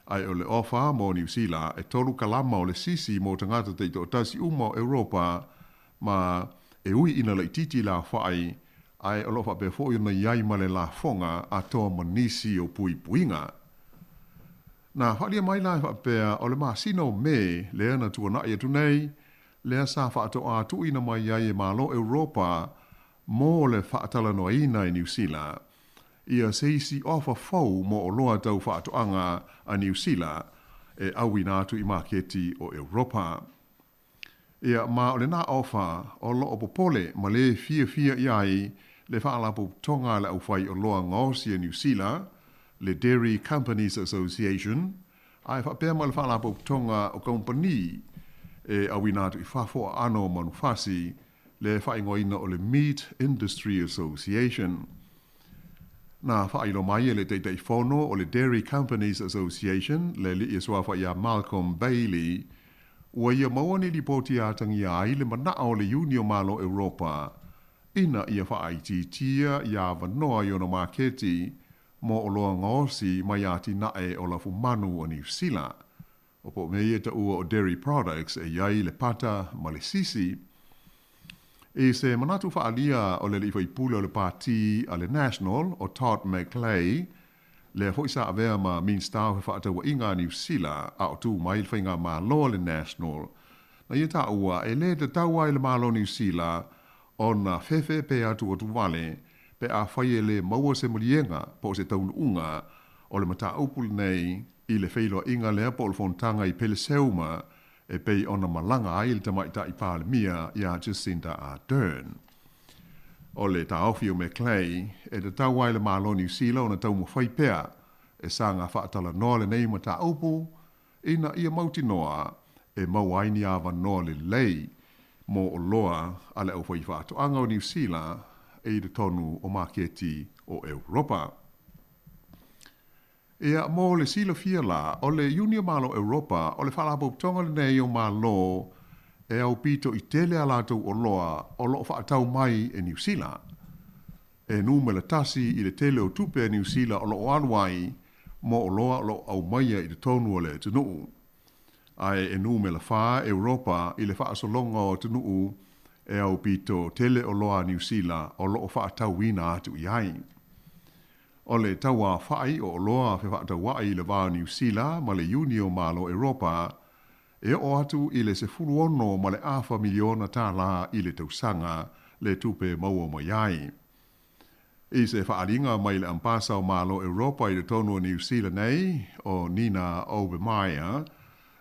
S9: Ai o le ofa mo New Zealand e tolu kalama o le sisi mo tangata te to tasi uma o Europa ma e ui ina le titi la whai ai o lofa pe fo na iai ma le la fonga a toa manisi o pui puinga. Na whalia mai la pe o le masino me le ana tuana ia tunei le sa whaato a tu ina mai iai e malo Europa mo le whaatala no ina i New Zealand. Ia seisi ofa fau mo o loa tau whaatoanga a New Zealand e awina atu i maketi o Europa. Ia ma o le na ofa o loo popole ma le fia iai le whaalapo tonga le au whai o loa ngausi a New Zealand, le Dairy Companies Association, ai whapea ma le whaalapo tonga o kompani e awina atu i whafo ano manufasi le whaingoina o le Meat Industry Association. Na whailo mai le teitei whono o le Dairy Companies Association, le li iswafa ia Malcolm Bailey, ua ia mawani li poti atangi ai le mana o le Unio Malo Europa, ina ia whaititia ia vanoa i ono maketi mo o loa ngosi mai ati nae o la fumanu o New Zealand. O po mea ta ua o Dairy Products e iai le pata ma le sisi, e se manatu whaalia o le li whaipula o le parti a le National o Todd McClay, le hoisa avea ma min stau he whaataua inga New Zealand a o tū mai le whainga ma lo le National. Na ia ta ua e le te taua i le malo New Zealand ona fefe pe atu o tuwale pe a whaie le maua se malienga po se taunu unga o le mata upul nei i le feilo inga lea po le fontanga i pele seuma e pei ona malanga ai le tamaita i pāle mia i a Jacinda Ardern. O le taofi o me Clay e te tau ai le malo New Zealand ona tau mo whai pea e sanga whaatala noa le nei mata upu ina ia mauti noa e mauaini awa noa le lei mo o loa ale au whai whaato anga o New Zealand e i te tonu o maketi o Europa. Ea mo le silo fia la o le Union Malo Europa o le whalapo tonga le nei o malo e au pito i tele alatou o loa o loo whaatau mai e New Zealand. E numela tasi i le tele o tupe e New Zealand o loo anuai mo o loa o loo au maia i te tonu o le tunuu. Ai e numela whaa Europa i le whaasolonga o tunuu e au pito tele o loa New Zealand o loo whaatau wina atu i ai. O le taua whai o loa whi whaatau wai i le wā New Zealand ma le Union Malo Europa e o atu i le se fulu ono ma le awha miliona tā la i le tausanga le tupe maua mai ai. I se whaaringa mai le ampasa o Malo Europa i le tonu o New Zealand nei o Nina Obermeyer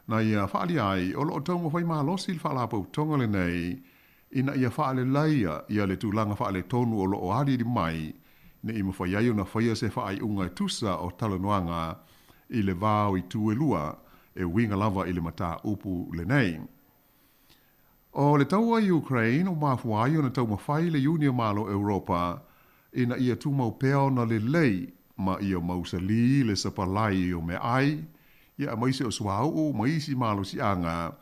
S9: na ia whaali ai o lo tau mawhai malosi le whaalapau tonga le nei ina ia whaale laia ia le tūlanga whaale tonu o lo o hari di mai ne i mawhai ai una whaia se whaai unga tusa o talanoanga i le vāo i tūelua e winga lava i le mata upu le nei. O le taua i Ukraine o mafuai o na tau mawhai le Union Malo Europa ina ia tūmau peo na le lei ma ia mausali le sapalai o me ai ia maise o suau o maisi malo si anga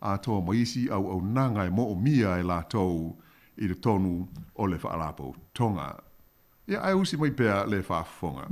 S9: a toa maisi au nanga e mo o mia e la tau i le tonu o le whaalapo tonga. Ia ai usi mai pea le whaafonga.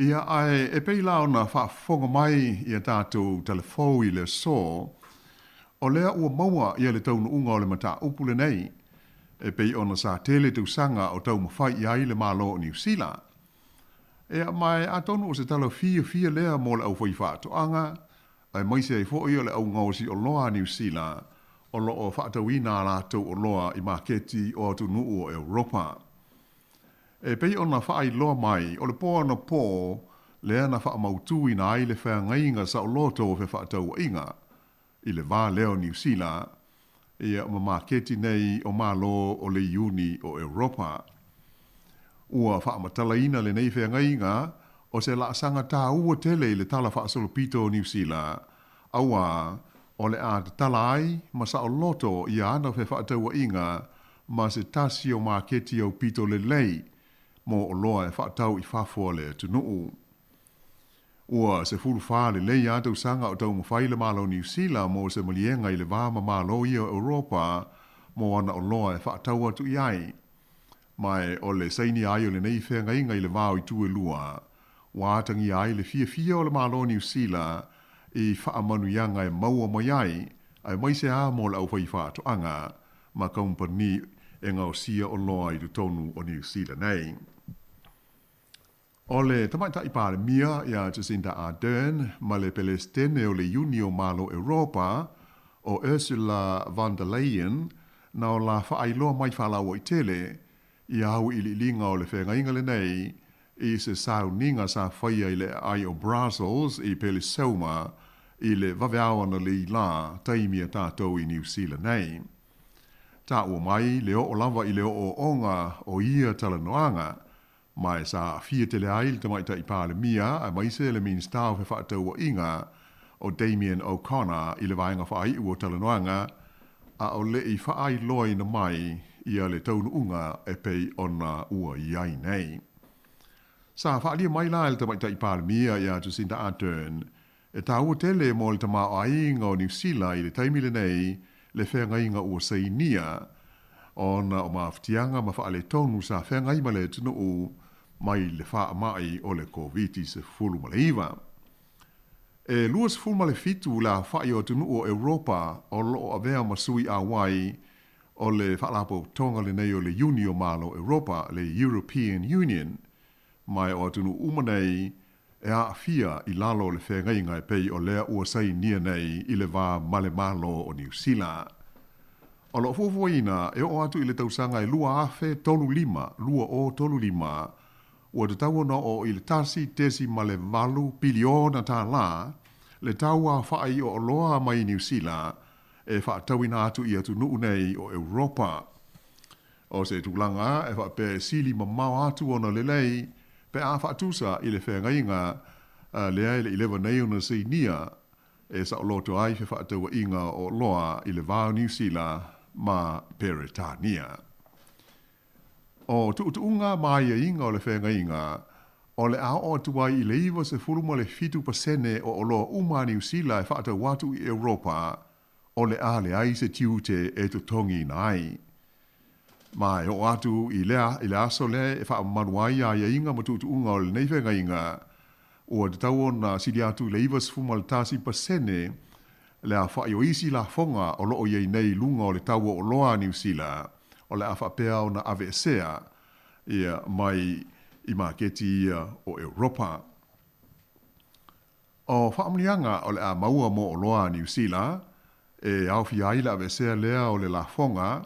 S9: Ia ai e pei lao na whaafonga mai ia tātou telefou i le so, o lea ua maua ia le taunu unga o le mata upule nei, e pei ona sa tele tu sanga o tau mawhai i ai le malo o New Zealand. Ea mai a tonu o se talo fia lea mo le au whai whaatoanga, ai maise ai fo i o le au ngausi o loa New Zealand, o lo o whaatawina lātou o loa i maketi o atu nuu o Europa. E pei ona whaai loa mai, o le poa na pō, lea na wha mautui na ai le whea ngainga sa o loto o whaatau inga, i le vā leo New Zealand, ia ma maketi nei o malo o le Uni o Europa. Ua wha matalaina le nei whea ngainga, o se la sanga tā ua tele i le tala wha solopito o New Zealand, aua o le a te tala ai, ma sa o loto i ana whaatau inga, ma se tasi o maketi o pito le lei, mo o loa e whaatau i whafua le tunuu. Ua se furu wha le lei atau sanga o tau mawhaile malo New Zealand mo se malienga i le vāma malo i o Europa mo ana o loa e whaatau atu i ai. Mai o le saini ai o le nei whenga inga i le vāo i tue lua. Wātangi ai le fia o le malo New Zealand i whaamanu ianga e maua mai ai maise a mo le au whai whaatoanga ma kaumpani e ngau sia o loa i tonu o New Zealand nei. O le tamaita i pāle mia ia Jacinda Ardern ma le pelestene o le Union Malo Europa o Ursula von der Leyen na o la whaailoa mai whalaua i tele i au i linga o le whengainga le nei i se sauninga sa whaia i le ai o Brussels i pele seuma i le waweawana le i la taimia tātou i New Zealand nei. ta ua mai leo o lava i leo o onga o ia talanoanga, mai sa fia te le aile te maita i pāle mia, a mai se le minstau fe whaatau inga o Damien O'Connor i le vaenga whaai ua talanoanga, a o le i whaai loi na mai ia le taunu unga e pei ona ua iai nei. Sa whaalia mai la le te maita i pāle mia ia Jacinda Ardern, e tā ua tele mo le tama o ainga o New Zealand i le taimile nei, le whengainga ua seinia, ona o maaftianga ma whaale tonu sa whengai ma le tunu u mai le wha mai o le COVID se fulu ma le iwa. E luas fulu ma le fitu la whai o tunu o Europa o loo a vea masui a wai o le whaalapo tonga le nei o le Unio malo Europa, le European Union, mai o tunu umanei e a fia i lalo le whengainga e pei o lea ua sei nia nei i le wā male malo o New Zealand. O lo fuafuaina e o atu i le tausanga e lua afe tolu lima, lua o tolu lima, ua te tau na o i le tasi tesi ma le valu piliona tā la, le tau a whaai o loa mai New Zealand e whaatauina atu i atu nuu nei o Europa. O se tūlanga e whape sili ma mau atu o na lelei, pe a whaatusa i le whengainga lea i le 11 nei ona sei nia e sa o loto ai fe whaataua inga o loa i le vāo New Zealand ma Peretania. O tuutuunga mai inga o le whengainga, o le ao o tuai i le iwa se fuluma le 5% o loa uma New Zealand e whaatau watu i Europa, o le a le ai se tiute e tutongi nai. Mai o atu i le aso le e wha manuai a ia inga ma tuutuunga o le nei whengainga, ua te tau na sidi atu le iwa se fuma le tasi pasene, le a wha o isi la fonga o loo iei nei lunga o le tau o loa New Zealand, o le a wha pea o na avesea, ia mai i maketi ia o Europa. O wha amnianga o le a maua mo o loa New Zealand, e au fiai la avesea lea o le la fonga,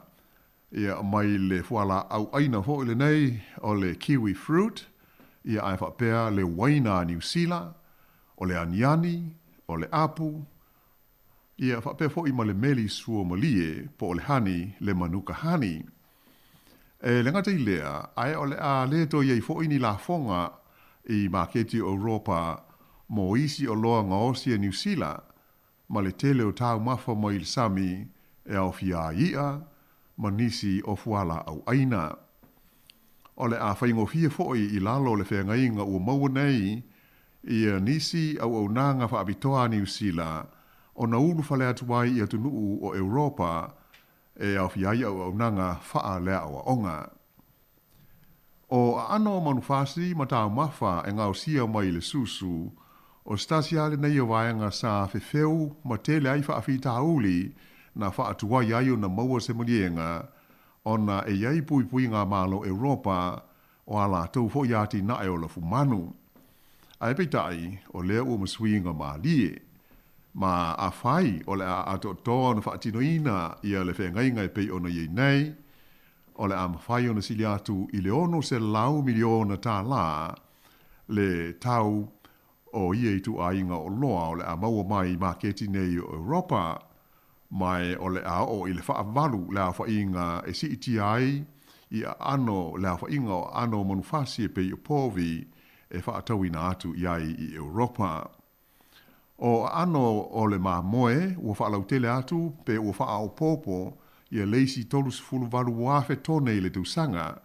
S9: ia mai le fuala au aina ho le nei o le kiwi fruit, ia ai whapea le waina New Zealand, o le aniani, o le apu, ia whapea fo i ma le meli sua malie po o le hani, le manuka hani. E le ngata i lea, ai o le a le to iei fo ini la fonga i maketi Europa mo isi o loa ngaosia New Zealand, ma le tele o tau mafa mo il sami e au fia ia, ma nisi o fuala au aina. O le a whaingo fia foi i lalo le whengainga ua maua nei, ia nisi au nanga wha abitoa New Zealand, o na ulu whale atuai i atu nuu o Europa, e au fiai au nanga wha lea awa onga. O ano manufasi ma tau mafa e ngau sia mai le susu, o stasiale nei o vaenga sa fefeu ma tele ai wha afi tauli, na wha atuai aio na maua se malienga, o na e iai pui pui ngā malo Europa, o ala tau fo iati na e o la fumanu. Ai peitai, o lea ua masuinga ma lie, ma a whai o le a ato toa na wha atinoina ia le whengainga e pei ona iei nei, o le a mawhai ona sili atu i le ono se lau miliona tā la, le tau o iei tu ainga o loa o le a maua mai maketi nei o Europa, mai o le a o i le wha avalu le a wha inga e si iti ai i a ano le a wha inga o ano manufasi e pei o povi e wha atawina atu iai i Europa. O ano o le mamoe ua wha lautele atu pe ua wha au popo i a leisi tolus fulu valu wafe tone i le tausanga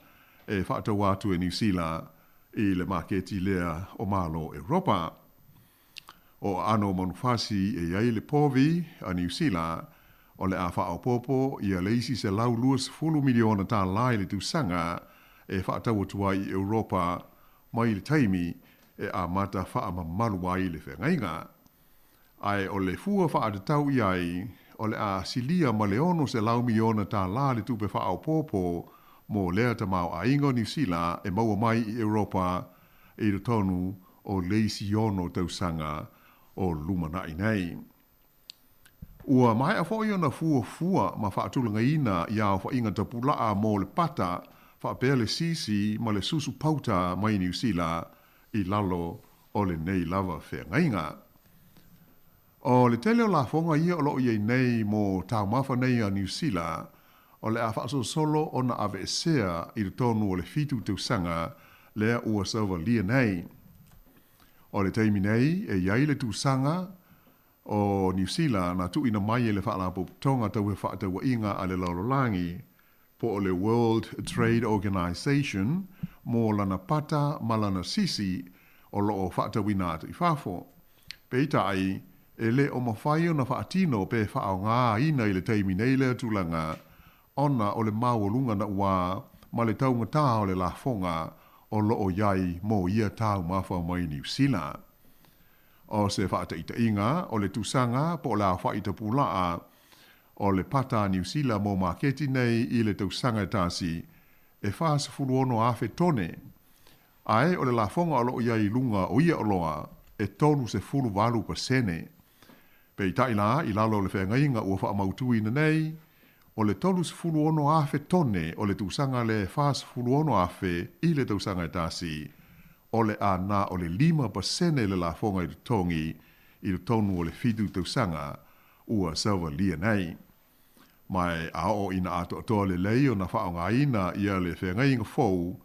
S9: e wha atawu atu e New Zealand i le maketi lea o malo Europa. O ano manufasi e iai le povi a New Zealand o le a wha au popo i a leisi se lau luas fulu miliona tā lai le tausanga e wha atawu atua i Europa mai le taimi e a mata wha mamalu ai le whengainga. Ai o le fua wha atatau i ai, o le a silia ma le ono se lau miliona tā la le tupe wha au popo mo lea ta mau a ingo New Zealand e maua mai i Europa e le tonu o leisi ono tausanga o lumanai nei. Ua mai a fo iona fua ma wha atulanga ina i au wha inga tapulaa mo le pata wha pea le sisi ma le susu pauta mai New Zealand i lalo o le nei lava whengainga. O le tele o la fonga ia o loo iei nei mo tau mafa nei a New Zealand, o le a whaaso solo o na ave esea i le tonu o le fitu tausanga lea ua sawa lia nei. O le teimi nei e iai le tausanga o New Zealand na tu ina mai e le whaalapo tonga tau he whaatau inga a le laurolangi po o le World Trade Organization mo lana pata malana sisi o loo whaatau ina atu i whafo. Peita ai e le o mawhaio na whaatino pe whaao ngā ina i le teimi nei le tulanga ona o le mauolunga na ua ma le taunga tā o le lafonga o loo iai mo ia tau mawha mai New Zealand. O se whaataita inga o le tusanga po la whaita pulaa o le pata New Zealand mo maketi nei i le tausanga tasi e whaasa furuono afe tone. Ae o le lafonga o loo iai lunga o ia oloa e tonu se furu walu pa sene. Pei taila i lalo le whengainga ua wha mautui na nei, o le tolu se fulu ono afe tone o le tūsanga le whaas fulu ono afe i le tūsanga e tasi, o le a na o le 5% le la fonga i tongi i le tonu o le fitu tūsanga ua sawa lia nei. Mai a o ina ato atoa le lei o na whaonga ina ia le whengainga fau,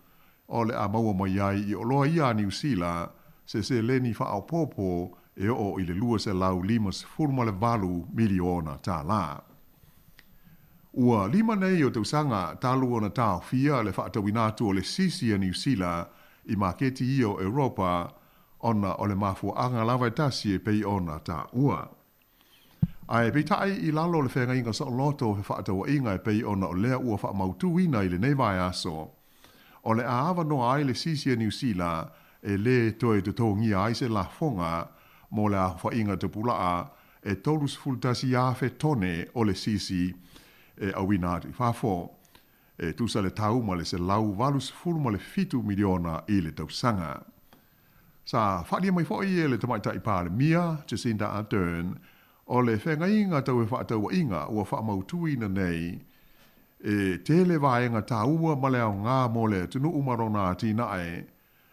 S9: o le a maua mai ai i oloa ia New Zealand, se leni whao popo e o i le lua se lau 5.4 miliona tā la. Ua 5 nei o tausanga talu ona tau fia le whaatawinatu o le sisi a New Zealand i maketi i o Europa ona o le mafua anga lawa tasi e pei ona tā ua. Ai pei tai i lalo le whenga inga sa loto he whaatawa inga e pei ona o lea ua wha mautu ina i le nevai aso. O le aava noa ai le sisi a New Zealand e le toe te tongi ai se la fonga mo le a whainga te pulaa e tolus fultasi afe tone o le sisi e awinati whafo. E tusa le tau ma le se lau valus fulu ma le 5 miliona i le tausanga. Sa whadia mai fo i e le tamaita i pāle mia, Jacinda Ardern, o le whenga inga tau e whaataua inga ua whaamautui na nei, e tele vaenga taua ma le au ngā mo le tunu umarona tina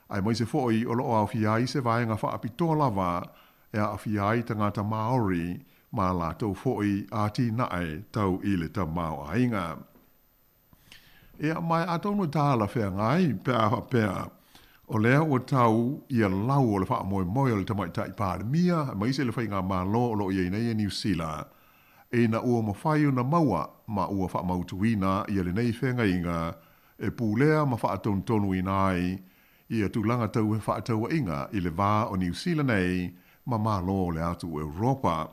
S9: ai mai se foi o loo au fiai se vaenga whaapitoa lava e a fiai tangata Maori ma la tau foi a tina tau i le ta mao ainga. E a mai atonu tāla whea ngai pēa o lea ua tau i a lau o le wha moe moe o le tamaita i pāre mia, mai se le whainga mā lo o lo i nei e New Zealand. E na ua mawhai na maua ma ua wha mautuina i a le nei whenga inga e pūlea ma wha atonu tonu ina ai i a tūlanga tau he wha ataua inga i le vā o New Zealand nei ma mā lo o le atu Europa.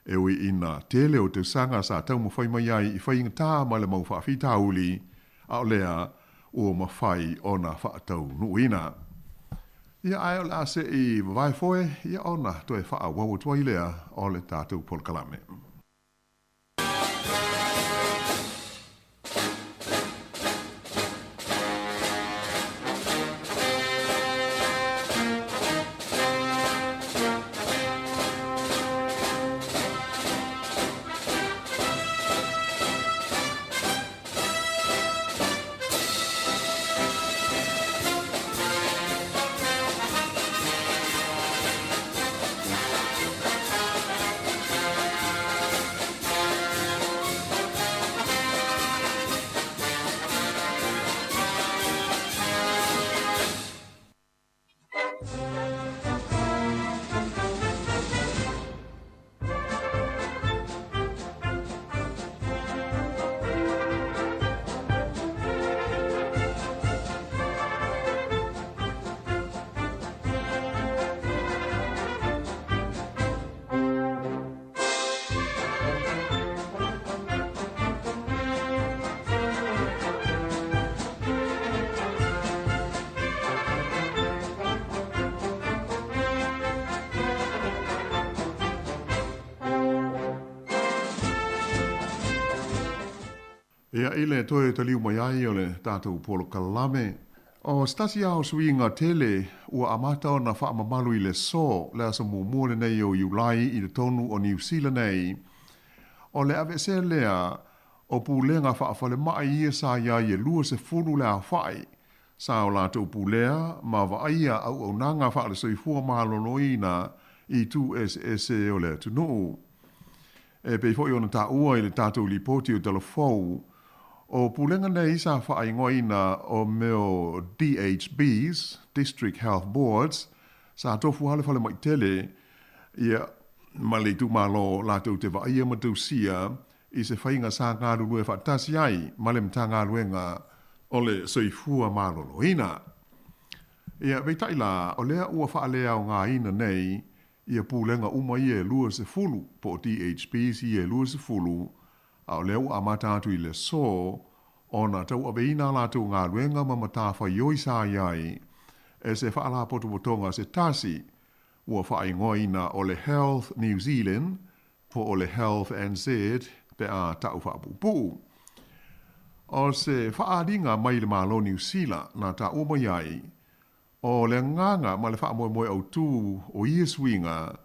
S9: E ui ina tele o te sanga sa tau mawhai mai ai i whainga tā ma le mau wha whita uli a o lea ua mawhai o na wha atau nuina. Ia ai o le ase i vai foe, ia ona to e wha wawa tua i lea o le tātou polkalame. Ia ile toe te liu mai ai o le tātou polo kalame. O stasi au suinga tele ua amata o na wha mamalu i le so le asa mumule nei o Iulai i le tonu o New Zealand nei. O le ave se lea o pūlenga wha awhale mai ia sa ia i e lua se furu le a whai. Sa o lātou pūlea ma wa aia au au nanga wha le soifua mahalonoina i tu SSE o le tunu. E pei fo i ona tā ua i le tātou lipoti o telefou O pulenga nei sa whaingoina o meo DHBs, District Health Boards, sa tofu hale whale mai tele, ia mali tu malo la tu te va ia matu sia, i se whainga sa ngā rurue whaatasi ai, male mta ngā ruenga ole soifua malo loina. Ia veitai la, o lea ua whaalea o ngā ina nei, ia pulenga uma ia lua se fulu, po DHBs ia lua se fulu, au leu a matatu i le so, ona tau aveina la tu ngā ruenga ma matafa ioi sa iai, e se whaala potu potonga se tasi, ua whaingoina o le Health New Zealand, po o le Health NZ, pe a tau whaapupu. O se whaaringa mai le malo New Zealand, na ta uma iai, o le nganga ma le whaamoe au tū o ia swinga,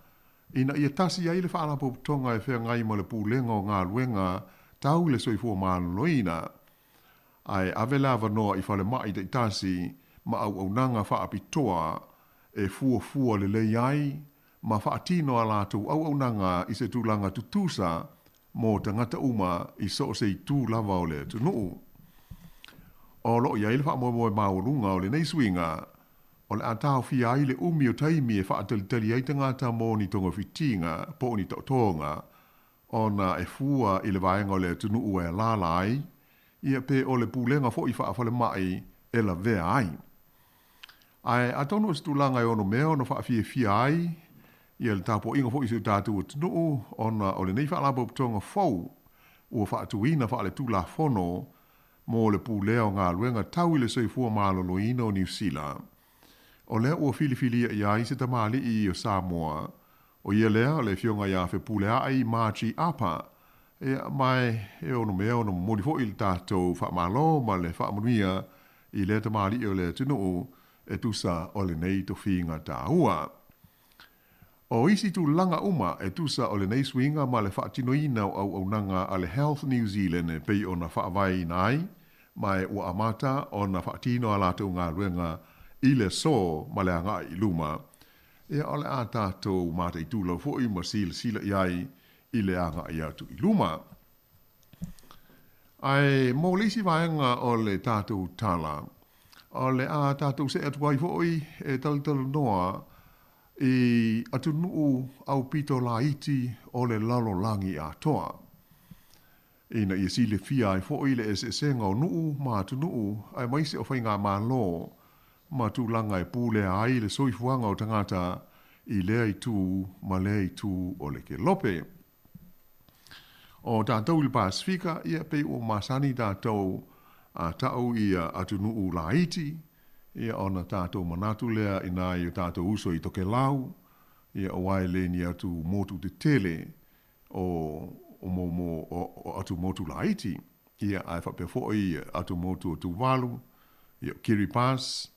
S9: ina ia tasi iai le whaala potonga e whea ngai ma le pūlenga o ngā ruenga, tau le soifua māloina. Ai avela vanoa i whale mai te tasi, ma au nanga whaapitoa, e fua le lei ai, ma whaatino a lātou au nanga i se tūlanga tutusa, mō tangata uma i so se i tū lava o le tunuu. O lo ia ile whaamoe maurunga o le nei swinga, o le atao fia ai le umi o taimi e whaatalitali ai tangata mō ni tonga fitinga, po ni tautonga, ona e fua i le vaenga o le tunuu e lalai, ia pe o le pūlenga fo i whaafale mai e la vea ai. Ai atonu o stulanga e ono mea ono whaafia ai, ia le tapo inga fo i su tātu o tunuu, ona o le nei whaalabo putonga fau, ua whaatuina whaale tūla fono, mō le pūlea o ngā luenga tau i le soifua māloloina o New Zealand. O lea ua filifilia ia i se tamali i o Samoa, o ia lea le fionga ia fe pūlea ai Marchi Apa, e mai e ono mea ono modifo i le tātou whaamalo ma le whaamunia i le tamali i o le tunuu e tusa o le nei to whinga tāua. O isi tu langa uma e tusa o le nei swinga ma le whaatinoina au nanga a le Health New Zealand e pei o na whaavai nai, mai ua amata o na whaatino a lātou ngā ruenga i le so ma le anga i luma. E o le a tātou mata i tūlau fo i ma sila iai i le anga i atu i luma. Ai mō lisi vaenga o le tātou tala, o le a tātou se atu ai fo i e talitalu noa, i atu nuu au pito la iti o le lalo langi a toa. Ina i si le fia ai fo i le senga o nuu ma atu nuu ai maise o whainga ma lo ma tu langa e pūlea ai le soifuanga o tangata i lea i tū ma lea i tū o le ke lope. O tātou i Pasifika ia pei o masani tātou a tau i atu nuu la iti, ia ona tātou manatu lea ina i tātou uso i toke lau, ia o wai le ni atu motu te tele o atu motu la iti, ia ai whapefo i atu motu o Tuvalu, ia Kiribati,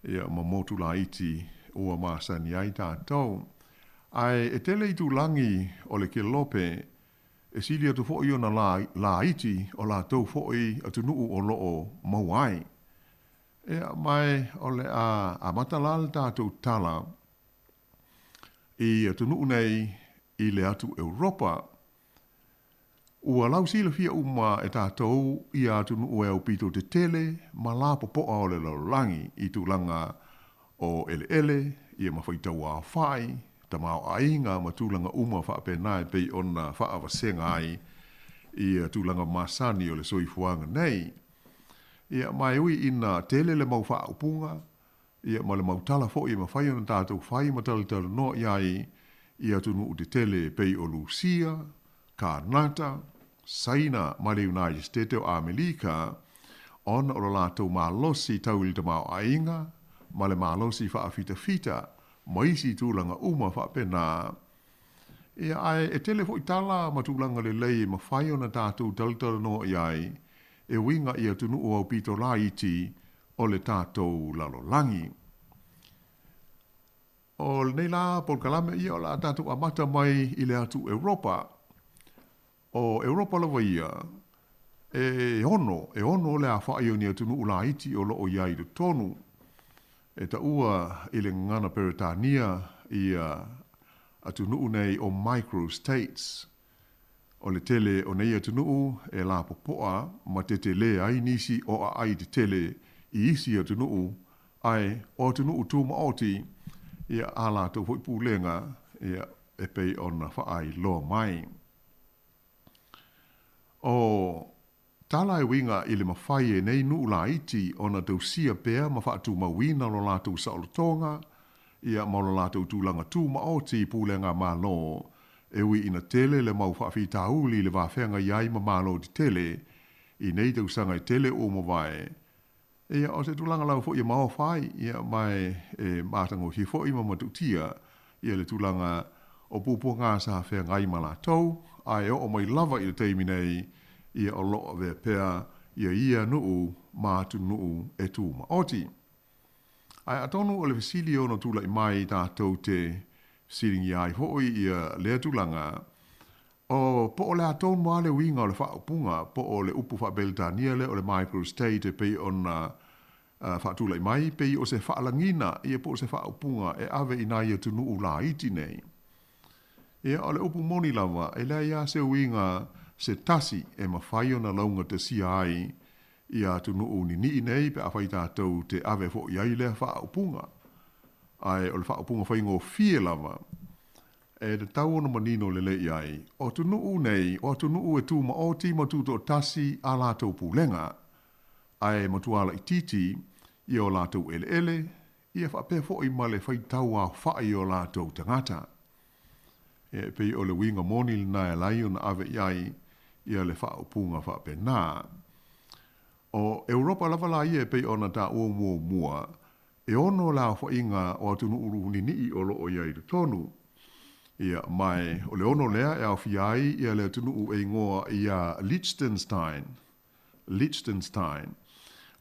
S9: ia ma motu la iti o masani ai tātou. Ai e tele i tūlangi o le ke lope, e sili atu fo i ona la iti o la tau fo i atu nuu o loo mauai. Ea mai o le a matalal tātou tala i atu nuu nei i le atu Europa. Ua lau sila fia uma e tātou i atu nuu e au pito te tele ma la popoa o le laulangi i tūlanga o ele i e mawhaitau a whai, ta mao ainga ma tūlanga uma whaapenai pei ona whaawasenga ai i tūlanga masani o le soifuanga nei. Ia mai ui ina tele le mau wha upunga, ia ma le mau tala fo i ma whai ona tātou whai ma tala no iai, ia tunu u te tele pei o Lucia, Kanata, Saina, ma le United States o Amerika, ona o lātou malosi tau ili ta mau ainga, ma le malosi wha fita, maisi tūlanga uma wha pena. Ia ai e tele fo i tala ma tūlanga le lei ma whai ona tātou tala no iai, e winga ia tunu o au pito la iti o le tātou lalolangi. O nei la polkalame ia o la tātou amata mai i le atu Europa. O Europa lawa ia, e ono le a whaio ni a tunu la iti o loo iai le tonu. E ta ua i le ngana Peritania i a tunu nei o micro states. o le tele o nei atunuu e la popoa ma te te le ai nisi o a ai te tele i isi atunuu ai o atunuu tu ma oti ia ala to hoi pulenga ia e pei ona whaai loa mai. O tala e winga i le mawhai e nei nuu la iti ona tau sia pea ma whaatu mawina lo lātou saolotonga ia ma lo lātou tūlanga tū ma oti pulenga ma lo e ui ina tele le mau whaafi tauli le wawhenga iai ma malo di tele i nei tau sanga i tele o mawai. Ia o te tūlanga lau fo i mao whai ia mai e mātango hi fo i mamatutia ia le tūlanga o pupu ngā sa whenga i ma la tau ai o mai lava i le teimi nei ia o loa vea pea ia nuu mātu nuu e tū ma oti. Ai atonu o le fasili o no tūla i mai tātou te siringi ai hoi ia lea tūlanga o po o le atonu ma le winga o le whaupunga po o le upu whabeltania le o le microstate e pei ona whaatula i mai pei o se whaalangina ia po o se whaupunga e ave ina ia tu nuu la iti nei. Ia o le upu moni lava e lea ia se winga se tasi e mawhai ona launga te si ai ia tu nuu ni nei pe a whai tātou te ave fo iai lea whaupunga. Ai o le whaupunga whaingo fie lava e te tau ona manino le le iai o tu nuu nei o tu nuu e tū ma o ti ma tūto tasi a lātou pulenga ai ma tuala i titi i o lātou ele ia whapea fo i ma le whai tau a whai o lātou tangata. E pei o le winga moni le nai lai ona ave iai ia le whaupunga whape nā. O Europa lava la ia pei ona ta o mua e ono la whainga o atu nuu ni o loo iai te tonu. Ia mai o le ono lea e au fiai ia le atu nuu e ngoa ia Liechtenstein.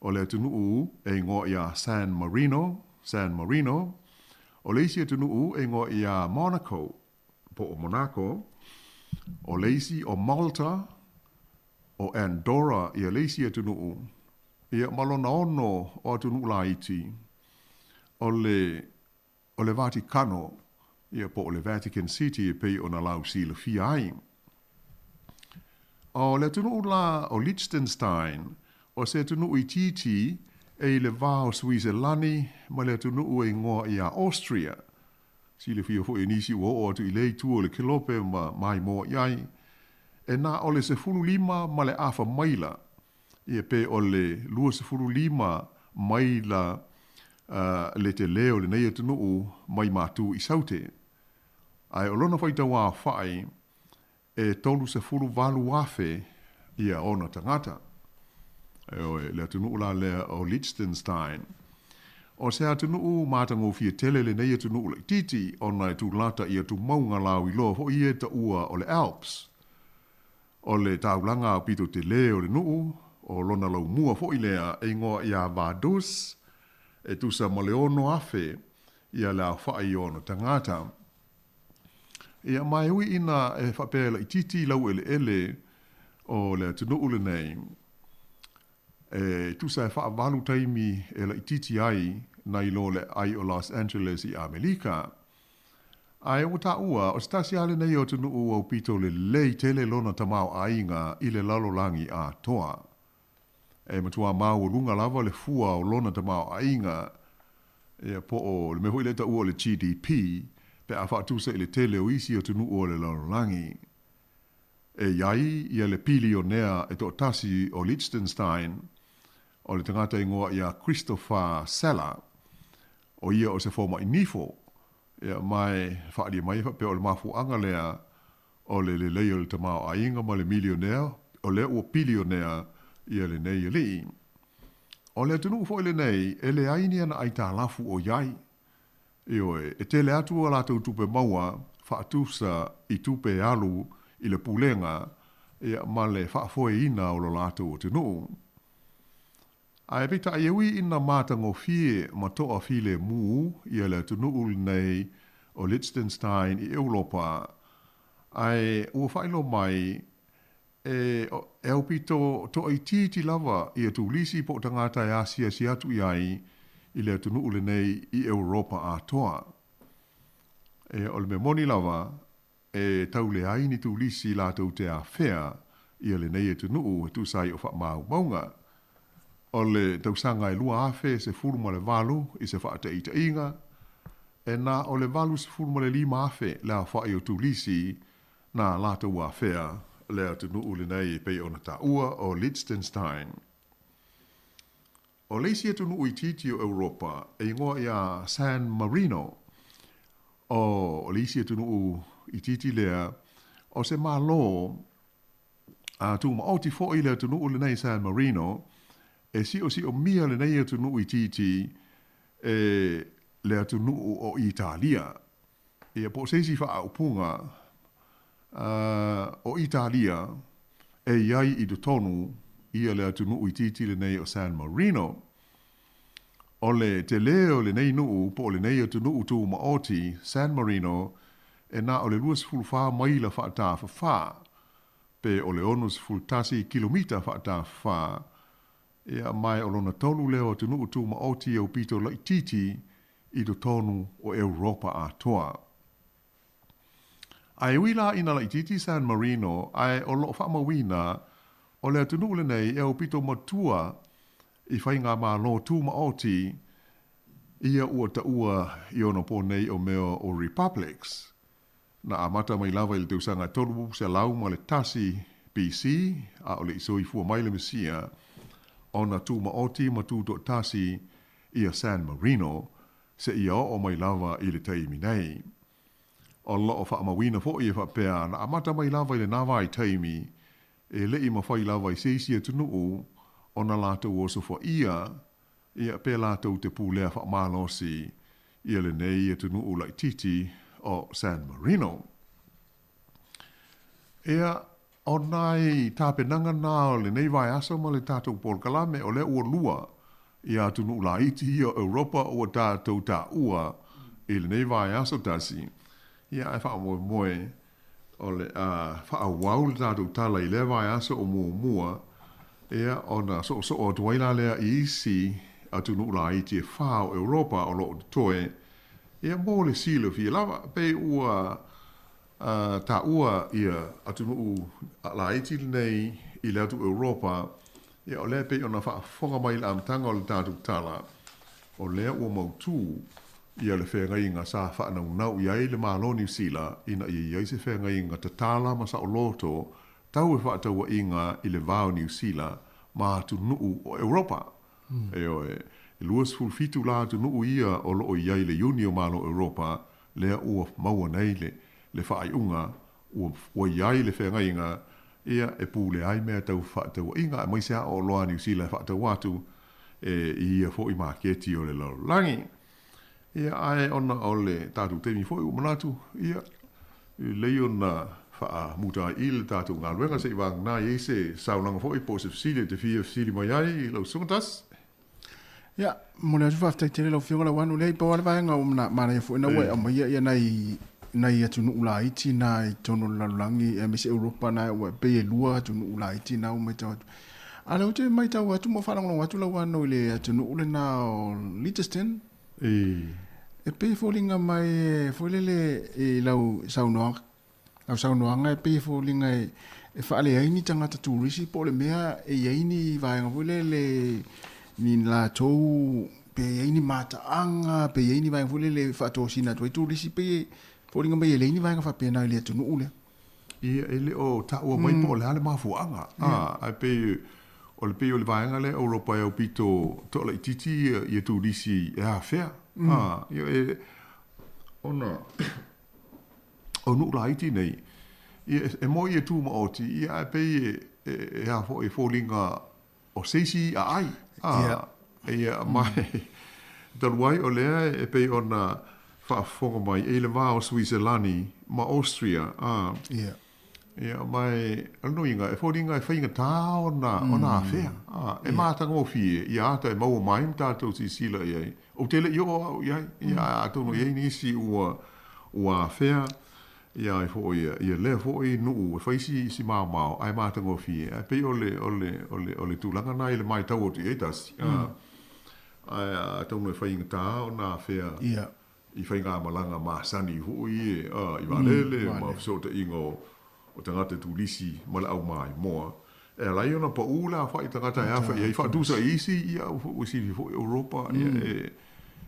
S9: O le atu nuu e ngoa ia San Marino. O le isi atu nuu e ngoa ia Monaco. Po o Monaco. O leisi o Malta, o Andorra, ia leisi atu nuu. Ia malona ono o atu nuu la iti. O le Vaticano, ia po o le Vatican City e pei o na lau si le fiai. O le atu nuu la o Liechtenstein, o se atu nuu i titi e le vao Switzerlandi, ma le atu nuu e ngoa ia Austria. Si le fia fo e nisi o atu i lei tu o le kilope ma mai mo iai. E na o le sefulu lima ma le afa maila. Ia pe o le lua sefulu lima maila le te leo le nei atu nuu mai matu i saute. Ai o lona whaita wā whai e tolu sefulu walu wafe ia ona tangata. Le atu nuu la lea o Liechtenstein. O se atu nuu mātango fia tele le nei atu nuu le titi ona e tu lata i atu maunga lau i loa ho i e ta ua o le Alps. O le taulanga o pito te leo le nuu, o lona lau mua fo i lea e ngoa ia Vaduz, e tu sa ma le ono afe ia la whai ono tangata. Ia mai hui ina e whapela i titi lau ele o le atu nuu le nei. E tu sa e whaavalu taimi e la i titi ai na i lo le ai o Los Angeles i Amerika. Ai o ta ua, o stasi ale nei o tunu ua o pito le lei tele lona tamau ainga i le lalolangi a toa. E matua mau o lunga lava le fua o lona tamau ainga e po o le mehui le ta ua le GDP pe a whaatusa i le tele o isi o tunu ua le lalolangi. E iai ia le pilionea e to tasi o Liechtenstein o le tangata ingoa ia Christopher Sella o ia o se forma inifo ia mai whaalia mai pe o le mafu anga lea o le leo le tamau ainga ma le milionea o le ua pilionea ia le nei li. O le tunu fo le nei e le aini ana aita lafu o iai. E te le atu o la tupe maua whaatusa i tupe alu i le pulenga ia ma le whaafoe ina o lo lato o tunu. Ai pita ai ui ina mātango fie ma toa file mu ia le tunu nei o Liechtenstein i Europa. Ai ua whailo mai e au pito to i titi lava i atu lisi po tangata e Asia si atu iai i le tunu nei i Europa a toa. E o le memoni lava e tau le ai ni tu lisi la tau te a whea ia le nei e tu nuu e tu sai o wha mau maunga. O le tau sanga e lua awhe se furu ma le valu i se wha te ita inga. E na o le valu se furu ma le lima awhe le a wha i o tu lisi na la tau a whea le a tu nuu le nei e pei o na ta ua o Liechtenstein. O leisi e tu nuu i titi o Europa e ingoa ia San Marino. O leisi e tu nuu i titi lea o se malo a tu ma oti fo i le tu nuu le nei San Marino e si o mia le nei tu nuu i titi e le tu nuu o Italia e po seisi fa au punga o Italia e iai i do tonu ia le tu nuu i titi le nei o San Marino o le te leo le nei nuu po le nei tu nuu tu ma oti San Marino e na o le luas fulfa maila fa ta fa pe o le onus fultasi kilomita fa ta fa e mai o lona tolu leo tu nuu tu ma oti o pito la titi i do tonu o Europa a toa. Ai wila ina la titi San Marino ai o lo fa mawina o le tu nuu le nei e o pito matua i whainga ma lo tu ma oti ia ua ta ua i ono po nei o meo o Republics. Na amata mai lava i le teusanga tolu se lau ma le tasi BC a o le isoi fua mai le mesia o na tu ma oti ma tu do tasi ia San Marino se ia o mai lava i le taimi nei. O lo o wha mawina fo i e wha pea na amata mai lava i le nawa i taimi e le i ma whai lava i seisia tunuu o na lātou o so fo ia pe lātou te pūlea wha mālosi ia le nei e tunuu lai titi o San Marino. Ea, o nai tāpenanga nā o le nei vai asa ma le tātou Polkalame o le ua lua i atu nu la iti i o Europa o tātou tā ua i le nei vai asa tasi. Ia e wha moe o le wha wau le tātou tala i le vai asa o mua ea o na so o tuaila lea i isi atu nu la iti e wha o Europa o lo toe ia mo le silo fi lava pe ua ta ua ia atu nu la iti nei i le atu Europa ia o le pe ona fa fonga mai la amtanga o le tatu tala o le ua mautu ia le whenga inga sa wha nau ia i le malo New Zealand ina ia se whenga inga te tala ma sa o loto tau e wha taua inga i le vau New Zealand ma atu nu o Europa e luas fulfitu la atu nuu ia o loo iai le Unio malo Europa lea ua maua nei le whaaiunga ua iai le whenga inga ia e pūle ai mea tau whaatau inga e maisea o loa New Zealand whaatau atu e ia fo i maketi o le laulangi ia ai ona o le tātou temi fo i umanatu ia leo na wha muta i le tātou ngā luenga se i wang nā i se saunanga fo i po se fsili te fia fsili mai ai i lau sungatas.
S2: Ja, mona tu fafta tele lo fionga la wanu lei pa wala vaenga o na mana e fu na we ama ia nai atu nu ula iti na tono la langi e mese Europa na we pe lua atu nu ula iti na o meta ala o te mai tau atu mo fala ngwa atu la wanu le atu nu ula na o Liechtenstein e pe folinga mai folele e lau saunoanga e pe folinga e faale ai ni tangata turisi po le mea e ai ni vaenga folele ni la tou pe ini mata anga pe ini vai fule le fato sina tu tu risi pe poringa mai le ini vai nga fa pe na le tu no ule
S9: i ele o ta o mai po le ale mafu anga ai pe o le pe o le vai nga le Europa e o pito to le titi e tu risi e a fea io e ona o no la iti nei e mo e tu ma oti i a pe e a fo e folinga o seisi a ai ia mai dalwai o lea e pe ona whaafonga mai e le wā o Switzerlandi ma Austria ia mai anoinga e fōringa e whainga tā o nā whea e mātanga o fie ia ata e maua mai tātou si sila iai o tele i o au iai ia atono iai nisi ua whea ia e fo ia lea fo i nuu e whaisi si mau ai mātanga o fie e pe o le tūlanga nai le mai tau o tu e tasi ai tau me whainga tā o nā whea I whainga malanga masani hui I walele ma sota ingo o tangata tulisi mala au mai moa. E lai ona pa ula whai tangata e awha I whatusa isi ia o siri ho Europa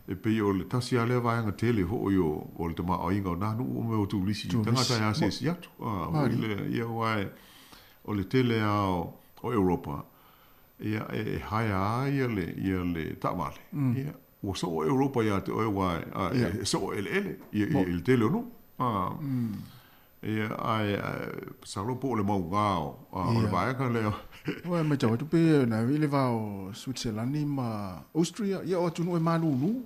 S9: e pe o le tasi ale vaianga tele ho o le tama o inga o nanu o me o tulisi tangata e ase si atu. Ia wai o le tele o Europa. Ia e haia ia le tamale. Ia o so Europa ia te o wai so ele il tele no. Ia ai salo po le mau ngao o le vai ka le
S2: o me tau tu pe na vile va o Switzerland ni ma Austria ia o tu no e malulu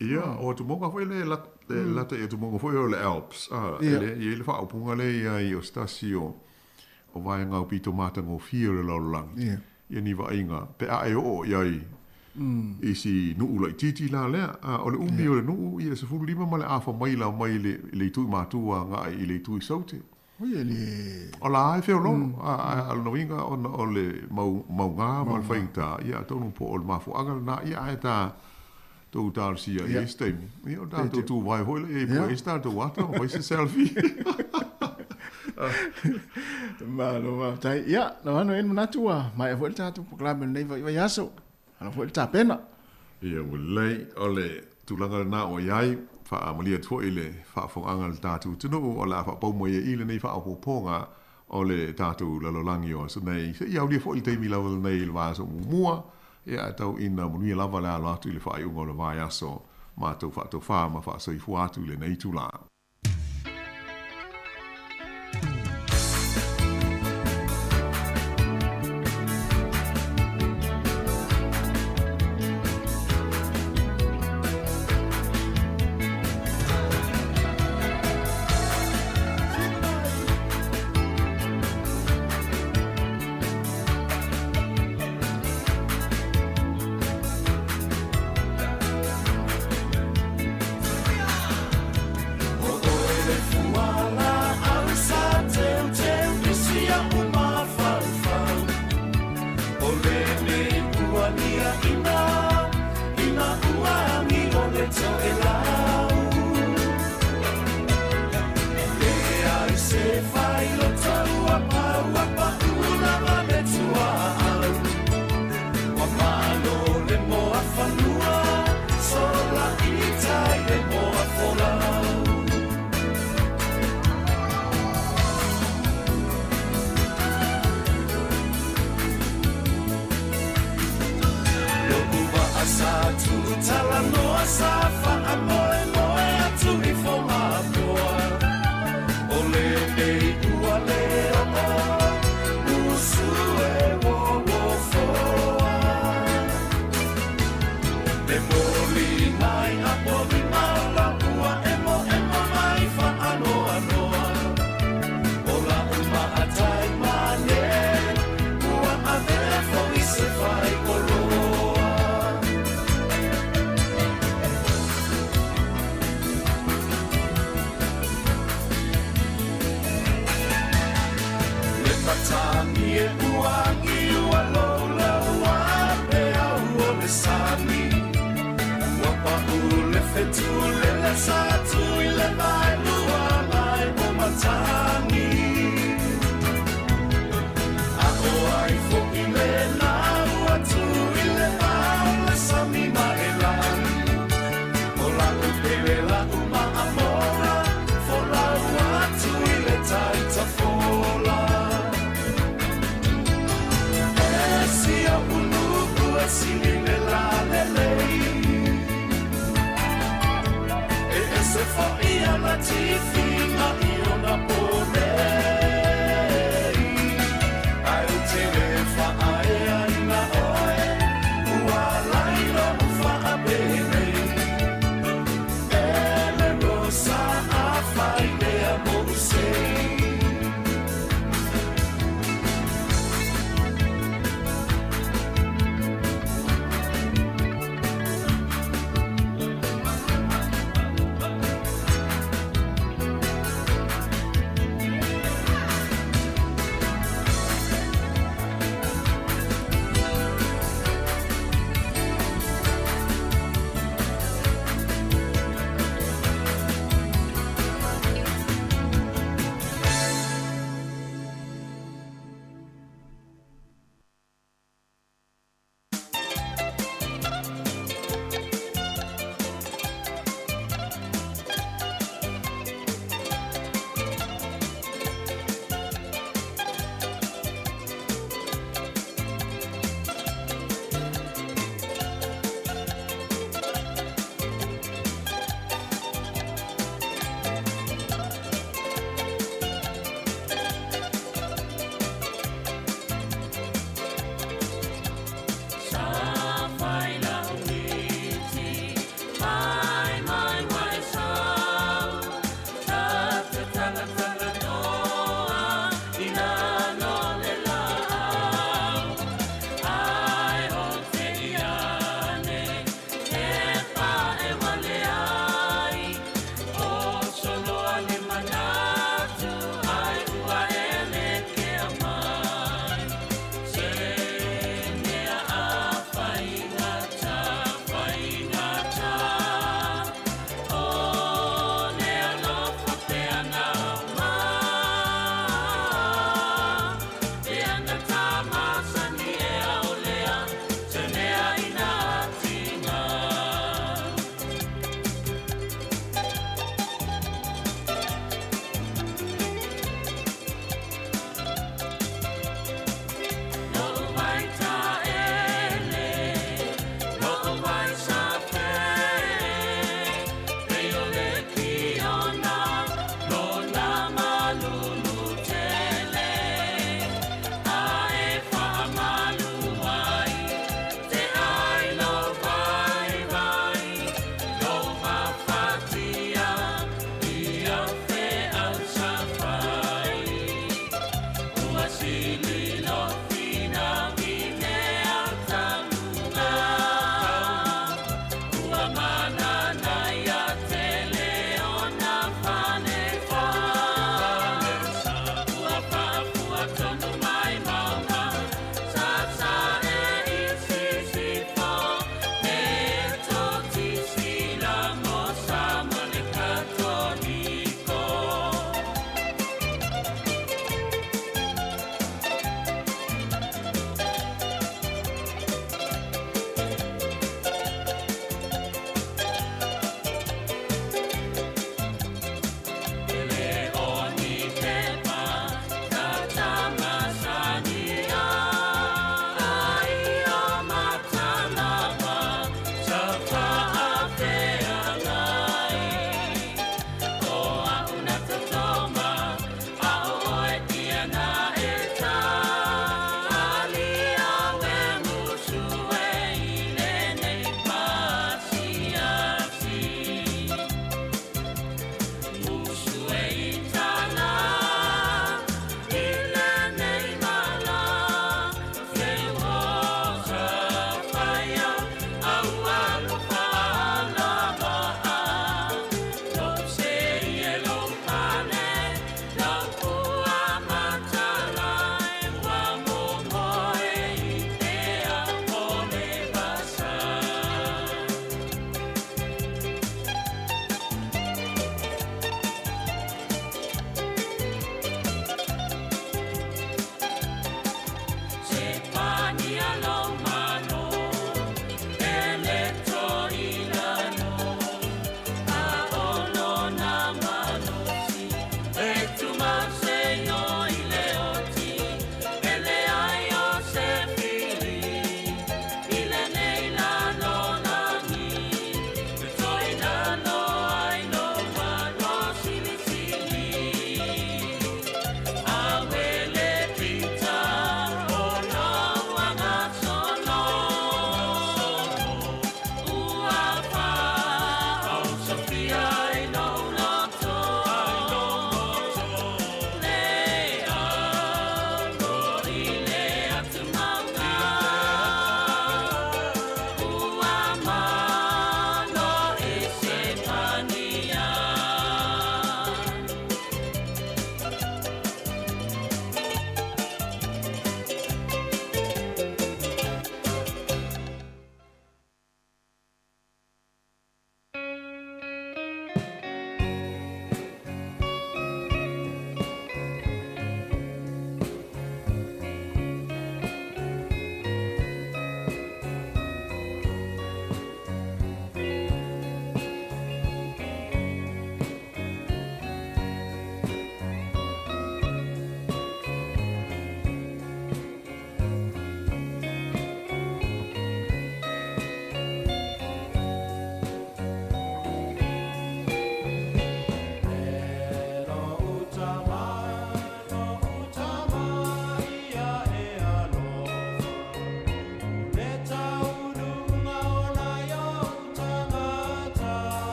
S9: ia o tu monga foi le la te tu monga foi o le Alps ia le fa o punga le ia o stasio o vai ngau pito mata ngo fio le lo lang ia ni va inga pe a o ia isi nu ula titi la le o le umi o le nu ia se fu lima male afa mai la mai le tu matua nga I le tu saute o la ai feo lo al no inga o le mau nga mal fainta ia to no po o mafu anga na ia eta to dar si ia este ia o da tu vai hole e po sta to wata o se selfie
S2: malo tai ia no ano en natua mai volta tu proclame nei vai aso ana foi ta pena
S9: ia mulai ole tulanga na o yai fa amalia tu ile fa fo angal tatu tunu o la fa po mo ile nei fa o ponga ole tatu la lolangi o so nei se ia oli fo ile mi la nei va so mua ia tau ina mo ni la va la tu ile fa i ngolo vai aso ma to fa ma fa so I fu atu ile nei tu la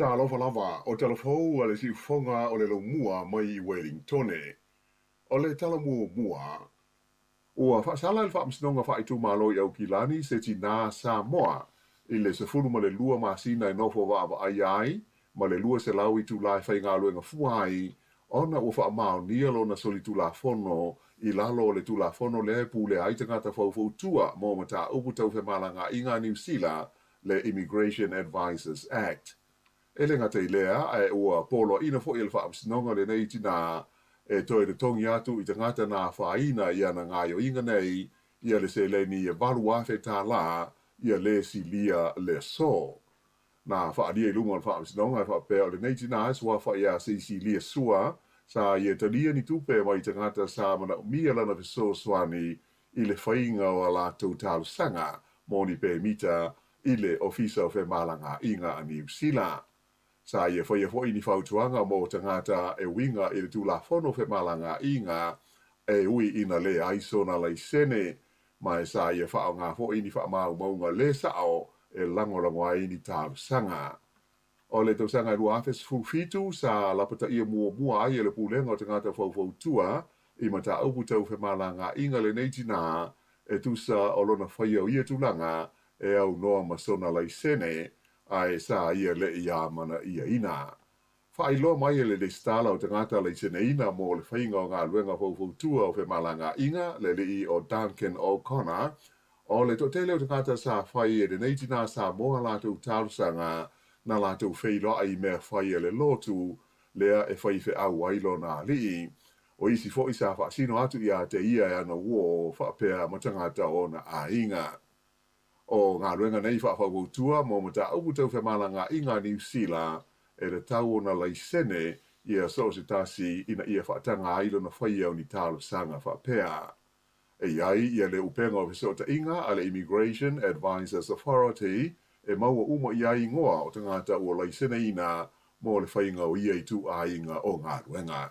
S9: Talofa lava o telefou ale si fonga o le mua mai i Wellingtone. O le talamu mua. Ua whaasala il whaamsinonga whaitu malo i au kilani se ti nā Samoa. I le se furu ma le lua masina i nofo wa ai ai, ma le lua se lau i tu lai whai ngā luenga fuai, ona ua wha mao nia lo na soli tu la fono, i lalo le tu la fono le pu le aita ngata fau tua mo mata upu tau whe malanga i ngā New Zealand le Immigration Advisors Act. Ele ngata i lea e ua polo ina fo i le whaamsinonga le nei tina e toi le tongi atu i te ngata nā whaina i ana ngā yo inga nei, ia le se le ni e walu awhe tā la, ia le si lia le so. Nā whaadia i lunga le whaamsinonga e whaapea o le nei tina e sua whaia si lia sua, sa ia talia ni tupe mai te ngata sa mana mia lana viso swani i le whainga o la tau talu sanga, moni pe mita i le ofisa o whe malanga inga a New Zealand. Sa ia whaia fwoi ni whautuanga mo te ngata e winga i le tū la whono whe malanga inga e ui ina le aisona lai sene, mai sa ia whao ngā fwoi ni whaamau maunga le sao e langorango ai ni talu sanga. O le tau sanga rua awhes fufitu sa lapata ia mua ai e le pūlenga o te ngata whau tua i mata aupu tau whe malanga inga le neitina e tusa o lona whaia o ia tūlanga e au noa masona lai sene ai sa ia le ia mana ia ina. Whai loa mai e le stala o te ngata lai sene ina mo le whainga o ngā luenga whau tua o whe malanga inga le i o Duncan O'Connor o le totele o te ngata sa whai e le neitina sa moa lātou tālusanga na lātou whailo ai mea whai e le lotu lea e whai whe au ailo nā lii. O isi fo isa whaasino atu ia te ia e ana uo whaapea matangata o na a inga. O ngā luenga nei whaafawautua mo mata au tau whemalanga i ngā New Zealand e le tau o na laisene ia sositasi ina ia whaatanga ailo na whai au ni tālu sanga whaapea. E iai ia le upenga o visota inga a le Immigration Advisors Authority e maua uma iai ngoa o te ngata ua laisene ina mo le whainga o ia i tu a inga o ngā luenga.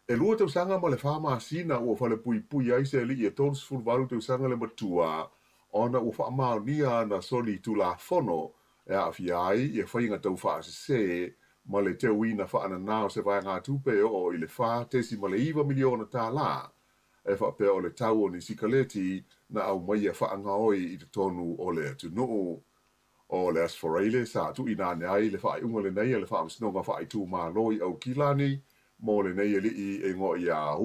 S9: E lua tau sanga mo le whama sina ua whale pui ai se li e tōnus fulvaru tau sanga le matua ona ua whaamau nia na soli tu la fono e a ai e whainga tau whaase se ma le teo ina whaana nao se vai ngā tupe o i le wha tesi ma le iwa miliona tā la e whaapea o le tau o ni sikaleti na au mai e whaanga oi i te tonu o le atunuu. O le asforeile sa tu ina ne ai le whaai unga le nei le whaamsinonga whaai tū mā loi au kilani mo le nei li e ngo i a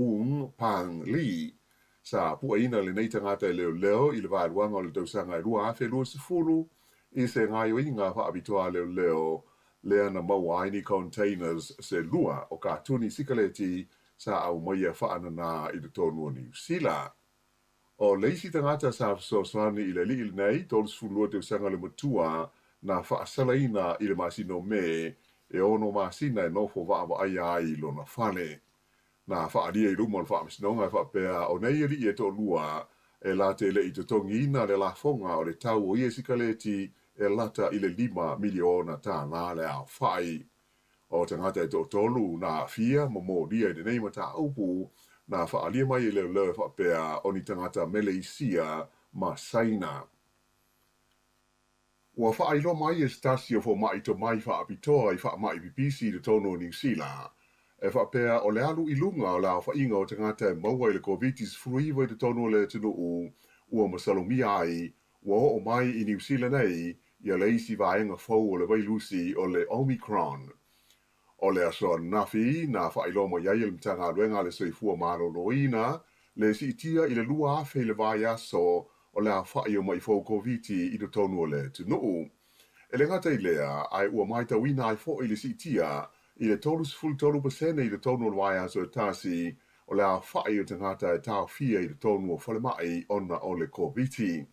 S9: pang li. Sa pua ina le nei tangata e leo i le vāruanga o le tausanga e rua awhe lua sifuru i se ngai o inga whaabitoa leo lea na mauaini containers se lua o ka tuni sikaleti sa au mai e whaanana i le tonu o New Zealand. O leisi tangata sa soswani i le li il nei tolu sifuru te usanga le matua na whaasalaina i le masino me e ono masina e nofo vaawa ai lona whale. Na whaadia i rumon whaamisinonga e whaapea o nei eri e to lua e la te le i te tongi ina le la fonga o le tau o ia sikaleti e lata i le 5 miliona tā nā le au whai. O tangata e to tolu na fia mo ria i nei mata upu na whaalia mai i leo e whaapea o ni tangata Malaysia ma Saina. Ua whaailo mai e stasio fo mai to mai whaapitoa i whaamai BBC le tono New Zealand. E whaapea o le alu i lunga o lao whainga o tangata e maua i le COVID-19 fruiwa i te tono le tunu ua masalomia ai ua o mai i New Zealand ei ia leisi vaenga fau o le vailusi o le Omicron. O le asoa nafi na whailo mo iai le mtanga luenga le soifua maro noina le si itia i le lua awhi le vai aso o le a whai o mai fau COVID i te tonu o le tunu. E le ngata i lea ai ua mai tawina ai fo i le si itia i le tolus full tolu pasene i le tonu o le vai aso e tasi o le a whai o te ngata e tau fia i le tonu o whalemai ona o le COVID.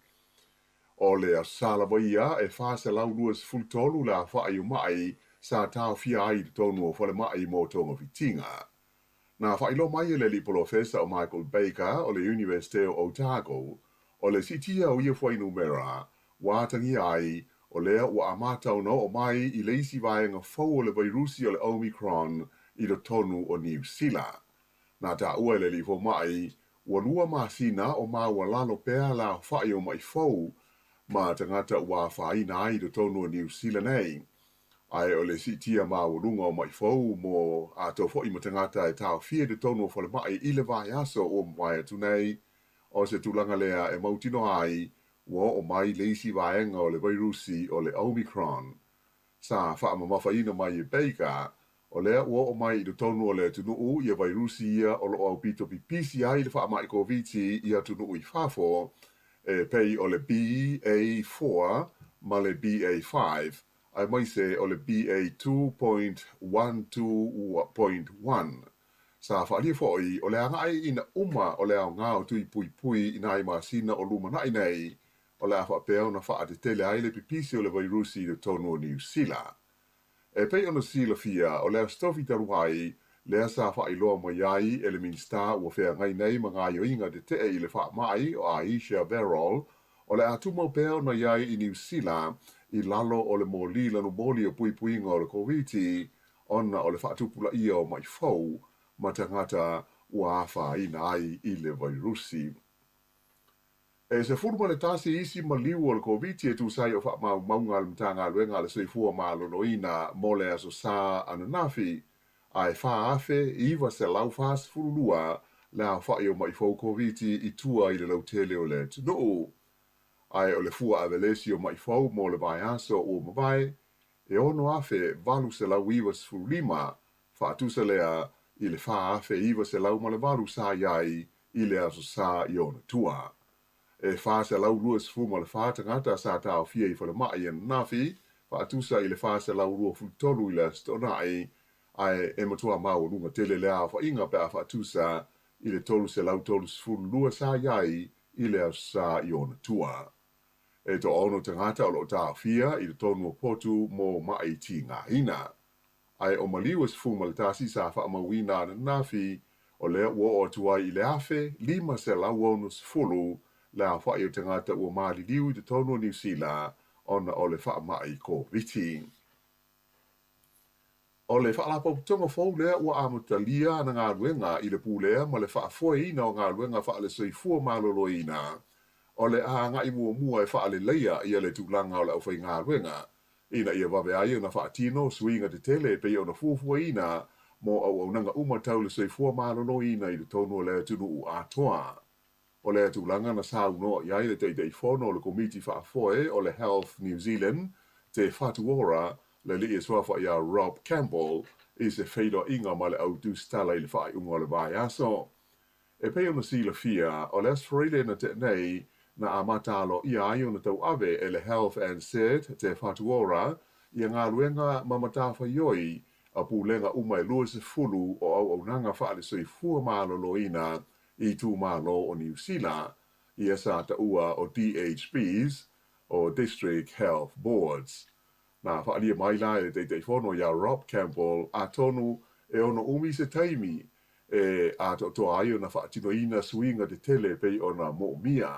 S9: O le a salawaia e whasa lau luas full tolu le a whai o mai sa tau fia ai te tonu o whalemai mō tonga vitinga. Nā whailo mai le li professor o Michael Baker o le University o Otago, o le sitia o ia whai numera, wātangi ai, o lea ua amatau no o mai i leisi vaenga fau o le vairusi o le Omicron i le tonu o New Zealand. Nā tā ua le li fo mai, ua lua masina o mā ua lalo pēa la whai o mai fau, mā tangata ua whaina ai le tonu o New Zealand ei. Ai o le si tia maurunga o mai fau mo a tau fo i mo tangata e tau fia de tonu o whale mai i le vai aso o mai atu nei o se tulanga lea e mautino ai o mai leisi vaenga o le vairusi o le Omicron. Sa wha mawhawhaina mai e beika o lea o mai i le tonu o le tunuu i a vairusi ia o lo au pito pipisi ai le wha mai COVID i a tunuu i whafo e pei o le BA4 ma le BA5 ai mai se o le BA2.12.1. Sa whaalia fōi o le angai ina o le au ngā o tui pui pui ina ai masina o luma nai nei o le awha pēo na wha te tele ai le pipisi o le vairusi le tonu o New Zealand. E pei ona sila fia o le stofi taruhai lea sa wha iloa mai ai e le minsta ua whea ngai nei ma ngā yoinga de te i le wha mai o Aisha Verol o le atuma pēo na iai i New Zealand i lalo o le mōli lanu mōli o pui pui ngā o le COVID ona o le whaatupula ia o mai fau ma tangata ua awha ina ai i le vairusi. E se furuma le tasi isi ma liu o le COVID e tu sai o wha maunga le mtanga luenga le seifua ma lonoina mo le aso sa ananafi ai wha afe iwa se lau fas furulua le a wha i o mai fau COVID i tua i le lautele o le tunuu. Ai o le fua avelesi o mai fau mo le vai aso o mawai e ono afe valu se lau iwa se furulima wha atusa lea i le wha afe iwa se lau ma le valu sa iai i le aso sa i ona tua. E wha se lau lua se fuma le wha tangata sa tau fia i whale mai an nafi wha atusa i le wha se lau lua fultolu i le stonai ai e matua mau runga tele lea wha inga pe a wha atusa i le tolu se lau tolu se fulu lua sa iai i le aso sa i ona tua. E to ono tangata o lo tau fia i le tonu o potu mo mai ti ngā ina. Ai o maliwa se fuma le tasi sa wha mawina na nafi o lea ua o tuai i le afe lima se lau ono se fulu la wha i o tangata ua maali liu i te tonu o New Zealand ona o le wha mai COVID. O le wha la pautonga fau lea ua amutalia na ngā luenga i le pūlea ma le wha foe ina o ngā luenga wha le soifua malolo ina. O le a ngā i mua e wha le leia i le tūlanga o le au whai ngā luenga. Ina ia wawe ai o na wha tino suinga te tele pe i o na fufua ina mo au nanga umatau le soifua malolo ina i le tonu o le tunu u atoa. O le tūlanga na sau no iai le teitei whono o le komiti whaafoe o le Health New Zealand te whatuora le li e swafa ia Rob Campbell i se whaido inga ma le au tūstala i le whai unga o le vai aso. E pei ona sila fia o le asfarile na te nei na amatalo ia ai ona tau ave e le Health and Said te whatuora i ngā luenga mamatafa ioi a pūlenga umai lua se fulu o au nanga whaale soi fua malolo ina i tū malo o New Zealand i esa ta ua o DHBs o District Health Boards. Nā whaalia mai lai le teitei whono ia Rob Campbell a tonu e ono umi se taimi e a to ai o na whaatino ina suinga te tele pei o na mo mia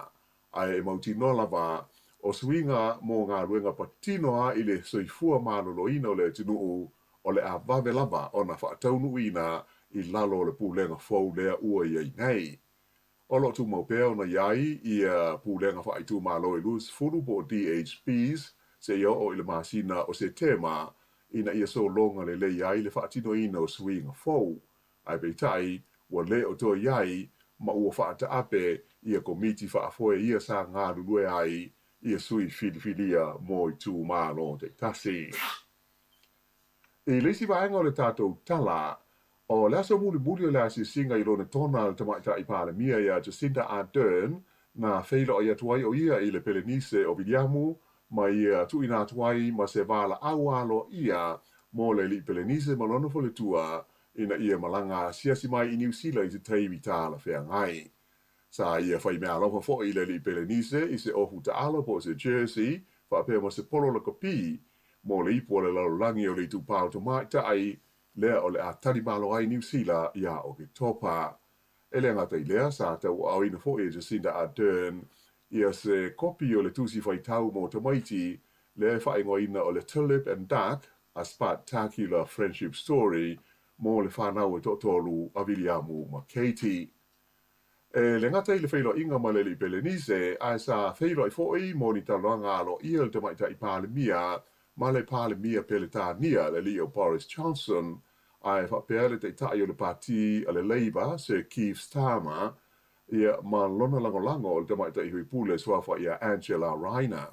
S9: ai e mautino lava o suinga mo ngā ruenga patino a i le soifua malolo ina o le tinuu o le a vave lava o na whaataunu ina i lalo le pūlenga fau lea ua iai nei. O lo tu maupea na iai i a pūlenga whaaitu malo i lus furu po DHBs se ia o i le masina o se tema ina ia so longa le le iai le whaatino ina o suinga fau. Ai peitai, wa le o to iai ma ua whaata ape i a komiti whaafoe ia sa ngā rurue ai i a sui whiliwhilia mo i tū malo te tasi. I leisi vaenga o le tātou tala, o le aso muli o le asi singa i rone tona le tamaita i pāle mia ia Jacinda Ardern na wheila o ia tuai o ia i le Pelenise o Viliamu ma ia tuina tuai ma se vala awalo ia mo le li Pelenise ma lono fo le tua ina ia malanga siasi mai i New Zealand i te teimi tāla whea ngai. Sa ia whai mea alofa fo i le li Pelenise i se ohu ta alo po se Jersey whaapea ma se polo la kopi mo le ipo le lalolangi o le tu pāo to mai tai lea o le a tari malo ai New Zealand ia o ke topa. E le ngata i lea sa tau au ina fo e Jacinda Ardern ia se kopi o le tusi whai tau mo tamaiti le whai ngoina o le Tulip and Duck, a spectacular friendship story mo le whanau e totolu a Viliamu ma Katie. E le ngata i le whailo inga ma le li Pelenise a sa whailo i fōi mo ni taloanga alo ia le tamaita i pāle mia ma le pale mia peletania le li o Boris Johnson ai whapea le te tai o le pati a le Labour, Sir Keir Starmer, ia ma lona lango o le tamai tai hui pule swafa ia Angela Rayner.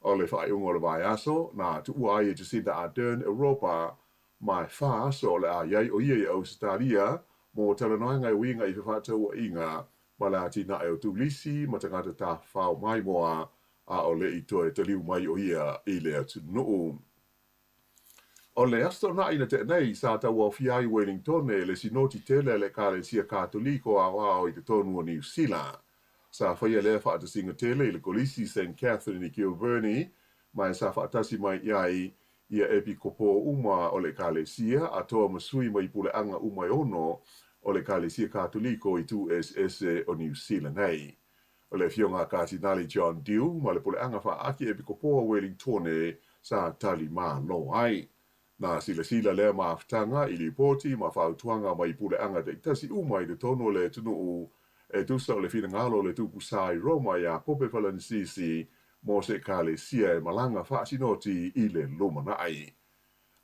S9: O le whai ungo le vai aso, na tu uai e Jacinda Ardern Europa, mai wha aso le a iai o ia i Australia, mo talanoa ngai winga i whawhatau o inga, ma le ati na eo tulisi, ma tangata ta whao mai moa, a o le i toe taliu mai o ia i le atu nuu. O le astronauta ina te nei sa tau au fiai Wellington e le sinoti tele le kalesia katoliko a wao i te tonu o New Zealand. Sa whaia lea whaatasinga tele i le kolisi St. Catherine i Kilburnie, mai sa whaatasi mai iai ia epi kopo uma o le kalesia a toa masui mai pule anga umai ono o le kalesia katoliko i tu SS o New Zealand nei. O le fionga Cardinali John Dew ma le pule anga whaaki epi kopo o Wellington e sa tali maa no ai. Na sila lea maaftanga i li poti ma whautuanga mai pule anga te tasi umai de tono le tunu e tusa o le fina ngalo le tupu sai Roma ia pope Falansisi mo se kale sia e malanga whaasinoti i le lumana ai.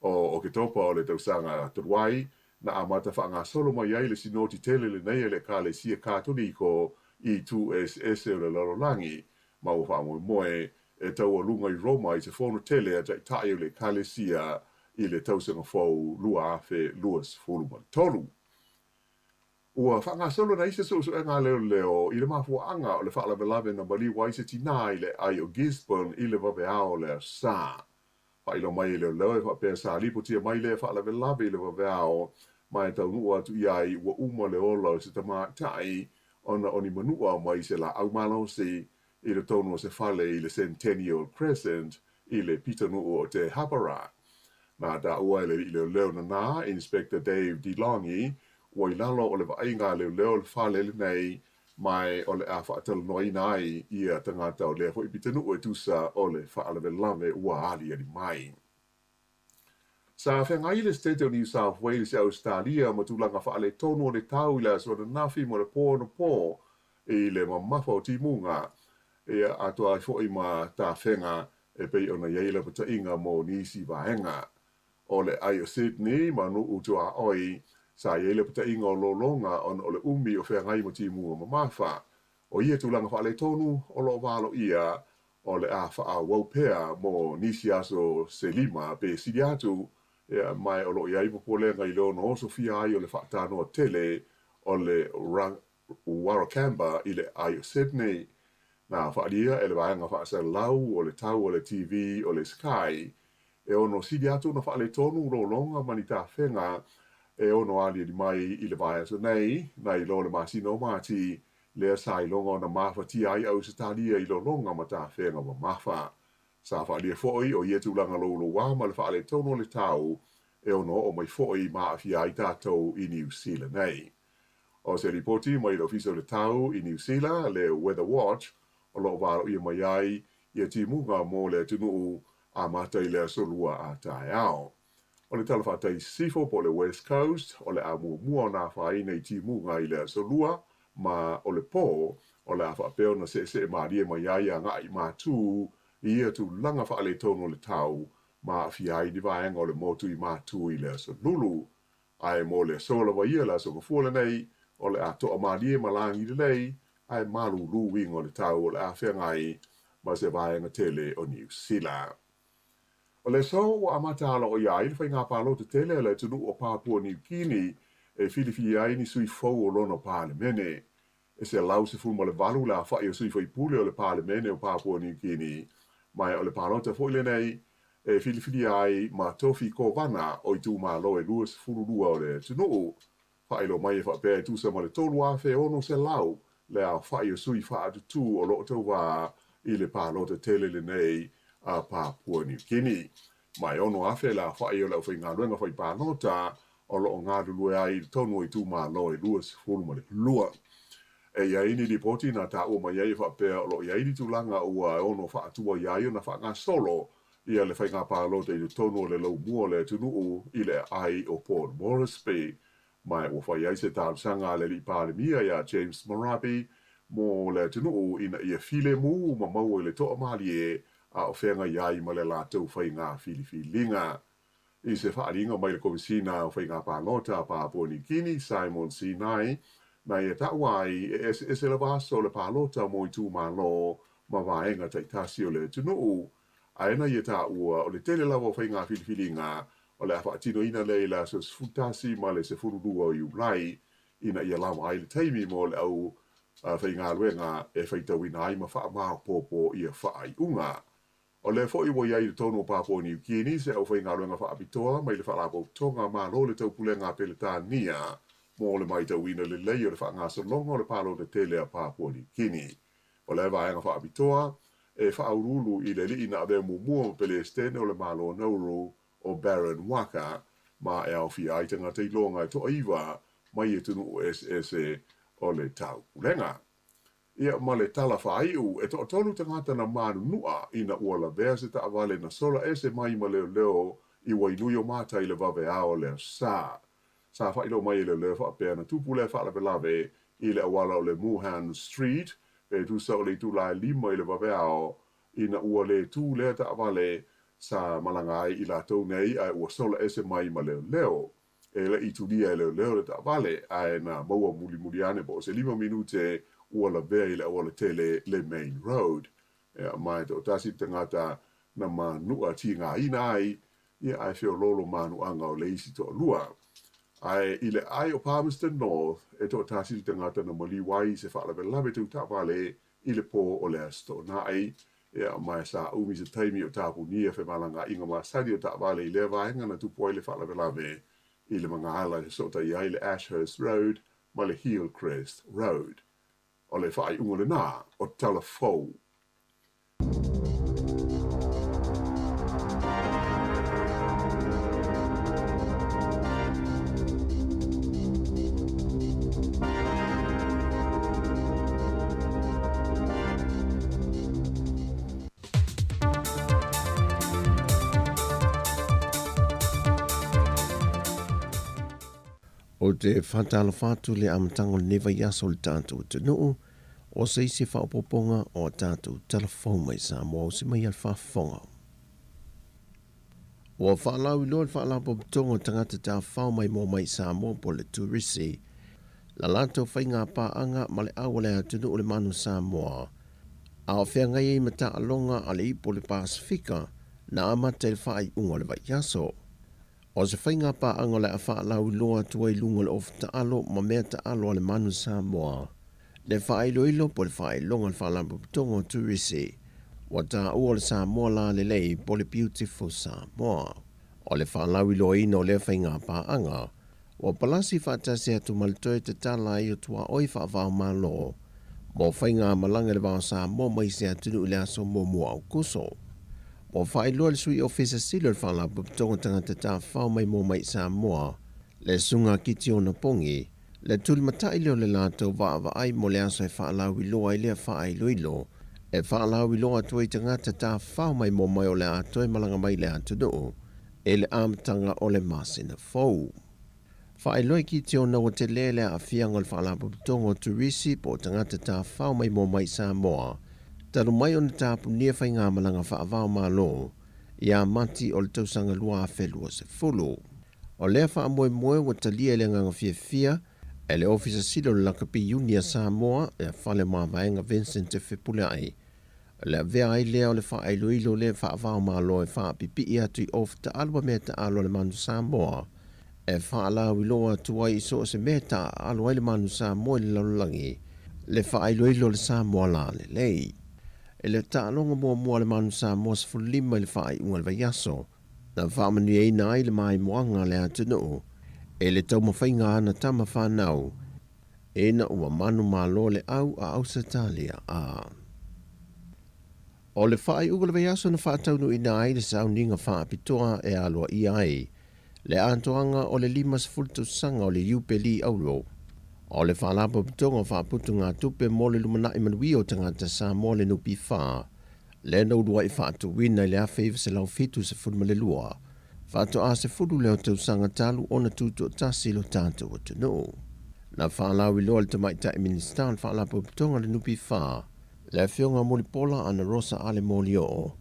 S9: O ke topa o le tausanga turuai na amata whaanga solo mai ai le sinoti tele le nei le kale sia katoliko i tu SS o le lalolangi ma o wha moe e tau o lunga i Roma i se fono tele a tai o le kale sia i le tausanga fau lua afe luas fuluma tolu. Ua whanga solo na isa so e ngā leo i le mafuanga o le whaalawelawe na mali waise tina i le ai o Gisborne i le wawe ao le sa. Whailo mai i leo leo e whapea sa lipo tia mai le whaalawelawe i le wawe ao mai tau nua atu iai ua uma le ola se tama tai ona oni manua mai se la au malo si i le tonu o se whale i le Centennial Crescent i le pitanu o te Hapara. Na da ua le leo na na Inspector Dave DeLonghi ua i lalo o le vainga leo le whale le nei mai o le a whaatalo noi nai ia tangata o lea fo i pitanu o tusa o le whaalawelawe ua ali ali mai. Sa whengai le State of New South Wales e Australia ma tūlanga whaale tonu o le tau i le asona nafi mo le pō na pō i le mamafa o timunga e atoa i fo i ma tā whenga e pei ona yeila pata inga mo nisi vahenga. O le ai o Sydney manu utua oi sa yeile pata inga o lolonga on o le umi o whengai mo timu o mamafa. O ia tūlanga whaale tonu o lo walo ia o le a wha waupea mo nisi aso selima pe siriatu mai o lo iai popolenga i leo no Sofia ai o le whaatano o tele o le Warakamba i le ai o Sydney. Na whaalia e le vaenga whaasar lau o le tau o le TV o le Sky e ono sidi atu na whaale tonu rolonga mani tā whenga e ono ali di mai i le vai aso nei, na i lo le masino mati lea sa i longa na mawha ti ai au se talia i lo longa ma tā whenga wa mawha. Sa whaalia foi o ietu langa lolo wa ma le whaale tonu le tau e ono o mai foi ma awhi ai tātou i New Zealand nei. O se ripoti mai lo fiso le tau i New Zealand le Weather Watch o lo waro i mai ai i ti munga mo le tunu a matai le solua a tae ao. O le tala whatai sifo po le West Coast, o le a mua na whaina i ti munga i le solua, ma o le pō, o le a whapeo na se maria mai ai a ngai mātū, i ia tu langa whaale tono le tau, ma fiai di vaenga o le motu i mātū i le solulu. Ai mo le sola wa ia la so fuole nei, o le a toa maria malangi le lei, ai malu luwing o le tau o le a whengai, ma se vaenga tele o New Zealand. O le so o amatala o iai, le whai ngā pālo te tele le tunu o Papua New Guinea e whiliwhi ai ni sui fau o lono Parlemene. E se lau se fulma le valu la whai o sui whai pule o le Parlemene o Papua New Guinea. Mai o le pālota fwile nei e whiliwhi ai ma tofi ko wana o i tū mā lo e lua se fururua o le tunu o. Whai lo mai e whapea e tūsa ma le tolu a whe ono se lau le a whai o sui wha atu tū o lo tau wā i le pālota tele le nei a Papua New Guinea. Mai ono afe la whai o lau whai ngā ruenga whai pānota o lo ngā rulue ai tonu i tū mā lo e lua se furuma le lua. E iai ni ripoti na ta o mai iai whapea o lo iai ni tūlanga ua e ono whaatua iai o na wha ngā solo ia le whai ngā pālota i tonu o le lau mua le tunu o i le ai o Port Moresby. Mai o whai iai se tāmsanga le li pālemia ia James Marape mo le tunu o ina ia file mu ma mau e le toa mali e a o whenga iai ma le lātou whai ngā whiliwhilinga. I se whaaringa mai le komisina o whai ngā pālota Papua New Guinea, Simon Sinai, na e tawai e se le vaso le pālota mo i tū mālo ma vaenga taitasi o le tunuu. Aena i e tā ua o le tele lawa o whai ngā whiliwhilinga o le awhaatino ina le la so futasi ma le se fururua o iulai ina ia lama ai le taimi mo le au whai ngā luenga e whaitawina ai ma wha maa popo ia wha ai unga. O le fo i wo iai le tono Papua New Guinea se au whai ngā luenga wha apitoa mai le wha lapo tonga maa lo le taupulenga peletania mo le mai tawina le lei o le wha ngā salonga o le palo le tele a Papua New Guinea. O le vaenga wha apitoa e wha aurulu i le li ina ave mumua pele stene o le malo nauru o Baron Waka ma e au fi ai tanga te longa to iwa mai e tunu o SSE o le tau lenga. Ia ma le tala whaiu e to tolu tangata na manu nua ina ua la vea se ta avale na sola ese mai ma leo leo i wainui o mata i le vave ao leo sa. Sa whailo mai i leo leo whaapea na tupu le whaala lave i le awala o le Muhan Street e tu sa o le tu lai lima i le vave ao ina ua le tu lea ta avale sa malangai i la tau nei a ua sola ese mai ma leo leo. E le itu dia leo leo le ta avale a na maua muli muli ane po se 5 minute ua la vea i le awala tele le main road. E mai to tasi tangata na manua ti ngā ina ai ia ai whio lolo manu anga o le isi to lua. Ai i le ai o Palmerston North e to tasi tangata na maliwai se whaalawe lawe tu ta vale i le po o le asto na ai ia mai sa umi se taimi o tapu nia whe malanga inga maa sari o ta vale i le vaenga na tupo i le whaalawe lawe i le mga ala so ta i le Ashurst Road ma le Hillcrest Road. O le whai ungo le nā o Talafou.
S7: O te whantala whātu le amatango newa yaso le tātou te nuu, o se isi whaopoponga o tātou telefon mai sa mo o se mai al whaafonga. O whaalau i loa whaalau popotonga tangata tā whao mai mo mai sa mo po le turisi, la lanto whainga pāanga ma le awale a tunu o le manu sa moa, a o whea ngai i mata alonga a le ipo le Pasifika na amata le whaai unga le vai yaso. O se whainga pāanga le a whaalau i loa tua i lunga le of ta alo ma mea ta alo le manu sa moa, le whaailoilo po le whailonga le whaalampu putongo turisi, wa tā ua le Samoa la le lei po le beautiful Samoa. O le whaalau ilo ino le whainga pāanga, wa palasi whaatasi atu malitoe te tala i o tua oi whaavao malo, mo whainga malanga le wao Samoa mai se atunu le aso mo mua au kuso. Mo whaailoa le sui ofisa silo le whaalampu putongo tangata tā whao mai mo mai Samoa, le sunga kiti o na pongi, le tuli matai leo le lātou wa ai mo le aso e whaalau i loa i lea whaailoilo, e whaalau i loa tuai tangata tā whao mai mo mai o le ato e malanga mai le ato noo, e le amatanga o le masina fau. Whaailoa ki te ona o te lele a whianga le whaalampu putongo turisi po tangata tā whao mai mo mai Samoa, taru mai ona tāpu nia whai ngā malanga whaavao malo, ia mati o le tausanga lua a whelua se fulu. O lea wha moe moe wa talia le nganga fia, e le ofisa silo le lakapi Unia Samoa, e whale maa vaenga Vincent te whipule ai. Le vea ai lea o le wha ailoilo le wha avao malo e wha pipi i atu i of ta alwa mea ta alo le manu Samoa, e wha alau i loa tuai i so se mea ta alo ai le manu Samoa le lalulangi, le wha ailoilo le Samoa la le lei. E le ta alonga mua le manu Samoa se fulima le wha ai unga le vaiaso, na wha manu e ina ai le mai moanga le atu noo, e le tau mawhainga ana tama whanau, e na ua manu malo le au a Ausitalia a. O le whaai uga le veiaso na whaataunu ina ai le sauninga whaapitoa e aloa i ai, le antoanga o le 5 sanga o le Upeli Auro, o le whaalapa pitonga whaaputu ngā tupe mo le lumana i manui o tangata sa mo le nupi wha, le na urua i whaatu wina i le awhaiva se lau fitu se funma le lua, whaato a se furu leo tau sanga talu o na tutu o tasi lo tātou o tunu. Na whaalau i loa le tamaita i ministan whaalapa pitonga le nupi wha, le whionga molipola ana Rosa Ale Molio,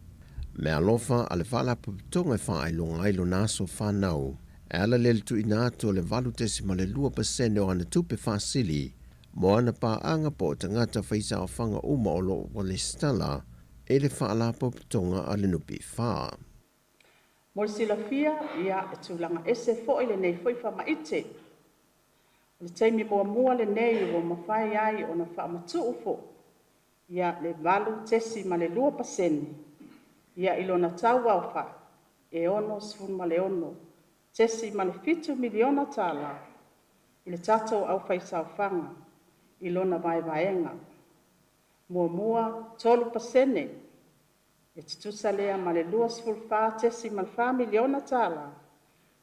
S7: Me alofa ale whala pupitonga whae longa ilo naso whanau. E ala lele tu inato le valu tesima le 2% o ana tupe whasili. Mo ana pa anga po tangata whaisa o whanga uma o lo wale stala. E le whaala pupitonga ale nupi wha.
S8: Mo sila fia ia e tūlanga ese fo ile nei foi wha maite. Le teimi mua le nei o mawhai ai o na wha matu ufo. Ia le valu tesi ma le 2%. Ia ilona tau au wha. E ono sfun ma le ono. Tesi ma le 5 miliona tala. Ile tato au whaisa au whanga. Ilona vai vaenga. Mua 12%. E tutusa lea ma le 2 tesi ma le 5 miliona tala.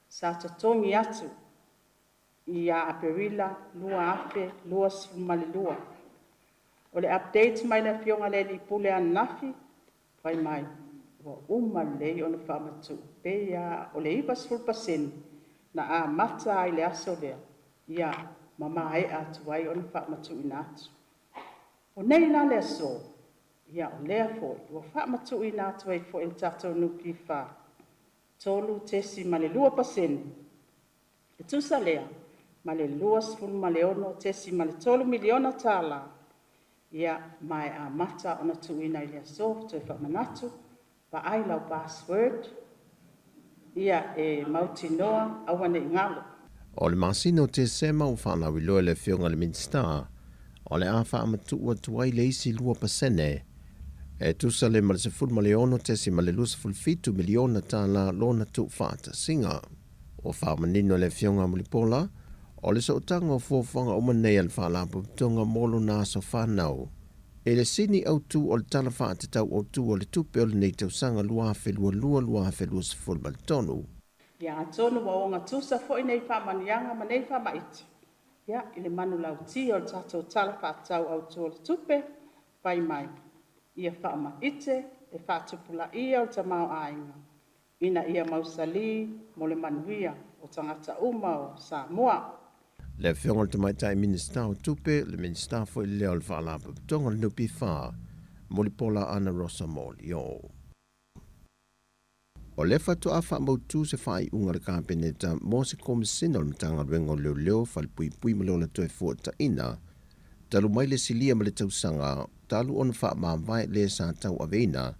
S8: Sa totongi atu. Ia aperila, lua afe, lua ma le lua. O le update mai le fionga le li pule an nafi. Pai mai. Uma lei o na whamatu. Pea o le iwa 10% na a mata ai le aso lea. Ia mama e atu ai o na whamatu ina atu. O nei la le aso. Ia o lea foi. O whamatu ina atu ai foi il tato nuki wha. Tolu tesi ma le 2%. E tusa lea. Ma le 2 ma le ono tesi ma le 3 miliona tala. Ia mai a mata o na tuina i le aso. Toi whamanatu. Pa ai lau password. Ia e mauti noa awane ingalo.
S7: O le masino te sema o whanau i loa le whionga le Minster. O le a whaamatu ua tuai le isi 2%. E tusa le male se ful male ono tesi male lusa ful 5 miliona tala lona tu whaata singa. O whaamanino le whionga mulipola. O le sautanga o fōwhanga o manei al whaalapu tonga molo nāso whanau. E le sini au tu o le tala whaata tau o tu o le tupe o le nei tau sanga lua whelua sifur mal tonu.
S8: Ia atonu wa o ngā tusa fo i nei whamanianga ma nei whamaiti. Ia i le manu lau ti o le tatou tala whaatau au tu o le tupe, pai mai. Ia whamaite e whaatupula ia o le tamau ainga. Ina ia mausali mo le manuia o tangata uma o Samoa.
S7: Le whionga le tamaitai Minster o tupe, le Minster fo i leo le whaalapu tonga le nupi wha, Molipola ana Rosa Molio. O le whatu a wha mautu se whai unga le kāpeneta, mō se komisina o le mtanga ruenga o leo whale pui maleo le toe fuata ina, talu mai le silia ma le tausanga, talu on wha mawai le sa tau aveina,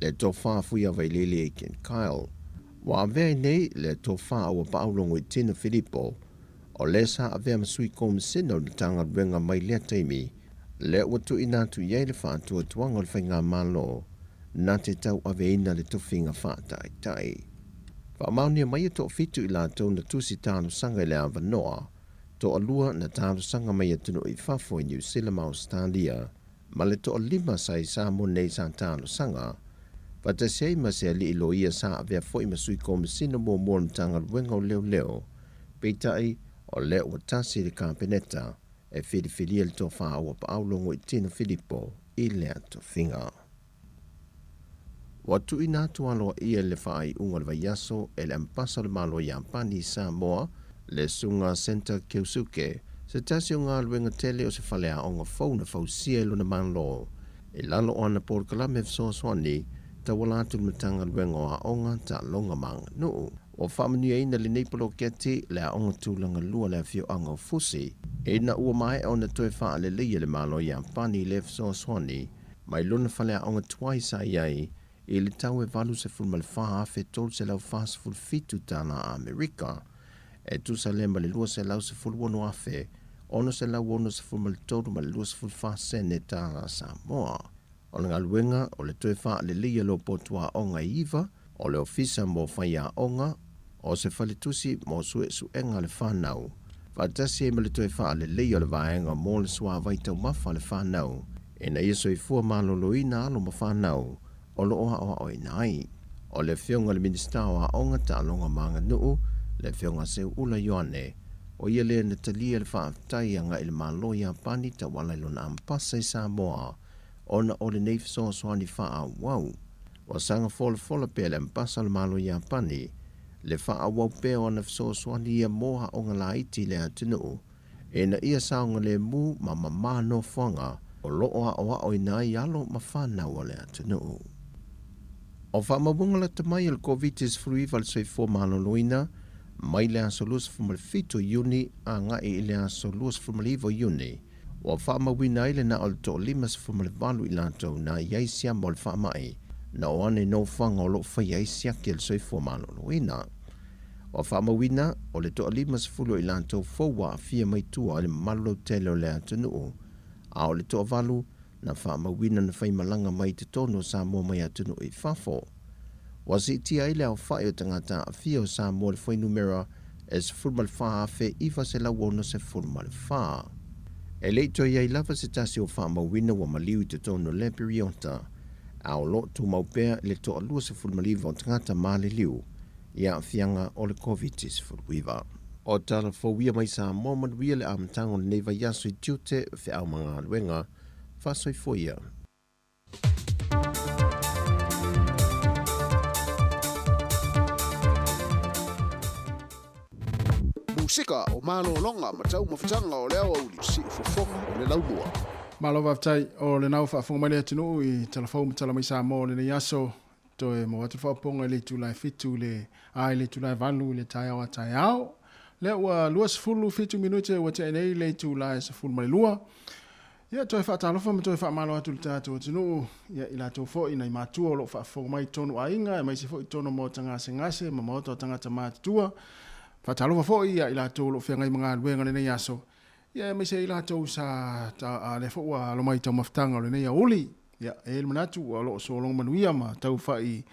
S7: le tō wha fuia vai lele e Ken Kyle. Wa avea nei le tō wha o paulongo i Tina Filippo, o le sa avea masui komisina o le tanga ruenga mai lea teimi, le watu inatu iei le wha tua tuanga le whainga malo, na te tau aveina le tofinga whaatai tai. Whaamaunia mai to fitu i lātou na tusi tālu sanga i le awanoa, to alua na tālu sanga mai atunu i whafo i New Zealand ma Australia, ma le to lima sai sa mo nei sa tālu sanga, Pata sei ma se ali ilo ia sa avea foi masui komisina mo mo mtanga ruenga o leo, peitai o leo o tasi le kampeneta, e whiriwhiri el to wha awa pa aulongo i Tina Filippo i lea to whinga. Watu i nātu aloa ia le whaai unga le vaiaso e le ampasa le malo i Ampani Samoa, le sunga Center Kyosuke, se tasi o ngā luenga tele o se whalea o ngā fauna fausia e luna manlo, e lalo o ana porkalame fsoswani, ta walatu le matanga luenga o a onga ta longa mang nuu. O whamanuia ina le neipolo keti le a onga tūlanga lua le fio anga o fusi, e na ua mai o na toe wha le leia le malo i Ampani le fsoswani, mai luna whalea onga tuai sa iai, e le tau e valu se fulma le wha afe tol se lau fast full fitu tana a Amerika, e tu sa lemba le lua se lau se full wano afe, ono se lau ono se fulma le tolu ma le lua se full fast sene tana Samoa. O le ngaluenga o le toe wha le lia lo potua onga iwa, o le ofisa mo whaia onga, o se whaletusi mo sue suenga le whanau. Whatasi e ma le toe wha le lia le vaenga mo le sua vaitau mafa le whanau, e na ia soi fua maloloina alo ma whanau, o lo oa oa oi nai. O le whionga le minister wa onga ta longa manga nuu, le whionga se ula yoane, o ia le na talia le whaatai anga il maloia pani ta wala ilona ampasa i Samoa, ona o le neif so swani wha wau. Wa sanga fola pe le ampasa le maloia pani, le wha wau pe ona so swani ia moha onga la iti le atinu, e na ia saunga le mu ma mama no whanga, o lo oa oa oi nai alo ma whanau o le atinu. O whaamawunga la tamai al COVID-19 frui val soifua maloloina, mai le aso luas fumalfito iuni a ngai i le aso luas fumalivo iuni. O whaamawina ile na al to limas fumalivalu i lantou na iaisia mo le whaamai, na o ane no whanga o lo whaiaisia ki al soifua maloloina. O whaamawina o le to limas fulu i lantou fōua a fia mai tua le malo tele o le atunuu, a o le to valu na whaamawina na whaimalanga mai te tono sa mo mai atunu i whafo. Wa si tia ile au whae o tangata a fia o sa mo le whai numera e se fulmal wha fe iwa se la wono se fulmal wha. E leito iai lava se tasi o whaamawina wa maliu i te tono le periota, a o lo tu maupea le to alua se fulmaliva o tangata male liu, ia a fianga o le COVID-19 fulwiva. O tala fawia mai sa mo manuia le amtango le neiva yasu i tiute fe au mga luenga, fasoi foia.
S2: Musika o malo longa matau mafutanga o leo au si fofoka o le laumua. Malo vaftai o le nau whaafonga mai le atinu i talafau matala mai sa mo le yaso to e mo watu whaaponga le tulai fitu le ai le tulai valu le tai au a tai au. Le ua luas fulu fitu minute wa te enei le tulai sa fulu mai lua. Ia toi whaatalofa ma toi whaamalo atu le tātou atinu ia ila tau fo ina i mātua o lo whaafonga mai tonu a inga e mai se fo i tono mo tangase ngase ma maoto tangata mātua. Fatalo fo ia ila to lo fenga mga luenga le yaso. Ia me se ila to sa ta le fo wa lo mai to maftanga le ya uli. Ia el manatu o lo so long manuia ma tau fai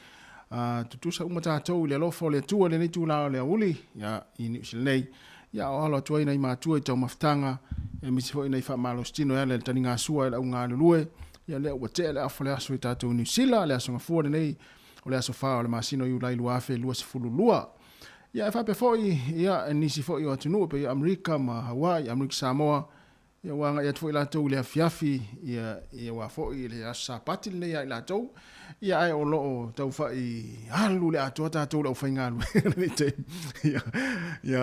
S2: tutu sa umata to le lo fo le tu le tu la le uli. Ia ini silei. Ia o lo to ina ma tu to maftanga. E me se fo ina fa malo stino ya le taninga sua le unga lue. Ia le o te le afole aso ta to New Zealand le aso fo le nei. O le aso fa le masino yu lai lua fe lua se fulu lua. Ia e whape foi, ia e nisi foi o atunu pe Amerika ma Hawaii, Amerika Samoa. Ia wanga ia tfoi latou le afiafi, ia wa foi le asapati le ia latou. Ia ai o loo tau whai halu le atua tātou lau whai ngalu. Ia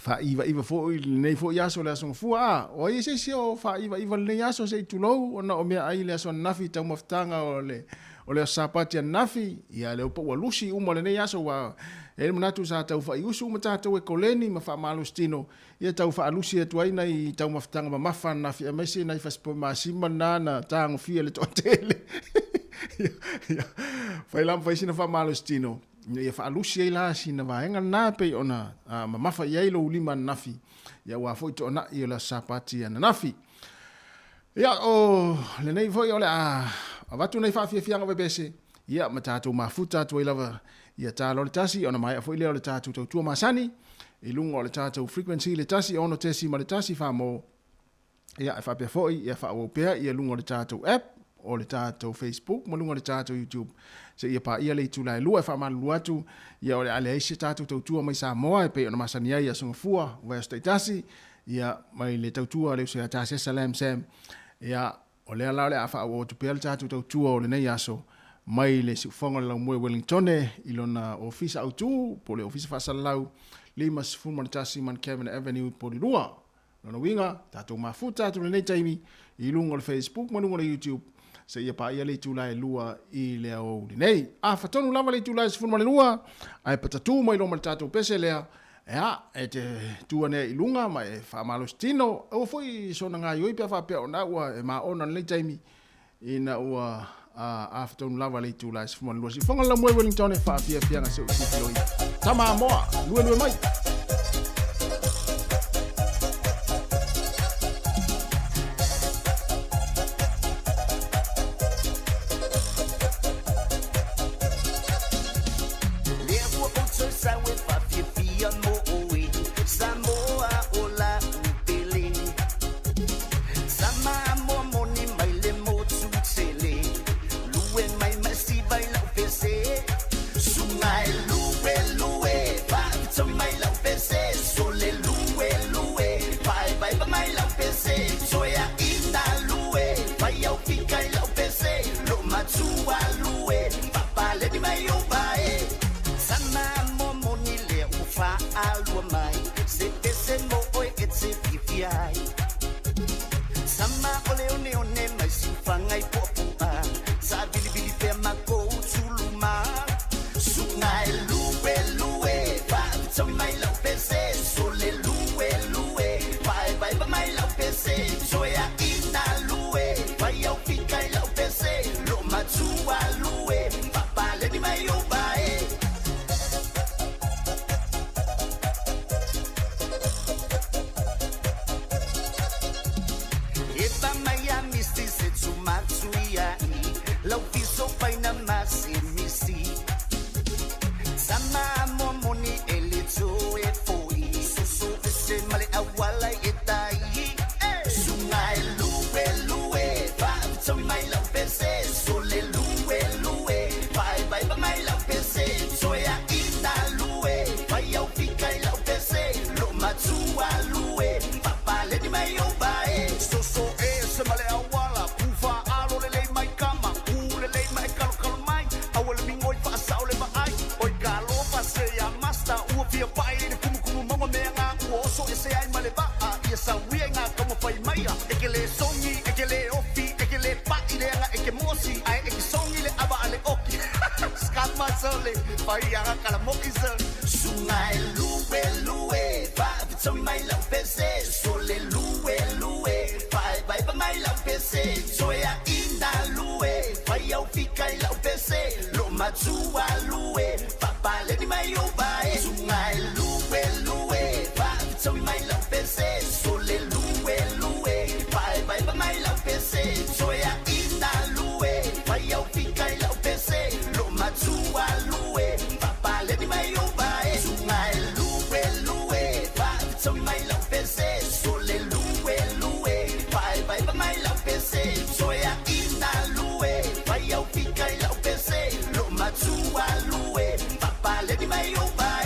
S2: wha iwa foi nei foi aso le aso fua. O ia se o wha iwa le aso se tulou, o na o mea ai le aso nafi tau maftanga o le asapati a nafi. Ia le upa ua lusi uma le nei aso wa e manatu sa tau fa iusu uma tātou e koleni ma wha malustino. Ia tau wha alusi e tuaina i tau maftanga ma mafa na fi amese na i faspo maasima na tāngo fia le toatele. Whai lam whaisina wha malustino. Ia wha alusi e la sina vaenga nā pei ona ma mafa i eilo ulima nafi. Ia wa fo i to na i la sapati ana nafi. Ia o le nei foi ole a watu nei wha fianga webese. Ia ma tātou mafuta tu lava. Ia tālo le tasi, ona mai a fo ileo le tātou tau tua masani, i lungo le tātou frequency le tasi, ono tesi ma le tasi wha mo, ia e whapea foi, ia wha awopea, ia lungo le tātou app, o le tātou Facebook, ma lungo le tātou YouTube, se ia pa ia le tūlai lua, e wha malu atu, ia o le ale eise tātou tau tua mai sa moa, e pe ona masani ai a sungafua, wea stai tasi, ia mai le tau tua, leo se a tasi salam sam, ia o le ala le a wha awopea le tātou tau tua o le nei aso, mai le siufonga lau moe Wellingtone ilona ofisa autu po le ofisa fasalau lima sifuma le tasi man Kevin Avenue po le lua. Lona winga, tātou mafuta tu le nei taimi i lunga le Facebook, manunga le YouTube, se ia pa ia le tūlai lua i le au le nei. A fatonu lava le tūlai sifuma le lua, ai patatu mai loma le tātou pese lea, e te tua nea i lunga, ma e whamalo stino, o foi sona ngā ioi pia whapea o na ua e maa ona le taimi i na ua after lava le tu lais fuma luasi fonga la moe Wellington e fa pia nga se o tama moa lue mai
S12: Sungai lue lue, pa to my love.
S21: so e se ai male ba ia sa wienga como pai maia e que le songi e que le ofi e que le pa ilenga e que mosi ai e que songi le aba ale oki skama sole pai anga kala mokisa sungai lue lue pa so mai la pese sole lue lue pai pai pa mai la pese so ya inda lue pai au fika la pese lo matua lue pa pale di mai o bai sungai lue lue pa so mai la pese sole lue lue pai pai pa mai la pese so ya inda lue pai au fika la pese lo matua lue pa pale di mai o bai sungai lue lue pa so mai la pese sole lue lue pai pai pa mai la pese so ya inda lue pai au fika la pese lo matua lue pa pale di mai o bai.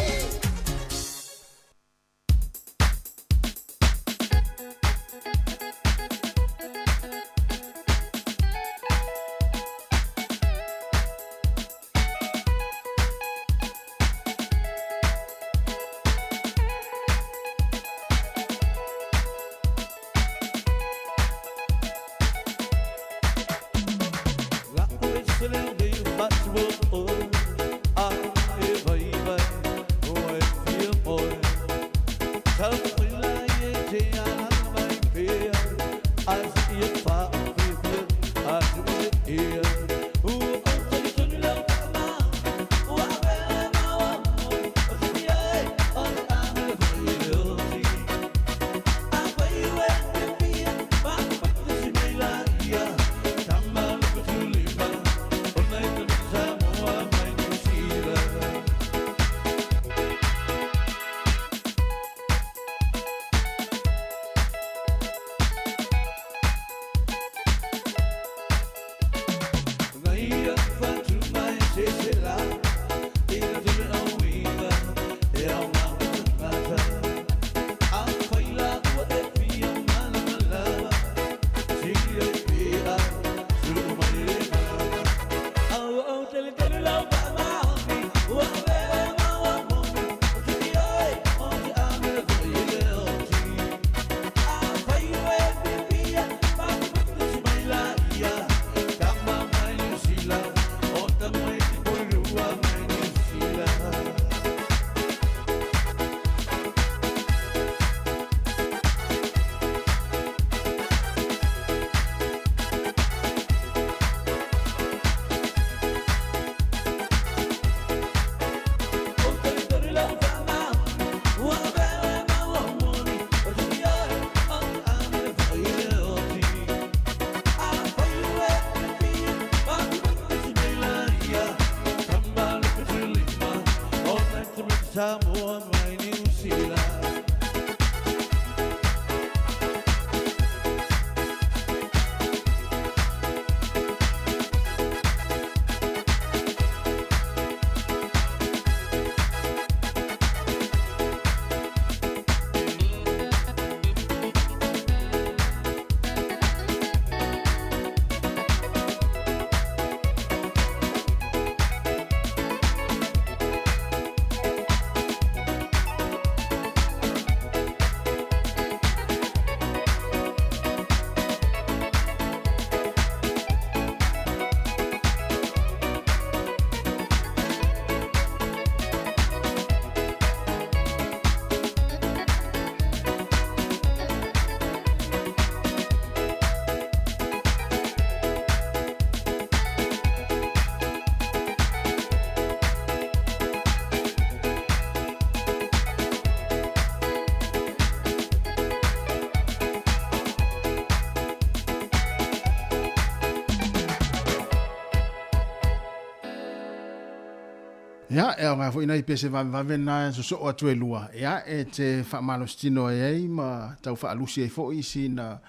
S2: Ya, e nga fo ina i pese va vena so so atu e lua. Ya, e te fa malo stino e ma tau fa alusi e fo isi na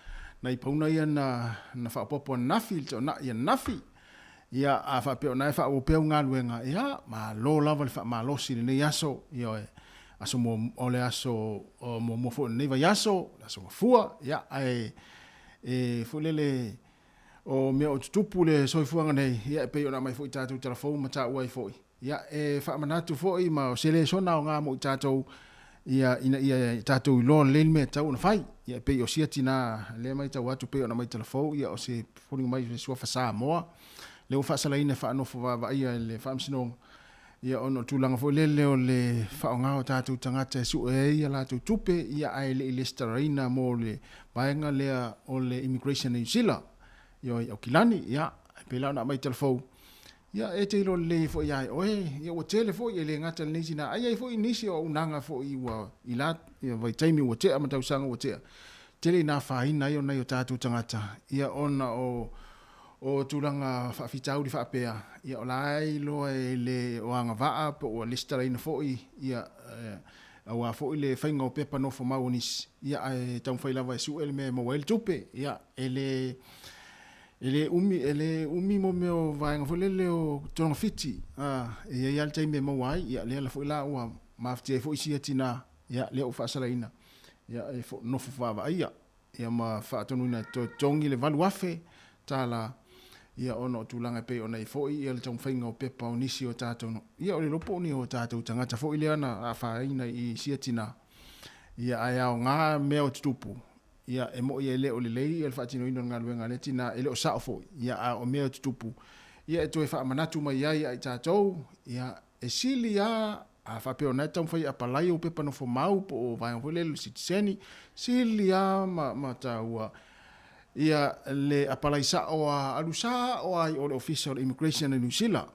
S2: i pauna ia na fa popo nafi to na ia nafi. Ya a fa pe na fa o pe nga luenga. Ya, ma lo lava fa malo si ne yaso yo e aso mo ole aso mo fo ne va yaso, aso fua, ya e fo lele o me o tupu le so fuanga nei, ya pe ona mai fo tatu telefon ma ta wai fo. Ya e fa manatu foi ma o sele sona o nga mo tatou ia tātou i loa le mea tau na fai ia pe o sia tina le mai tau atu pe ona mai telefou ia o se foni mai se sua fasa moa le o fasala ina fa no fa ia le famsino ia ono tulanga fo le o le fa nga o tātou tangata su ia la tu tupe ia ai le staraina mo le baenga le o le immigration in sila ia o kilani ia pe la na mai telefou ia e te ilo le fo ia ia o tele fo ia le ngata le nisi na ai fo inisi o unanga fo i wa ila ia vai taimi o te ama tau sanga o te tele na fa ina ia na yo tatu tangata ia ona o tulanga fa fitau di fa pea ia o lai lo le o anga va po o listara ina fo ia awa fo le fainga o pepa no fo maunis ia ai tau fai lava su ele me mo el tupe ia ele umi mo meo vaenga fo lele o tonga fiti ia ia te me mo wai ia le la fo la o mafti fo isia tina ia le o fa sala ina ia fo no fo va ia ia ma fa tonu na to tongi le valu afe tala ia ono tulanga pe ona i fo ia le tong fainga o pepa o nisi o tato ia o le lopo ni o tato tangata fo ile ana afa ina i sia tina ia ai o nga meo tupu ia e mo ia le o le lei el fatino ino nga luenga le tina ele o saofo ia o meo tupu ia e to e fa manatu mai ia i tato ia e silia a fa pe ona tong fai apalai o pepa no fo mau po o vai o le sitiseni silia ma taua ia le apalai sa o alusa o ai o le official immigration in New Zealand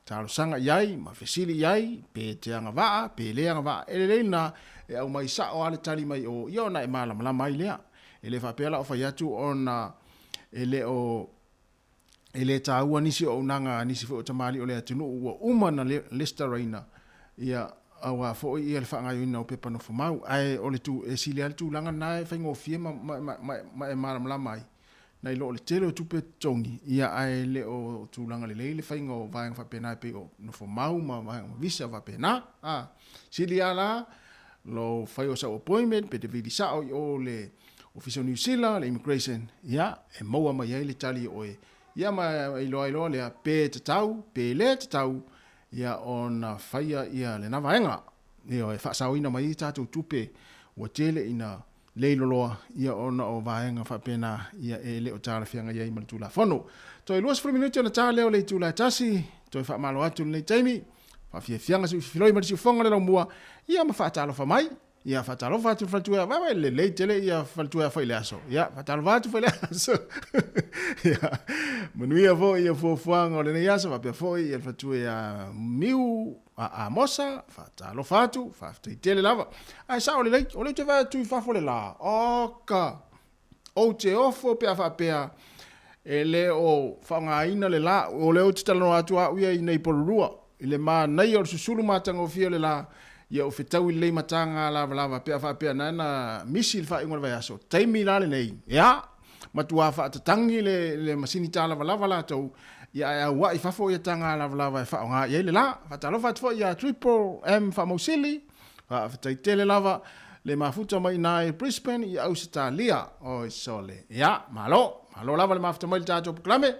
S2: talo sanga iai ma fesili iai pe te anga va pe le anga va ele na e au mai sa o ale tali mai o ia na e mala mala mai lea ele fa pela o fai atu ona ele taua nisi o nanga nisi fo tamali o le atunu o uma na lista reina ia awa fo ia le fa ngai ina o pepa no fomau ai o le tu e sili al tu langa na fa ngo fie ma e mala mala mai na ilo le tele o tu pe tongi ia ai le o tu langa le fa ngo va fa pena pe o no fomau ma visa va pena sili ala lo fa o sa appointment pe de visa o le official New Zealand le immigration ia e mo ma ia le tali o ia ma ilo le pe tau pe le tau ia ona faia ia le navaenga ia e whaasauina mai tātou tupe ua tele ina leiloloa ia ona o vaenga whapena ia e leo tāla whianga ia i manitula whono. Toi luas 4 minuti ona tā leo le tūla tasi, toi whaamalo atu nei teimi, whawhia whianga si whiloi marisi whonga le mua, ia ma whaatalo whamai, ia whaatalo whatu whatua, wawe le tele ia whatua whaile aso, ia whaatalo whatu whaile aso. Ia, manuia fo ia fuanga o le nei aso, wapea fo ia whatua ia miu, a mosa fa lo fatu fa tele lava ai sa o le te va tu fa fole la oka o te ofo pe fa pe ele o fa nga ina le la o le o te talo atu a ia nei porua ile ma nei o susulu matanga o fie le la ia o fetau le matanga lava pe fa pe na misil fa ingol va aso taimi la le nei ya matua fa tatangi le masini tala lava la tau ia wa I fafo ia tanga lava e fa nga ia le la fa talo fa fo ia triple M fa mosili fa tele lava le mafuta mai na Brisbane ia Australia o sole ia malo lava le mafuta mai tato proclame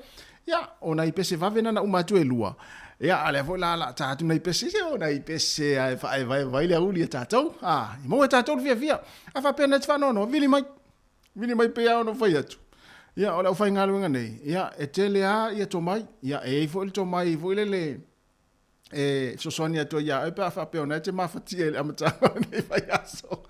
S2: ia ona I pese va vena na umatu elua ia ale fo la tato na I pese ona I pese ai vai le uli tato I mo tato via fa pena fa no vili mai pe ono fa ia ia ola o fai ngalu ngane ia e tele a ia to mai ia e fo to mai fo le so sonia to ia e pa fa pe ona te mafati e amata nei fai aso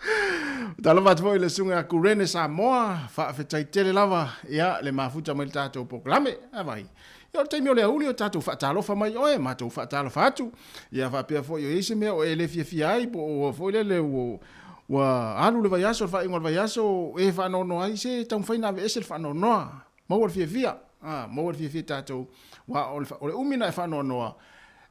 S2: tala vat fo le sunga ku rene sa moa fa fe tai tele lava ia le mafuta mai tato proclame vai ia te mi ole uli o tato fa talo fa mai oe ma to fa talo fa tu ia fa pe fo yo ise me o ele fia ai po fo le wa alu le vaiaso fa ingol vaiaso e fa no ai se tau faina ve ese fa no mo wor fia mo wor fia tato wa ole umina fa no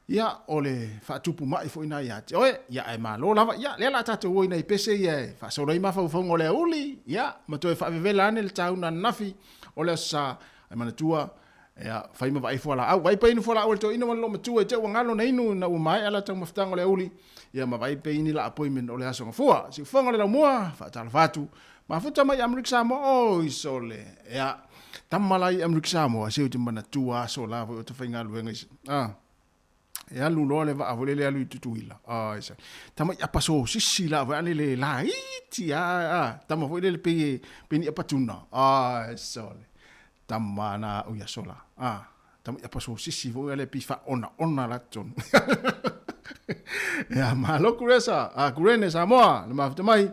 S2: ia ole fa tupu mai fo ina ia oe ia e malo lava ia le la tato wo ina pese ia fa so rei ma fa ngole uli ia ma to fa vela ne le tau na nafi ole sa e mana tua ia fa ima vai fo la au vai pe ina fo la o to ina lo ma tua te ngalo na inu na mai ala tau mafta ngole uli ia ma vai pe ini la appointment ole aso ngafua si fonga le mua fa tal fatu ma futa mai Amrik Samo o isole ia tamalai Amrik Samo se o timana tua so la o te fainga luenga ya lulo le va avole le alu tutuila isa tama ya paso sisila va le la iti tama foi le pe ni patuna sole tama na uya sola tama ya paso sisi vo le pifa ona la ton ya malo kuresa kurene Samoa le mafta mai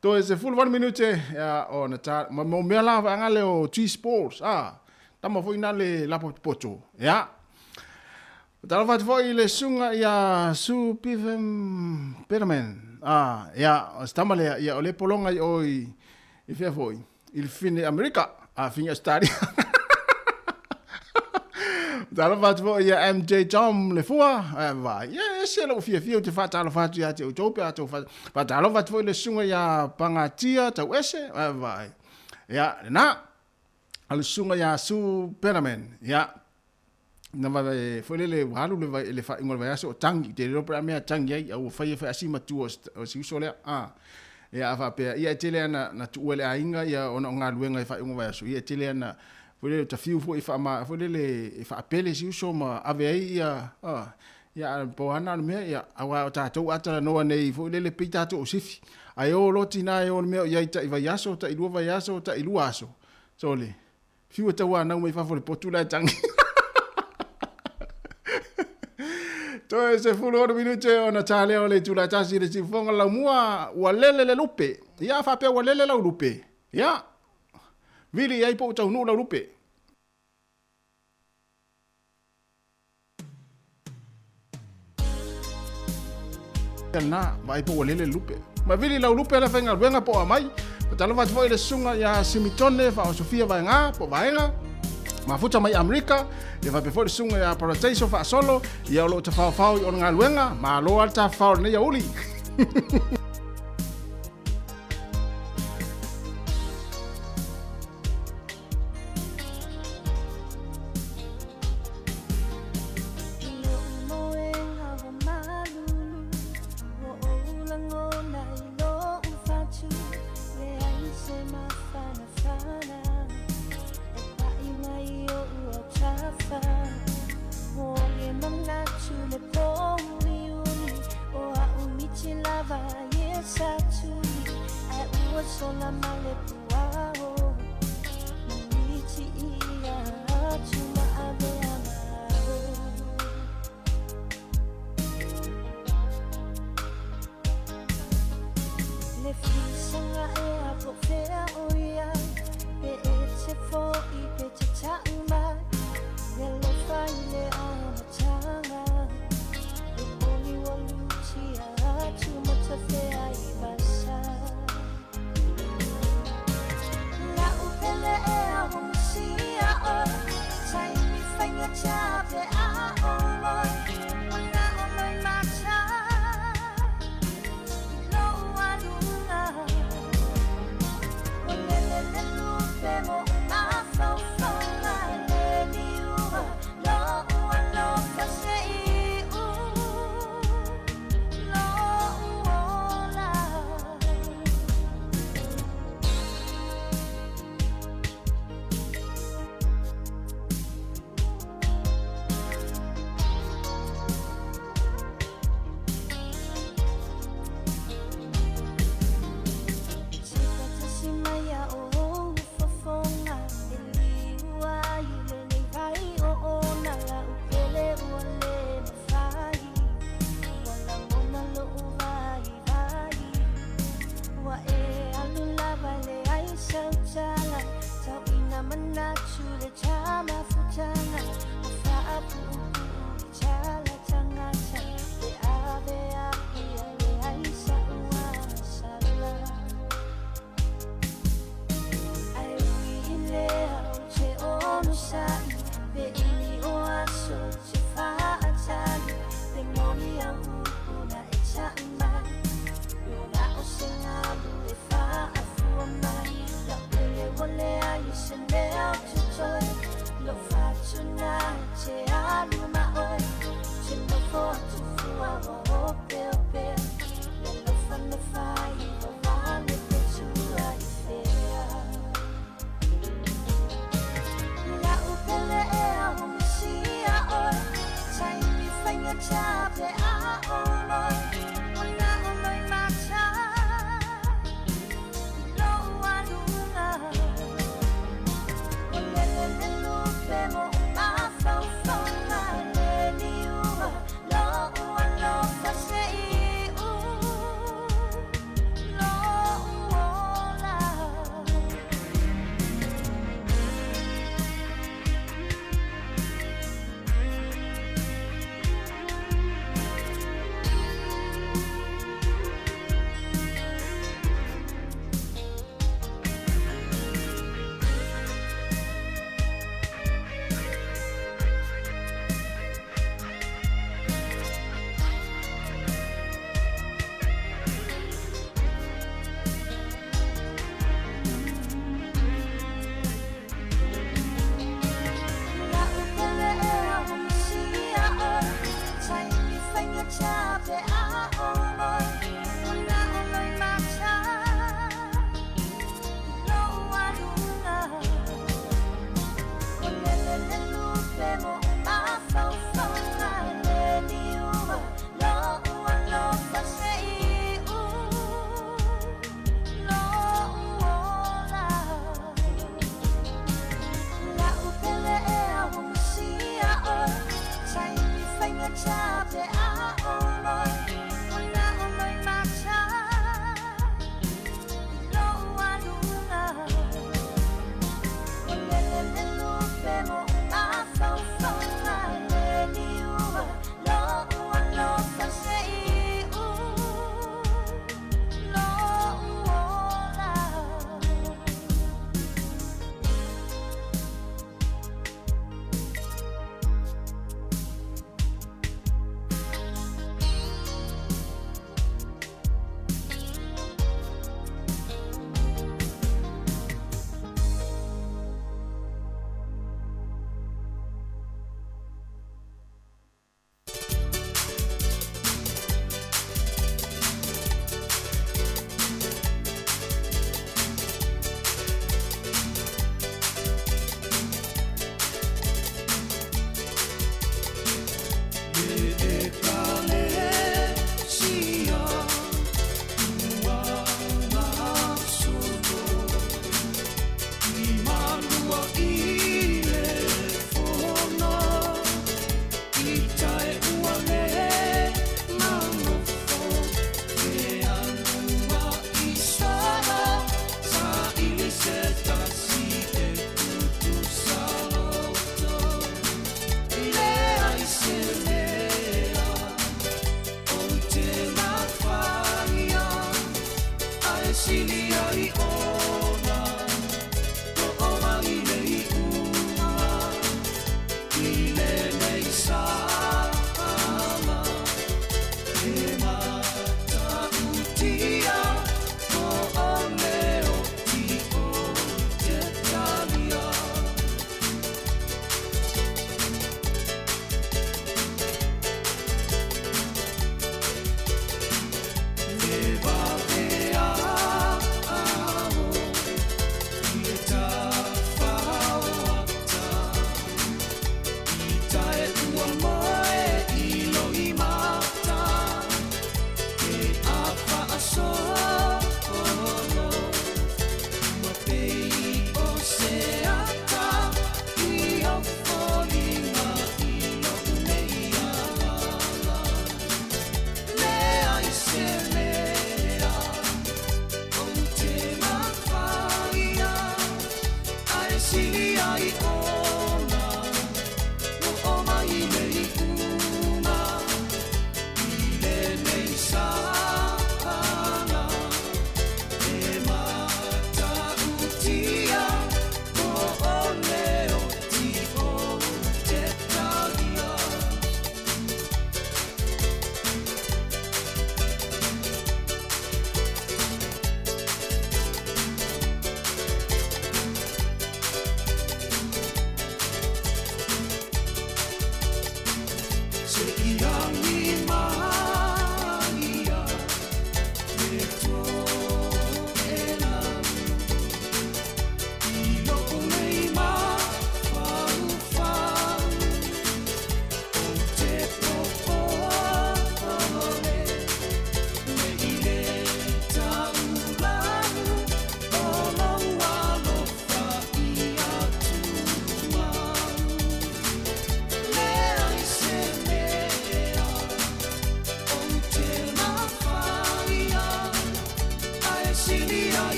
S2: to ese full 1 minute ya ona ta mo me la va ngale o T Sports tama foi na le la poto ya Tala fat foi le sunga ya su pivem permen. Ya stamale ya ole polonga oi I fe foi. Il fine America fine stadi. Tala fat foi ya MJ Jom le fua va. Ya se lo fie te fat tala fat ya te utopia te fat tala fat foi le sunga ya pangatia ta wese va. Ya na al sunga ya su permen ya na va foi le walu le fa ingol va so tangi te lo pra me tangi ai o fa fa asima tu o si sole ya va pe ia tele na tu ole ainga ya ona nga luenga fa ingol va so ia tele na foi le tafiu foi fa ma foi le fa apele si so ma ave ai ya po ana me ya awa ta to ata no nei foi le pita to sifi ai o lotina e o me ya ta va yaso ta ilu va yaso ta ilu aso sole fiu ta wa na me fa foi potula tangi To ese fulo de minute ona tale ole tula tasi de sifonga la mua walele le lupe. Ya fa pe walele la lupe. Ya. Vili ai po tau no la lupe. Na vai po walele lupe. Ma vili la lupe la fenga wenga po mai. Patalo va foi le sunga ya simitone fa Sofia va nga po vaenga. Mafuta mai Amerika, e va pe fo sunga ya Paradiso fa solo, ia lo te fa o nga luenga, ma lo alta fa ne ya uli.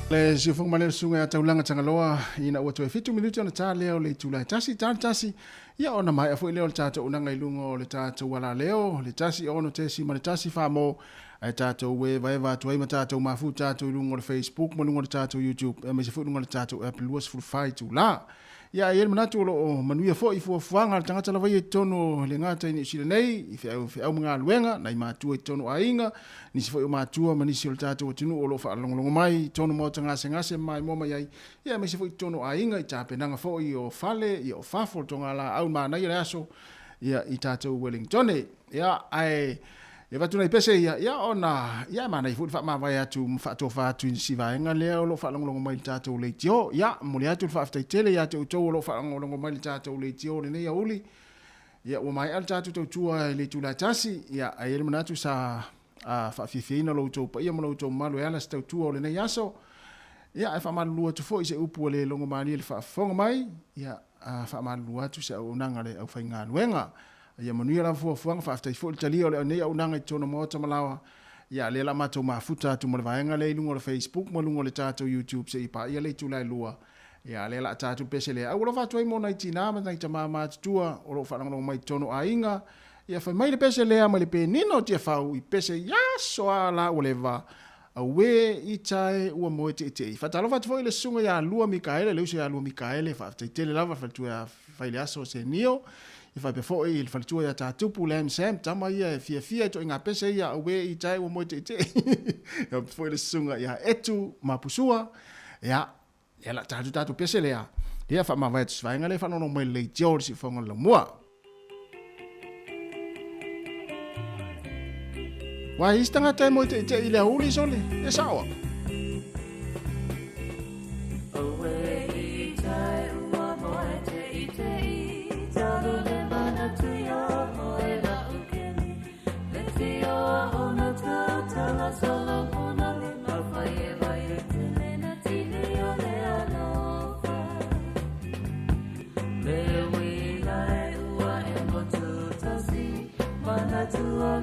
S2: Le si fong male sunga ya taulanga tangaloa ina ua toe fitu minuti ona tā leo le tūlai tasi ia ona mai a fo leo le tātou unanga ilungo le tātou wala leo le tasi ono tesi ma le tasi whamo ai tātou waewa tuai ma tātou mafu tātou ilungo le Facebook ma lungo le tātou YouTube e me se funungo le tātou Apple luas fulfai tūla ia e manatu o manuia fo i fuanga le tangata la vai tono le ngata ni sile nei i fe au mga luenga na i matua i tono ainga ni se fo i matua ma ni si le tātou tunu o lo fa longo mai tono mo tanga ngase mai mo mai ia me se fo i tono ainga i tapenanga fo i o fale i o fafo tonga la au mana i aso ia i tātou Wellington ia ai e va tu nei pese ia ona ia mana i fu fa ma vai atu fa to fa tu si va nga le lo fa longo mai tato le tio ia mo le atu fa fa tele ia to lo fa longo mai tato le tio le ia uli ia o mai al tato to tua le tu la tasi ia ai le manatu sa fa fifina lo to pa ia mo lo to malo ia la sta tu le ia so ia fa ma lu to fo i se upu le longo mai le fa fonga mai ia fa ma lu atu sa o nanga le au fa nga luenga ia manuia la fuafuanga faafetai foʻi le talia o le aunei aunaga i tona moa tamalawa ia le la matou mafuta atu mo le vaega le iluga o le Facebook ma luga o le tatou YouTube seʻi paia le itulai lua ia le la tatou pese le au lofa atu ai mo nai tinā ma nai tamā matutua o loo faalagalogo mai tono aiga ia fai mai le pese lea ma le penina o tia fau i pese iaso a la ua leva auē i tae ua moe teʻiteʻi faatalofa atu foʻi le susuga iā lua Mikaele le uso iā lua Mikaele faafetai tele lava faletua fai le aso senio i fai pe foi il faletua ia tatupu le MSM tama ia e fia to inga pese ia auē i tae ua moe teʻiteʻi ia foi le susuga ia etu mapusua ia la tatu pese lea ia faamavai atu savaega le faalono mai le tio le sifoga le lamua Wai isi tangata e moe teʻiteʻi le auli sole e saoa
S1: Wa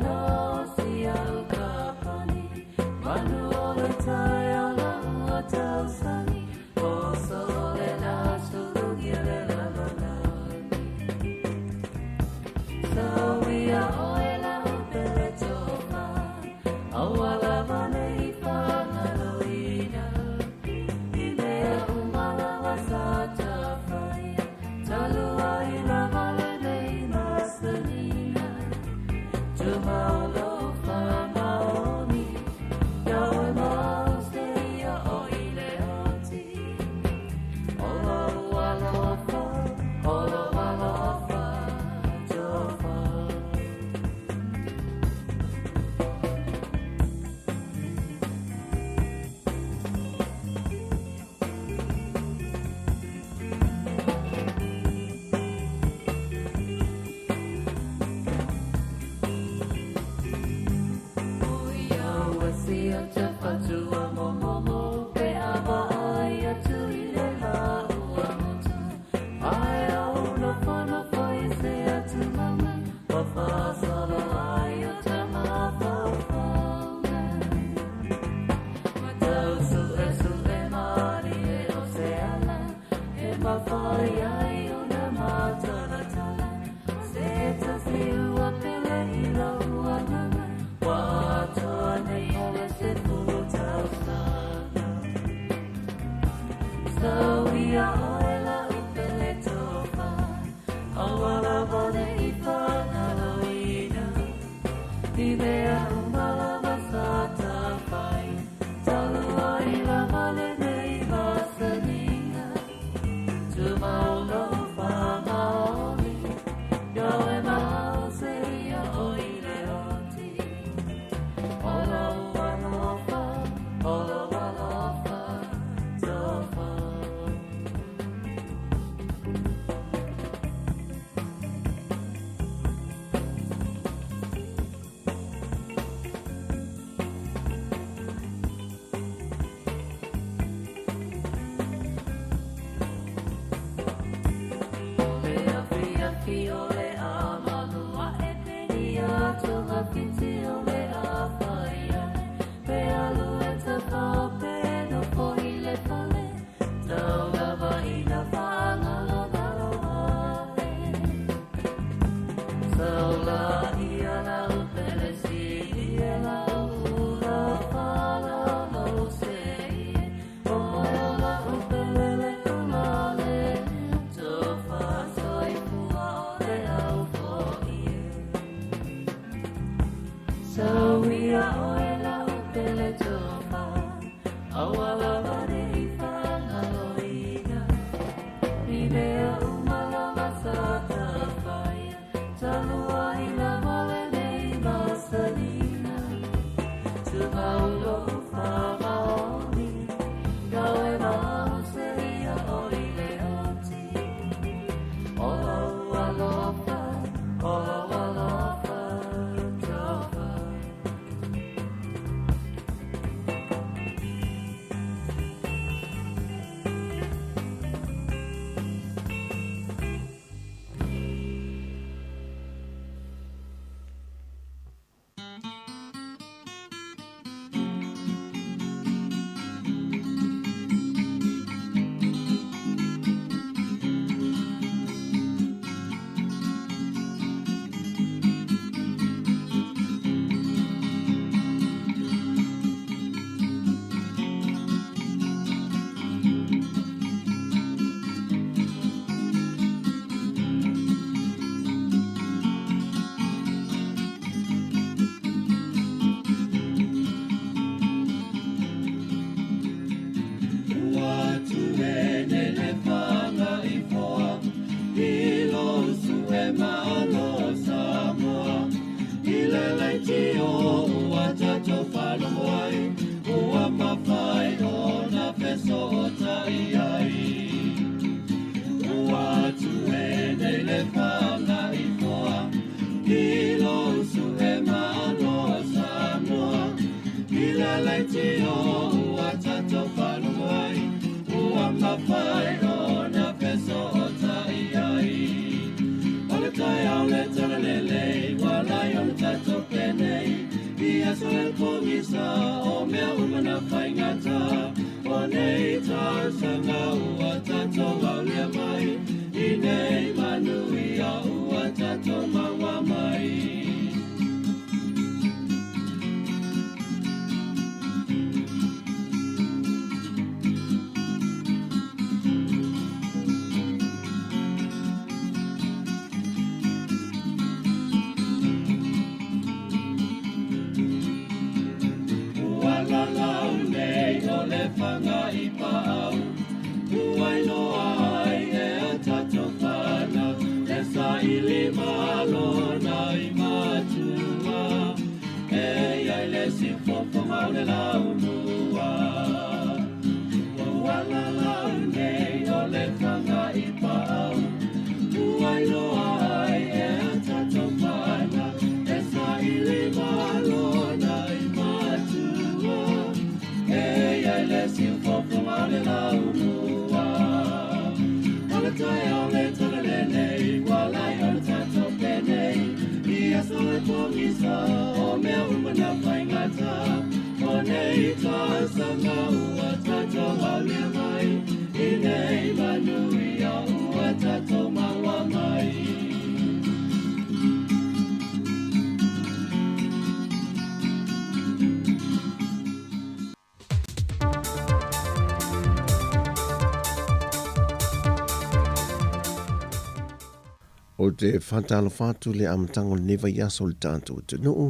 S7: O te whantala whātu le amatango newa yaso le tātou te nuu,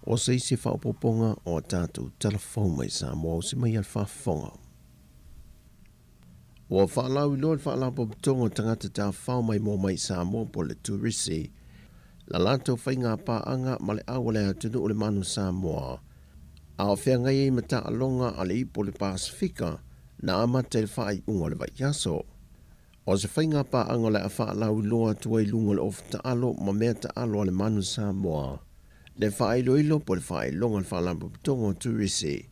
S7: o se isi whaopoponga o tātou telefon mai sa mo o se mai al whaafonga. O whaalau I loa whaalau popotonga tangata tā whao mai mo mai sa mo po le turisi, la lanto whainga pāanga ma le awale a tunu o le manu sa moa, a o whea ngai mata alonga ale ipo le Pasifika na amate le whaai unga le vai yaso. O se whainga pa angola a whaalau loa tuai lunga le of taalo ma mea taalo ale manu Samoa. Le whaelo ilo po le whaelonga le whaalampu pitongo turisi.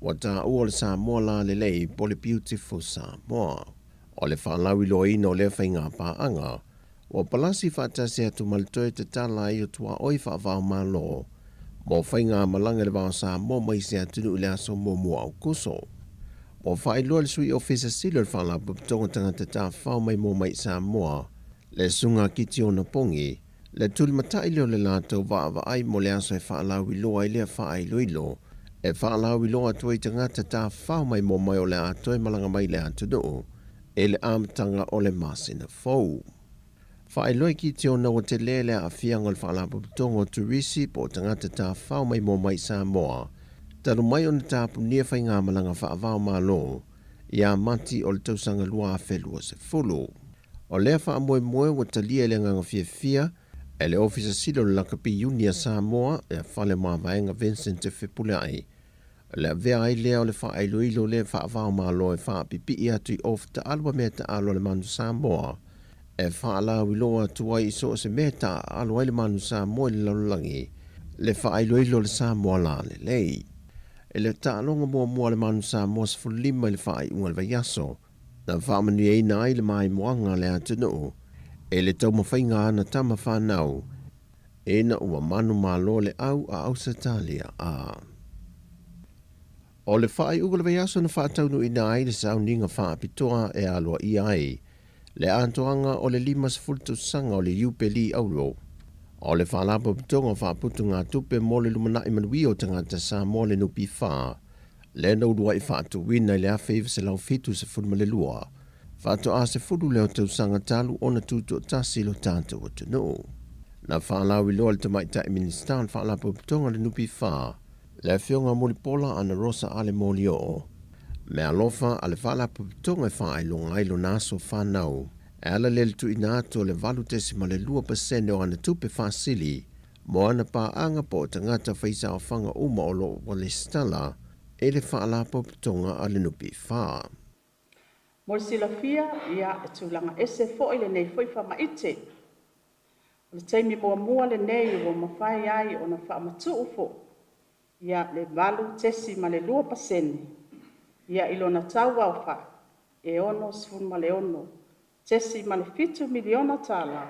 S7: Wa ta ua le Samoa la le lei po le beautiful Samoa. O le whaalau ilo ino le whainga pa anga. Wa palasi whaatase atu malitoe te tala i o tua oi whaavao malo. Mo whainga malanga le wao Samoa mai se atunu le aso mo mua au kuso. O whaeloa le sui ofisa silo le whala puputonga tangata tā whao mai mō mai Samoa, le sunga kiti o na pongi, le tuli matai leo le lātou wa ai mo le aso e whaalau I loa I lea whaeilo ilo, e whaalau I loa tuai tangata tā whao mai mō mai o le ato e malanga mai le ato noo, e le amatanga o le masina fau. Whaeloi ki te ona o te lele a whianga le whaalapo tongo turisi po tangata tā whao mai mō mai Samoa. Taru mai ona tāpu nia whai ngā malanga whaavao malo, ia mati o le tausanga lua a whelua se fulu. O lea wha moe moe wa talia le nganga fia, e le ofisa silo le lakapi Unia Samoa, e whale maa vaenga Vincent te whipulai. Le vea ai lea o le wha ailoilo le whaavao malo e wha pipi i atu i of ta alwa mea ta alo le manu Samoa. E wha ala wiloa tuai iso se mea ta alo ai le manu Samoa le lalulangi, le wha ailoilo le Samoa la le lei. E le ta alonga mua le manu Samoa se fulima le wha ai unga le vaiaso, na wha manu e ina ai le mai moanga le atunu, e le tau mawhainga ana tama whanau, e na ua manu malo le au a ausatalia a. O le whaai uga le vaiaso na whaataunu ina ai le sauninga whaapitoa e aloa i ai, le antoanga o le 5 sanga o le Iupeli auro. O le whaalapa pitonga whaaputu ngā tupe mo le lumanai manuio tangata Samoa le nupi wha, le naurua i whaatu wina le awhiva se lau fitu se funma le lua. Whaatu a se furu leo tau sanga talu o na tutu o tasi lo tātou o tunu. Na whaalau i loa le tamaitai ministan whaalapa pitonga le nupi wha, le whionga molipola ana Rosa ale molio. Me alofa ale whaalapa pitonga wha ailonga ailo naso whanau, e ala le tu ina ato le 82% o ana tupe whaasili, mo ana pā anga po tangata whaisa o whanga uma o lo wale stala, e le whaalapa pitonga ale nupi wha.
S8: Mo sila fia ia e tūlanga ese fo ile nei foi wha maite. O le teimi mua le nei o mawhai ai o na wha matu ufo. Ia le valu tesi ma le 2%. Ia ilona tau au wha. E ono sfun ma le ono. Tesi ma le 5 miliona tala.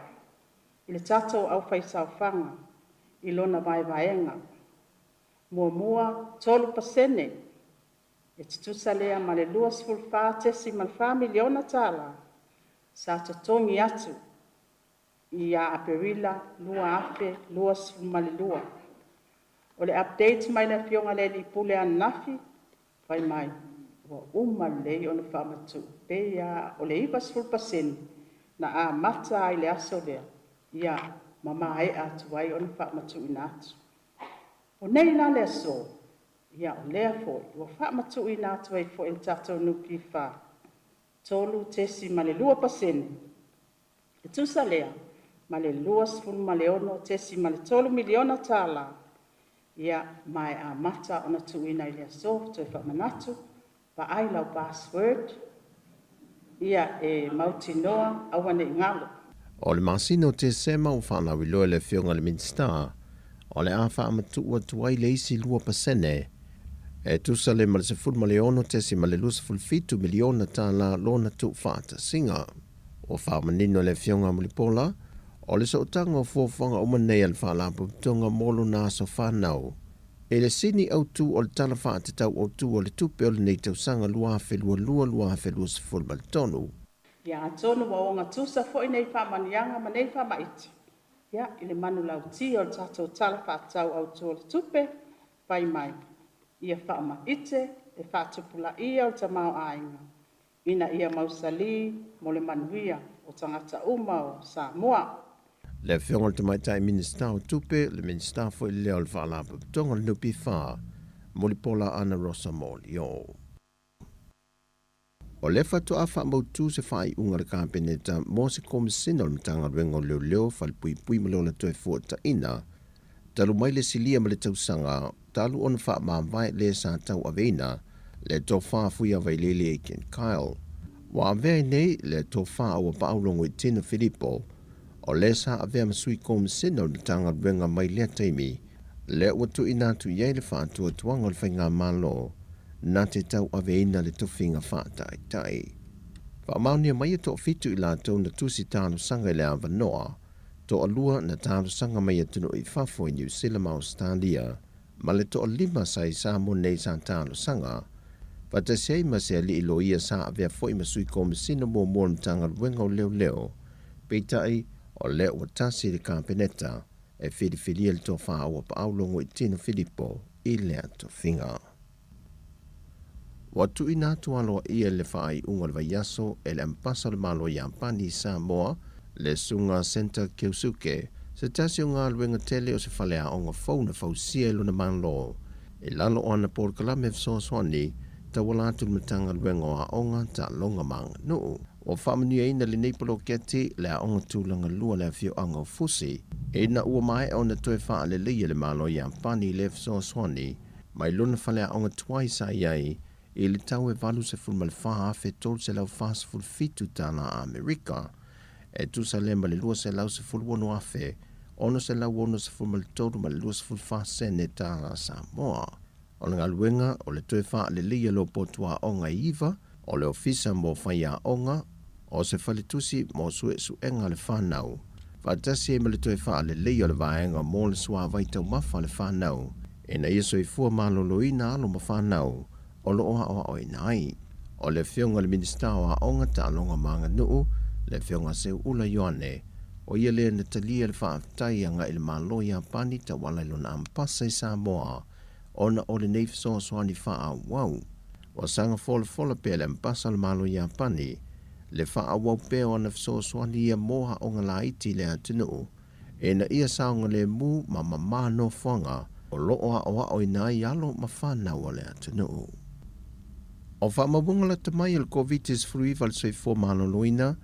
S8: I le tatou au whai sau whanga. Ilona vai vaenga. Mua 12%. E tutusa lea ma le 2.4 miliona tala. Sa totongi atu. Ia aperila, lua ape, 2.2. O le update mai na fionga le li pule an nafi, vai mai. Wa le o na whamatu. Pea o le 2% na a mata ai le aso lea. Ia mama e atu ai o na whamatu inatu. O nei la le aso. Ia o lea foi, ua whaamatu i nā tuai foi il tatou nupi wha. Tolu tesi ma le 2%. E tusa lea, ma le 2.1 tesi ma le 3 miliona tala. Ia mai a mata o na tuina i lea so, tui whamanatu, pa ai lau password. Ia e mautinoa awane i ngalo.
S7: O le masino te sema o whanau i loe le whionga le minsta, o le a whaamatu ua tuai le isi 2%. E tusa le ma le 10 tesi ma le 2.5 miliona tala lona tu whaata singa. O whaamanino le whionga mulipola, o le sautanga o fuawhanga o manei al whaalapu tonga molo nā so whanau. E le sini au tu o le tala whaata tau o tu o le tupe o le nei tau sanga lua whelua se fulma le tonu.
S8: Ia tonu wa onga tusa fo i nei whaamanianga ma nei whaamaiti. Ia i le manu lau ti o le tatou tala whaatau au tu o le tupe, pai mai. Ia whaama ite, e whaatupula ia o tamau ainga. Ina ia mausali, mo le manuia, o tangata uma o Samoa.
S7: Le whionga te mai tai minista o tupe, le minista fo i leo le whaalapu tonga le nupi wha, mo li pola ana Rosa Molio. O le whatu a wha mautu se whai unga le kāpeneta, mo se komisina o le mtanga ruenga o leo whalpui pui malo le toe fuata ina, talu mai le silia ma le tausanga, talu on wha mawai le sa tau aveina, le tō wha fuia vai lele e Ken Kyle. Wa avea nei le tō wha awa paulongo i Tina Filippo, o le sa avea masui komisina o le tanga ruenga mai lea taimi, le watu inatu iei le wha atua tuanga le whainga malo, na te tau aveina le tofinga wha tai tai. Wa maunia mai e tō fitu i la tau na tusi tālu sanga i le awanoa, tō alua na tālu sanga mai atunu i whafo i New Zealand Australia, ma le tō 5 sai sa mo nei sa tālu sanga, wa te sei ma se ali ilo ia sa avea fo i masui komisina mo mo mtanga ruenga o leo leo, peitai o leo wa tasi le kāpeneta, e whiriwhiri le tō wha awa pa aulongo i Tina Filippo i lea tō whinga. Watu ina tu aloa ia le whaai unga le vaiaso e le ampasa le malo i Ampani Samoa Le sunga Center Keusuke, se tasi o ngā luenga tele o se whalea o ngā whauna whausia luna manlo. E lalo o ana Port Kalame Fesoswani, ta wala atu matanga luenga o a onga ta longa manga nuu. O whamani e ina le neipolo keti le a onga tūlanga lua le fio anga o fusi. E na ua mai o na toe wha le leia le malo i ampani le Fesoswani, mai luna whalea onga tuai sa iai, e le tau e valu se fulma le wha afe tol se lau fast food fitu tana a Amerika. E tu sa lemba le lua se lau se fulma wano afe, ono se lau ono se fulma le tolu ma le lua se fulma fast sene tana Samoa. O le ngaluenga o le toe wha le leia lo potua onga iwa, o le ofisa mo whaia onga, o se whaletusi mo su enga le whanau. Whatasi e ma le toe wha le leia o le vaenga mo le sua vaitau mafa le whanau, e na ia soi fua malolo ina alo ma whanau, o lo oa oa oi nai. O le whionga le minista o a onga ta longa manga nuu, le whionga se ula yoane, o ia lea na talia le whaatai anga ili malo ia pani ta wala ilona ampasa i Samoa, ona o le neif so soani wha wau. O sanga fola pe le mpasa le malo ia pani, le wha wau pe o na so soani ia moha o ngā iti le atinu, e na ia saonga le mu ma mama no whanga, o loa oa oi nai alo ma whanau o le atinu. O whamabunga la tamai il COVID-19 fruiva le soi fo maloloina,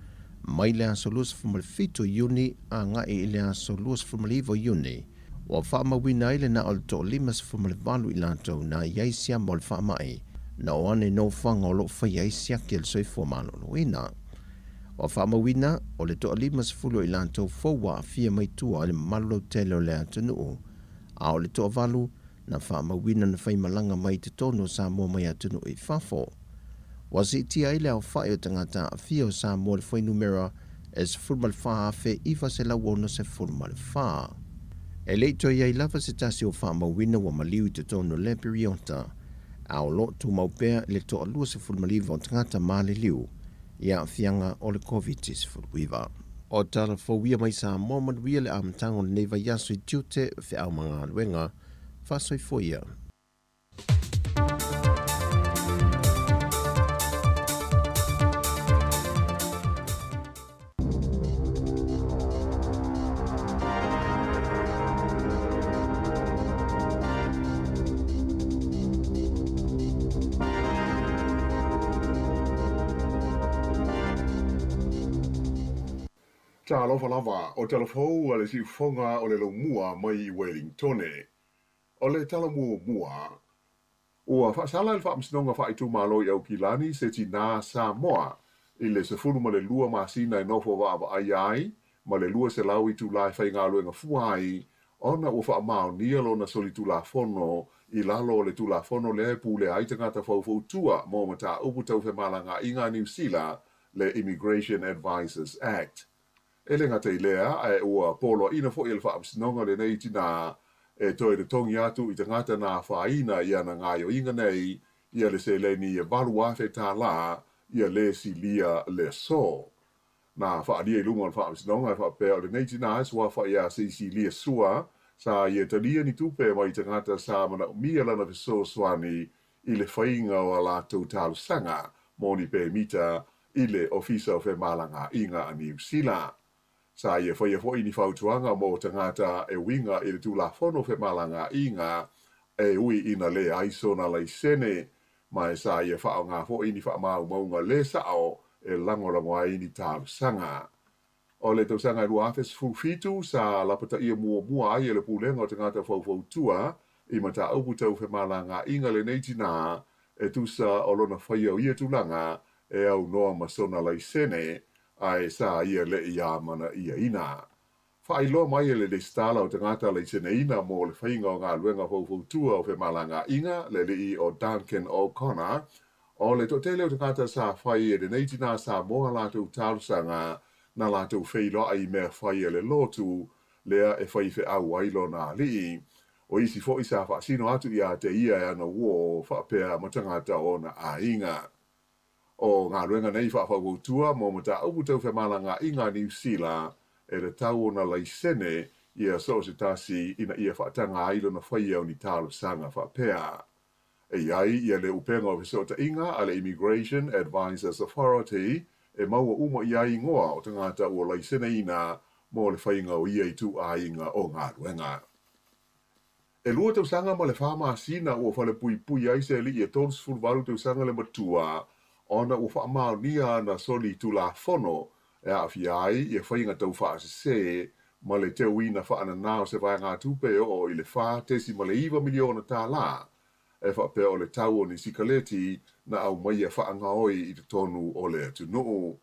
S7: mai le aso luas fumalfito iuni a nga e le aso luas fumalivo iuni, o whamawina ile na o le to limas fumalivalu ilantou na iaisia mo le whamai, na o ane no whanga o lo whaiaisia ki le soi fo maloloina. O whamawina o le to limas fulo ilantou fōua a fia mai tua le malo tele o le atunu, a o le to valu, na whamawina na whaimalanga mai te tono sa mua mai atunu i whafo. Wasi tia ile au whai o tangata a fia o sa mua le whainumera e se fulmal wha awhi iwa se la wono se fulmal wha. E leito iai lava se tasi o whamawina wa maliu i te tono le periota, a o lo tu maupea le to alua se fulmaliva o tangata male liu, ia a fianga o le COVID-19 fulwiva. O tala fōwia mai sa mua manuia le amtango le neva yasu i tiute fe au mga luenga, Fasoi foia.
S9: Ta alofa lava o telefou ale si fonga o le lo mua mai i Wellingtone. O le tala mua, ua whaasala il whaamsinonga whaitu malo i au kilani se ti nā Samoa, i le se funu ma le lua masina i nofo wa ai, ma le lua se lau i tu lai whai ngā luenga fuai, ona ua whaamao nia lo na soli tu la fono, i lalo le tu la fono le pu le aitangata whautua mo mata upu tau whemalanga i ngā New Zealand le Immigration Advisors Act. Ele ngata i lea, e ua polo ina fo il whaamsinonga le nei tina e toi de tongi atu i te ngata nā whaina ia na ngāio inga nei, ia le se le ni e walu awhe tā la, ia le si lia le so. Nā whaadia i lunga al whaamisinonga e whaapea o le neiti nā eswa whaia si lia sua, sa ia talia ni tupe mai te ngata sa mana umia lana viso swani i le whainga o la tau talu sanga, moni pe mita i le ofisa o whemalanga inga a New Zealand. Sa ia whaia fo ini whautuanga mo tangata e winga i le tū la whono whemalanga inga e ui ina le aiso na lai sene, mai sa ia whao ngā fo ini whaamau maunga le sao e langorango a ini tālu sanga. O le tau sanga rua awhes fufitu sa lapata ia mua ai e le pūlenga o tangata whautua i mata aupu tau whemalanga inga le neiti nā e tusa o lona whaia o ia tūlanga e au noa masona lai sene, ai sa ia le ia mana ia ina. Whai loa mai le stala o tangata le tene ina mo le whainga o ngā luenga whautua o whemalanga inga le i o Duncan O'Connor, o le totele o tangata sa whai e le neiti nā sa moa lātou tālusanga na lātou whailo ai mea whai e le lotu lea e whai whe au ailo nā li, o isi fo isa whaasino atu ia te ia e ana uo whaapea matangata o na a inga. O ngā ruenga nei whaafautua mō mata aupu tau whemalanga i ngā New Zealand e le tau o na laisene ia so se tasi ina ia whaatanga ailo na whaia o ni tālo sanga whaapea. E iai ia le upenga o visota inga a le Immigration Advisors Authority e maua uma ia ingoa o tangata ua laisena ina mo le whainga o ia i tu a inga o ngā ruenga. E lua tau sanga ma le whama sina ua whale pui pui ai se li e tons fulvaru tau sanga le matua ona ua whaamau nia na soli tu la fono e a fiai e whainga tau wha se ma le teo ina whaana nao se vai ngā tupe o i le wha tesi ma le iwa miliona tā la e wha pe o le tau o ni sikaleti na au mai e wha ngaoi i te tonu o le atunuu.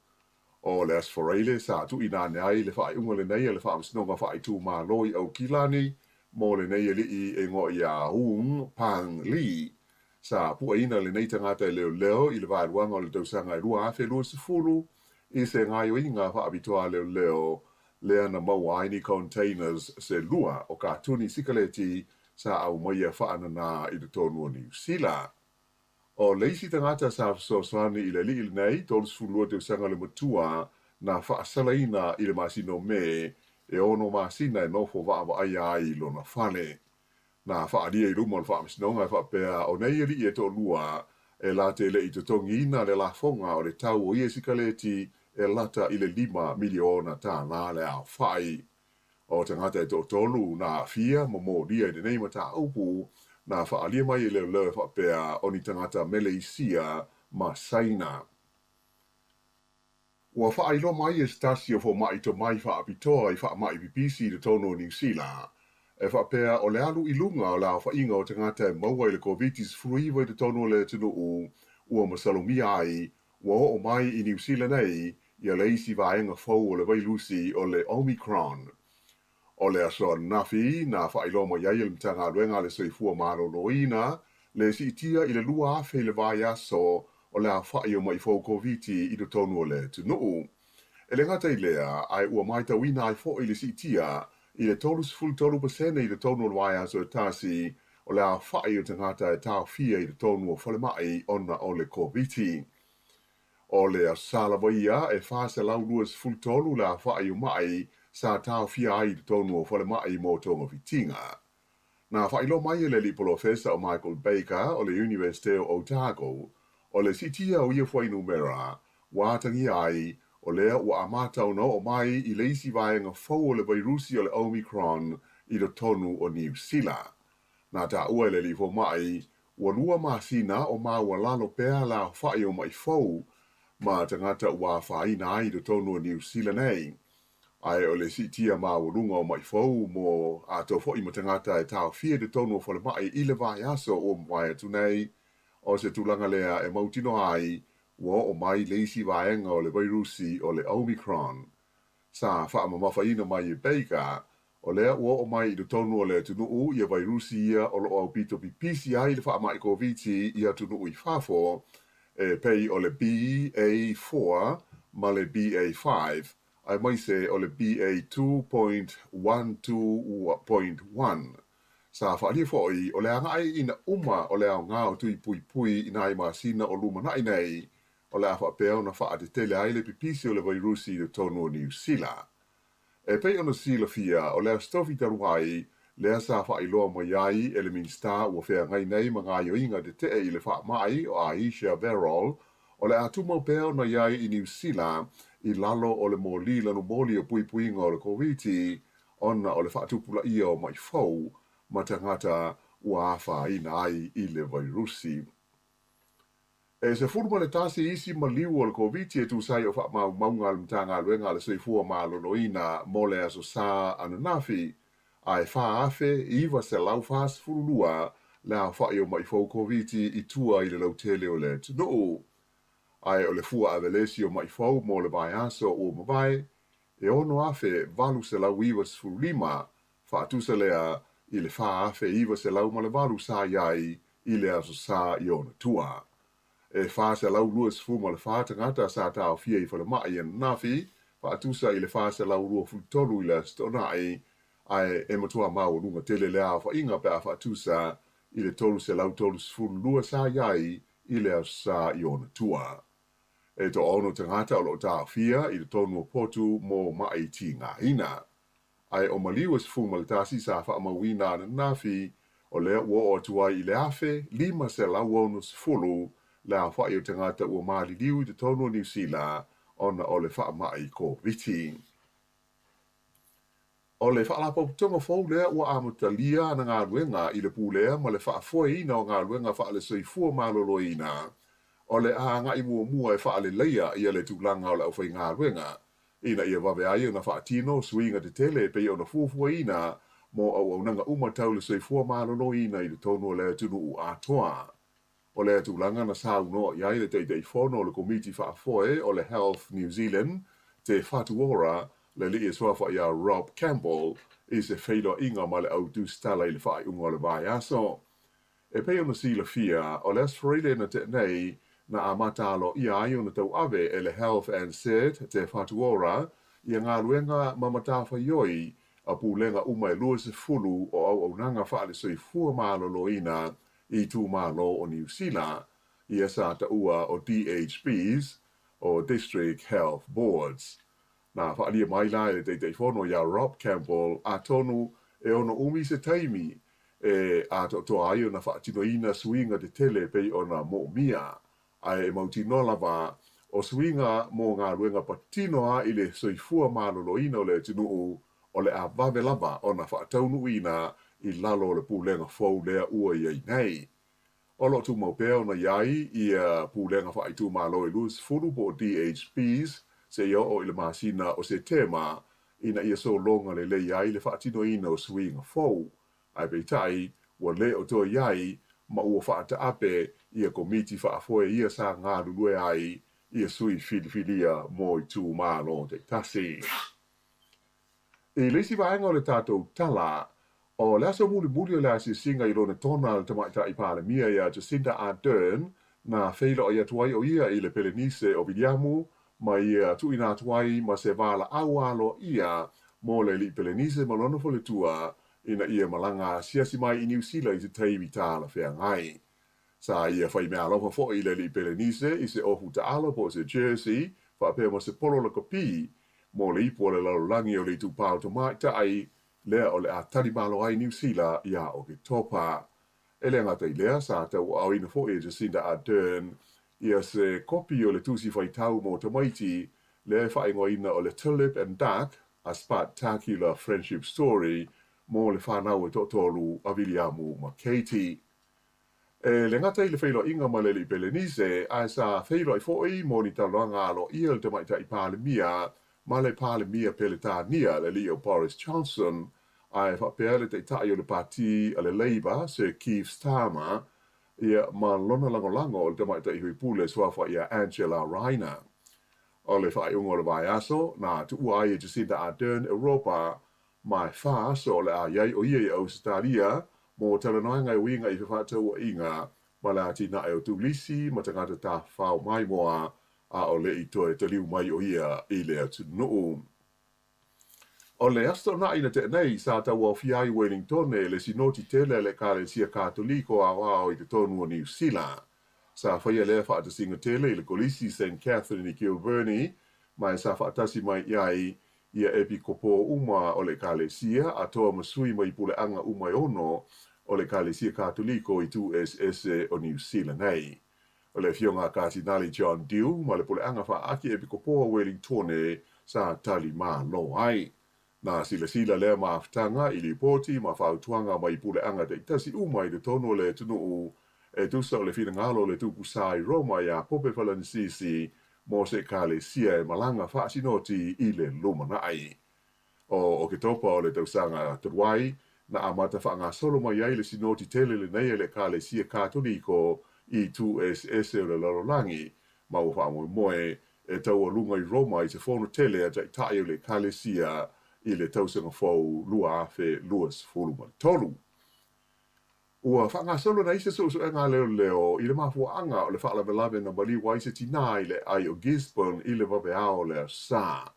S9: O le asforeile sa tu ina nei le wha unga le nei le wha amsinonga wha i tu ma loi au kilani mo le nei li i e ngo ia hung pang li sa pua ina le nei tangata e leo i le vāruanga o le tausanga i rua afe lua sifuru i se ngai o inga wha abitoa leo lea na mauaini containers se lua o ka tuni sikaleti sa au mai e wha anana i te tonu o New Zealand. O leisi tangata sa sosani i le li il nei, tolus fulua te usanga le matua na whaasalaina i le masino me e ono masina e nofo wa ai ai lona fale. Na whaadia i rumo le whaamisinonga e whaapea o nei li e to lua e la te le i te tongiina le la fonga o le tau o iesikaleti e lata i le 5 miliona tā nā le au whai. O tangata e to tolu na fia mo dia i nei mata upu na whaalia mai e leo e whaapea o ni tangata Malaysia ma Saina. Ua whaailo mai e stasio fo mai to mai whaapitoa i wha mai pipisi te tono New Zealand. E whaapea o le alu i lunga o la whainga o tangata e maua i le COVID-19 fruiwa i te tono le tunu ua masalomia ai ua o mai i New Zealand nei ia leisi vaenga fau o le vailusi o le Omicron. O le aso nafi na whailo mo iai le mtanga ruenga le soifua maro loina, le si itia i le lua afe le vai aso o le a whai o mai fau COVID-19 i te tonu o le tunuu. E le ngata i lea, ai ua mai tawina ai fo i le si itia i le tolus full tolu pasene i le tonu o le vai aso e tasi o le a whai o tangata e tau fia i le tonu o whalemai ona o le COVID-19. O le a salawaia e whasa lau luas full tolu le a whai o mai sa tau fia ai te tonu o whalemai mō tonga fitinga. Nā whailo mai le li professor o Michael Baker o le University o Otago, o le sitia o ia whai numera, wātangi ai, o lea ua amatau no o mai i leisi vaenga fau o le vairusi o le Omicron i le tonu o New Zealand. Nā tā ua le li fo mai, ua lua masina o mā ua lalo pēr la whai o mai fau, ma tangata ua whaina ai le tonu o New Zealand ei. Ai o le sitia ma urunga o mai fau mo a tau fo i matangata e tau fia de tonu o whalemai i le vai aso o mwai atu nei, o se tulanga lea e mautino ai, ua o mai leisi vaenga o le vairusi o le Omicron. Sa whaamamafaina mai e Baker, o lea ua o mai i le tonu o le tunuu i a vairusi ia o lo au pito pipisi ai le whaamai COVID i a tunuu i whafo, e pei o le BA4 ma le BA5, ai mai se o le BA 2.12.1. Sa whaalia fōi, o le angai ina uma o le au ngāo tui pui pui ina ai masina o luma nai nei, o le awha pēo na wha te tele ai le pipisi o le vairusi le tonu o New Zealand. E pei ona sila fia, o le astofi taruai, le asa wha iloa mo iai e le minsta ua whea ngai nei ma ngā yoinga te te i le wha mai o Aisha Verrall, o le atuma pēo na iai i New Zealand, i lalo o le mōli lanu mōli o pui puinga o le COVID, ona o le whaatupula ia o mai fau, ma tangata ua awha ina ai i le vairusi. E se furuma le tasi isi ma liu o le COVID e tu sai o wha maunga le mtanga luenga le soifua ma loloina mo le aso sa ananafi, ai wha afe iwa se lau fas furulua le a wha i o mai fau COVID i tua i le lautele o le tunuu. Ai o le fua avelesi o mai fau mo le vai aso o mawai, e ono afe valu se lau iwa sfurulima, wha atusa lea i le wha afe iwa se lau ma le valu sa iai i le aso sa i ona tua. E wha se lau lua sfu ma le wha tangata sa tau fia i whale mai en nafi, wha atusa i le wha se lau lua fultolu i le stonai, ai e matua mau runga tele lea wha inga pe a wha atusa i le tolu se lau tolu sfu lua sa iai i le aso sa i ona tua. E to ono tangata o lo tau fia i le tonu o potu mo mai ti ngā ina. Ai o maliwas fu maltasi sa wha mawina na nafi o lea ua o atua i le afe 5 se lau onus fulu le a wha i o tangata ua maali liu i te tonu o New Zealand ona o le whaamai ko viti. O le whaalapo tonga fau lea ua amutalia na ngā luenga i le pūlea ma le whaafoe ina o ngā luenga whaale soifua malolo ina. O le ahanga i mua e whaale leia i le tūlanga o le au whai ngā luenga. Ina ia wawe ai o na whaatino suinga te tele pe o na fuafua ina mo au nanga umatau le soifua malolo ina i le tonu le tunu u atoa. O le tūlanga na sauno i ai le teitei whono le komiti whaafoe o le Health New Zealand te whatuora le li e swafa ia Rob Campbell i se whailo inga ma le au tu stala i le whaai unga le vai aso. E pei ona sila fia o le asfarile na te nei na amatalo i ai ona tau ave e le Health and Said te whatuora i ngā luenga mamatafa ioi a pūlenga uma e lua se fulu o au nanga whaale soi fua malolo ina i tū malo o New Zealand i esa ta ua o DHBs o District Health Boards. Na whaalia mai lai le teitei whono ia Rob Campbell a tonu e ono umi se taimi e a to ai ona whaatino ina swinga te tele pei ona mo mia ai e mautino lava o swinga mo ngā luenga patinoa i le soifua malolo ina o le tinu o le a vave lava ona whaataunu ina i lalo le pūlenga fau lea ua iai nei. O lo tu mau pēo na iai i a pūlenga whaaitu malo i lus furu po DHBs se ia o ile masina o se tema ina ia so longa le iai le whaatino ina o swinga fau. Ai peitai, wa le o toa iai ma ua whaata ape ia komiti whaafoe ia sa ngā lulue ai ia sui filifilia mo i tū malo te tasi. E lesi vaenga o le tātou tala, o le aso muli o le asi singa i lona tona le tamaita i pāle mia ia Jacinda Ardern na wheila o ia tuai o ia i le Pelenise o Viliamu, ma ia tuina tuai ma se vala awalo ia mo le li Pelenise ma lona fole tua ina ia malanga siasi mai i New Zealand i te teimi tāla whea ngai. Sa ia whai mea alofa fo i le li Pelenise i se ohu ta alo po se Jersey, whaapea ma se polo la kopi, mo le ipo le lalolangi o le tu pāo to mai tai, lea o le a tari malo ai New Zealand ia o ke topa. E le ngata i lea sa tau au ina fo i Jacinda Ardern, ia se kopi o le tusi whai tau mo tamaiti, le whai ngoina o le Tulip and Duck, a spectacular friendship story, mo le whanau e totolu a Viliamu ma Katie. E le ngata i le whailo inga ma le li Pelenise, a sa whailo i fōi mo ni taloanga alo ia le tamaita i pāle mia, ma le pāle mia pele tā nia le li o Boris Johnson, a e whapea le te tai o le pāti a le Labour, Sir Keir Starmer, ia ma lona lango o le tamaita i hui pule swafa ia Angela Rayner. O le whai ungo le vai aso, na tu ua ai e Jacinda Ardern Europa, mai wha aso le a iai o ia i Australia, mo talanoanga i winga i whawhatau o inga, ma la tina e o tūlisi, ma tangata tā whao mai moa, a o le i toe te liu mai o ia i le atu nuu. O le astona ina te nei, sa tau au fiai Wellington e le sinoti tele le kāle sia kātoliko a wao i te tonu o New Zealand. Sa whaia lea whaatasinga tele i le kolisi St. Catherine i Kilburnie, mai sa whaatasi mai iai ia epi kopo uma o le kāle sia, a toa masui mai pule anga umai ono o le kāle sia kātoliko i tu SS o New Zealand nei. O le fionga kātinali John Dew, ma le pule anga whaaki epi kopo Wellington sa tali mā lo ai. Na sila lea maaftanga i li poti ma whautuanga mai pule anga te itasi umai le tono le tunu e tusa o le whina ngalo le tuku sai Roma ia pope whalanisisi mo se kāle sia e malanga whaasinoti i le lumana ai. O ke topa o le tausanga turuai, na amata whaanga solo mai ai le sinoti tele le nei le kāle sia kātoliko i tu SS o le lalolangi, ma o whaamoi moe e tau a lunga i Roma i te whono tele a tai o le kāle sia i le tausanga fau lua afe luas fuluma tolu. Ua whanga solo na isa so e ngā leo i le mafuanga o le whaalawelawe na mali waise tina i le ai o Gisborne i le waweao le sa.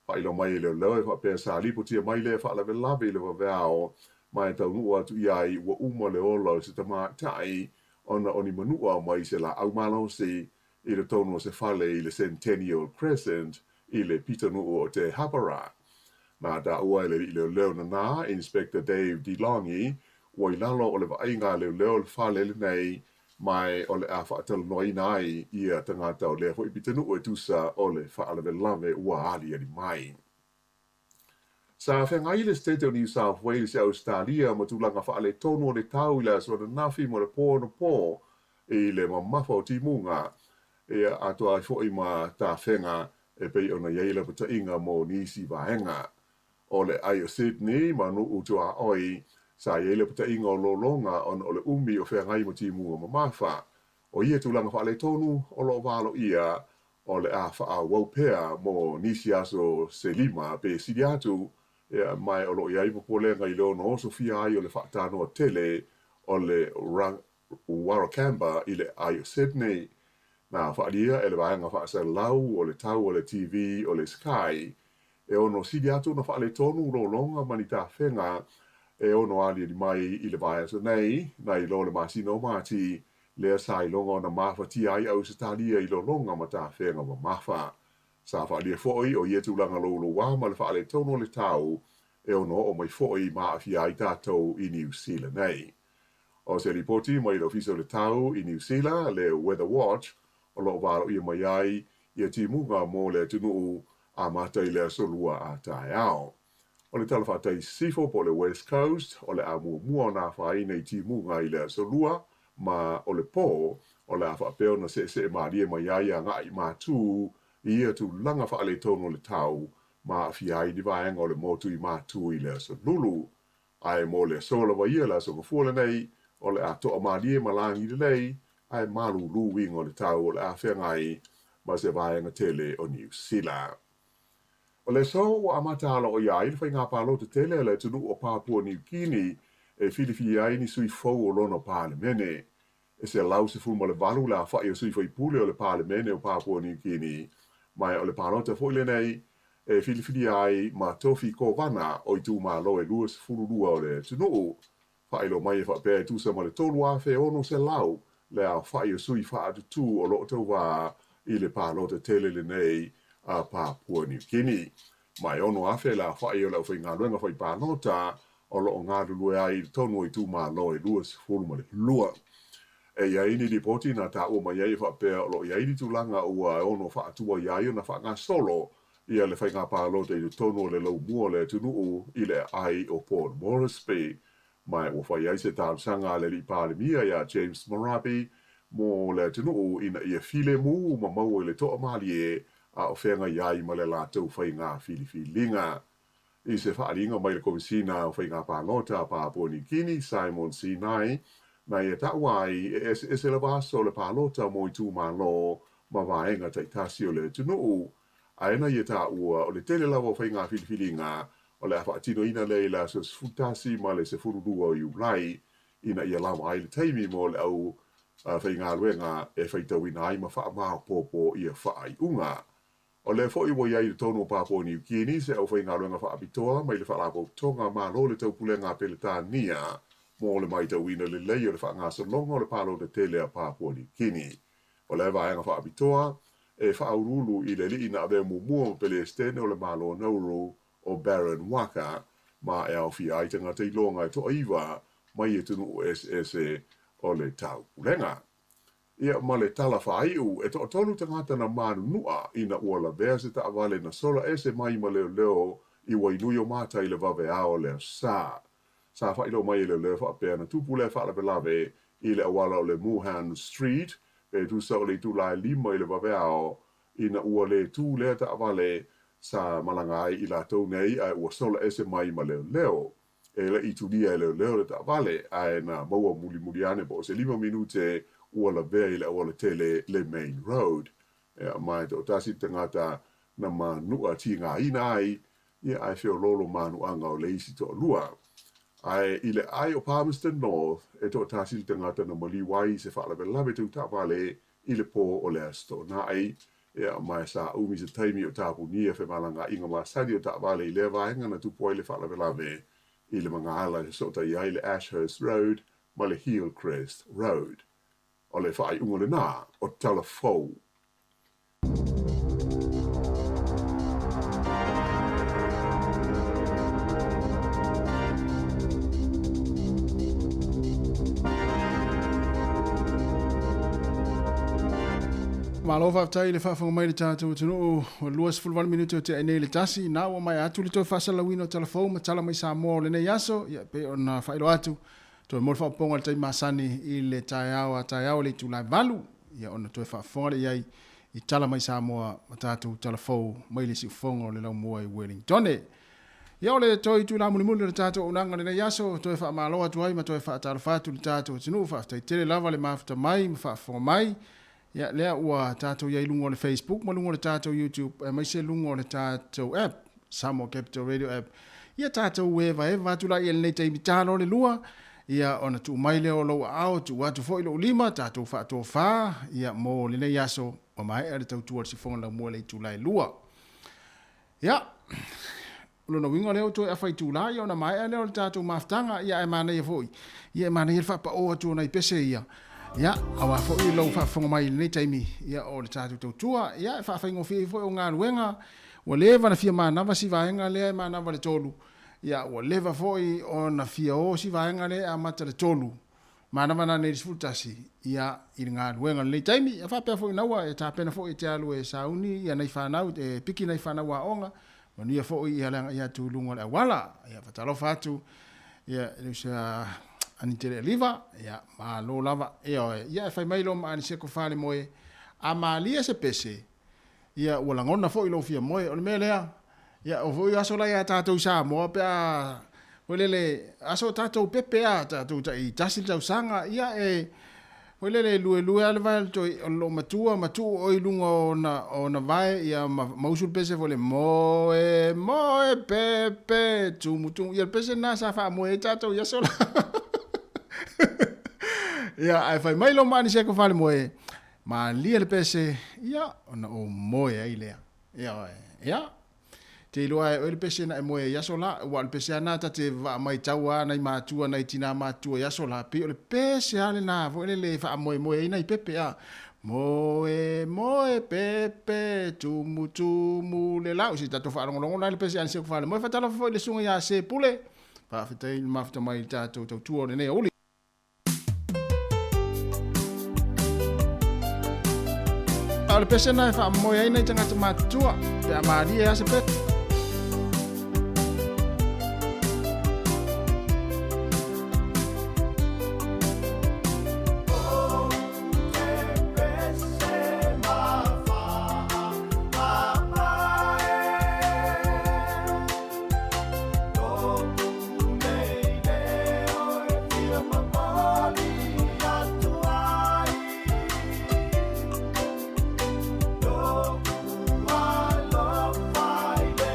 S9: Whailo mai leo e whapea sa lipo tia mai le whaalawelawe i le waweao mai tau nua atu iai ua uma le ola o se tama tai ona oni manua mai se la au malo se i le tono se whale i le Centennial Crescent i le pita nua o te Hapara. Na da ua le leo na nā, Inspector Dave DeLonghi, ua i lalo o le vainga leo le whale le nei, mai o le a whaatalo noi nai ia tangata o lea fo i pitanu e tusa o le whaalawe lave ua ali ali mai. Sa whengai le State of New South Wales e Australia ma tūlanga whaale tonu o le tau i le aswana nafi mo le pō i le mamafa o timunga e atoa i fo i ma tā whenga e pei ona yeila puta inga mo nisi vahenga. O le ai o Sydney ma nu utua oi sa yeila puta inga o lolonga on o le umi o whengai mo timunga mamafa. O ia tūlanga whaale tonu o lo valo ia o le a wha waupea mo nisi aso selima pe siriatu mai o lo iai popolenga i leo no Sofia ai o le whaatano o tele o le Warrakamba i le ai o Sydney. Na whaalia e le vaenga whaasa lau o le tau o le TV o le Sky e ono sidi atu na whaale tonu lo longa mani ta whenga e ono ali di mai i le vaenga so nei na i lo le masino mati lea sa i longa na mafa ti ai au se talia i lo longa ma ta whenga ma mafa. Sa whaalia foi o ietu langa lo wa ma le whaale tonu le tau e ono o mai foi ma awhia ai tātou i New Zealand nei. O se ripoti mai lo fiso le tau i New Zealand le Weather Watch o lo waro i mai ai i timunga mo le tunu a matai le solua a tae ao. O le talawhatai sifo po le West Coast o le a mua na whai nei timunga i le solua ma o le pō o le a whapeo na se maria mai ai a ngai mātū ia tu langa whaale tono le tau ma fiai di vaenga o le motu i mātū i le solulu. Ai mo le sola wa ia la so fuole nei o le a toa maria malangi le lei ai malu luwing o le tau o le a whengai ma se vaenga tele o New Zealand. O le so o amatala o iai le whainga palo te tele le tunu o Papua New Guinea e whiliwhi ai ni sui fau o lono Parlemene. E se lau se fulma le valu la whai o sui fai pule o le Parlemene o Papua New Guinea mai o le palota foile nei e whiliwhi ai ma tofi ko wana o i tū ma lo e lua se fururua o le tunu whai lo mai e whapea e tūsa ma le tolu a whe ono se lau le a whai o sui wha atu tū o lo tau wā i le palota tele le nei a Papua New Guinea. Mai ono a whe la whai o lau whai ngā ruenga whai palota o lo ngā rulue ai tonu i tū ma lo e lua se furu ma le lua. E iai ni ripoti na ta o mai ai whapea o lo iai ni tūlanga ua ono wha atua iai o na wha ngā solo ia le whai ngā palota i tonu o le lau mua le tunu i le ai o Port Moresby. Mai o whai ai se tāmsanga le li pālemia ia James Marape mo le tunu ina ia file mu ma mau i le toa malie a o whenga iai ma le lātou whai ngā filifilinga. I se whaaringa mai le komisina o whai ngā palota a Papua New Guinea Simon Sinai na ia tauai e se le vaso le palota mo i tū malo ma vaenga taitasi o le tunu. Aena ia ta ua o le tele lawa whai ngā filifilinga o le awhaatino ina le la so futasi ma le se fururua o iulai ina ia lawa ai le taimi mo le au whai ngā luenga e whaitau ina ai ma wha maa popo ia whaai unga. O le fo iwa iai le tono Papua New Guinea se au whai ngā luenga wha apitoa mai le wha lapo tonga ma lo le tau pulenga peletania mo le mai tau ina le lei o le wha ngā salonga o le palo de tele a Papua New Guinea. O le vaenga wha apitoa e wha aurulu i le li ina ave mumua pele stene o le malo nauru o Baron Waka ma e au fi ai tanga te ilonga e toa iwa mai e tunu o SS o le tau pulenga. Ia ma le tala whaiu e toa tonu tangata na manu nua ina ua la vea se ta avale na sola ese mai ma leo leo i wainui o mata i le vave ao leo sa. Sa whailo mai i leo leo whaapea na tupu le whaala lave i le awala o le Muhan Street e tu sa o le tu lai lima i le vave ao ina ua le tu lea ta avale sa malanga ai i la tau nei ai ua sola ese mai ma leo leo. E le i tu lia i leo leo le ta avale ai na maua muli muli ane po se 5 minute ua la vea i le awala tele le main road. E mai to tasi tangata na manua ti ngā ina ai ia ai whio lolo manu anga o le isi to lua. Ai i le ai o Palmerston North e to tasi tangata na maliwai se whaala lave tu ta vale i le po o le asto. Na ai ia mai sa umi se taimi o tapu nia whe malanga inga masari o ta vale i le vaenga na tupo i le whaala lave i le mga ala so ta i le Ashurst Road ma le Hillcrest Road. O le whai unga le nā o Talafou.
S2: Malo whaftai le whaafanga mai le tātou tunu o luas fulwani minuto te aine le tasi na o mai atu le toi whasalawino telefon ma tala mai sa mo le nei aso ia pe ona whailo atu toi mo whaaponga le tai masani i le taiao le tu lai valu ia ona toi whaafonga le iai i tala mai sa moa ma tātou telefon mai le si ufonga le lau mua i Wellington ia o le toi tu la mulimuli le tātou unanga le nei aso toi whaamaloa tu ai ma toi whaatalafatu le tātou tunu whaaftai tele lava le mafuta mai ma whaafonga mai ya lea ua tātou ia lungo le Facebook, ma lungo le tātou YouTube, mai se lungo le tātou app, Samoa Capital Radio app. Ia tātou eva tula ia nei teimi tāno le lua, ia ona tu mai leo lo au, tu watu fo ilo lima, tātou whaato wha, ia mo le nei aso, o mai ere tau tuar si fonga la mua le tula lua. Ia, lona wingo leo tu e whai tula, ia ona mai ere leo le tātou maftanga, ia e mana ia foi. Ia e mana ia whapa oa tu nei pese ia. Ya, awa fo i lo fa fonga mai nei taimi ya o le tatu tautua ya fa fa ngofi fo o ngā ruenga o leva na fia mana va si vaenga le mana va le tolu ya o leva fo i o na fia o si vaenga le a mata le tolu mana va na nei disfrutasi ya i ngā ruenga nei taimi ya fa pe fo na wa e ta pena fo i te alu e sauni ya nei fa na e piki nei fa na wa onga manu ya fo i ala ya tu lunga le wala ya fa talo fatu ya lusa ani tere liva ya ma lo lava ya fai mai lo ma ni se ko fale moe a malia se pese ya wala ngona fo ilo fia moe o mele ya o vo aso la ya tatou sa mo pe a welele aso tatou pepe a tatou i tasil tau sanga ya welele lue ale vai to lo matu o ilungo na vai ya mausul pese vole moe pepe tu mutu ya pese na sa fa moe tatou ya sola ia ai fai mai lo mani se ko fale moe ma lia le pese ia ona o moe ai lea ia te lo ai le pese na moe ia sola wa le pese na ta te va mai taua nai matua nai tina matua ia sola pe le pese ale na vo le fa moe nai pepe a moe pepe tumu le lau si tato fa longo na le pese an se ko fale moe fa tala fo le sunga ia se pule fa fitai mafta mai tato tu ne oli ale pese na fa moe ai nei tanga matua pe amari e se pe
S21: Bye.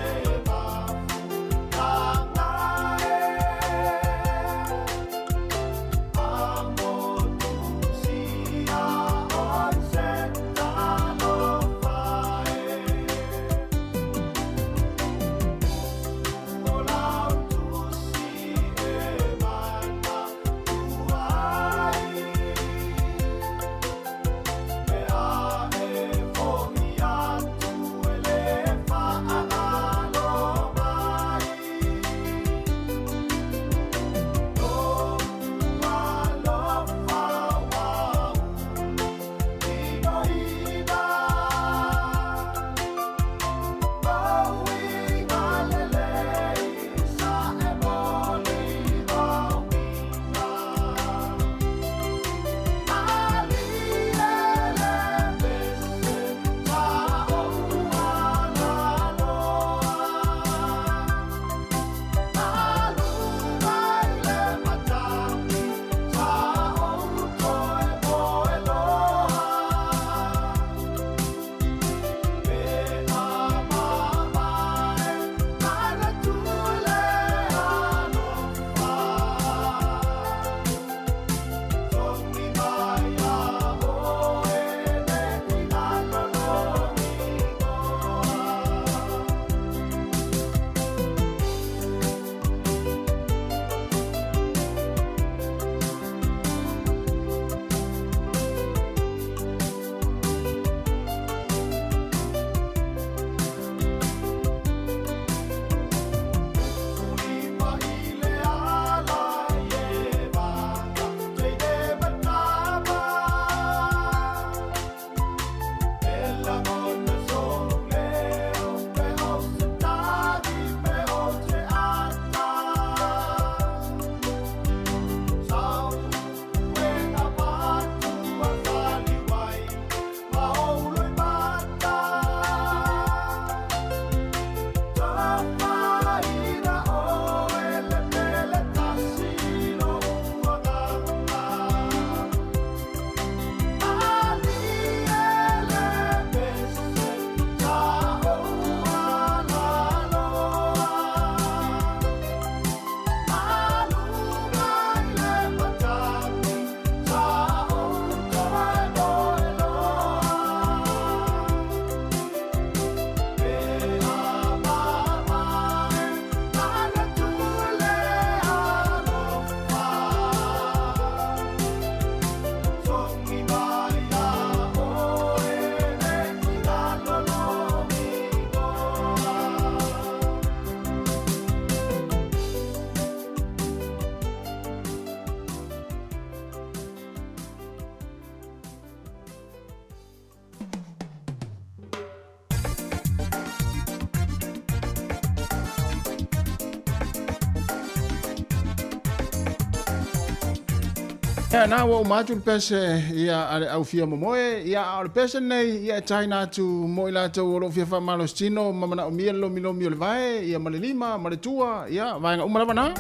S2: Ya na wo matu pese ia ale au fia momoe ia ale pese nei ia China tu moila to wo fia fa malostino mamana o mielo milo mio vai ia malelima maletua ia vai nga umala bana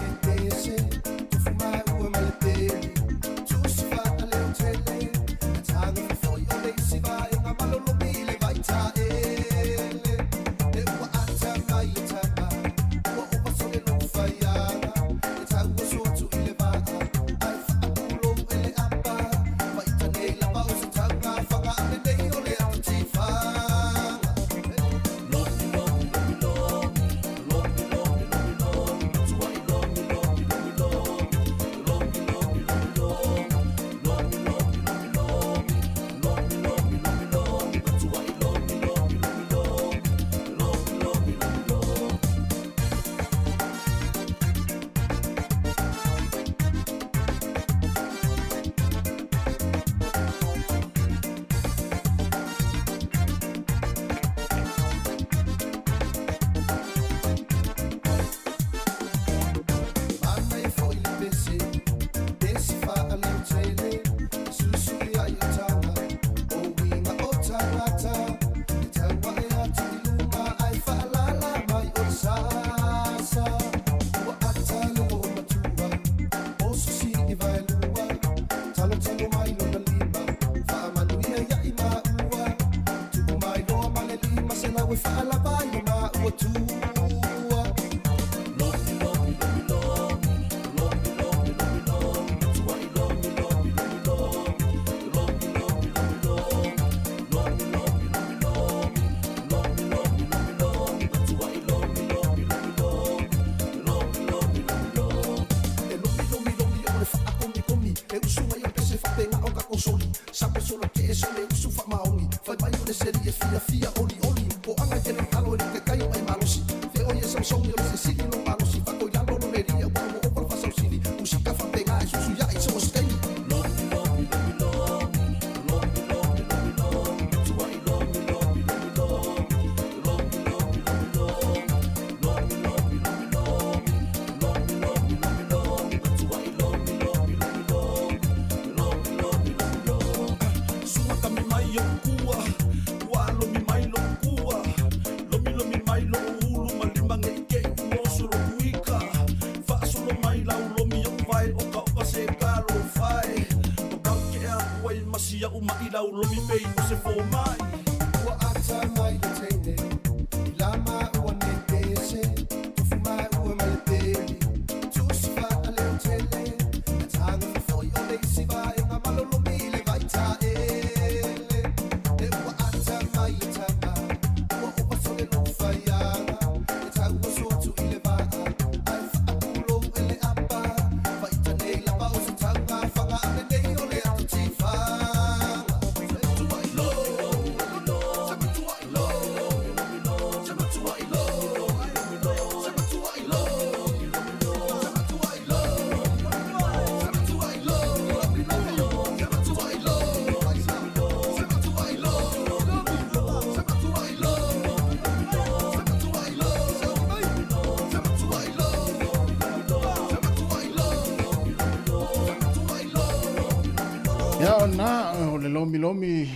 S2: na o le lomi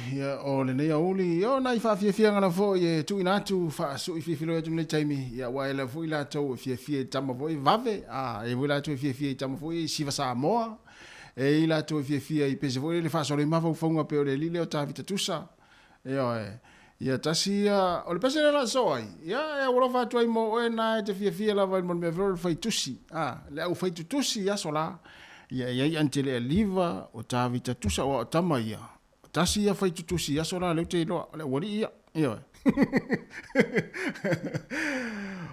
S2: o le nei auli o nai fa fia ngana fo ye tu inatu fa su fia filo tu le taimi ya wa ele fu ila to fia tama fo vave e wila to fia tama fo si va sa moa e ila to fia I pese fo le fa so le ma fo fonga pe o le lile o ta vita tusa ya tasi o le pese la so ai ya wo fa to mo o na te fia la va mo me vero fa tusi le au fa tusi ya sola ia antele liva o tavita tusa o tama ia tasi ia fai tutusi ia sora le te lo le wali ia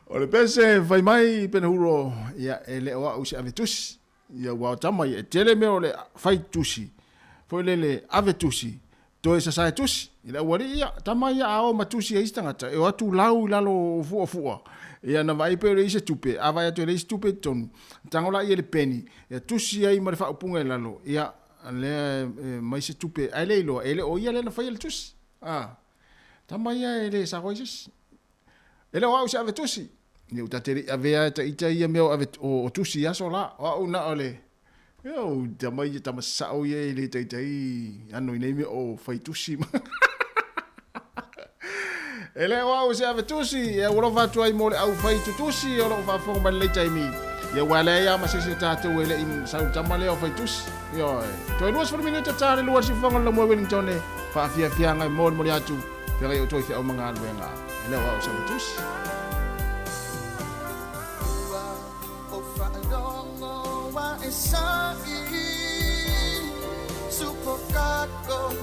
S2: o le pese fai mai penhuro ia ele o usi avetusi ia wa tama ia tele me o le fai tusi foi le avetusi to esa sai tusi ia wali ia tama ia o matusi ia istangata e o atu lau lalo fu ia na vai pe le se tupe ava ia te le tupe ton tangola ia le peni ia tusi ai ma fa upunga lalo ia le mai se tupe ai le lo ele o ia le na fa ia tusi tama ia ele sa coisas ele o se ave tusi ni uta te ave ta ita ia me o tusi ia sola o na ole Yo, tamai tamasao ye le tai ano nei me o faitusi. Ele wa o se ave tusi e ora va tu ai mole au faitusi o lo fa fo ba le tai mi. Ye wala ya ma se tatu ele in sa tamale o faitusi. Yo, to no for minute tare luar si fonga lo mo Wellington e fa fia ngai mo mo atu. Pere o toi fe o manga luenga. Ele wa o se ave tusi.
S21: Supokako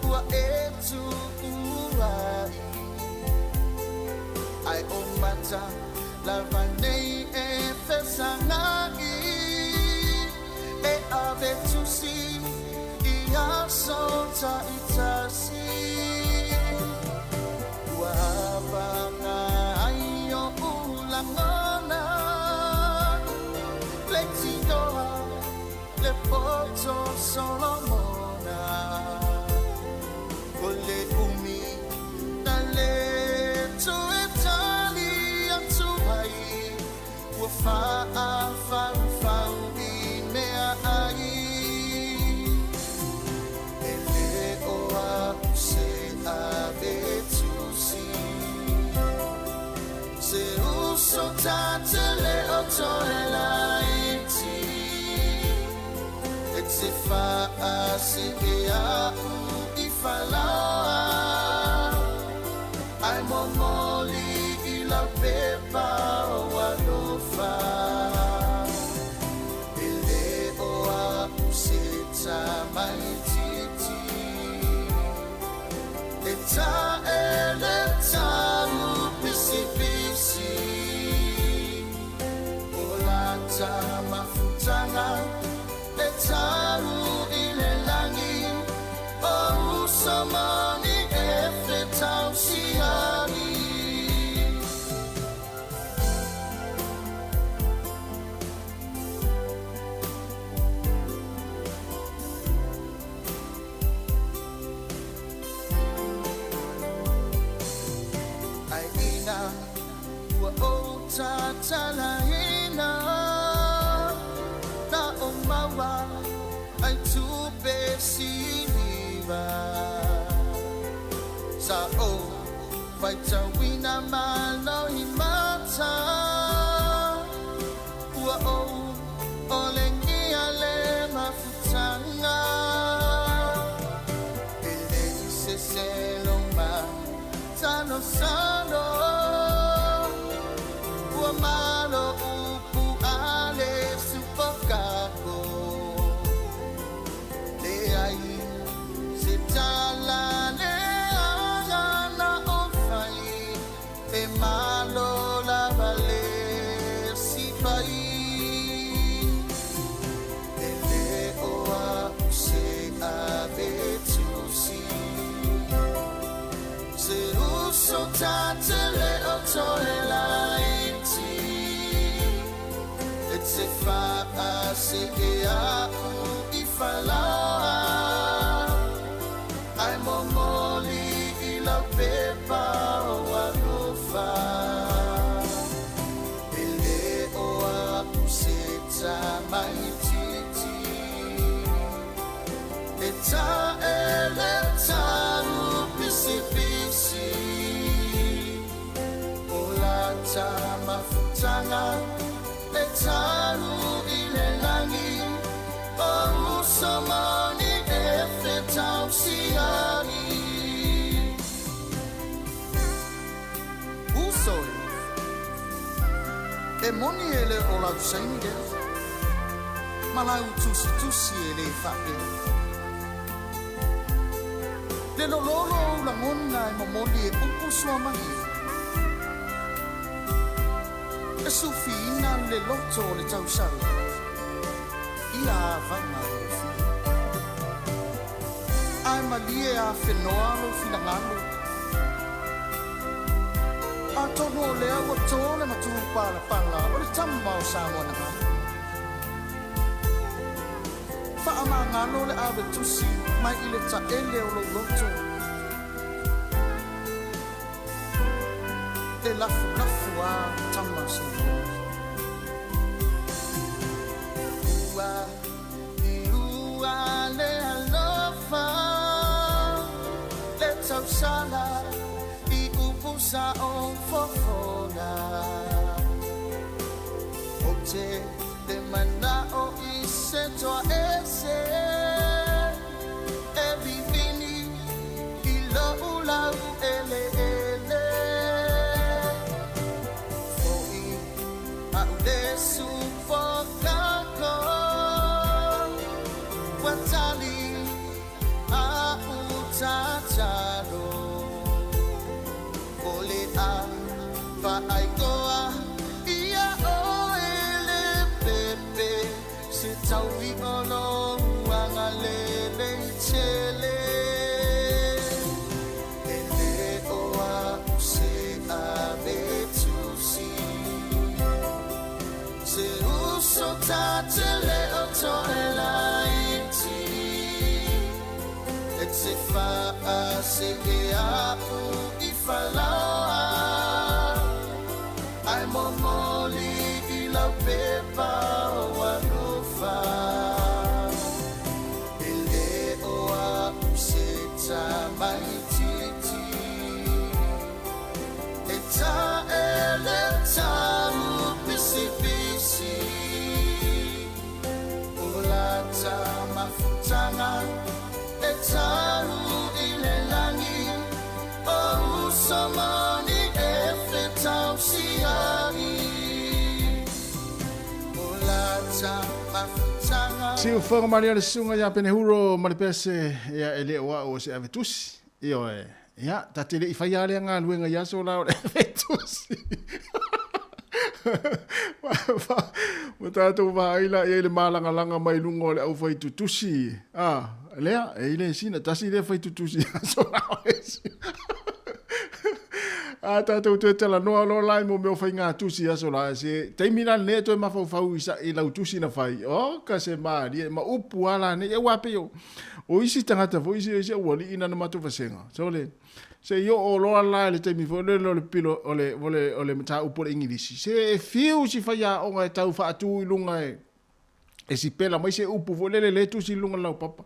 S21: ua etu uai ai o mata lava nei e fesangai e ave tusi I aso ta itasi ua vanga ai o ulangona lexi doa le poto Solomona Ole umi Dale tu etali atuai Wafa fau I mea ai Ele oa se ave tusi Se uso tatele otoelaiti Se fa se a ifala ai momoli I la pepa o alofa ele oa se mai titi eta ele tamu pisi ola tama futanga Taru ile langi o samani efe tausiani Aina wa o tatalaina na o mawa ai tu pesiniva sa o vai tawina malo himata ua o olengi ale mafutanga ele se seloma sano sano ua malo upu ale supokako Malo la vale si pai ele oa se ave tusi se uso tatele otoelaiti et se fa se a ifala ai momoli I la pepa o alofa ele oa useta mai titi eta ele taru pisi ola tama futanga etaru ile langi o usamani efe tausiani E moni ele o la usainge Malau tusi ele fae Le lolo la ngona e momoli e upu suamahi E sufina le loto le tausau Ia vama o fi Ai malie a fenoalo fina ngalo A tono le awa tole matu pala pala o le tama o Samoa na Fa ama ngalo le ave tusi mai ile ta ele o lo loto E lafu a tama se Ua sala I upusa o fofona O te mana o I se toa ese E vivini I lo ulau ele ele Foi a udesu fokako Watali a utatalo Ole a va aigoa Ia o ele pepe Se taui ono Wanga lele chele Ele oa se abetusi Se uso tatele o toela iti Et se fa a se e a u I falaoa Ai momoli I la pepa o anufa Ele oa se tamai titi E ta ele tamu pisi pisi Ula tamafutanga E tamu ile langi O usomani e fetau siari Ula tamafutanga
S2: Si o whanga mani ale sunga ia pene huro mani pese ia ele oa o se avetusi. Io ia, tatele I whai ale ngā luenga ia so lao le avetusi. Mo tātou whaila ia le mālanga langa mai lunga o le au whai tutusi. Lea, e ile sina, tasi le whai tutusi ia so lao esi. Tātou tue tala noa lo lai mo meo whai ngā tusi ia so lao esi. Teimina le toi mawhau I lau tusi na whai. Ka se maari, ma upu ala ne, e wape yo. O isi tangata fo isi wali ina na matu fasenga. So le, se yo o loa lai le teimi fo le pilo ole mata upo le ingilisi. Se e fiu si whaia o ngai tau wha atu I lunga e si pela mai se upu fo le tusi lunga lau papa.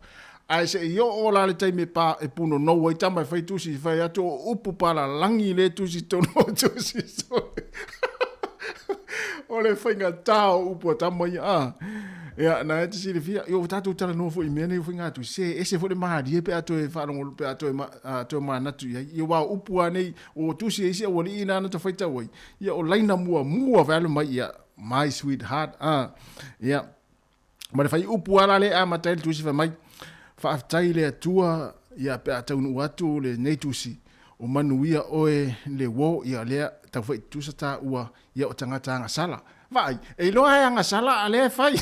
S2: Ai se yo o la le teimi pa e puno no wai tamai whai tusi whai atu o upu pala langi le tusi tono tusi so le. Ole whainga tau upu tamai ia na te siri fia yo tatu tala no fo I mene fo ngatu se ese fo le mahadi pe ato e fa no pe ato to mana tu ia wa upu nei o tusi ese o li ina na to faita wai ia o laina mua valo mai ia my sweetheart ia ma le fai upu ala le a matai tusi fa mai fa tai le tua ia pe ato no atu le nei tusi o manuia oe le wo ia le ta fai tusa ta ua ia o tangata nga sala vai e loa nga sala ale fai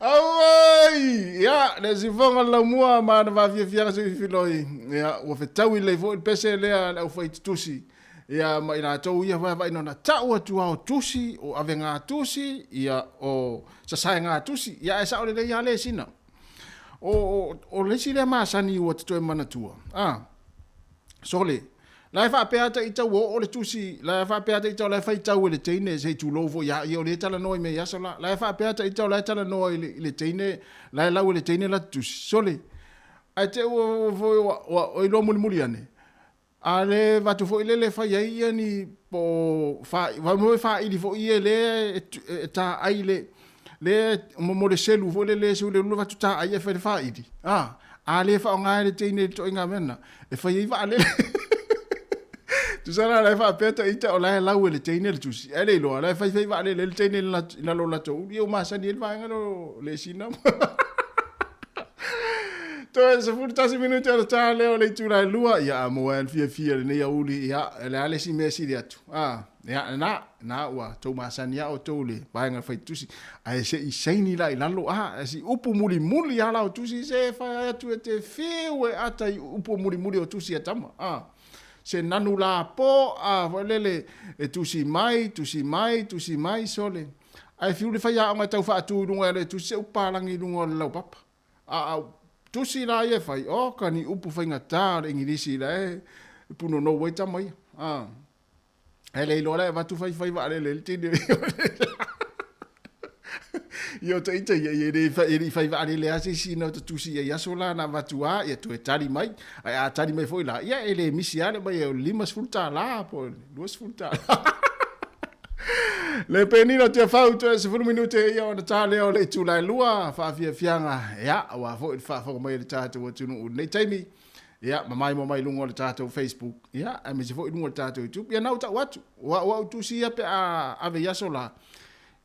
S2: Ai, ya, le zivonga la mua ma na va via se filoi. Ya, o fe tau le vo pese le au fai tusi. Ya, ma ina tau ia va ina na tau atu au tusi o avenga tusi, ya o sa nga tusi. Ya esa o le ya le sina. O le sile ma sani o to mana tua. Sole. La fa peata I tau o le tusi, la fa peata I tau la fa tau le teine se tu lovo ya o le tala noi me ya sola. La fa peata I tau la tala noi le teine, la le teine la tusi. Sole. Ai te o lo muli ane. Ale va tu fo ile le fa ia ni po fa va mo fa I fo ia le ta ai le mo le selu fo le su le lu va tu ta ai fa idi. Ale fa nga le teine to inga mena. E fa ia va le Tu sana la fa peta ita o la lau le teine le tusi. Ele lo la fa va le teine la lo la to. Io ma sa ni va ngalo le sina. To se fu tasi minuti ala ta le o le tu la lua ya mo el fia le ya uli ya le ale si mesi dia tu. Ya na wa to ma sa ni o to le va nga fa tusi. Ai se I saini la lo si upu muli ya la tusi se fa tu te fiwe ata upu muli o tusi atama. Se nanu la po volele e tusi mai sole ai fiu le faia o tau fa tu lunga le tusi u palangi lunga le papa tusi la ye fai o kani upu fainga ta ingilisi la puno no waita mai ele lo la va tu fai va le tine Io te ita i fai vale le ase si no te tusi ia sola na vatua ia tu tari mai ai a tari mai foi la ia ele misiale mai o limas fulta la po duas fulta le penino te fau tu se fulu minute ia o tale o le tula lua fa fia fianga ia wa fo fa mai le tata o tunu nei taimi ia mamai mo mai lungo le tata o Facebook ia a me se fo lungo le tata o YouTube ia na uta watu wa tusi ia pe a ave ia sola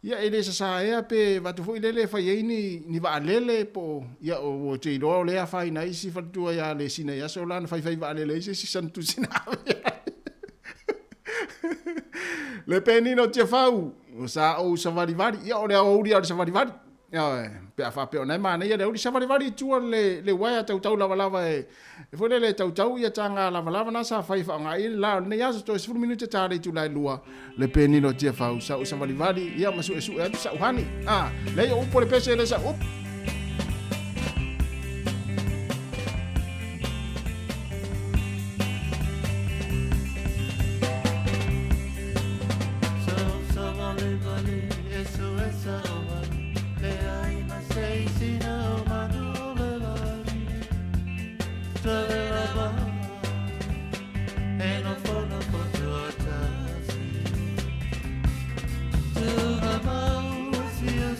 S2: ia ele sa ia pe vatu foi lele fa ni va lele po ia o te do le fa ina isi fa tu ia le sina ia sola na fa va lele isi santu sina le penino te fau sa o savarivari ia o le uri o savarivari ia pe fa pe ona mana ia le uri savarivari tu le waya tau lava e foi le tau ia tanga lava na sa fa nga i la ne ia so 10 minute tare tu la lua le penino te fau sa o savarivari ia masu esu e sa uhani le o por pese le sa up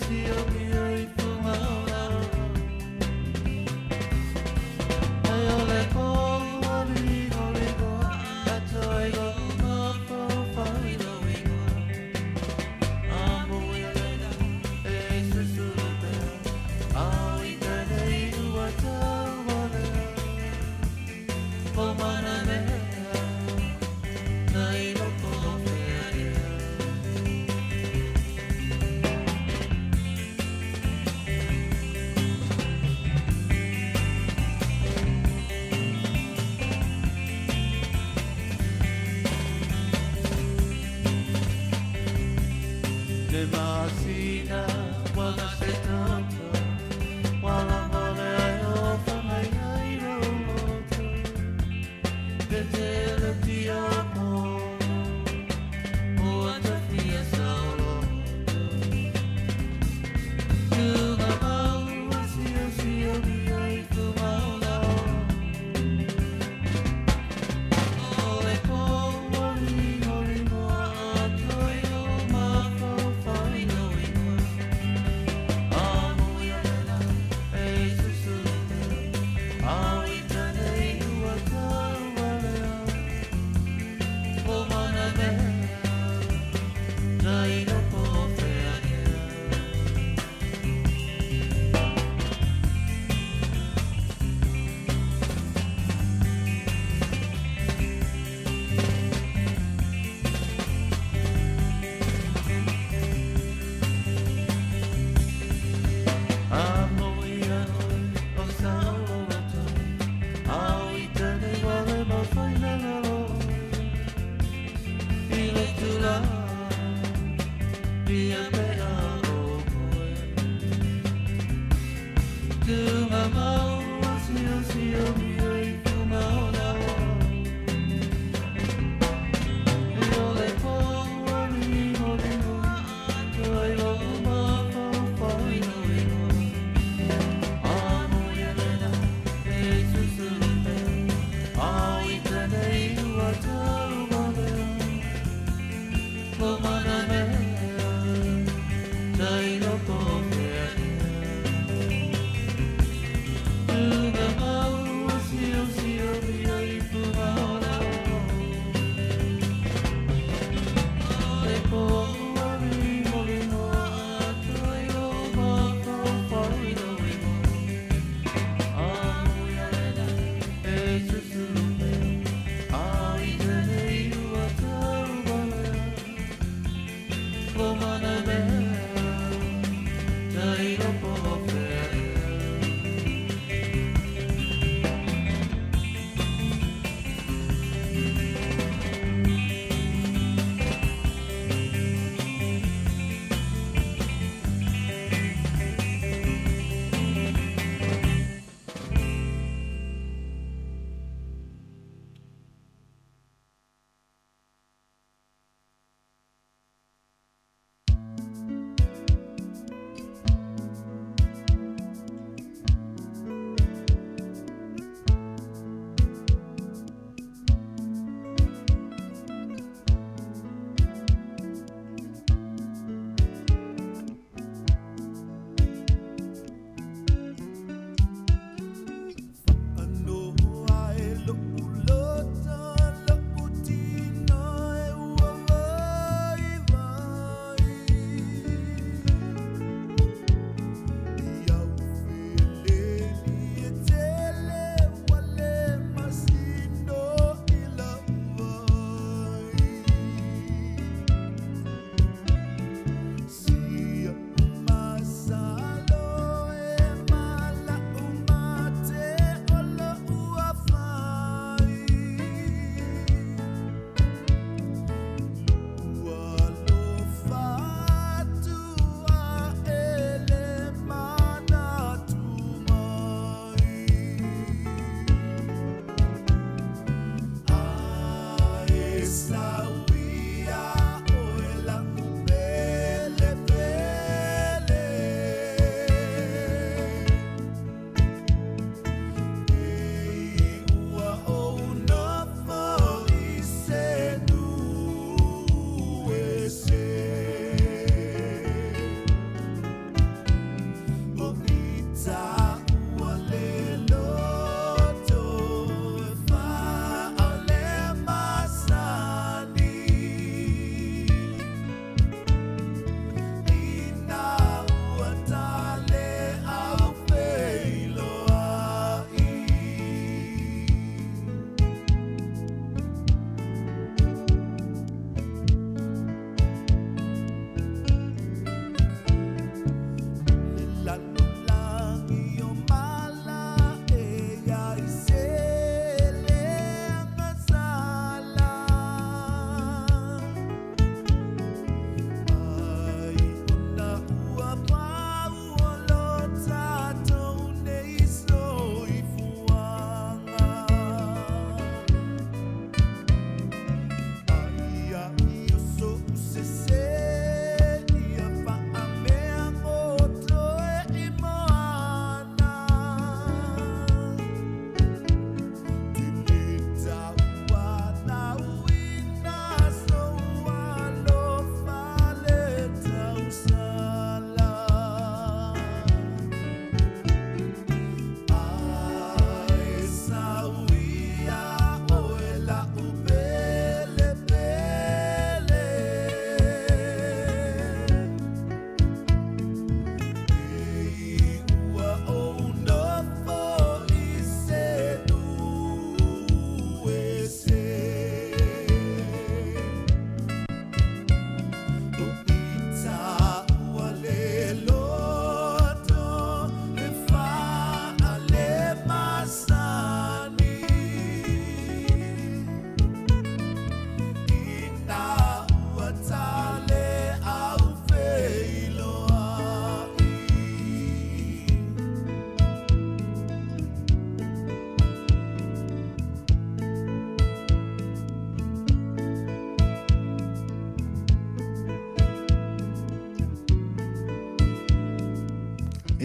S1: See you, me, I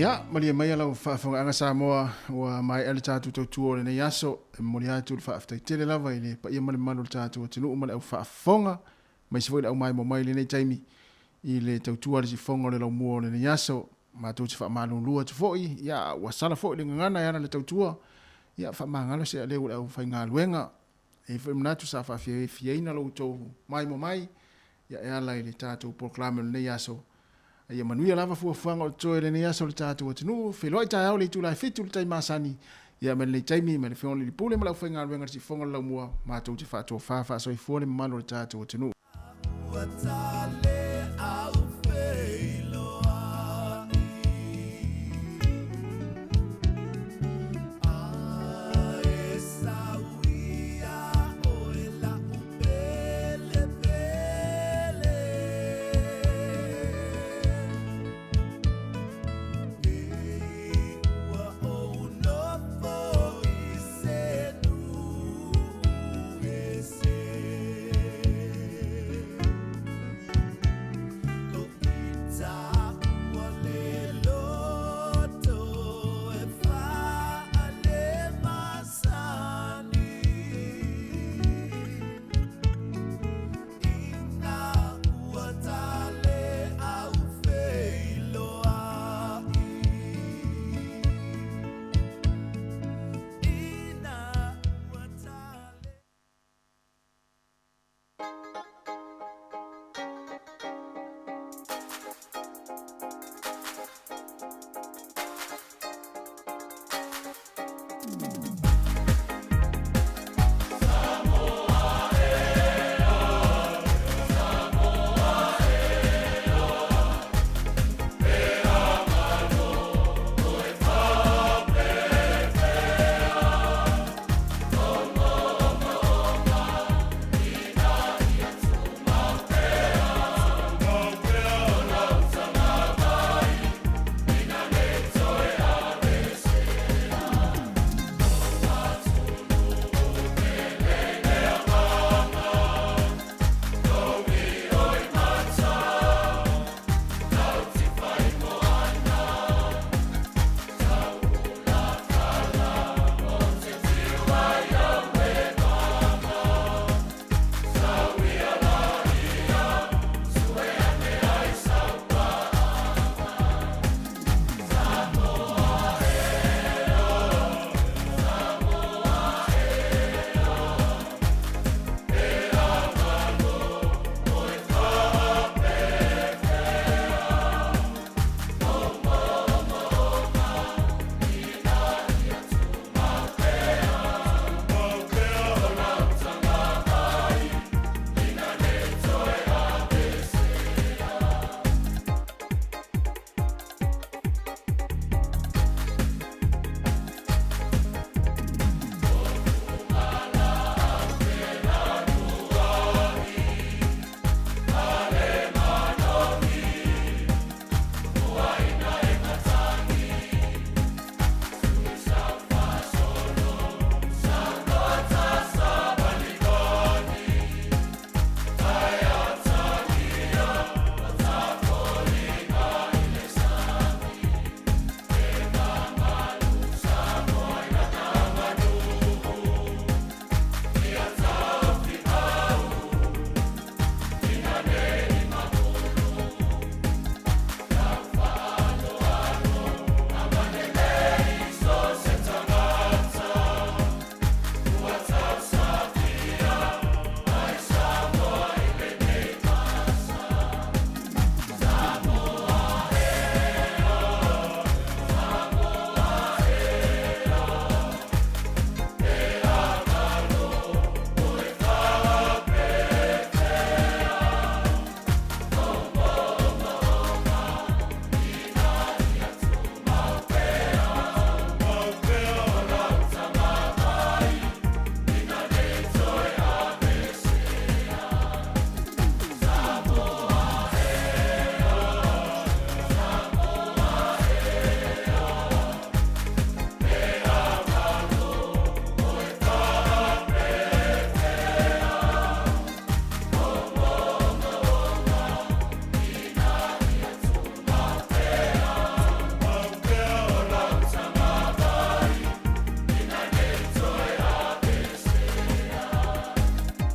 S2: Ia, malia mai alau whaafonga Samoa wa mai ale tātu tau tuo le nei aso e mori atu le whaaftai tele lava i le pa ia male malu le tātu o tinu umale au whaafonga mai se foi au mai mo mai le nei taimi i le tau tua le si fonga le lau mua le nei aso ma tau te whaamalu lua tu foi ia wasala foi le ngana ia le tau tua ia whaamangalo se leu le au whainga luenga e foi mnatu sa whaafia e fiaina lau tau mai mo mai ia e ala i le tātu proclame le nei aso ia manuia lava fuafuanga o toe le nea so le tātou atinu, wheloi tai au le tu lai fitu le tai masani, ia me le taimi, me le whiona li pule, me lau whainga ruenga si whonga lau mua, mātou te whātua whāwha, so i fuone mamalo le tātou atinu.